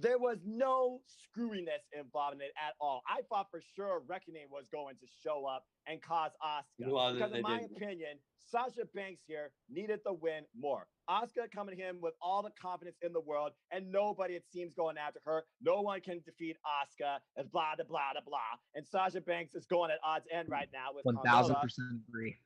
There was no screwiness involved in it at all. I thought for sure Reckoning was going to show up and cause Asuka. Because in my opinion, Sasha Banks here needed the win more. Asuka coming to him with all the confidence in the world, and nobody, it seems, going after her. No one can defeat Asuka, and blah, blah, blah, blah. And Sasha Banks is going at odds end right now with 1000% agree.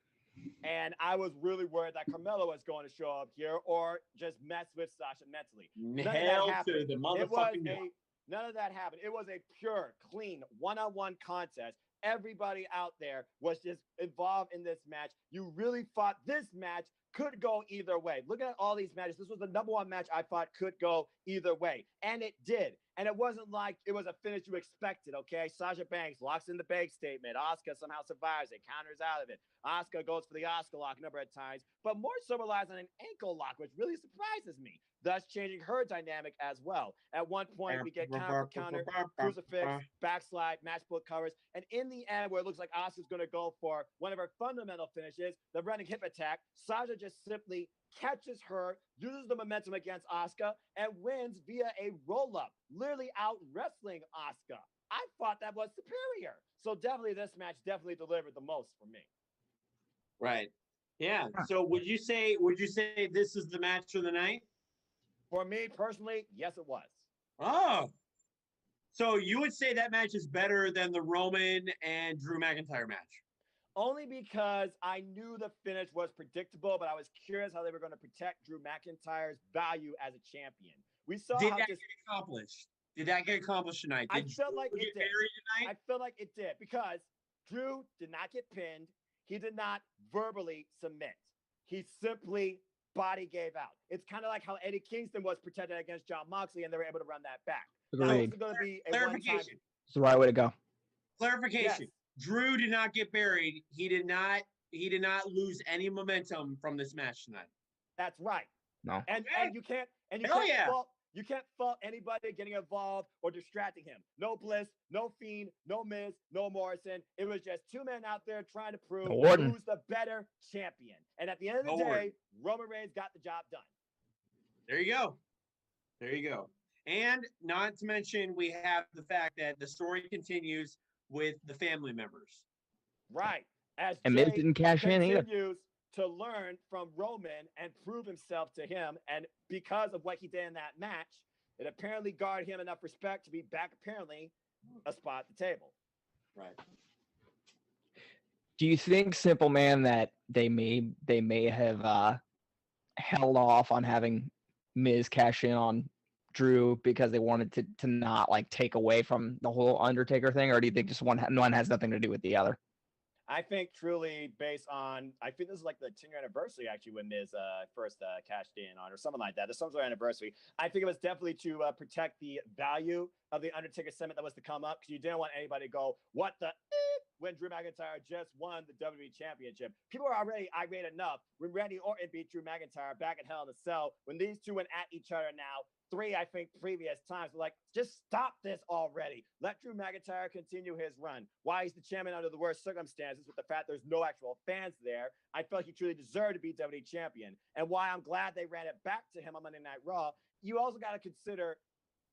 And I was really worried that Carmella was going to show up here or just mess with Sasha mentally. Hell to the motherfucking no. None of that happened. It was a pure, clean, one-on-one contest. Everybody out there was just involved in this match. You really thought this match could go either way. Looking at all these matches, this was the number one match I thought could go either way. And it did. And it wasn't like it was a finish you expected, okay? Sasha Banks locks in the bank statement. Asuka somehow survives it, counters out of it. Asuka goes for the Asuka lock a number of times, but more so relies on an ankle lock, which really surprises me, thus changing her dynamic as well. At one point, we get counter for counter, crucifix, backslide, matchbook covers, and in the end, where it looks like Asuka's going to go for one of her fundamental finishes, the running hip attack, Sasha just simply catches her, uses the momentum against Asuka, and wins via a roll-up, literally out wrestling Asuka. I thought that was superior. So definitely this match definitely delivered the most for me. Right. Yeah. So would you say this is the match of the night? For me personally, yes, it was. Oh. So you would say that match is better than the Roman and Drew McIntyre match? Only because I knew the finish was predictable, but I was curious how they were going to protect Drew McIntyre's value as a champion. We saw Did how that just get accomplished? Did that get accomplished tonight? I Did felt like Drew it get did. buried tonight? I feel like it did because Drew did not get pinned. He did not verbally submit. He simply body gave out. It's kind of like how Eddie Kingston was protected against John Moxley, and they were able to run that back. Now, Agreed. this is going to be a one-time. Clarification. It's the right way to go. Clarification. Drew did not get buried. He did not lose any momentum from this match tonight. That's right. No. And you can't you can't fault anybody getting involved or distracting him. No Bliss, no Fiend, no Miz, no Morrison. It was just two men out there trying to prove No Orton. who's the better champion. And at the end of the No day, Orton. Roman Reigns got the job done. There you go. There you go. And not to mention, we have the fact that the story continues with the family members. Right. As And Miz Jay didn't cash in either. continues to learn from Roman and prove himself to him. And because of what he did in that match, it apparently garnered him enough respect to be back, apparently, a spot at the table. Right. Do you think, Simple Man, that they may have held off on having Miz cash in on Drew because they wanted to not like take away from the whole Undertaker thing, or do you think just one has nothing to do with the other? I think truly based on, I think this is like the 10-year anniversary actually when Miz first cashed in on, or something like that. There's some sort of anniversary. I think it was definitely to protect the value of the Undertaker segment that was to come up, because you didn't want anybody to go, what the when Drew McIntyre just won the WWE Championship. People are already irate enough when Randy Orton beat Drew McIntyre back at Hell in a Cell. When these two went at each other now, 3, I think, previous times. Like, just stop this already. Let Drew McIntyre continue his run. Why he's the champion under the worst circumstances, with the fact there's no actual fans there, I felt he truly deserved to be WWE champion. And why I'm glad they ran it back to him on Monday Night Raw. You also got to consider,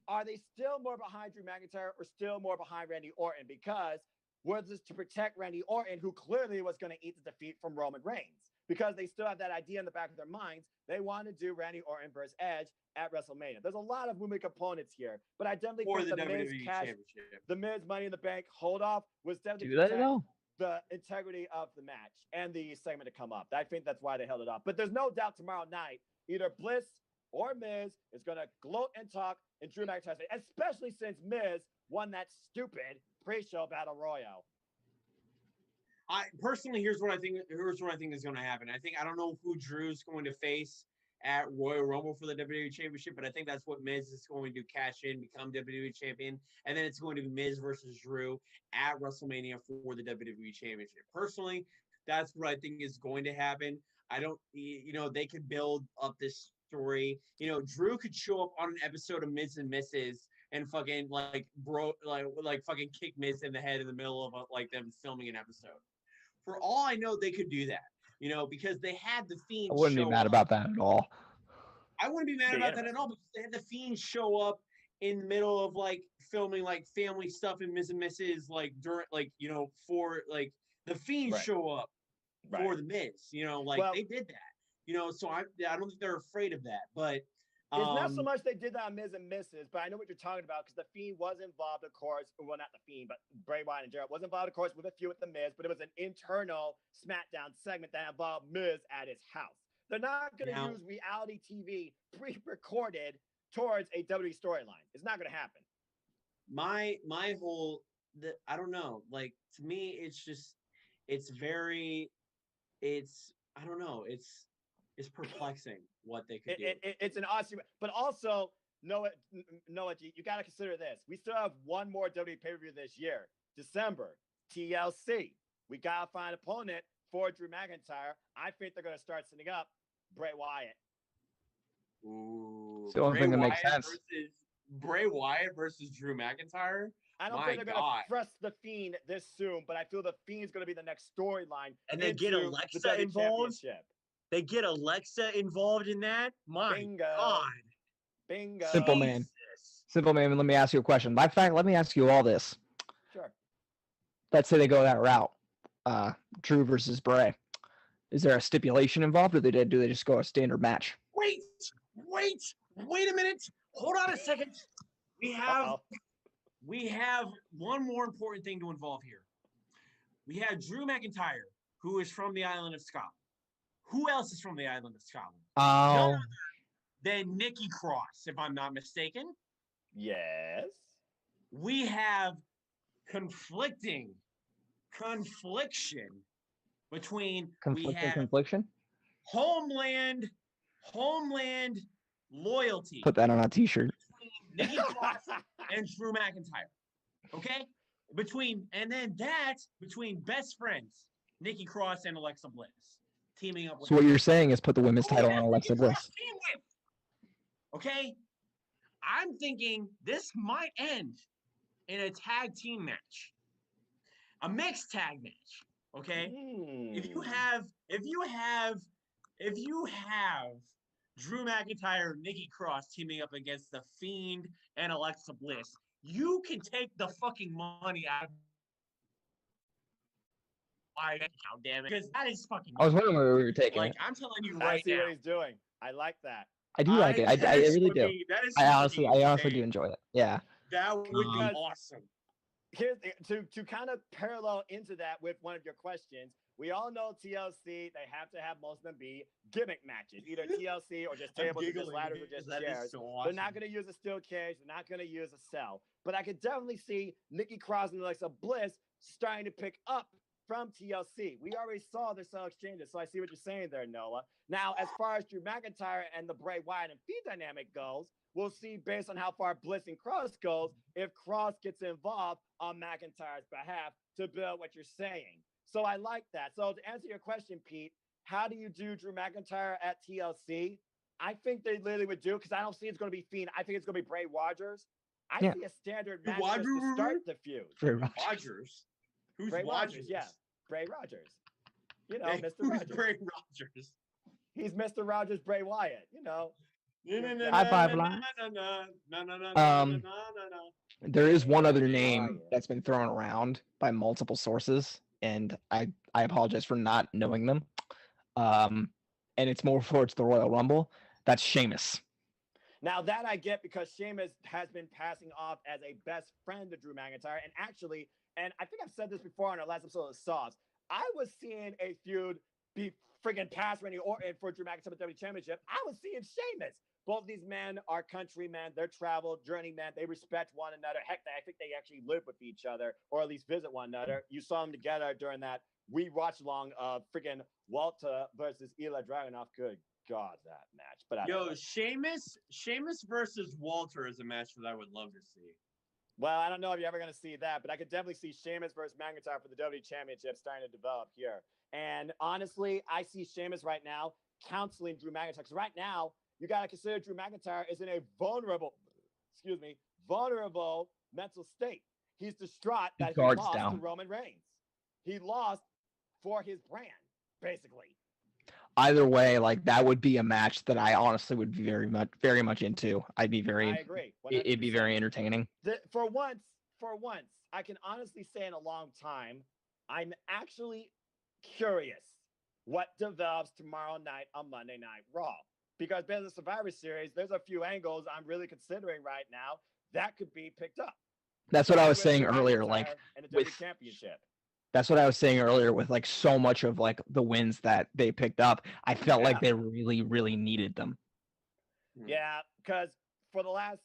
are they still more behind Drew McIntyre or still more behind Randy Orton? Because was this to protect Randy Orton, who clearly was going to eat the defeat from Roman Reigns? Because they still have that idea in the back of their minds. They want to do Randy Orton versus Edge at WrestleMania. There's a lot of moving components here, but I definitely think the the Miz WWE cash, Championship. the Miz Money in the Bank hold off was definitely Do that at protect all? the integrity of the match and the segment to come up. I think that's why they held it off. But there's no doubt tomorrow night, either Bliss or Miz is going to gloat and talk in Drew McIntyre's face, especially since Miz won that stupid pre-show battle royal. I personally, here's what I think is going to happen. I don't know who Drew's going to face at Royal Rumble for the WWE Championship, but I think that's what Miz is going to cash in, become WWE Champion, and then it's going to be Miz versus Drew at WrestleMania for the WWE Championship. Personally, that's what I think is going to happen. They could build up this story. Drew could show up on an episode of Miz and Mrs. and fucking fucking kick Miz in the head in the middle of them filming an episode. For all I know, they could do that. Because they had the Fiend. I wouldn't be mad about that at all. I wouldn't be mad about that at all, because they had the Fiend show up in the middle of filming family stuff in Miz and Mrs. during for the Fiend show up for the Miz. They did that. So I don't think they're afraid of that, but. It's not so much they did that on Miz and Mrs., but I know what you're talking about, because the Fiend was involved, of course. Well, not the Fiend, but Bray Wyatt and Jarrett was involved, of course, with a feud with the Miz, but it was an internal SmackDown segment that involved Miz at his house. They're not going to use reality TV pre-recorded towards a WWE storyline. It's not going to happen. My whole, I don't know. To me, it's I don't know. It's perplexing what they could do. It's an awesome, but also Noah, you got to consider this. We still have one more WWE pay-per-view this year, December, TLC. We got to find an opponent for Drew McIntyre. I think they're going to start setting up Bray Wyatt. Ooh, it's the only thing that makes sense. Bray Wyatt versus Drew McIntyre. I don't think they're going to press the Fiend this soon, but I feel the Fiend's going to be the next storyline. And they get Alexa involved. They get Alexa involved in that? My God. Bingo. Simple Man. Simple Man, let me ask you a question. By fact, let me ask you all this. Sure. Let's say they go that route. Drew versus Bray. Is there a stipulation involved, or do they just go a standard match? Wait a minute. Hold on a second. We have one more important thing to involve here. We have Drew McIntyre, who is from the island of Scotland. Who else is from the island of Scotland? None Oh, other than Nikki Cross, if I'm not mistaken. Yes. We have confliction between we have confliction. homeland loyalty Put that on a T-shirt. between Nikki Cross and Drew McIntyre. Okay? Between best friends, Nikki Cross and Alexa Bliss teaming up with So what you're saying is put the women's title on Alexa Nikki Cross Bliss. team with. Okay? I'm thinking this might end in a tag team match. A mixed tag match. Okay? If you have Drew McIntyre and Nikki Cross teaming up against The Fiend and Alexa Bliss, you can take the fucking money out of my account, damn it. Because that is fucking I was wondering where we were taking like it. I'm telling you I right see now. what he's doing. I like that. I do like it. I that is really do. fucking- that is I fucking honestly do insane. enjoy it. Yeah. That would be awesome. Here's to kind of parallel into that with one of your questions. We all know TLC, they have to have most of them be gimmick matches, either TLC or just I'm tables or just giggling ladders or because just that is chairs. so They're not awesome. going to use a steel cage. They're not going to use a cell. But I could definitely see Nikki Cross and Alexa Bliss starting to pick up from TLC. We already saw their cell exchanges, so I see what you're saying there, Noah. Now, as far as Drew McIntyre and the Bray Wyatt and Fiend dynamic goes, we'll see based on how far Bliss and Cross goes if Cross gets involved on McIntyre's behalf to build what you're saying. So I like that. So to answer your question, Pete, how do you do Drew McIntyre at TLC? I think they literally would do, because I don't see it's going to be Fiend. I think it's going to be Bray Rogers. I Yeah. see a standard match just to start the feud. Bray Rogers. Rogers. Who's Bray Rogers? Rogers, yeah. Bray Rogers. You know, Hey, Mr. who's Rogers. Bray Rogers? He's Mr. Rogers, Bray Wyatt, you know. High five line. There is one other name that's been thrown around by multiple sources, and I apologize for not knowing them. And it's more towards the Royal Rumble. That's Sheamus. Now that I get, because Sheamus has been passing off as a best friend to Drew McIntyre, and actually, and I think I've said this before on our last episode of Sauce, I was seeing a feud be friggin' past Randy Orton for Drew McIntyre WWE Championship. I was seeing Sheamus. Both these men are countrymen. They're travel journeymen. They respect one another. Heck, I think they actually live with each other, or at least visit one another. You saw them together during that watch along of friggin' Walter versus Ilya Dragunov. Good God, that match. But Sheamus versus Walter is a match that I would love to see. Well, I don't know if you're ever going to see that, but I could definitely see Sheamus versus McIntyre for the WWE Championship starting to develop here. And honestly, I see Sheamus right now counseling Drew McIntyre, because right now you got to consider Drew McIntyre is in a vulnerable mental state. He's distraught that he lost to Roman Reigns. He lost for his brand, basically. Either way, like that would be a match that I honestly would be very much into. I agree. It'd be very entertaining. For once, I can honestly say in a long time, I'm actually curious what develops tomorrow night on Monday Night Raw. Because based on the Survivor Series, there's a few angles I'm really considering right now that could be picked up. That's what I was saying earlier. Like and the WWE Championship. That's what I was saying earlier with like so much of like the wins that they picked up. I felt like they really, really needed them. Yeah, because for the last,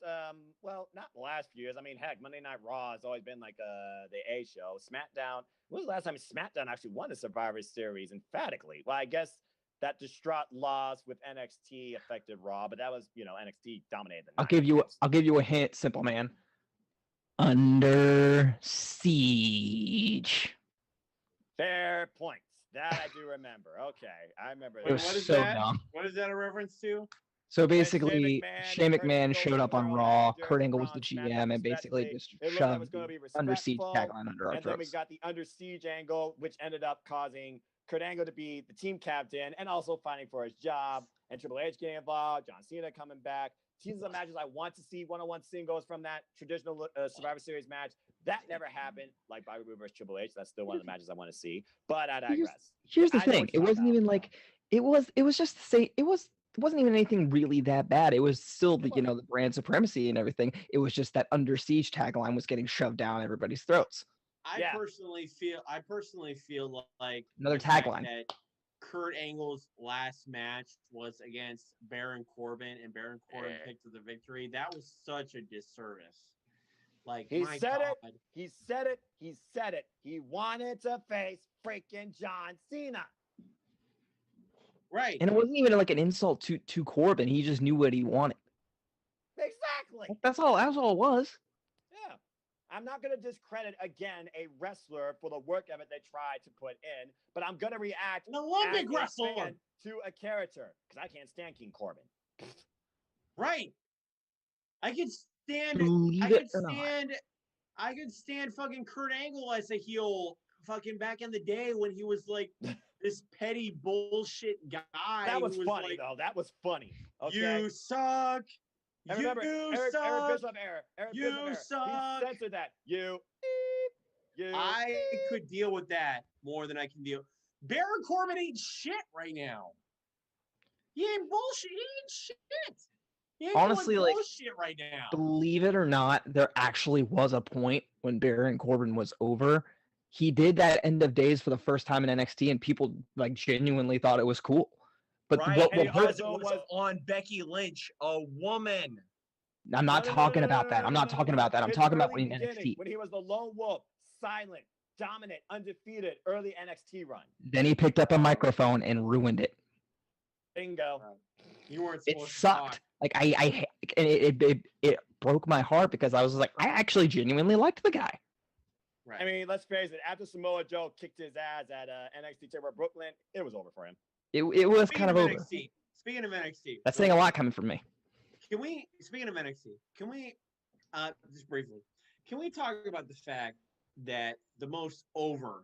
well, not the last few years. I mean, heck, Monday Night Raw has always been like the A show. SmackDown. When was the last time SmackDown actually won the Survivor Series emphatically? Well, I guess that distraught loss with NXT affected Raw, but that was, NXT dominated. I'll give you a hint, simple man. Under Siege. Fair points. That I do remember. Okay, I remember. It was so dumb. What is that a reference to? So basically, Shane McMahon showed up on Raw. Kurt Angle was the GM, and basically just shoved Under Siege tagline under our and then we throats. got the Under Siege angle, which ended up causing Kurt Angle to be the team captain and also fighting for his job, and Triple H getting involved, John Cena coming back. These are the matches I want to see, one-on-one singles from that traditional Survivor Series match. That never happened, like Bobby Roode versus Triple H. That's still one of the matches I want to see, but I digress. Here's the thing: it wasn't even like it was just to say it wasn't even anything really that bad. It was still the the brand supremacy and everything. It was just that Under Siege tagline was getting shoved down everybody's throats. I Yeah. personally feel like Another the fact tagline. that Kurt Angle's last match was against Baron Corbin, and Baron Corbin picked the victory. That was such a disservice. Like, He my said God. it. He said it. He said it. He wanted to face freaking John Cena. Right. And it wasn't even like an insult to Corbin. He just knew what he wanted. Exactly. That's all it was. Yeah. I'm not going to discredit again a wrestler for the work of it they tried to put in, but I'm going to react An Olympic as a wrestler fan to a character because I can't stand King Corbin. Right. I could stand. Believe I it could or not. stand. I could stand fucking Kurt Angle as a heel. Fucking back in the day when he was like this petty bullshit guy. That was who funny, like, though. That was funny. Okay. You suck. And remember, Eric Bischoff era. Eric You Bischoff era. suck. He censored that. You. I could deal with that more than I can deal. Baron Corbin ain't shit right now. He ain't bullshit. He ain't shit. He ain't Honestly, doing like, bullshit right now. believe it or not, there actually was a point when Baron Corbin was over. He did that end of days for the first time in NXT, and people like genuinely thought it was cool. But Right, what and hurt? it was on Becky Lynch, a woman. I'm not talking about that. I'm not talking about that. I'm His talking about early winning beginning, NXT. when he was the lone wolf, silent, dominant, undefeated, early NXT run. Then he picked up a microphone and ruined it. Bingo. You weren't It supposed to sucked. talk. Like it broke my heart because I was like, I actually genuinely liked the guy. Right. I mean, let's face it. After Samoa Joe kicked his ass at NXT TakeOver Brooklyn, it was over for him. It was Speaking kind of over. NXT, speaking of NXT, That's saying a lot coming from me. Can we? Speaking of NXT, can we? Just briefly, can we talk about the fact that the most over,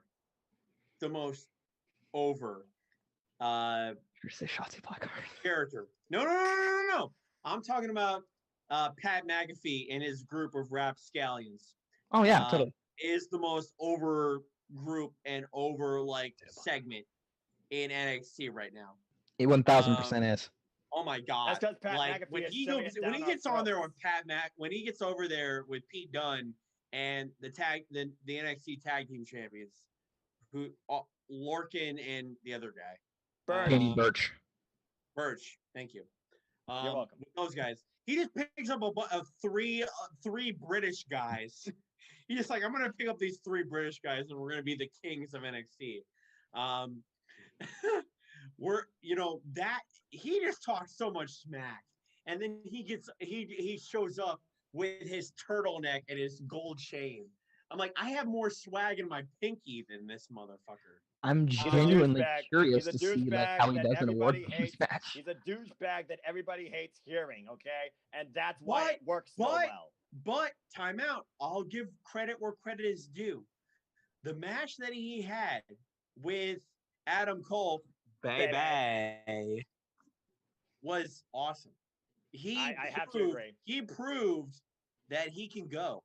Say Shotzi Blackheart character? No. I'm talking about Pat McAfee and his group of rapscallions. Oh yeah, totally. Is the most over group and over like segment in NXT right now. It 1000% is. Oh my God! That's 'cause Pat like McAfee when is he shoving goes, it when down he our gets on there throats. with when he gets over there with Pete Dunne and the NXT tag team champions, who Lorcan and the other guy, Katie Birch. Birch. Thank you. You're welcome. With those guys, he just picks up a three British guys. He's just like, I'm gonna pick up these three British guys, and we're gonna be the kings of NXT. We're that he just talks so much smack, and then he shows up with his turtleneck and his gold chain. I'm like, I have more swag in my pinky than this motherfucker. I'm genuinely curious He's a to see like douchebag how he that does an award everybody games hates. match. He's a douchebag that everybody hates hearing, okay? And that's why it works so well. But time out. I'll give credit where credit is due. The match that he had with Adam Cole, baby, was awesome. I have to agree. He proved that he can go.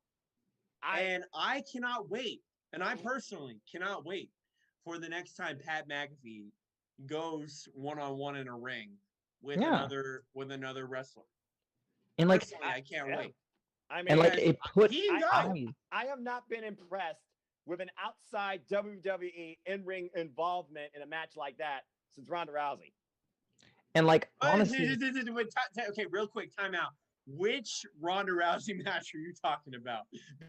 And I cannot wait. And I personally cannot wait for the next time Pat McAfee goes one-on-one in a ring with another wrestler. And like, personally, I can't wait. I mean, and like it put. I have not been impressed with an outside WWE in-ring involvement in a match like that since Ronda Rousey. And like honestly, okay, real quick, time out. Which Ronda Rousey match are you talking about?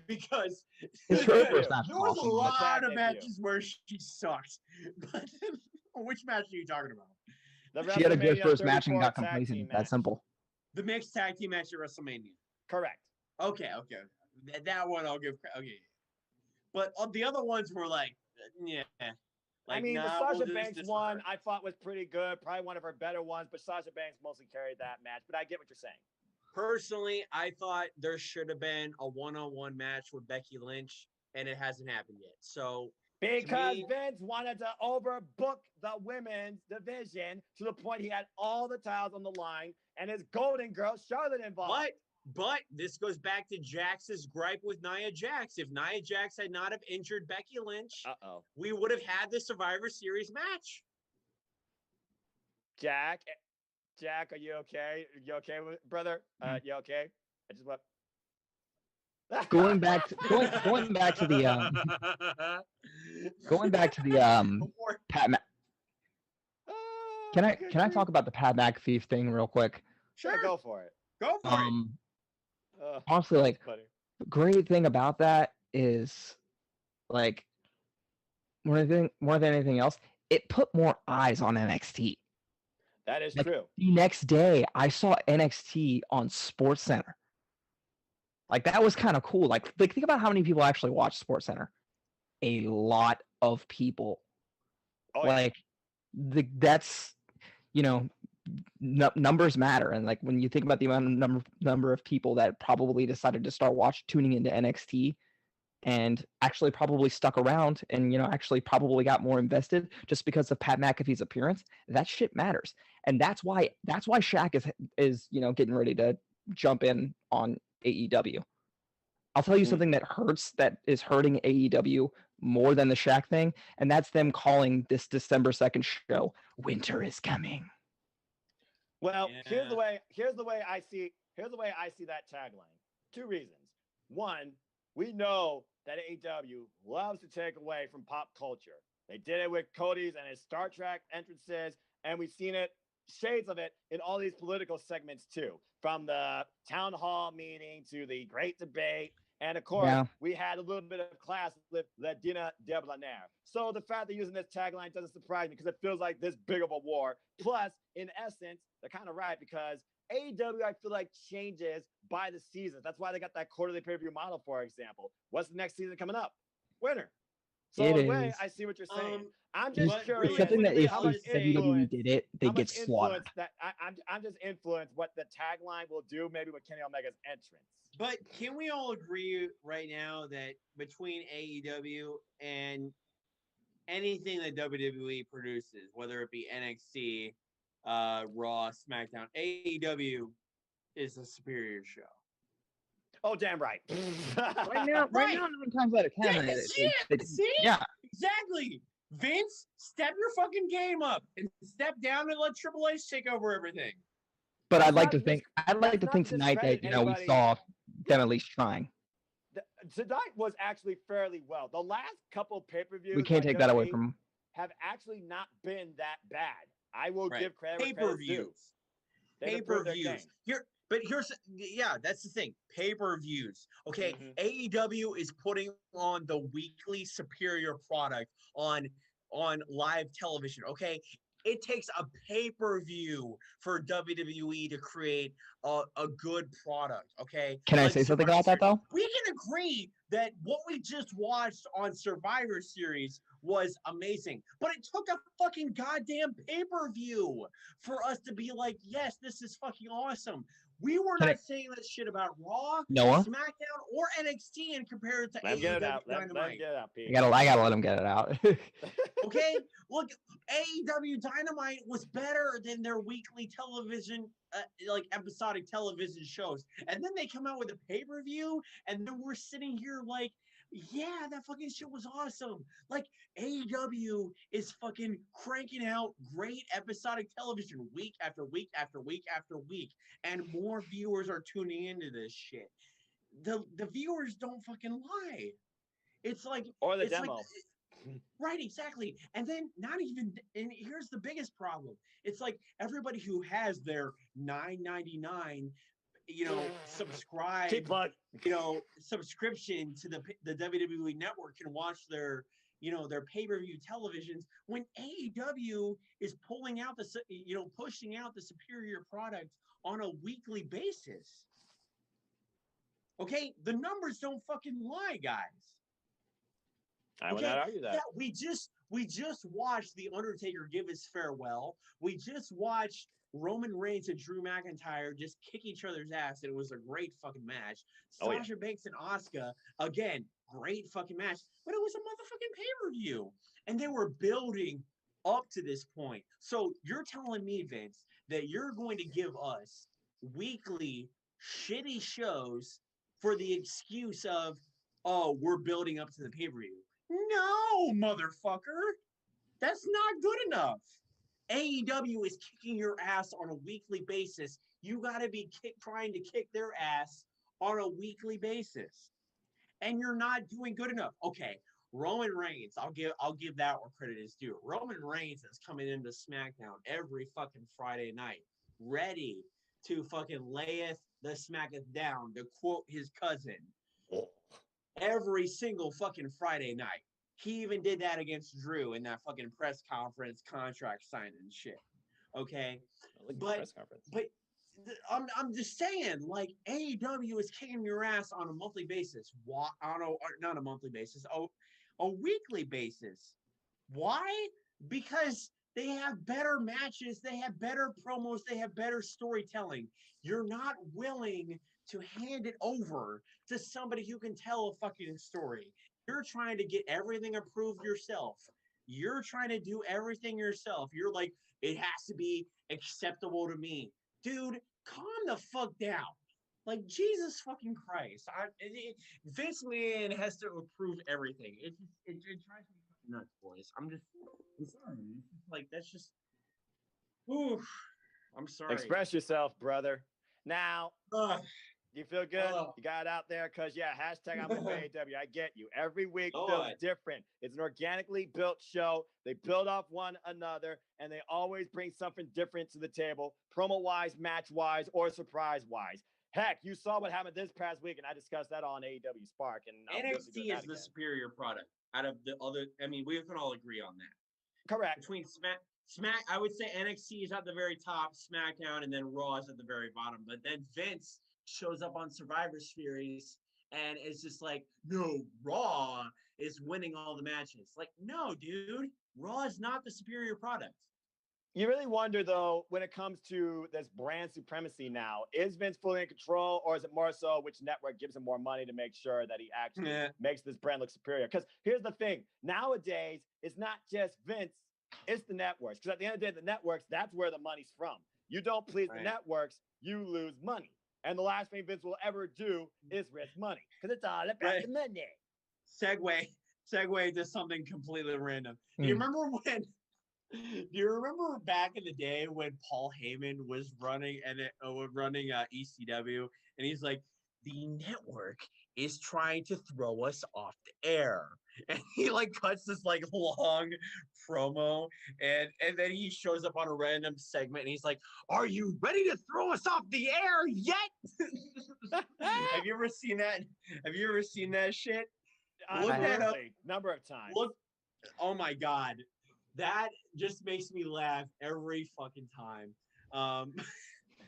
Because It's her first match there was a awesome, but- lot of matches where she sucked. But which match are you talking about? she had a good first match and 34 got tag complacent. team That match. simple. The mixed tag team match at WrestleMania. Correct. Okay. That one I'll give. Okay. But the other ones were like, yeah. Like, I mean, nah, the we'll Sasha do Banks this one I thought was pretty good. Probably one of her better ones, but Sasha Banks mostly carried that match. But I get what you're saying. Personally, I thought there should have been a one-on-one match with Becky Lynch, and it hasn't happened yet. So Because Vince wanted to overbook the women's division to the point he had all the titles on the line and his golden girl, Charlotte, involved. But this goes back to Jax's gripe with Nia Jax. If Nia Jax had not have injured Becky Lynch, we would have had the Survivor Series match. Jack, are you okay? You okay, brother? You okay? I just what? going back to going back to the Pat. Can I talk about the Pat McAfee thing real quick? Sure, go for it. Go for it. Honestly, like, funny. the great thing about that is, like, more than anything else, it put more eyes on NXT. That is Like, true. the next day, I saw NXT on SportsCenter. Like, that was kind of cool. Like, think about how many people actually watch SportsCenter. A lot of people. Oh, yeah. Like, that's, you know, numbers matter, and like when you think about the amount of number of people that probably decided to start tuning into NXT and actually probably stuck around and, you know, actually probably got more invested just because of Pat McAfee's appearance, that shit matters. And that's why Shaq is, you know, getting ready to jump in on AEW. I'll tell you something that is hurting AEW more than the Shaq thing, and that's them calling this December 2nd show Winter is Coming. Well, here's the way I see that tagline. 2 reasons. 1, we know that AEW loves to take away from pop culture. They did it with Cody's and his Star Trek entrances, and we've seen it, shades of it, in all these political segments too. From the town hall meeting to the great debate. And of course, we had a little bit of class with Ladina Debonair. So the fact they're using this tagline doesn't surprise me because it feels like this big of a war. Plus, in essence, they're kind of right because AEW, I feel like, changes by the seasons. That's why they got that quarterly pay-per-view model, for example. What's the next season coming up? Winter. So in a way, I see what you're saying. I'm just curious. It's something that if WWE did it, they get slaughtered. I'm just influenced what the tagline will do, maybe with Kenny Omega's entrance. But can we all agree right now that between AEW and anything that WWE produces, whether it be NXT, Raw, SmackDown, AEW is a superior show? Oh, damn right. Right now, 9 times out of 10. See? Yeah. Exactly. Vince, step your fucking game up and step down and let Triple H take over everything. But I'd like to think tonight that, you know, we saw them at least trying. Tonight was actually fairly well. The last couple pay-per-views We can't take that away from them. Have actually not been that bad. I will give credit where credit's due. Pay-per-views. That's the thing. Pay-per-views. Okay, AEW is putting on the weekly superior product on live television. Okay, it takes a pay-per-view for WWE to create a good product. Okay, Can I say something about that though? We can agree that what we just watched on Survivor Series was amazing, but it took a fucking goddamn pay-per-view for us to be like, yes, this is fucking awesome. We were not saying that shit about Raw, SmackDown, or NXT and compare it to AEW Dynamite. Let him get it out, Pete. I gotta let him get it out. Okay, look, AEW Dynamite was better than their weekly television, like episodic television shows, and then they come out with a pay-per-view, and then we're sitting here like, yeah, that fucking shit was awesome. Like, AEW is fucking cranking out great episodic television week after week after week after week, and more viewers are tuning into this shit. The viewers don't fucking lie. It's like, or the demo. Like, right, exactly. And then not even, and here's the biggest problem. It's like everybody who has their $9.99, you know, subscription to the WWE Network can watch their, you know, their pay-per-view televisions when AEW is pushing out the superior product on a weekly basis. Okay, the numbers don't fucking lie, guys. I would not argue that. Yeah, we just watched The Undertaker give his farewell. We just watched Roman Reigns and Drew McIntyre just kick each other's ass, and it was a great fucking match. Sasha Banks and Asuka, again, great fucking match, but it was a motherfucking pay-per-view. And they were building up to this point. So you're telling me, Vince, that you're going to give us weekly shitty shows for the excuse of, oh, we're building up to the pay-per-view. No, motherfucker. That's not good enough. AEW is kicking your ass on a weekly basis. You got to be trying to kick their ass on a weekly basis. and you're not doing good enough. Okay, Roman Reigns, I'll give that where credit is due. Roman Reigns is coming into SmackDown every fucking Friday night, ready to fucking layeth the smacketh down, to quote his cousin. Every single fucking Friday night. He even did that against Drew in that fucking press conference, contract signing shit. Okay, but I'm just saying, like, AEW is kicking your ass on a monthly basis. Why? Not a monthly basis. A weekly basis. Why? Because they have better matches, they have better promos, they have better storytelling. You're not willing to hand it over to somebody who can tell a fucking story. You're trying to get everything approved yourself. You're trying to do everything yourself. You're like, it has to be acceptable to me. Dude, calm the fuck down. Like, Jesus fucking Christ. Vince McMahon has to approve everything. It drives me fucking nuts, boys. I'm sorry. It's just like, that's just, ooh, I'm sorry. Express yourself, brother. Now, you feel good? You got it out there? Because, yeah, hashtag I'm with AEW. I get you. Every week feels different. It's an organically built show. They build off one another, and they always bring something different to the table, promo-wise, match-wise, or surprise-wise. Heck, you saw what happened this past week, and I discussed that on AEW Spark. And NXT is the superior product out of the other. I mean, we can all agree on that. Correct. Between Smack, I would say NXT is at the very top, SmackDown, and then Raw is at the very bottom. But then Vince shows up on Survivor Series, and it's just like, no, Raw is winning all the matches. Like, no, dude, Raw is not the superior product. You really wonder, though, when it comes to this brand supremacy now, is Vince fully in control, or is it more so which network gives him more money to make sure that he actually makes this brand look superior? Because here's the thing. Nowadays, it's not just Vince, it's the networks. Because at the end of the day, the networks, that's where the money's from. You don't please the networks, you lose money. And the last thing Vince will ever do is risk money. Because it's all about the money. Segue to something completely random. Do you remember back in the day when Paul Heyman was running ECW, and he's like, the network is trying to throw us off the air, and he like cuts this like long promo, and then he shows up on a random segment, and he's like, "Are you ready to throw us off the air yet?" Have you ever seen that? Have you ever seen that shit? Look that up. Number of times. Look, oh my god. That just makes me laugh every fucking time.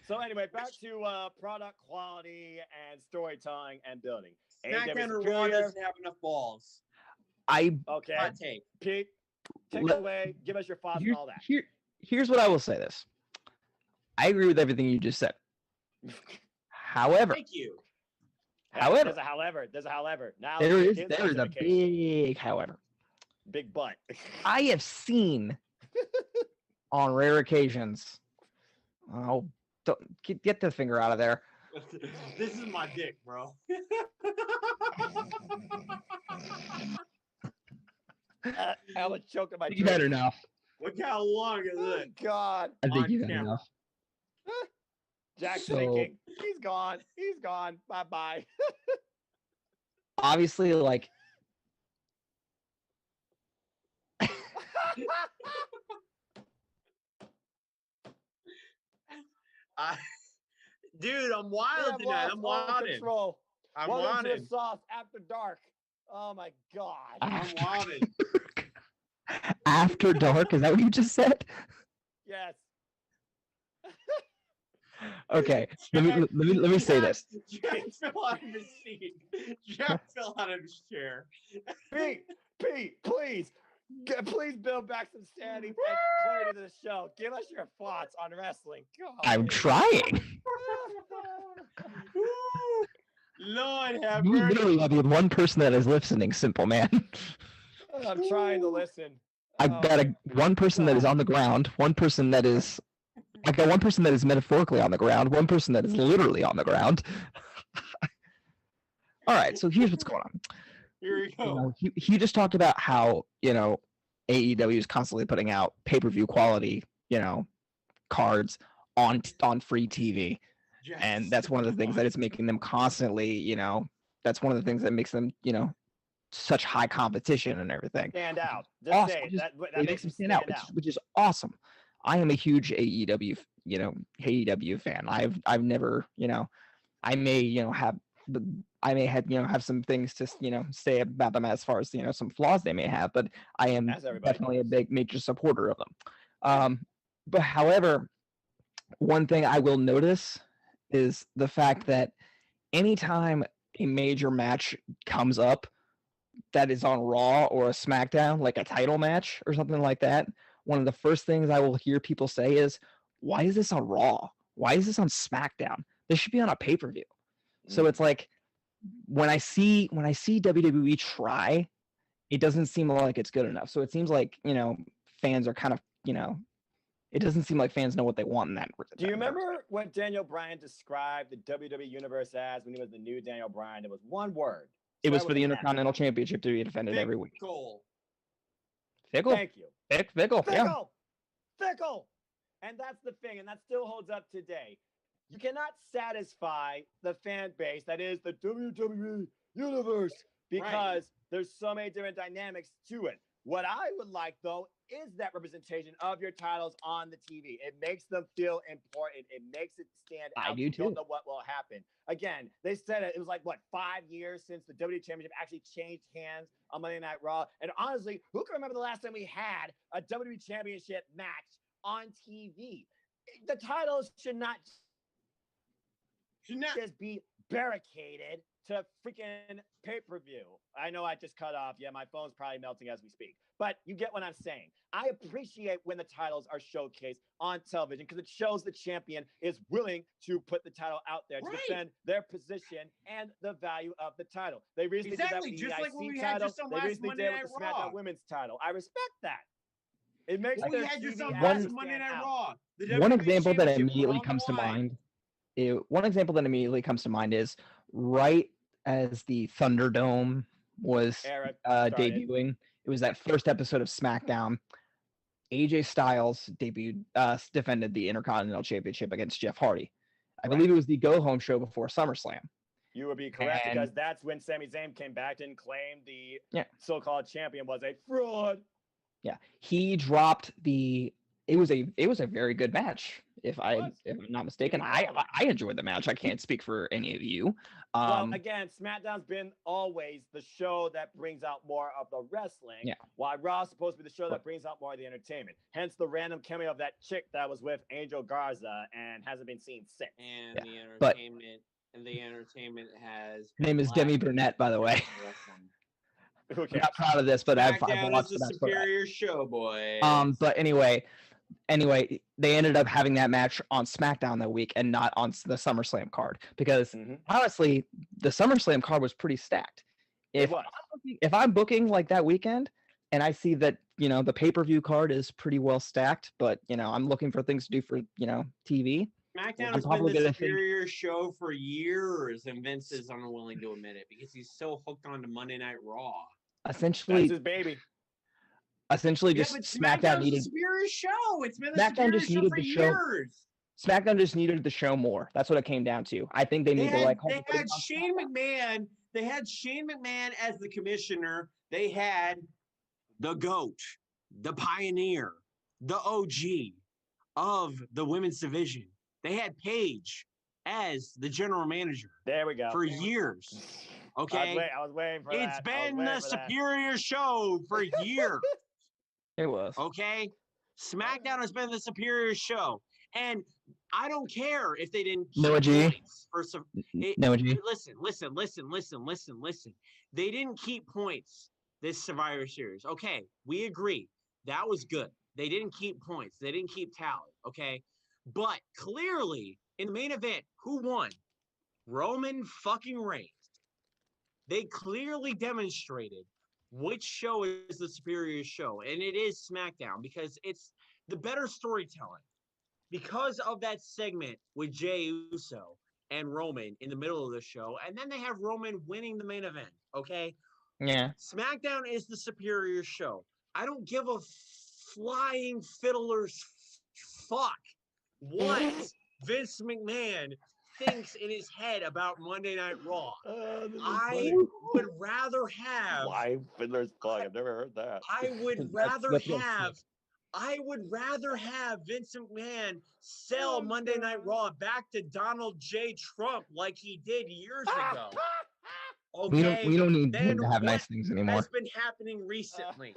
So anyway, back to product quality and storytelling and building. SmackDown or Raw doesn't have enough balls. Okay. Hot take. Pete, take it away. Give us your thoughts on all that. Here's what I will say this. I agree with everything you just said. However. Thank you. However. There's a however. Now there is a big however. Big butt. I have seen on rare occasions. Oh, get the finger out of there. This is my dick, bro. I was choking my. You had enough. Look how long is it? God. I think you had enough. Jack's thinking he's gone. He's gone. Bye bye. Obviously, like. Dude, I'm wild tonight. I'm wanted. I'm wanted. Sauce after dark. Oh my god. I'm wanted. After dark? Is that what you just said? Yes. Okay. Let me say this. Jack fell out of his seat. Jack fell out of his chair. Pete, please. Please build back some sanity and clarity to the show. Give us your thoughts on wrestling. God. I'm trying. Lord have You mercy. literally have one person that is listening, simple man. I'm trying to listen. I've got one person that is on the ground, one person that is. I've got one person that is metaphorically on the ground, one person that is literally on the ground. All right, so here's what's going on. Here we go. He just talked about how, AEW is constantly putting out pay-per-view quality, cards on free TV. Yes. And that's one of the things that is making them constantly, that's one of the things that makes them, such high competition and everything. Stand out. Just Awesome. say it. Just- That it makes them them stand out, which is awesome. I am a huge AEW, AEW fan. I've never, I may, have some things to, say about them as far as, some flaws they may have, but I am definitely a big major supporter of them. But however, one thing I will notice is the fact that anytime a major match comes up that is on Raw or a SmackDown, like a title match or something like that, one of the first things I will hear people say is, why is this on Raw? Why is this on SmackDown? This should be on a pay-per-view. So it's like when I see WWE try, it doesn't seem like it's good enough. So it seems like, fans are kind of, it doesn't seem like fans know what they want in that. Do you remember what Daniel Bryan described the WWE Universe as when he was the new Daniel Bryan? It was one word. It was for the Intercontinental Championship to be defended every week. Fickle. Thank you. Fickle. Yeah. Fickle. And that's the thing, and that still holds up today. You cannot satisfy the fan base that is the WWE Universe because there's so many different dynamics to it. What I would like, though, is that representation of your titles on the TV. It makes them feel important. It makes it stand out. I do You too. don't know what will happen. Again, they said it was like, 5 years since the WWE Championship actually changed hands on Monday Night Raw. And honestly, who can remember the last time we had a WWE Championship match on TV? The titles should not just be barricaded to freaking pay-per-view. I know I just cut off. Yeah, my phone's probably melting as we speak. But you get what I'm saying. I appreciate when the titles are showcased on television because it shows the champion is willing to put the title out there to defend their position and the value of the title. They recently did that with the just like when EIC we had title. just on They last recently Monday did it with Night the SmackDown Raw. Women's title. I respect that. It makes We their had this TV on ads last Monday stand Night out. Raw. One WWE example that Championship immediately on the comes to line. mind. One example that immediately comes to mind is right as the Thunderdome was debuting. It was that first episode of SmackDown. AJ Styles defended the Intercontinental Championship against Jeff Hardy. I believe it was the go-home show before SummerSlam. You would be correct And- because that's when Sami Zayn came back and claimed the so-called champion was a fraud. Yeah, he dropped the. It was a very good match. If I'm not mistaken, I enjoyed the match. I can't speak for any of you. Well, again, SmackDown's been always the show that brings out more of the wrestling, Yeah. while Raw's supposed to be the show that brings out more of the entertainment. Hence the random cameo of that chick that was with Angel Garza and hasn't been seen since. And the but- entertainment has. Her name is Demi Burnett, by the way. Who I'm not proud of this, but I've SmackDown watched is the the match. But superior show, boy. But anyway, they ended up having that match on SmackDown that week and not on the SummerSlam card because honestly, the SummerSlam card was pretty stacked. If I'm booking like that weekend and I see that the pay-per-view card is pretty well stacked, but I'm looking for things to do for TV. SmackDown I'm has been probably the gonna think- superior show for years, and Vince is unwilling to admit it because he's so hooked on to Monday Night Raw. Essentially, That's his baby. Essentially, Yeah, just but SmackDown SmackDown's needed the superior show. It's been the SmackDown superior just show needed for the show. years. SmackDown just needed the show more. That's what it came down to. I think they need to They had Shane McMahon. They had Shane McMahon as the commissioner. They had the GOAT, the pioneer, the OG of the women's division. They had Paige as the general manager. There we go. For years. Okay. I was waiting for that. It's been the superior show for years. It was. Okay. SmackDown has been the superior show. And I don't care if they didn't keep Noah G. points for some. Noah G. Listen. They didn't keep points this Survivor Series. Okay, we agree. That was good. They didn't keep points. They didn't keep tally. Okay. But clearly, in the main event, who won? Roman fucking Reigns. They clearly demonstrated which show is the superior show, and it is SmackDown because it's the better storytelling. Because of that segment with Jey Uso and Roman in the middle of the show, and then they have Roman winning the main event, okay? Yeah. SmackDown is the superior show. I don't give a flying fiddler's fuck what Vince McMahon thinks in his head about Monday Night Raw. I would rather have. Why Fiddler's Plug? I've never heard that. I would rather have Vince McMahon sell Monday Night Raw back to Donald J. Trump like he did years ago. Okay, We don't need then him to have what nice things anymore. has been happening recently?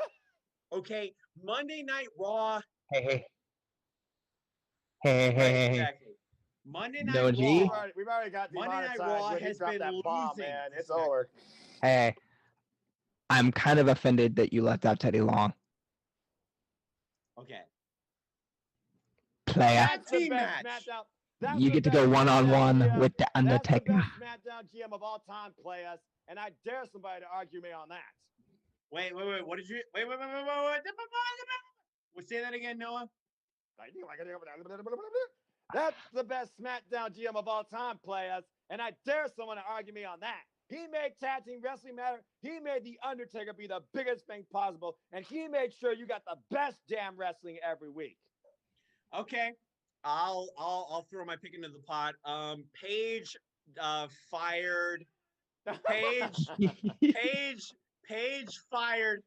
Okay, Monday Night Raw. Hey. Exactly. Monday Night No, Raw. G? We've already got Monday Night demonetized Raw when he has dropped been that bomb, losing. man. It's over. Hey. I'm kind of offended that you left out Teddy Long. Okay. Player. That's the Team best match. SmackDown. That's You the get to go best one-on-one SmackDown GM. with The Undertaker. That's the best SmackDown GM of all time, players. And I dare somebody to argue me on that. Wait. What did you? Wait. Say that again, Noah. That's the best SmackDown GM of all time, players. And I dare someone to argue me on that. He made tag team wrestling matter. He made The Undertaker be the biggest thing possible. And he made sure you got the best damn wrestling every week. Okay. I'll throw my pick into the pot. Paige fired. Paige fired.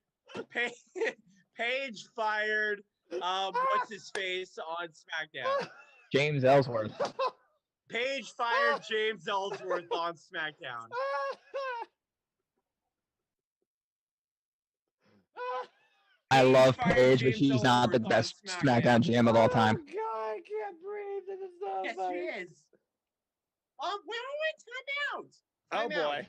Paige fired. What's his face on SmackDown? James Ellsworth. Paige fired James Ellsworth on SmackDown. I love fired Paige, but James she's not the Ellsworth on best SmackDown. SmackDown GM of all time. Oh, God, I can't breathe. This is so Yes, funny. she is. Wait, time out. Oh, Time out. boy.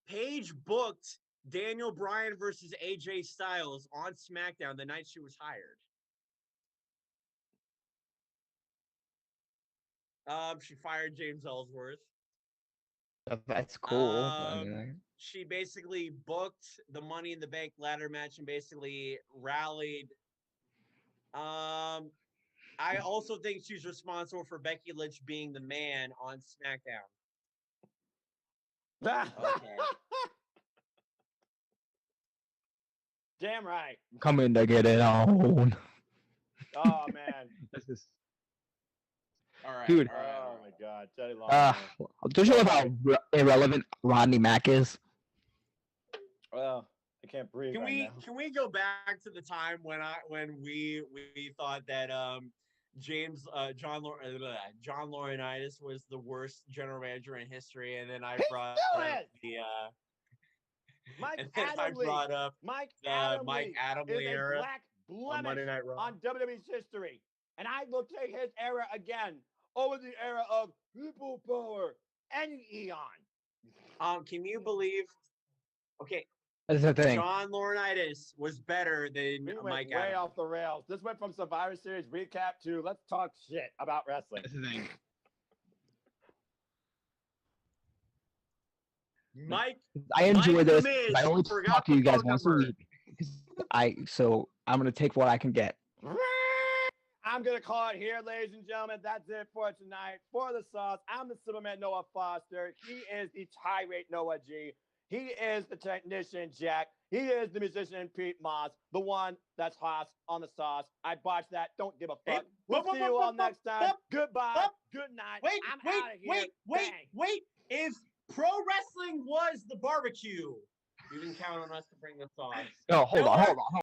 Paige booked Daniel Bryan versus AJ Styles on SmackDown the night she was hired. She fired James Ellsworth. That's cool. I mean, She basically booked the Money in the Bank ladder match and basically rallied. I also think she's responsible for Becky Lynch being the man on SmackDown. Okay. Damn right. coming to get it on. Oh, man. This is All right. Dude. Oh, my God. Teddy Long. Don't you love how irrelevant Rodney Mack is? Well, I can't breathe. Can right we now. can we go back to the time when we thought that John Laurinaitis was the worst general manager in history, and then I brought still up is! the Mike and then I Adamle. brought up Mike the Adamle Mike Adamle is a era black on Monday blemish Night Raw. on WWE's history. And I will take his era again over the era of people power any eon. Can you believe? Okay, That's the thing. John Laurinaitis was better than We went Mike way Adams. off the rails. This went from Survivor Series recap to let's talk shit about wrestling. That's the thing. Mike, I enjoy Mike this. The Miz I only forgot talk to the you guys phone once a number. week. So I'm gonna take what I can get. I'm going to call it here, ladies and gentlemen. That's it for tonight. For the sauce, I'm the Superman Noah Foster. He is the tirade Noah G. He is the technician Jack. He is the musician Pete Moss, the one that's Haas on the sauce. I botched that. Don't give a fuck. We'll see you all next time. Goodbye. Good night. I'm out of here. Wait. If pro wrestling was the barbecue, you can count on us to bring the sauce. No, hold on.